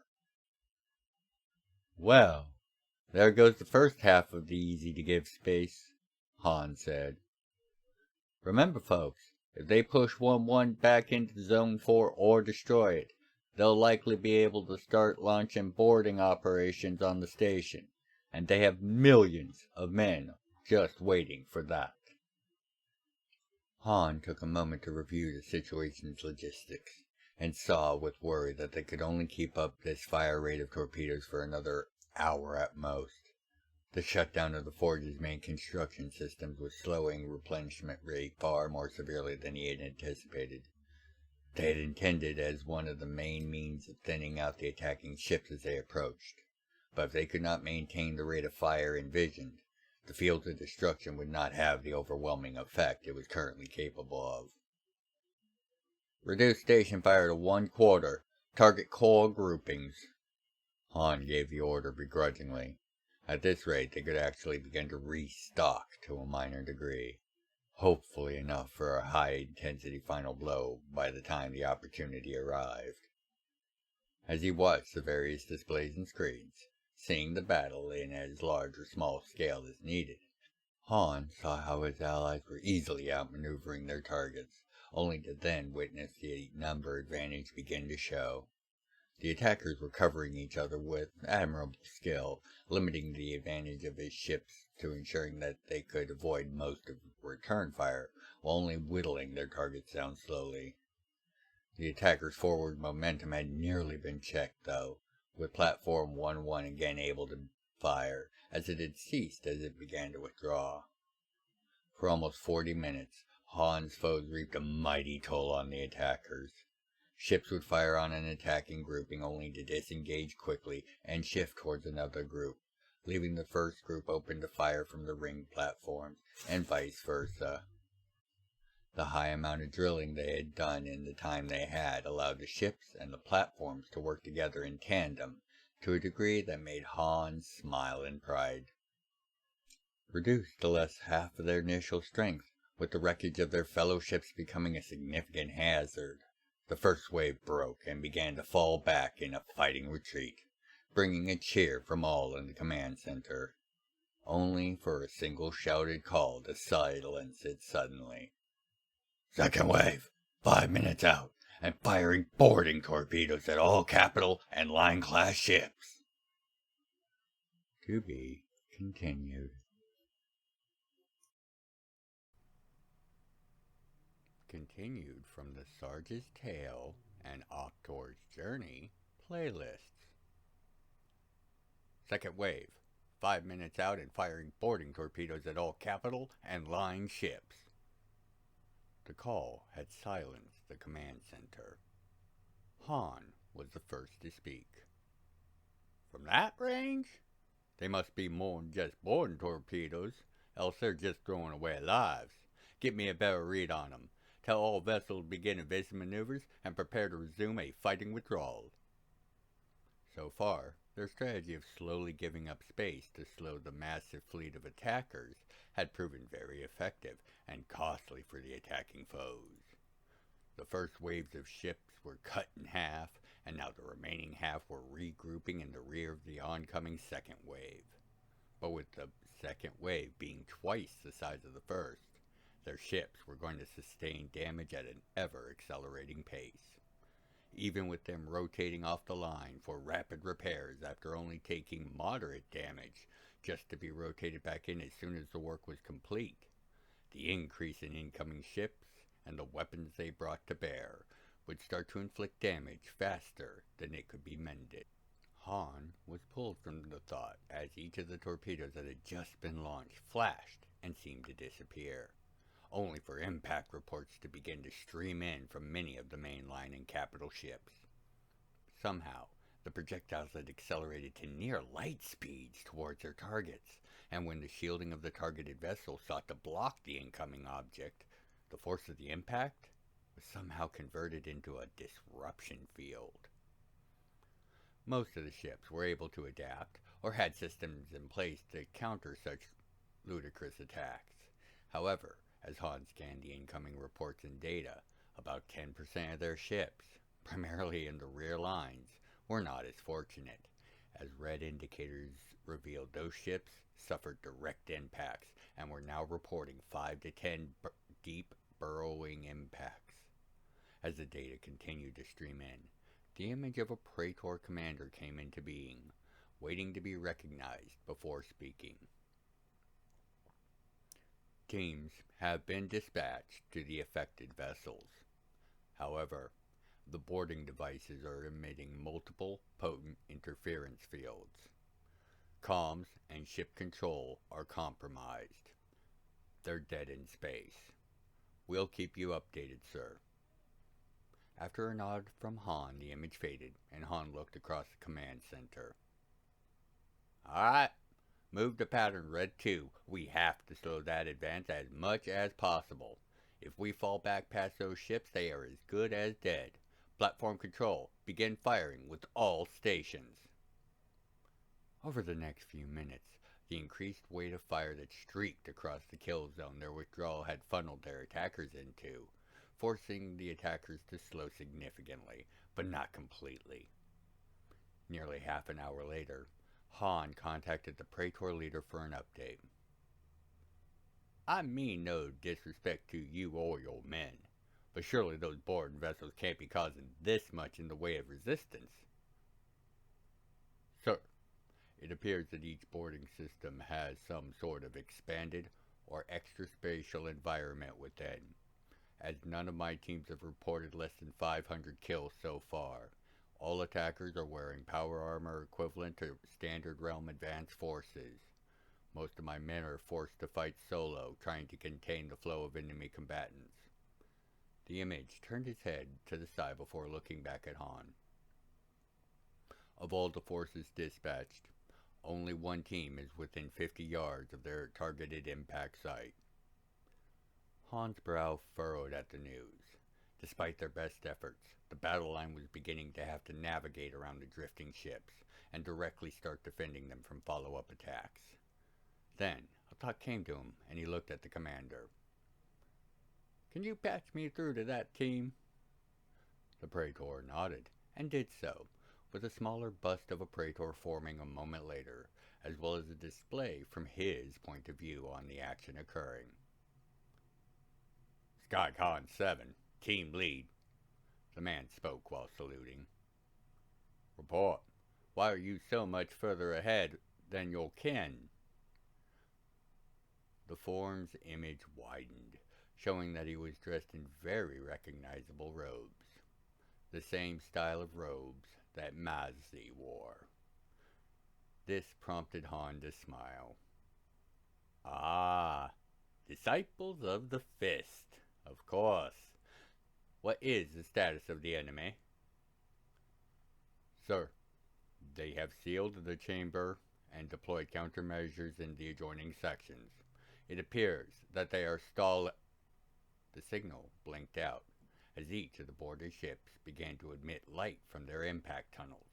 Well, there goes the first half of the easy-to-give space, Han said. Remember, folks, if they push 1-1 back into Zone 4 or destroy it, they'll likely be able to start launch and boarding operations on the station, and they have millions of men just waiting for that. Han took a moment to review the situation's logistics, and saw with worry that they could only keep up this fire rate of torpedoes for another hour at most. The shutdown of the forge's main construction systems was slowing replenishment rate far more severely than he had anticipated. They had intended as one of the main means of thinning out the attacking ships as they approached, but if they could not maintain the rate of fire envisioned, the field of destruction would not have the overwhelming effect it was currently capable of. Reduce station fire to 1/4. Target core groupings. Han gave the order begrudgingly. At this rate, they could actually begin to restock to a minor degree, hopefully enough for a high-intensity final blow by the time the opportunity arrived. As he watched the various displays and screens, seeing the battle in as large or small scale as needed, Han saw how his allies were easily outmaneuvering their targets, only to then witness the number advantage begin to show. The attackers were covering each other with admirable skill, limiting the advantage of his ships to ensuring that they could avoid most of return fire, while only whittling their targets down slowly. The attackers' forward momentum had nearly been checked, though, with Platform 1-1 again able to fire, as it had ceased as it began to withdraw. For almost 40 minutes, Han's foes reaped a mighty toll on the attackers. Ships would fire on an attacking grouping only to disengage quickly and shift towards another group, leaving the first group open to fire from the ring platforms, and vice versa. The high amount of drilling they had done in the time they had allowed the ships and the platforms to work together in tandem to a degree that made Han smile in pride. Reduced to less half of their initial strength, with the wreckage of their fellow ships becoming a significant hazard, the first wave broke and began to fall back in a fighting retreat, bringing a cheer from all in the command center, only for a single shouted call to silence it suddenly. Second wave, 5 minutes out, and firing boarding torpedoes at all capital and line-class ships. To be continued. Continued from the Sarge's Tale and Octor's Journey playlists. Second wave, 5 minutes out and firing boarding torpedoes at all capital and line ships. The call had silenced the command center. Han was the first to speak. From that range? They must be more than just boarding torpedoes, else they're just throwing away lives. Get me a better read on them. Tell all vessels begin evasive maneuvers and prepare to resume a fighting withdrawal. So far, their strategy of slowly giving up space to slow the massive fleet of attackers had proven very effective and costly for the attacking foes. The first waves of ships were cut in half, and now the remaining half were regrouping in the rear of the oncoming second wave. But with the second wave being twice the size of the first, their ships were going to sustain damage at an ever-accelerating pace. Even with them rotating off the line for rapid repairs after only taking moderate damage, just to be rotated back in as soon as the work was complete, the increase in incoming ships and the weapons they brought to bear would start to inflict damage faster than it could be mended. Han was pulled from the thought as each of the torpedoes that had just been launched flashed and seemed to disappear, only for impact reports to begin to stream in from many of the mainline and capital ships. Somehow, the projectiles had accelerated to near light speeds towards their targets, and when the shielding of the targeted vessel sought to block the incoming object, the force of the impact was somehow converted into a disruption field. Most of the ships were able to adapt, or had systems in place to counter such ludicrous attacks. However, as Han scanned the incoming reports and data, about 10% of their ships, primarily in the rear lines, were not as fortunate, as red indicators revealed those ships suffered direct impacts and were now reporting 5 to 10 deep burrowing impacts. As the data continued to stream in, the image of a Praetor commander came into being, waiting to be recognized before speaking. Teams have been dispatched to the affected vessels. However, the boarding devices are emitting multiple potent interference fields. Comms and ship control are compromised. They're dead in space. We'll keep you updated, sir. After a nod from Han, the image faded, and Han looked across the command center. Alright, move to pattern red 2. We have to slow that advance as much as possible. If we fall back past those ships, they are as good as dead. Platform control, begin firing with all stations. Over the next few minutes, the increased weight of fire that streaked across the kill zone their withdrawal had funneled their attackers into, forcing the attackers to slow significantly, but not completely. Nearly half an hour later, Han contacted the Praetor leader for an update. I mean no disrespect to you or your men, but surely those boarding vessels can't be causing this much in the way of resistance. Sir, it appears that each boarding system has some sort of expanded or extra-spatial environment within, as none of my teams have reported less than 500 kills so far. All attackers are wearing power armor equivalent to standard realm advanced forces. Most of my men are forced to fight solo, trying to contain the flow of enemy combatants. The image turned his head to the side before looking back at Han. Of all the forces dispatched, only one team is within 50 yards of their targeted impact site. Han's brow furrowed at the news. Despite their best efforts, the battle line was beginning to have to navigate around the drifting ships and directly start defending them from follow-up attacks. Then, a thought came to him, and he looked at the commander. Can you patch me through to that team? The Praetor nodded, and did so, with a smaller bust of a Praetor forming a moment later, as well as a display from his point of view on the action occurring. Skycon 7, Team Lead. The man spoke while saluting. Report. Why are you so much further ahead than your kin? The form's image widened, showing that he was dressed in very recognizable robes. The same style of robes that Mazzi wore. This prompted Han to smile. Ah, disciples of the Fist, of course. What is the status of the enemy? Sir, they have sealed the chamber and deployed countermeasures in the adjoining sections. It appears that they are stall. The signal blinked out as each of the boarded ships began to emit light from their impact tunnels,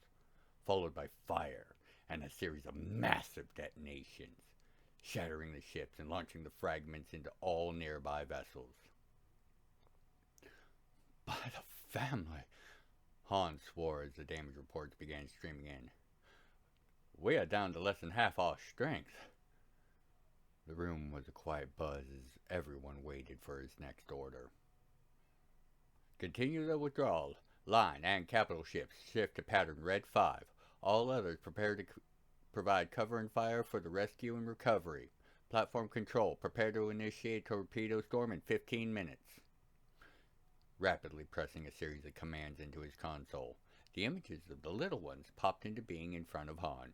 followed by fire and a series of massive detonations, shattering the ships and launching the fragments into all nearby vessels. By the family, Han swore as the damage reports began streaming in. We are down to less than half our strength. The room was a quiet buzz as everyone waited for his next order. Continue the withdrawal. Line and capital ships shift to pattern Red 5. All others prepare to provide cover and fire for the rescue and recovery. Platform control, prepare to initiate torpedo storm in 15 minutes. Rapidly pressing a series of commands into his console, the images of the little ones popped into being in front of Han.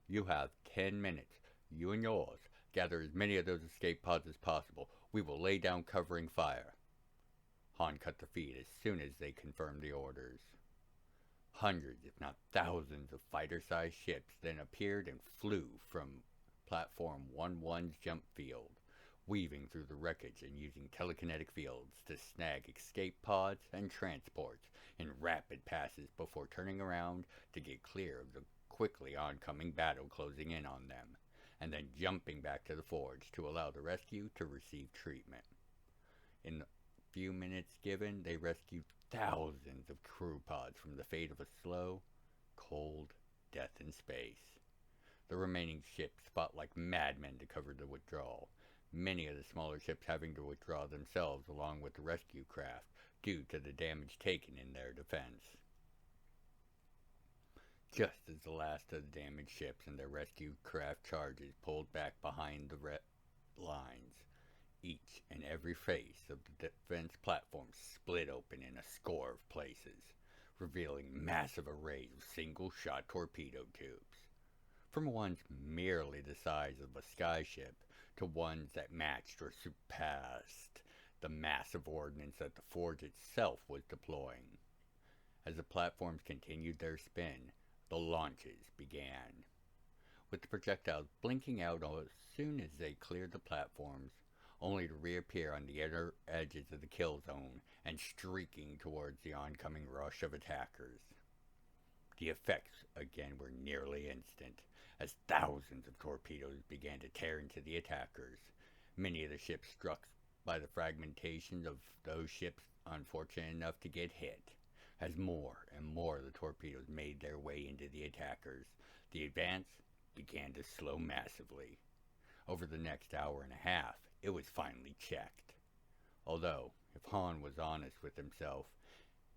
You have 10 minutes. You and yours. Gather as many of those escape pods as possible. We will lay down covering fire. Han cut the feed as soon as they confirmed the orders. Hundreds, if not thousands, of fighter-sized ships then appeared and flew from Platform 1-1's jump field, weaving through the wreckage and using telekinetic fields to snag escape pods and transports in rapid passes before turning around to get clear of the quickly oncoming battle closing in on them, and then jumping back to the forge to allow the rescue to receive treatment. In the few minutes given, they rescued thousands of crew pods from the fate of a slow, cold death in space. The remaining ships fought like madmen to cover the withdrawal, many of the smaller ships having to withdraw themselves along with the rescue craft due to the damage taken in their defense. Just as the last of the damaged ships and their rescue craft charges pulled back behind the lines, each and every face of the defense platform split open in a score of places, revealing massive arrays of single-shot torpedo tubes. From ones merely the size of a skyship to ones that matched or surpassed the massive ordnance that the forge itself was deploying. As the platforms continued their spin, the launches began, with the projectiles blinking out as soon as they cleared the platforms, only to reappear on the inner edges of the kill zone and streaking towards the oncoming rush of attackers. The effects again were nearly instant, as thousands of torpedoes began to tear into the attackers, many of the ships struck by the fragmentation of those ships unfortunate enough to get hit. As more and more of the torpedoes made their way into the attackers, the advance began to slow massively. Over the next hour and a half, it was finally checked. Although, if Han was honest with himself,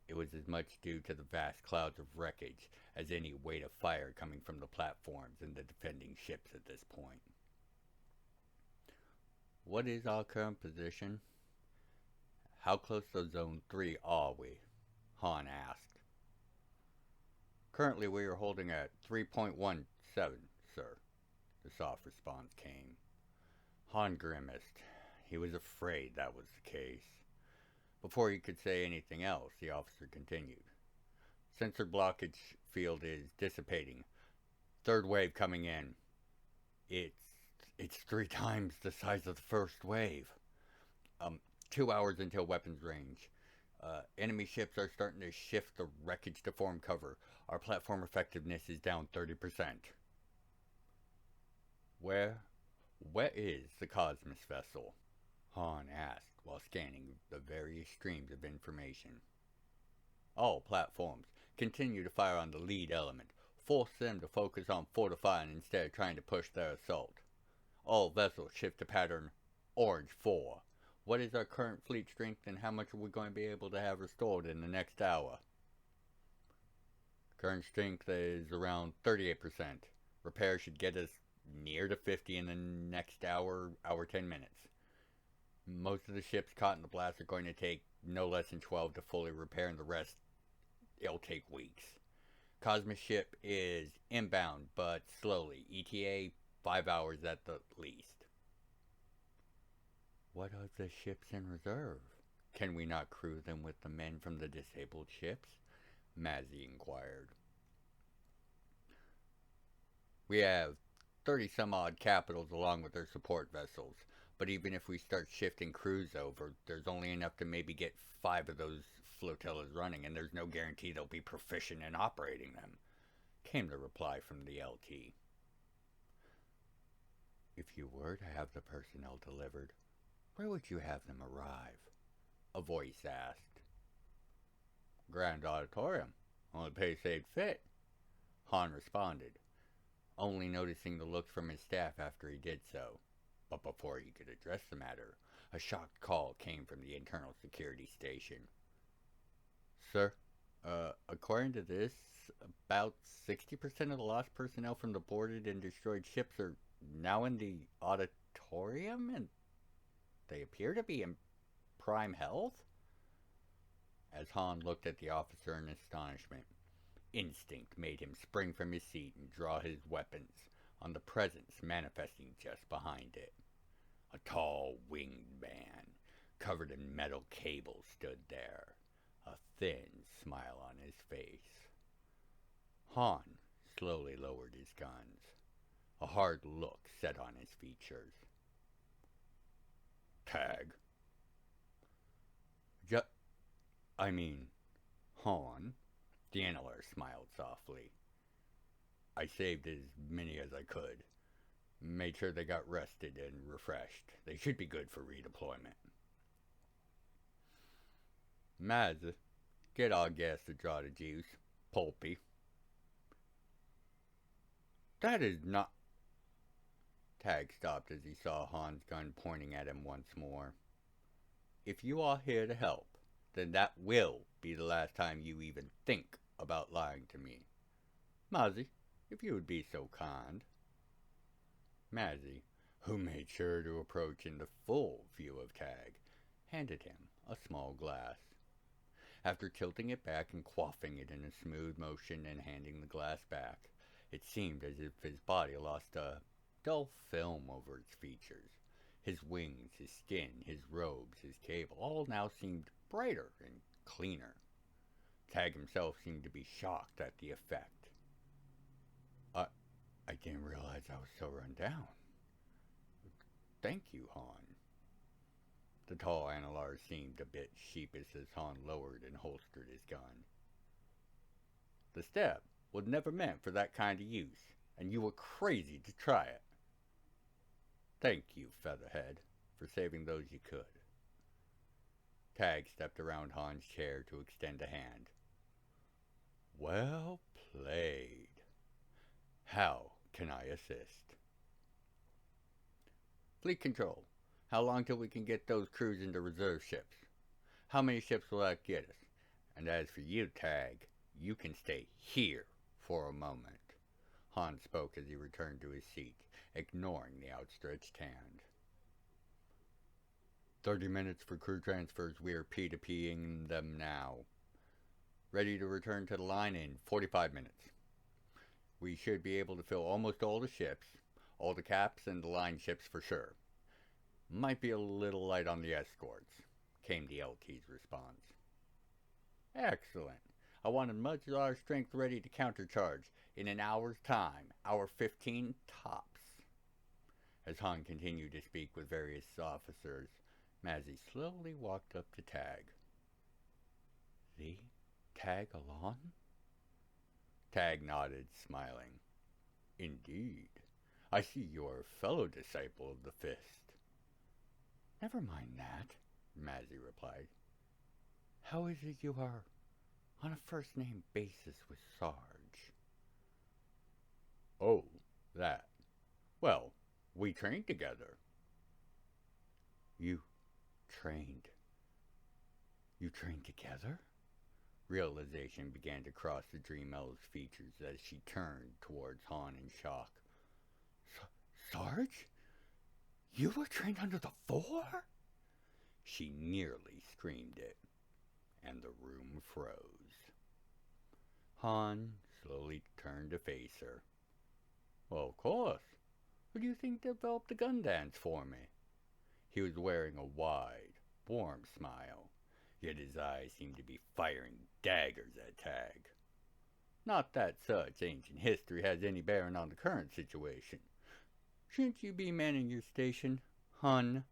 it was as much due to the vast clouds of wreckage as any weight of fire coming from the platforms and the defending ships at this point. What is our current position? How close to Zone 3 are we? Han asked. Currently we are holding at 3.17, sir. The soft response came. Han grimaced. He was afraid that was the case. Before he could say anything else, the officer continued. Sensor blockage field is dissipating. Third wave coming in. It's 3 times the size of the first wave. 2 hours until weapons range. Enemy ships are starting to shift the wreckage to form cover. Our platform effectiveness is down 30%. Where is the Cosmos vessel? Han asked while scanning the various streams of information. All platforms continue to fire on the lead element. Force them to focus on fortifying instead of trying to push their assault. All vessels shift to pattern Orange 4. What is our current fleet strength and how much are we going to be able to have restored in the next hour? Current strength is around 38%. Repair should get us near to 50 in the next hour 10 minutes. Most of the ships caught in the blast are going to take no less than 12 to fully repair, and the rest, it'll take weeks. Cosmos ship is inbound, but slowly. ETA, 5 hours at the least. What are the ships in reserve? Can we not crew them with the men from the disabled ships? Mazzy inquired. We have 30-some-odd capitals along with their support vessels, but even if we start shifting crews over, there's only enough to maybe get 5 of those flotillas running, and there's no guarantee they'll be proficient in operating them, came the reply from the LT. If you were to have the personnel delivered, where would you have them arrive? A voice asked. Grand Auditorium. Only place they'd fit. Han responded, only noticing the looks from his staff after he did so. But before he could address the matter, a shocked call came from the internal security station. Sir, according to this, about 60% of the lost personnel from the boarded and destroyed ships are now in the auditorium, and they appear to be in prime health? As Han looked at the officer in astonishment, instinct made him spring from his seat and draw his weapons, on the presence manifesting just behind it. A tall, winged man, covered in metal cables, stood there, a thin smile on his face. Han slowly lowered his guns, a hard look set on his features. Tag. Han. The analyst smiled softly. I saved as many as I could. Made sure they got rested and refreshed. They should be good for redeployment. Maz, get our guest a draught of juice. Pulpy. That is not... Tag stopped as he saw Han's gun pointing at him once more. If you are here to help, then that will be the last time you even think about lying to me. Mazzy, if you would be so kind. Mazzy, who made sure to approach in the full view of Tag, handed him a small glass. After tilting it back and quaffing it in a smooth motion and handing the glass back, it seemed as if his body lost a dull film over its features. His wings, his skin, his robes, his cable, all now seemed brighter and cleaner. Tag himself seemed to be shocked at the effect. I didn't realize I was so run down. Thank you, Han. The tall Analar seemed a bit sheepish as Han lowered and holstered his gun. The step was never meant for that kind of use, and you were crazy to try it. Thank you, Featherhead, for saving those you could. Tag stepped around Han's chair to extend a hand. Well played. How can I assist? Fleet Control, how long till we can get those crews into reserve ships? How many ships will that get us? And as for you, Tag, you can stay here for a moment. Han spoke as he returned to his seat, ignoring the outstretched hand. 30 minutes for crew transfers. We are P2Ping them now. Ready to return to the line in 45 minutes. We should be able to fill almost all the ships, all the caps and the line ships for sure. Might be a little light on the escorts, came the LT's response. Excellent. I want a modular strength ready to countercharge in an hour's time, hour 15 tops. As Han continued to speak with various officers, Mazzy slowly walked up to Tag. The Tag along? Tag nodded, smiling. Indeed. I see you are a fellow disciple of the Fist. Never mind that, Mazzy replied. How is it you are on a first-name basis with Sarge? Oh, that. Well, we trained together. You trained together? Realization began to cross the Dream Elf's features as she turned towards Han in shock. Sarge? You were trained under the Four? She nearly screamed it, and the room froze. Han slowly turned to face her. Well, of course. Who do you think developed the gun dance for me? He was wearing a wide, warm smile. yet his eyes seemed to be firing daggers at Tag. Not that such ancient history has any bearing on the current situation. Shouldn't you be manning your station, hun?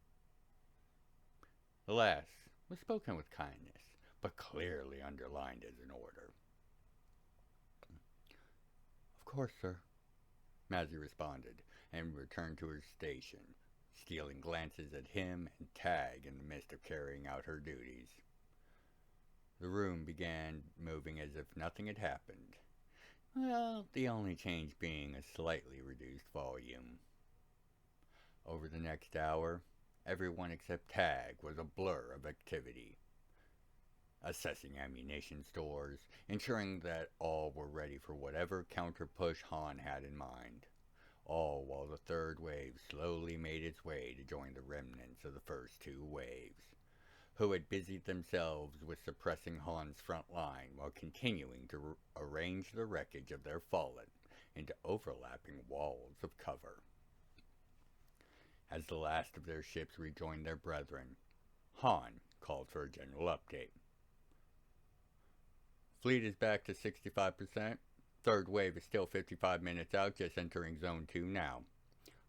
The last was spoken with kindness, but clearly underlined as an order. Of course, sir, Mazzy responded, and returned to her station, stealing glances at him and Tag in the midst of carrying out her duties. The room began moving as if nothing had happened. Well, the only change being a slightly reduced volume. Over the next hour, everyone except Tag was a blur of activity. Assessing ammunition stores, ensuring that all were ready for whatever counter-push Han had in mind. All while the third wave slowly made its way to join the remnants of the first two waves, who had busied themselves with suppressing Han's front line while continuing to arrange the wreckage of their fallen into overlapping walls of cover. As the last of their ships rejoined their brethren, Han called for a general update. Fleet is back to 65%. Third wave is still 55 minutes out, just entering Zone 2 now.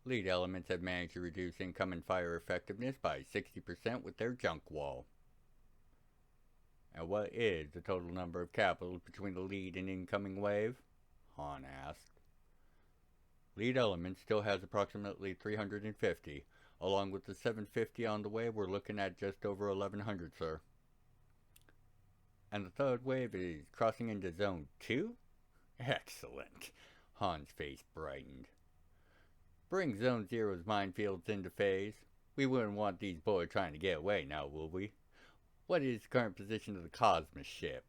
Lead elements have managed to reduce incoming fire effectiveness by 60% with their junk wall. And what is the total number of capitals between the lead and incoming wave? Han asked. Lead element still has approximately 350. Along with the 750 on the way, we're looking at just over 1100, sir. And the third wave is crossing into Zone 2? Excellent. Han's face brightened. Bring Zone Zero's minefields into phase. We wouldn't want these boys trying to get away now, will we? What is the current position of the Cosmos ship?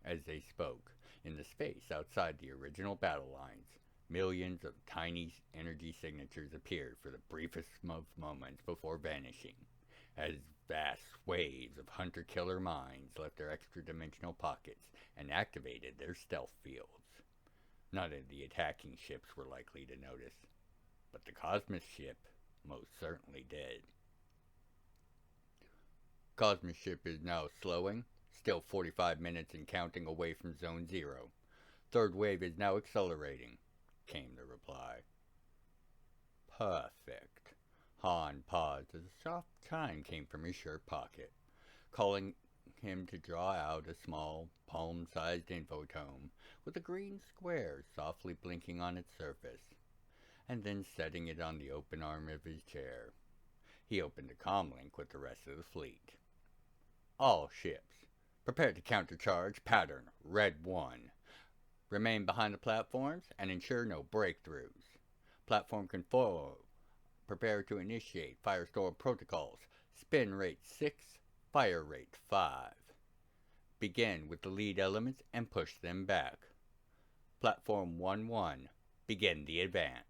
As they spoke, in the space outside the original battle lines, millions of tiny energy signatures appeared for the briefest of moments before vanishing, as vast waves of hunter-killer minds left their extra-dimensional pockets and activated their stealth fields. None of the attacking ships were likely to notice, but the Cosmos ship most certainly did. Cosmos ship is now slowing, still 45 minutes and counting away from Zone 0. Third wave is now accelerating, came the reply. Perfect. Han paused as a soft chime came from his shirt pocket, calling him to draw out a small, palm-sized infotome with a green square softly blinking on its surface, and then setting it on the open arm of his chair. He opened a comlink with the rest of the fleet. All ships, prepare to countercharge pattern Red 1. Remain behind the platforms and ensure no breakthroughs. Platform control. Prepare to initiate firestorm protocols. Spin rate 6, fire rate 5. Begin with the lead elements and push them back. Platform 1-1. Begin the advance.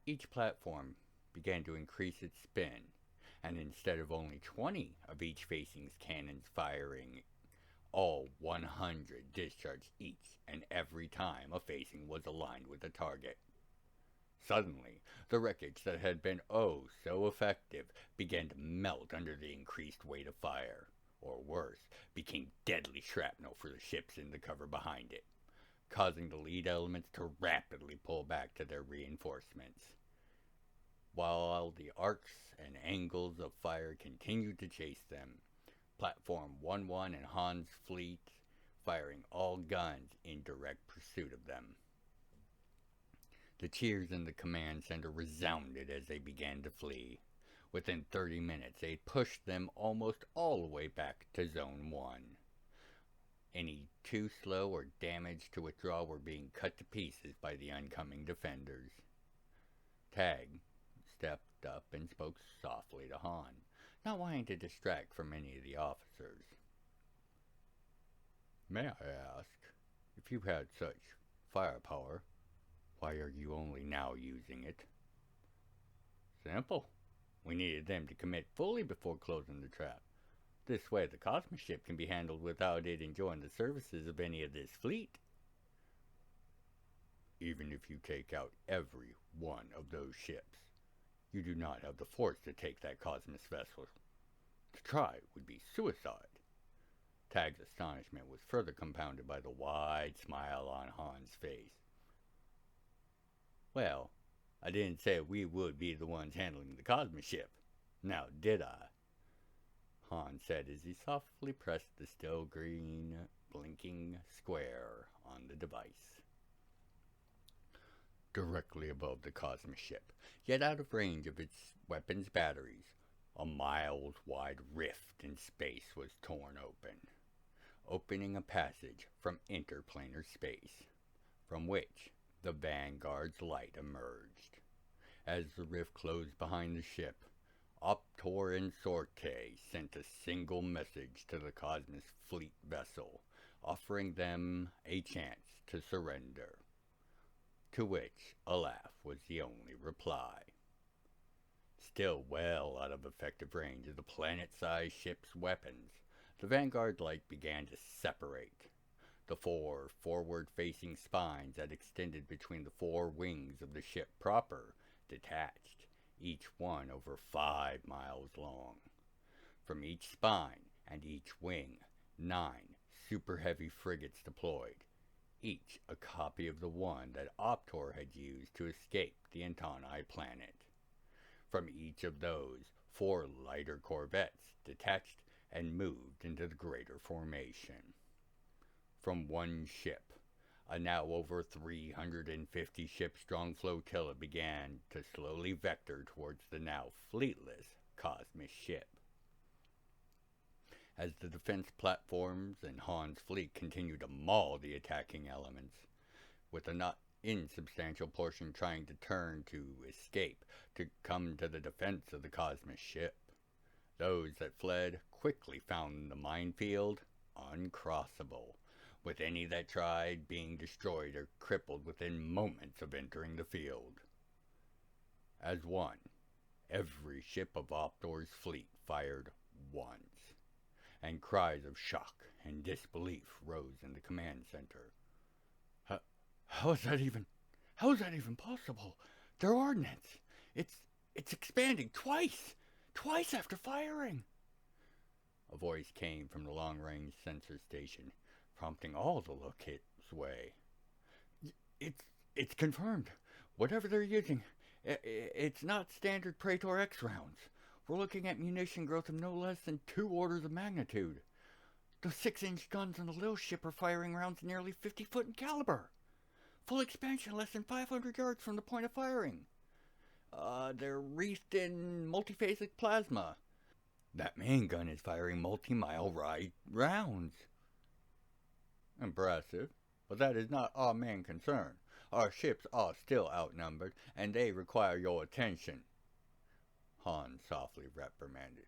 Each platform began to increase its spin, and instead of only 20 of each facing's cannons firing, all 100 discharged each and every time a facing was aligned with a target. Suddenly, the wreckage that had been oh so effective began to melt under the increased weight of fire, or worse, became deadly shrapnel for the ships in the cover behind it, causing the lead elements to rapidly pull back to their reinforcements. While the arcs and angles of fire continued to chase them, Platform 1-1 and Han's fleet firing all guns in direct pursuit of them. The cheers in the command center resounded as they began to flee. Within 30 minutes, they pushed them almost all the way back to Zone 1. Any too slow or damaged to withdraw were being cut to pieces by the oncoming defenders. Tag stepped up and spoke softly to Han, not wanting to distract from any of the officers. May I ask, if you had such firepower, why are you only now using it? Simple. We needed them to commit fully before closing the trap. This way the Cosmos ship can be handled without it enjoying the services of any of this fleet. Even if you take out every one of those ships, you do not have the force to take that Cosmos vessel. To try would be suicide. Tag's astonishment was further compounded by the wide smile on Han's face. Well, I didn't say we would be the ones handling the Cosmic ship. Now, did I? Han said as he softly pressed the still green, blinking square on the device. Directly above the Cosmic ship, yet out of range of its weapons batteries, a miles-wide rift in space was torn open, opening a passage from interplanar space, from which the Vanguard's light emerged. As the rift closed behind the ship, Optor and Sorte sent a single message to the Cosmos fleet vessel, offering them a chance to surrender. To which a laugh was the only reply. Still well out of effective range of the planet-sized ship's weapons, the Vanguard light began to separate. The 4 forward-facing spines that extended between the 4 wings of the ship proper detached, each one over 5 miles long. From each spine and each wing, 9 super-heavy frigates deployed, each a copy of the one that Optor had used to escape the Antani planet. From each of those, 4 lighter corvettes detached and moved into the greater formation. From one ship, a now over 350 ship-strong flotilla began to slowly vector towards the now fleetless Cosmic ship. As the defense platforms and Han's fleet continued to maul the attacking elements, with a not insubstantial portion trying to turn to escape to come to the defense of the Cosmic ship, those that fled quickly found the minefield uncrossable, with any that tried being destroyed or crippled within moments of entering the field. As one, every ship of Optor's fleet fired once, and cries of shock and disbelief rose in the command center. How is that even possible? Their ordnance, it's expanding twice after firing. A voice came from the long-range sensor station, prompting all to look its way. It's confirmed. Whatever they're using, it's not standard Praetor X rounds. We're looking at munition growth of no less than 2 orders of magnitude. The 6-inch guns on the little ship are firing rounds nearly 50 foot in caliber. Full expansion less than 500 yards from the point of firing. They're wreathed in multiphasic plasma. That main gun is firing multi-mile rounds. Impressive, but that is not our main concern. Our ships are still outnumbered, and they require your attention, Han softly reprimanded.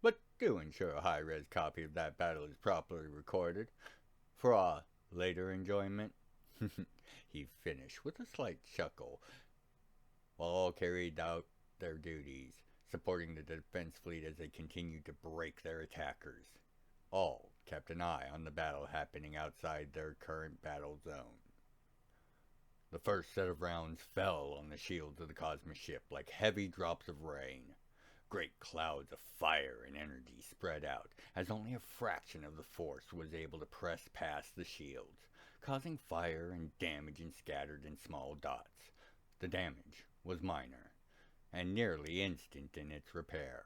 But do ensure a high-res copy of that battle is properly recorded, for our later enjoyment. He finished with a slight chuckle, while all carried out their duties, supporting the defense fleet as they continued to break their attackers. All kept an eye on the battle happening outside their current battle zone. The first set of rounds fell on the shields of the Cosmic ship like heavy drops of rain. Great clouds of fire and energy spread out, as only a fraction of the force was able to press past the shields, causing fire and damage and scattered in small dots. The damage was minor, and nearly instant in its repair,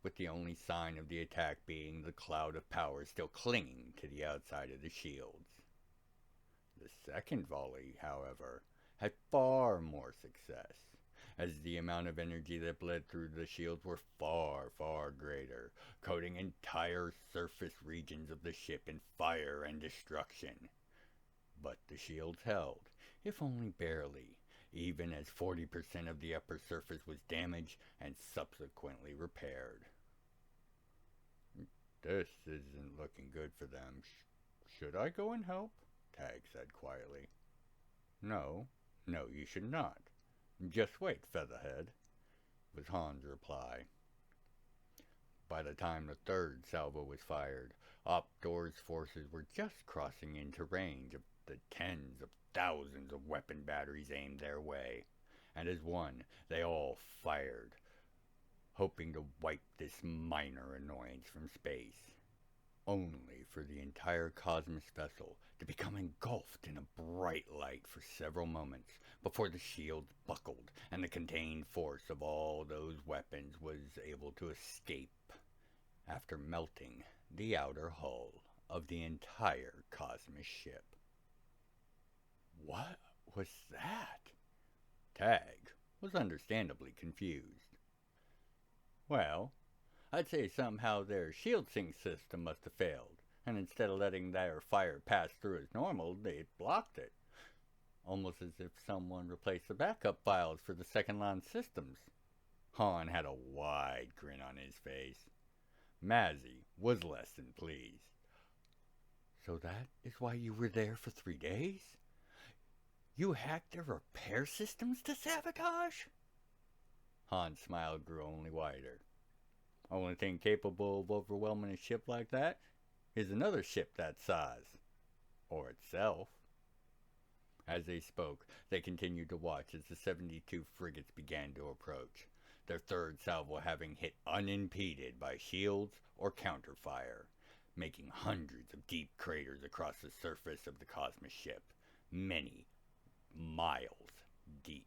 with the only sign of the attack being the cloud of power still clinging to the outside of the shields. The second volley, however, had far more success, as the amount of energy that bled through the shields were far, far greater, coating entire surface regions of the ship in fire and destruction. But the shields held, if only barely, even as 40% of the upper surface was damaged and subsequently repaired. This isn't looking good for them. Should I go and help? Tag said quietly. No, you should not. Just wait, Featherhead, was Han's reply. By the time the third salvo was fired, Optor's forces were just crossing into range of the tens of thousands of weapon batteries aimed their way, and as one, they all fired, hoping to wipe this minor annoyance from space, only for the entire Cosmos vessel to become engulfed in a bright light for several moments before the shields buckled and the contained force of all those weapons was able to escape after melting the outer hull of the entire Cosmos ship. What was that? Tag was understandably confused. Well, I'd say somehow their shield sync system must have failed, and instead of letting their fire pass through as normal, they blocked it. Almost as if someone replaced the backup files for the second line systems. Han had a wide grin on his face. Mazzy was less than pleased. So that is why you were there for 3 days? You hacked their repair systems to sabotage? Han's smile grew only wider. Only thing capable of overwhelming a ship like that is another ship that size. Or itself. As they spoke, they continued to watch as the 72 frigates began to approach, their third salvo having hit unimpeded by shields or counterfire, making hundreds of deep craters across the surface of the Cosmos ship, many miles deep.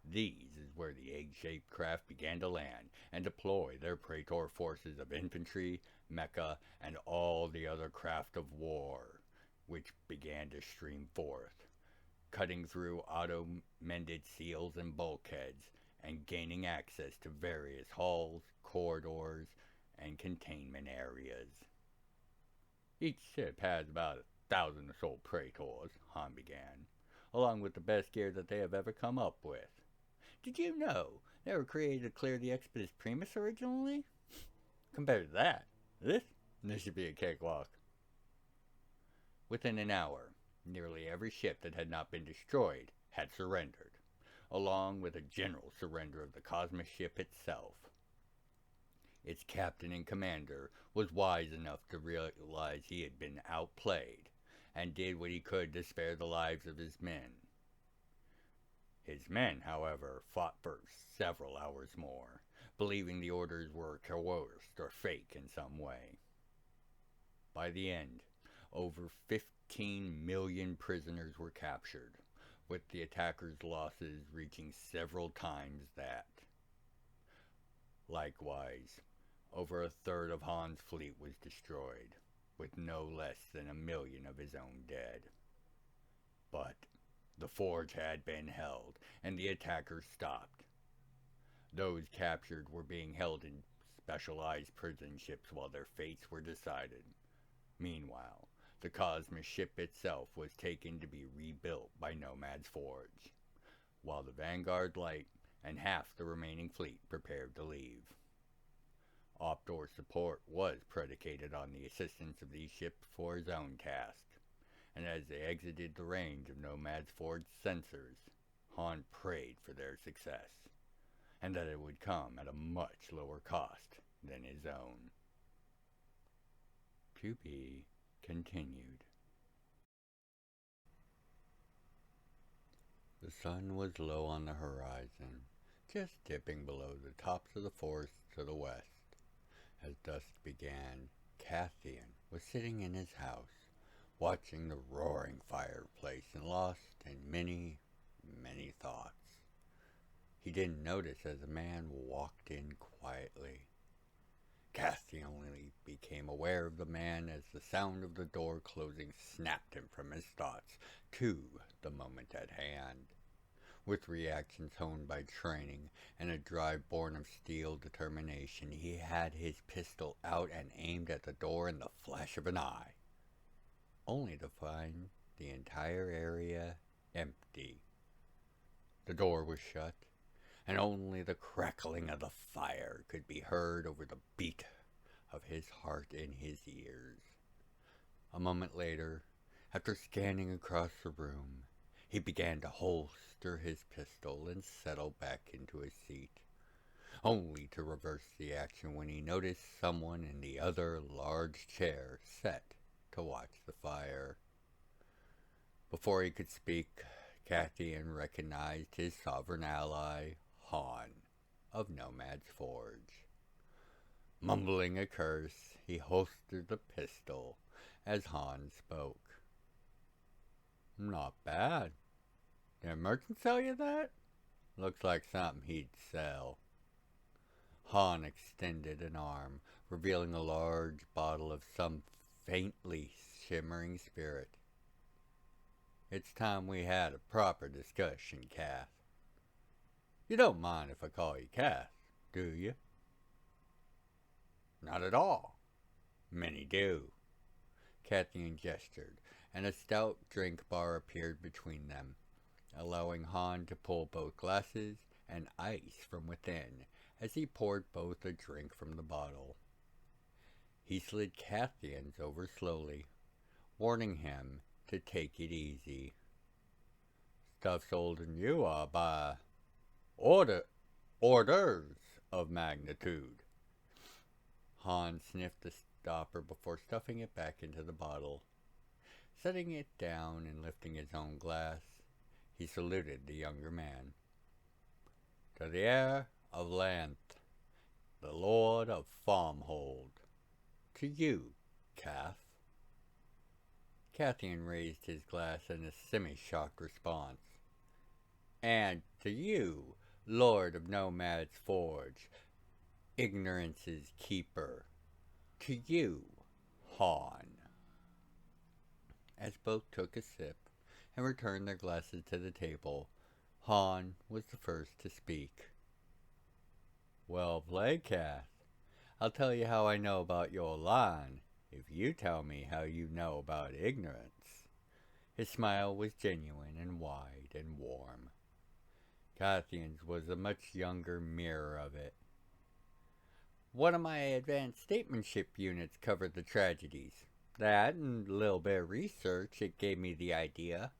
These is where the egg-shaped craft began to land and deploy their Praetor forces of infantry, mecha, and all the other craft of war, which began to stream forth, cutting through auto-mended seals and bulkheads, and gaining access to various halls, corridors, and containment areas. Each ship has about 1,000 or so Praetors, Han began, along with the best gear that they have ever come up with. Did you know they were created to clear the Expeditus Primus originally? Compared to that, this should be a cakewalk. Within an hour, nearly every ship that had not been destroyed had surrendered, along with a general surrender of the Cosmos ship itself. Its captain and commander was wise enough to realize he had been outplayed, and did what he could to spare the lives of his men. His men, however, fought for several hours more, believing the orders were coerced or fake in some way. By the end, over 15 million prisoners were captured, with the attackers' losses reaching several times that. Likewise, over a third of Han's fleet was destroyed, with no less than 1 million of his own dead. But the forge had been held, and the attackers stopped. Those captured were being held in specialized prison ships while their fates were decided. Meanwhile, the Cosmos ship itself was taken to be rebuilt by Nomad's Forge, while the Vanguard Light and half the remaining fleet prepared to leave. Optor's support was predicated on the assistance of these ships for his own task, and as they exited the range of Nomad's Forge sensors, Han prayed for their success, and that it would come at a much lower cost than his own. To be continued. The sun was low on the horizon, just dipping below the tops of the forests to the west. As dusk began, Cathian was sitting in his house, watching the roaring fireplace and lost in many, many thoughts. He didn't notice as a man walked in quietly. Cathian only became aware of the man as the sound of the door closing snapped him from his thoughts to the moment at hand. With reactions honed by training and a drive born of steel determination, he had his pistol out and aimed at the door in the flash of an eye, only to find the entire area empty. The door was shut, and only the crackling of the fire could be heard over the beat of his heart in his ears. A moment later, after scanning across the room, he began to holster his pistol and settle back into his seat, only to reverse the action when he noticed someone in the other large chair set to watch the fire. Before he could speak, Cathian recognized his sovereign ally, Han. of Nomad's Forge. Mumbling a curse, he holstered the pistol as Hans spoke. Not bad. Did a merchant sell you that? Looks like something he'd sell. Han extended an arm, revealing a large bottle of some faintly shimmering spirit. It's time we had a proper discussion, Kath. You don't mind if I call you Kath, do you? Not at all. Many do. Cathian gestured, and a stout drink bar appeared between them, allowing Han to pull both glasses and ice from within as he poured both a drink from the bottle. He slid Cathian's over slowly, warning him to take it easy. Stuff's older than you are by orders of magnitude. Han sniffed the stopper before stuffing it back into the bottle. Setting it down and lifting his own glass, he saluted the younger man. To the heir of Lanth, the Lord of Farmhold. To you, Kath. Cathian raised his glass in a semi-shocked response. And to you, Lord of Nomad's Forge, Ignorance's Keeper. To you, Han. As both took a sip and returned their glasses to the table, Han was the first to speak. Well played, Kath. I'll tell you how I know about your line, if you tell me how you know about ignorance. His smile was genuine and wide and warm. Cathian's was a much younger mirror of it. One of my advanced statementship units covered the tragedies. That and a little bit of research, it gave me the idea.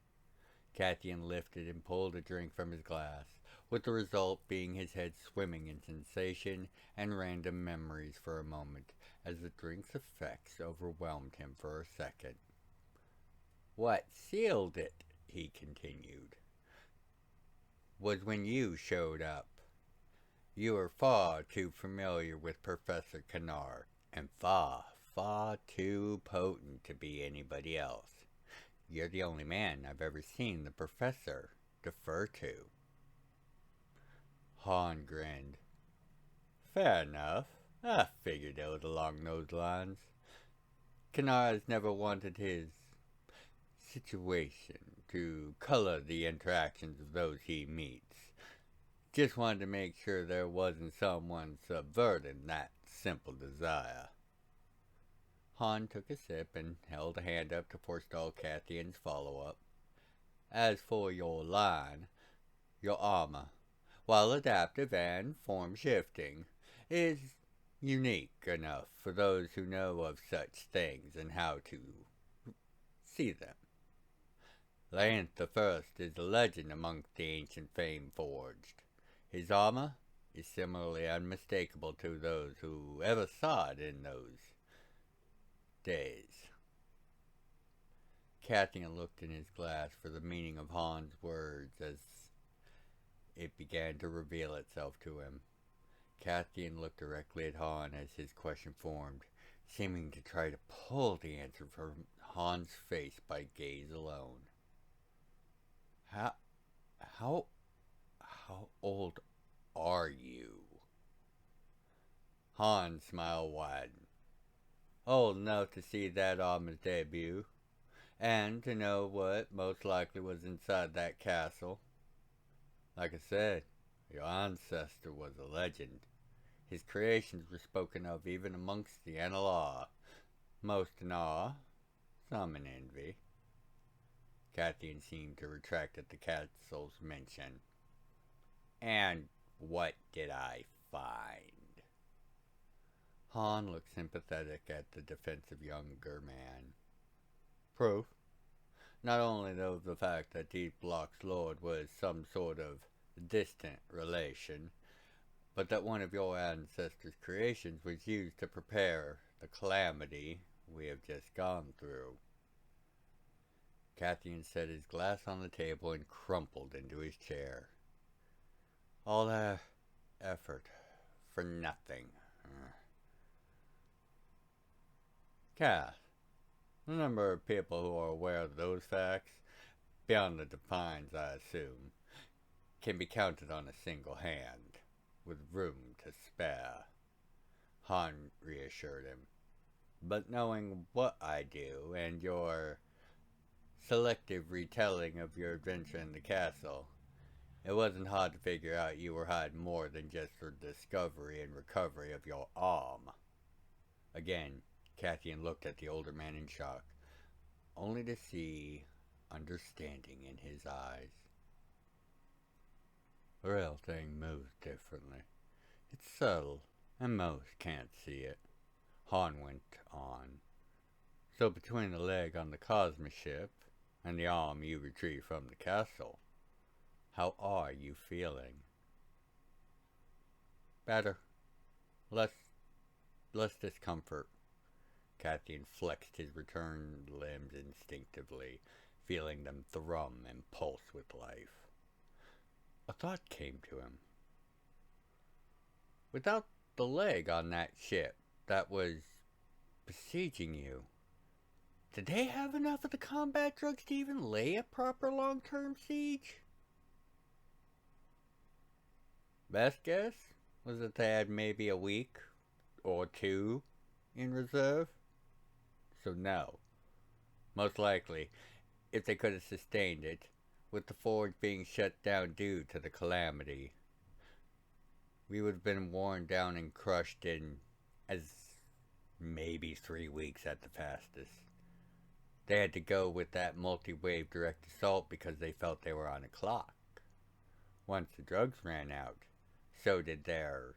Cathian lifted and pulled a drink from his glass, with the result being his head swimming in sensation and random memories for a moment, as the drink's effects overwhelmed him for a second. What sealed it, he continued, was when you showed up. You were far too familiar with Professor Kanar, and far too potent to be anybody else. You're the only man I've ever seen the Professor defer to. Han grinned. Fair enough. I figured it was along those lines. Kanar has never wanted his situation to color the interactions of those he meets. Just wanted to make sure there wasn't someone subverting that simple desire. Han took a sip and held a hand up to forestall Cathian's follow-up. As for your line, your armor, while adaptive and form-shifting, is unique enough for those who know of such things and how to see them. Lanth the First is a legend amongst the ancient fame forged. His armor is similarly unmistakable to those who ever saw it in those days. Cathian looked in his glass for the meaning of Han's words as it began to reveal itself to him. Cathian looked directly at Han as his question formed, seeming to try to pull the answer from Han's face by gaze alone. How old are you? Han's smile widened. Old enough to see that armor's debut, and to know what most likely was inside that castle. Like I said, your ancestor was a legend. His creations were spoken of even amongst the Analar, most in awe, some in envy. Cathian seemed to retract at the castle's mention. And what did I find? Han looked sympathetic at the defensive younger man. Proof, not only of the fact that Deep Block's lord was some sort of distant relation, but that one of your ancestors' creations was used to prepare the calamity we have just gone through. Cathian set his glass on the table and crumpled into his chair. All that effort for nothing. Cass, the number of people who are aware of those facts, beyond the defines I assume, can be counted on a single hand, with room to spare. Han reassured him. But knowing what I do, and your selective retelling of your adventure in the castle, it wasn't hard to figure out you were hiding more than just the discovery and recovery of your arm. Again, Cathian looked at the older man in shock, only to see understanding in his eyes. The real thing moves differently. It's subtle, and most can't see it. Han went on. So between the leg on the Cosmic ship and the arm you retrieved from the castle, how are you feeling? Better. Less discomfort. Cathian flexed his returned limbs instinctively, feeling them thrum and pulse with life. A thought came to him. Without the leg on that ship that was besieging you, did they have enough of the combat drugs to even lay a proper long-term siege? Best guess was that they had maybe a week or two in reserve. So no. Most likely, if they could have sustained it, with the forge being shut down due to the calamity, we would have been worn down and crushed in as maybe 3 weeks at the fastest. They had to go with that multi-wave direct assault because they felt they were on a clock. Once the drugs ran out, so did their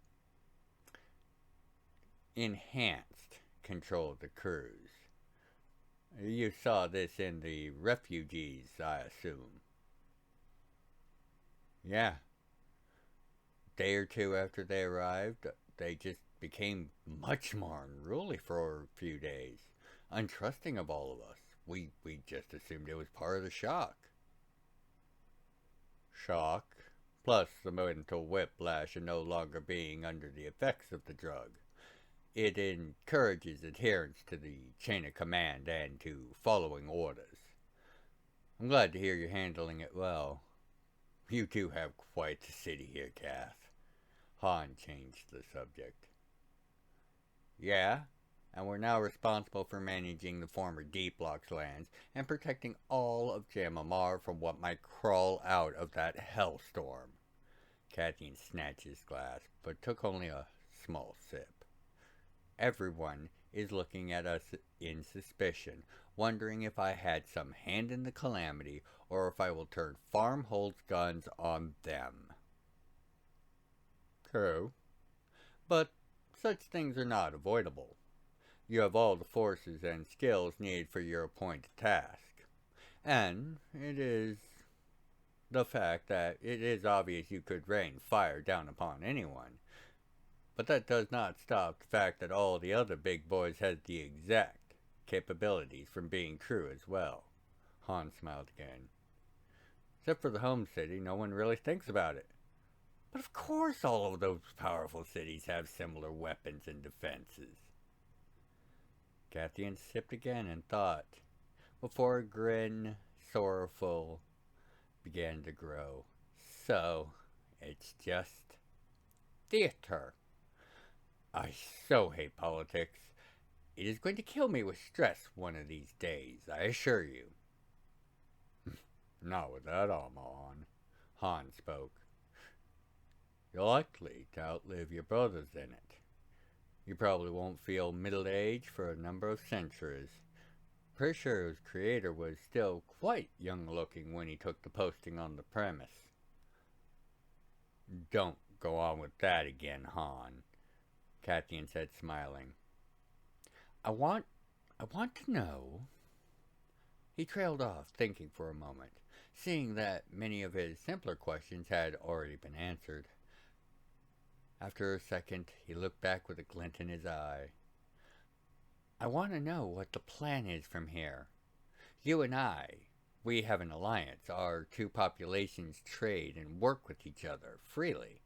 enhanced control of the crews. You saw this in the refugees, I assume. Yeah. A day or two after they arrived, they just became much more unruly for a few days, untrusting of all of us. We just assumed it was part of the shock. Shock, plus the mental whiplash of no longer being under the effects of the drug. It encourages adherence to the chain of command and to following orders. I'm glad to hear you're handling it well. You do have quite the city here, Cass. Han changed the subject. Yeah, and we're now responsible for managing the former Deep Lock's lands and protecting all of Jam'mar from what might crawl out of that hellstorm. Cathian snatched his glass, but took only a small sip. Everyone is looking at us in suspicion, wondering if I had some hand in the calamity or if I will turn Farmhold's guns on them. True, but such things are not avoidable. You have all the forces and skills needed for your appointed task, and it is the fact that it is obvious you could rain fire down upon anyone. But that does not stop the fact that all the other big boys had the exact capabilities from being true as well. Han smiled again. Except for the home city, no one really thinks about it. But of course all of those powerful cities have similar weapons and defenses. Cathian sipped again and thought, before a grin, sorrowful, began to grow. So, it's just theater. I so hate politics. It is going to kill me with stress one of these days, I assure you. Not with that armor on, Han spoke. You're likely to outlive your brothers in it. You probably won't feel middle-aged for a number of centuries. Pretty sure his creator was still quite young-looking when he took the posting on the premise. Don't go on with that again, Han, Cathian said, smiling. I want to know. He trailed off, thinking for a moment, seeing that many of his simpler questions had already been answered. After a second, he looked back with a glint in his eye. I want to know what the plan is from here. You and I, we have an alliance. Our two populations trade and work with each other freely.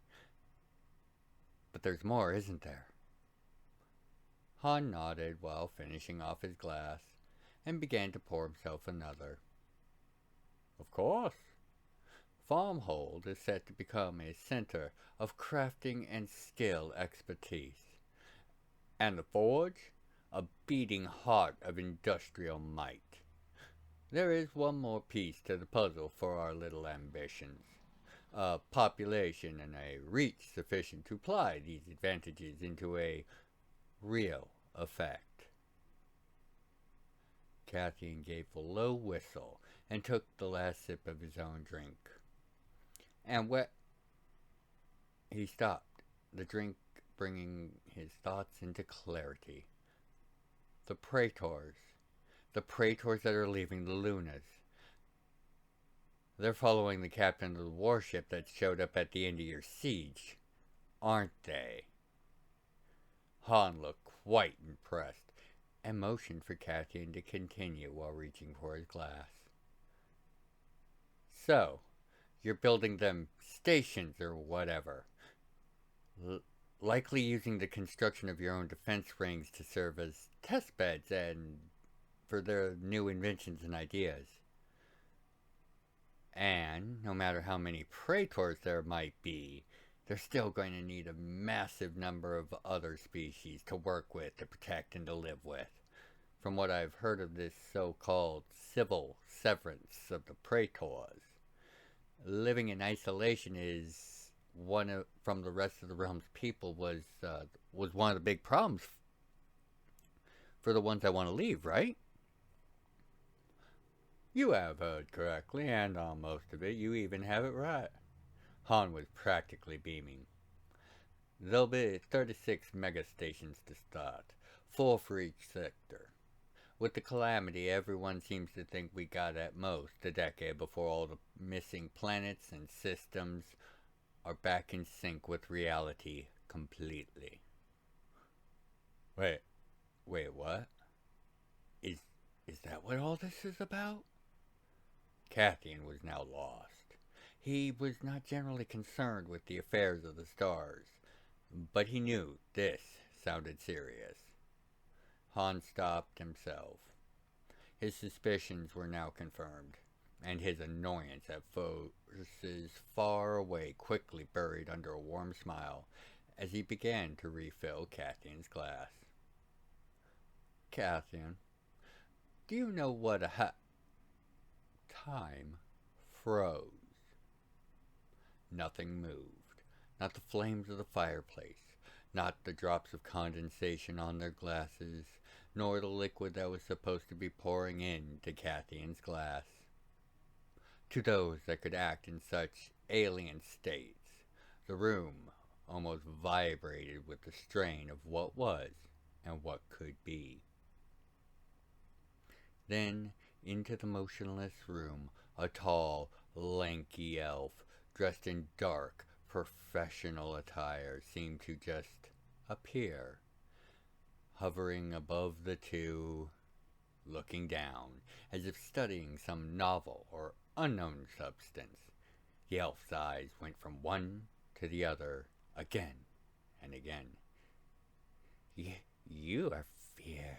But there's more, isn't there? Han nodded while finishing off his glass and began to pour himself another. Of course. Farmhold is set to become a center of crafting and skill expertise, and the forge, a beating heart of industrial might. There is one more piece to the puzzle for our little ambitions. A population and a reach sufficient to apply these advantages into a real effect. Cathian gave a low whistle and took the last sip of his own drink. And he stopped, the drink bringing his thoughts into clarity. The praetors that are leaving the Lunas. They're following the captain of the warship that showed up at the end of your siege, aren't they? Han looked quite impressed and motioned for Cathian to continue while reaching for his glass. So, you're building them stations or whatever. Likely using the construction of your own defense rings to serve as test beds and for their new inventions and ideas. And no matter how many praetors there might be, they're still going to need a massive number of other species to work with, to protect, and to live with. From what I've heard of this so-called civil severance of the praetors, living in isolation is from the rest of the realm's people was one of the big problems for the ones that want to leave, right? You have heard correctly, and on most of it, you even have it right. Han was practically beaming. There'll be 36 megastations to start, 4 for each sector. With the calamity, everyone seems to think we got at most a decade before all the missing planets and systems are back in sync with reality completely. Wait, what? Is that what all this is about? Cathian was now lost. He was not generally concerned with the affairs of the stars, but he knew this sounded serious. Han stopped himself. His suspicions were now confirmed, and his annoyance at forces far away quickly buried under a warm smile as he began to refill Cathian's glass. Cathian, do you know what time froze? Nothing moved, not the flames of the fireplace, not the drops of condensation on their glasses, nor the liquid that was supposed to be pouring into Cathian's glass. To those that could act in such alien states, the room almost vibrated with the strain of what was and what could be. Then, into the motionless room, a tall, lanky elf, dressed in dark, professional attire, seemed to just appear, hovering above the two, looking down, as if studying some novel or unknown substance. The elf's eyes went from one to the other, again and again. You are fear,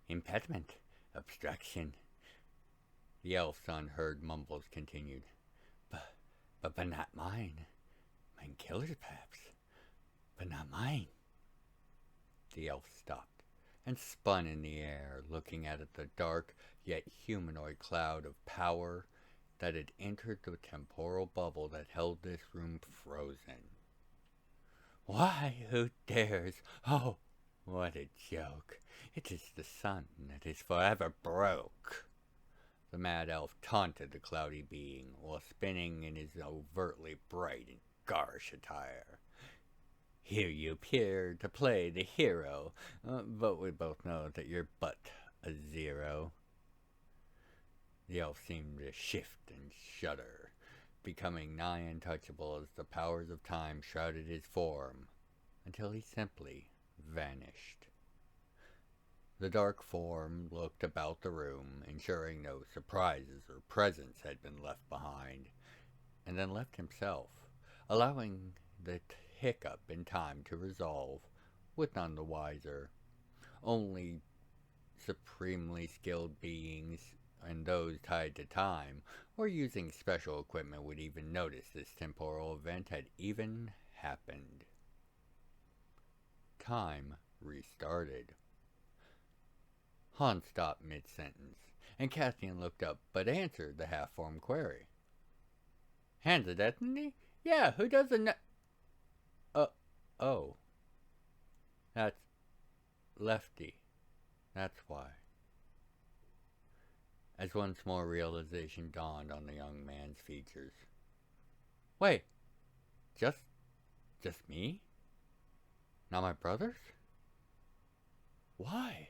impediment, obstruction. The elf's unheard mumbles continued. But not mine. Mine killers, perhaps. But not mine. The elf stopped and spun in the air, looking at the dark yet humanoid cloud of power that had entered the temporal bubble that held this room frozen. Why, who dares? Oh, what a joke. It is the sun that is forever broke. The mad elf taunted the cloudy being while spinning in his overtly bright and garish attire. Here you appear to play the hero, but we both know that you're but a zero. The elf seemed to shift and shudder, becoming nigh untouchable as the powers of time shrouded his form, until he simply vanished. The dark form looked about the room, ensuring no surprises or presents had been left behind, and then left himself, allowing hiccup in time to resolve, with none the wiser. Only supremely skilled beings, and those tied to time, or using special equipment would even notice this temporal event had even happened. Time restarted. Han stopped mid-sentence, and Cassian looked up, but answered the half-formed query. Hands of Destiny? Yeah, who doesn't know? Oh. That's Lefty. That's why. As once more realization dawned on the young man's features. Wait, just me? Not my brothers? Why?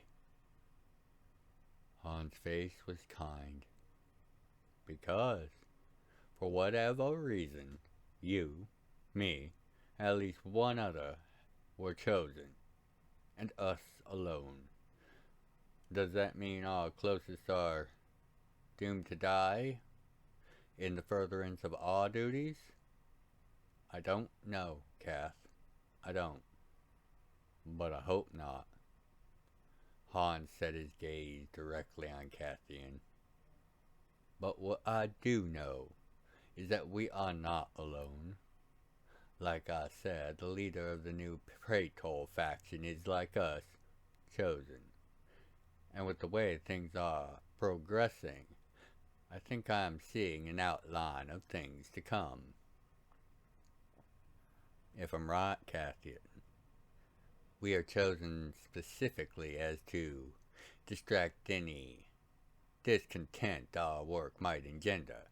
Han's face was kind. Because, for whatever reason, you, me, at least one other, were chosen, and us alone. Does that mean our closest are doomed to die in the furtherance of our duties? I don't know, Kath. I don't. But I hope not. Han set his gaze directly on Cassian. But what I do know is that we are not alone. Like I said, the leader of the new Praetor faction is, like us, chosen. And with the way things are progressing, I think I am seeing an outline of things to come. If I'm right, Cassian, we are chosen specifically as to distract any discontent our work might engender,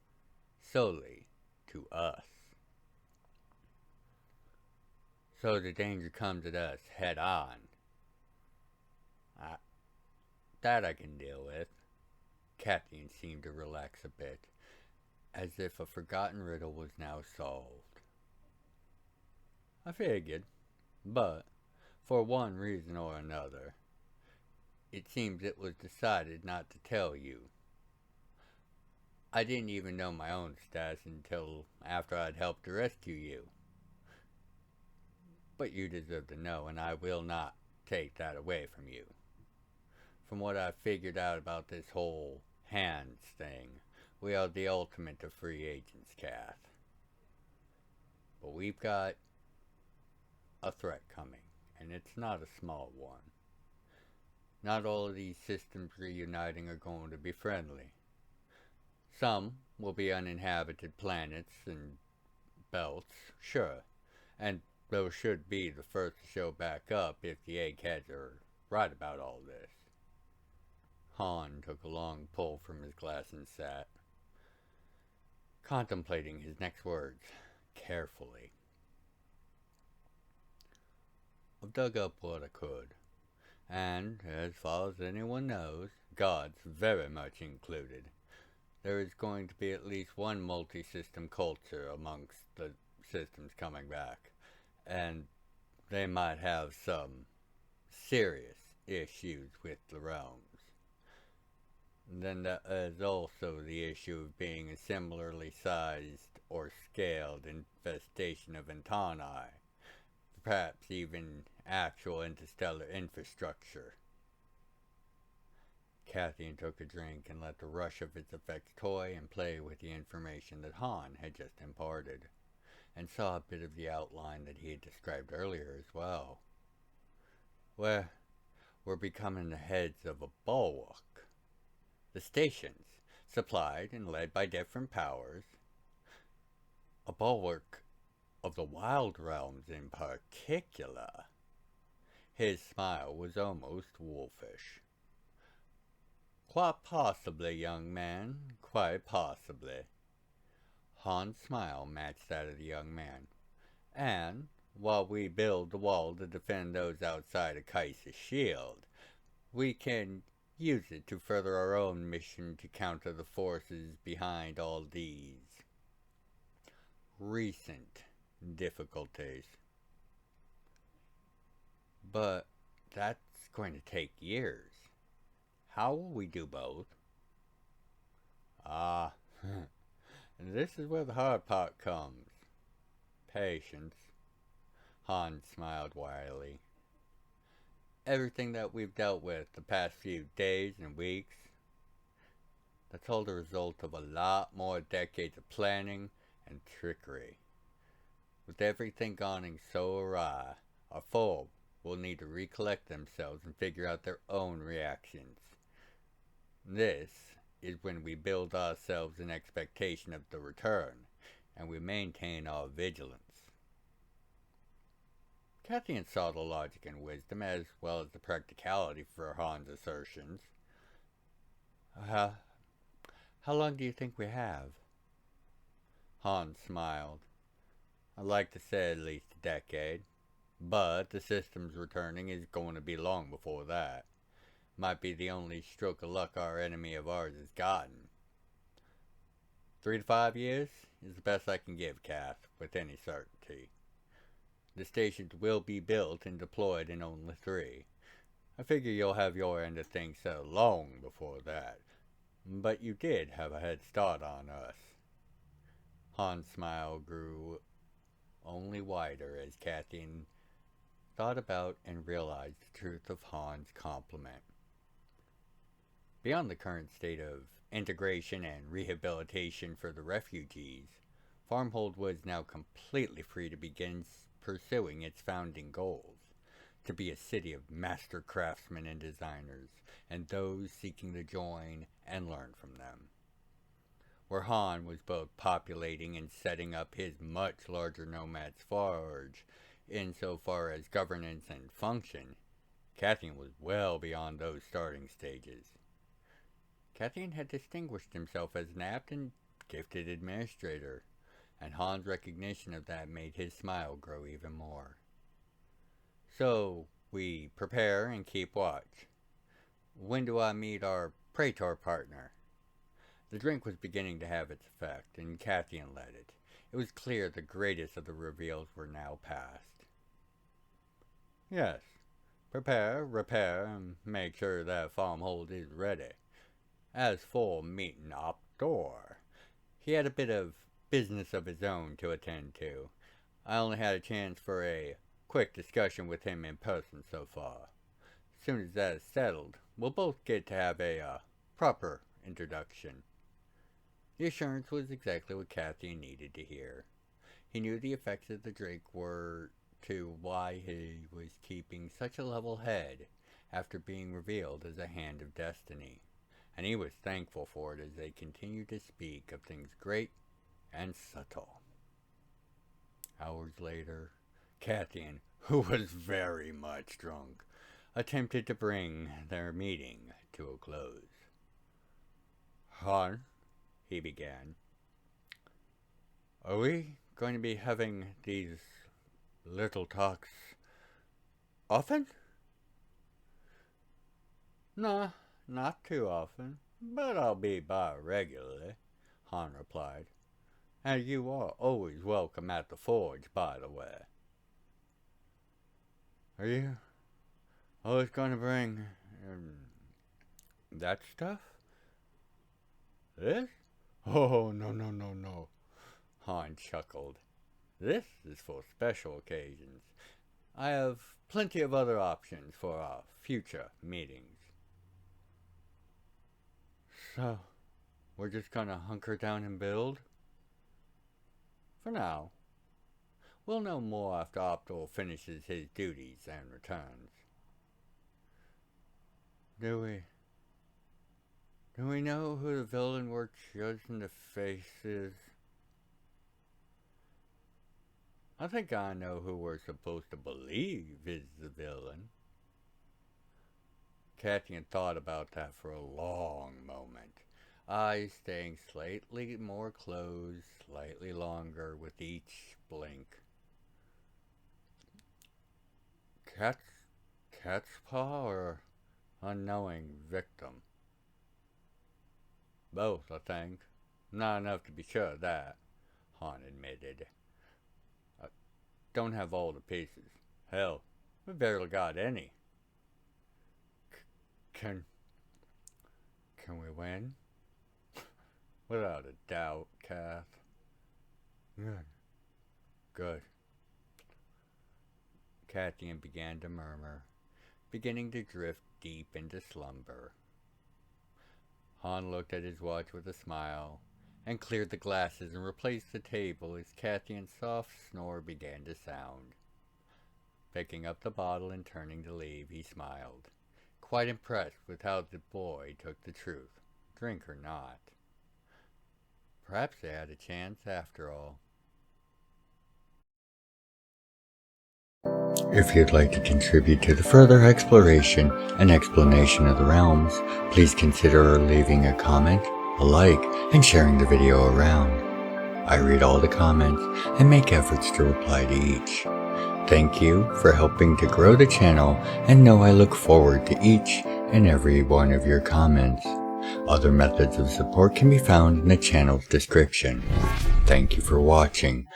solely to us. So the danger comes at us head on. That I can deal with. Cassian seemed to relax a bit, as if a forgotten riddle was now solved. I figured, but for one reason or another, it seems it was decided not to tell you. I didn't even know my own status until after I'd helped to rescue you. But you deserve to know, and I will not take that away from you. From what I've figured out about this whole hands thing, we are the ultimate of free agents, Kath. But we've got a threat coming, and it's not a small one. Not all of these systems reuniting are going to be friendly. Some will be uninhabited planets and belts, sure, and those should be the first to show back up if the eggheads are right about all this. Han took a long pull from his glass and sat, contemplating his next words carefully. I've dug up what I could, and as far as anyone knows, gods very much included, there is going to be at least one multi-system culture amongst the systems coming back, and they might have some serious issues with the realms. Then there is also the issue of being a similarly sized or scaled infestation of Antani, perhaps even actual interstellar infrastructure. Cassian took a drink and let the rush of its effects toy and play with the information that Han had just imparted, and saw a bit of the outline that he had described earlier as well. We're becoming the heads of a bulwark. The stations, supplied and led by different powers, a bulwark of the wild realms in particular. His smile was almost wolfish. Quite possibly, young man, quite possibly. Han's smile matched that of the young man. And, while we build the wall to defend those outside of Kaiser's shield, we can use it to further our own mission to counter the forces behind all these recent difficulties. But that's going to take years. How will we do both? And this is where the hard part comes. Patience. Han smiled wryly. Everything that we've dealt with the past few days and weeks, that's all the result of a lot more decades of planning and trickery. With everything going so awry, our foe will need to recollect themselves and figure out their own reactions. This is when we build ourselves in expectation of the return, and we maintain our vigilance. Cathian saw the logic and wisdom as well as the practicality for Han's assertions. How long do you think we have? Han smiled. I'd like to say at least a decade, but the system's returning is going to be long before that. Might be the only stroke of luck our enemy of ours has gotten. 3 to 5 years is the best I can give, Cath, with any certainty. The stations will be built and deployed in only 3. I figure you'll have your end of things settled long before that, but you did have a head start on us. Han's smile grew only wider as Cathian thought about and realized the truth of Han's compliment. Beyond the current state of integration and rehabilitation for the refugees, Farmhold was now completely free to begin pursuing its founding goals, to be a city of master craftsmen and designers, and those seeking to join and learn from them. Where Han was both populating and setting up his much larger Nomad's Forge, insofar as governance and function, Cathian was well beyond those starting stages. Cathian had distinguished himself as an apt and gifted administrator, and Han's recognition of that made his smile grow even more. So, we prepare and keep watch. When do I meet our Praetor partner? The drink was beginning to have its effect, and Cathian led it. It was clear the greatest of the reveals were now past. Yes, prepare, repair, and make sure that Farmhold is ready. As for meeting Optor, he had a bit of business of his own to attend to. I only had a chance for a quick discussion with him in person so far. As soon as that is settled, we'll both get to have a proper introduction. The assurance was exactly what Cathian needed to hear. He knew the effects of the drink were to why he was keeping such a level head after being revealed as a hand of destiny, and he was thankful for it as they continued to speak of things great and subtle. Hours later, Cathian, who was very much drunk, attempted to bring their meeting to a close. Han, he began, are we going to be having these little talks often? Nah, not too often, but I'll be by regularly, Han replied. And you are always welcome at the forge, by the way. Are you always going to bring that stuff? This? Oh, no. Han chuckled. This is for special occasions. I have plenty of other options for our future meetings. So, we're just gonna hunker down and build? For now. We'll know more after Optor finishes his duties and returns. Do we know who the villain we're judging the face is? I think I know who we're supposed to believe is the villain. Cathian thought about that for a long moment, eyes staying slightly more closed, slightly longer with each blink. Cat's paw or unknowing victim? Both, I think. Not enough to be sure of that, Han admitted. I don't have all the pieces. Hell, we barely got any. Can we win? Without a doubt, Kath. Good. Cathian began to murmur, beginning to drift deep into slumber. Han looked at his watch with a smile, and cleared the glasses and replaced the table as Cathian's soft snore began to sound. Picking up the bottle and turning to leave, he smiled, quite impressed with how the boy took the truth, drink or not. Perhaps they had a chance after all. If you'd like to contribute to the further exploration and explanation of the realms, please consider leaving a comment, a like, and sharing the video around. I read all the comments and make efforts to reply to each. Thank you for helping to grow the channel, and know I look forward to each and every one of your comments. Other methods of support can be found in the channel's description. Thank you for watching.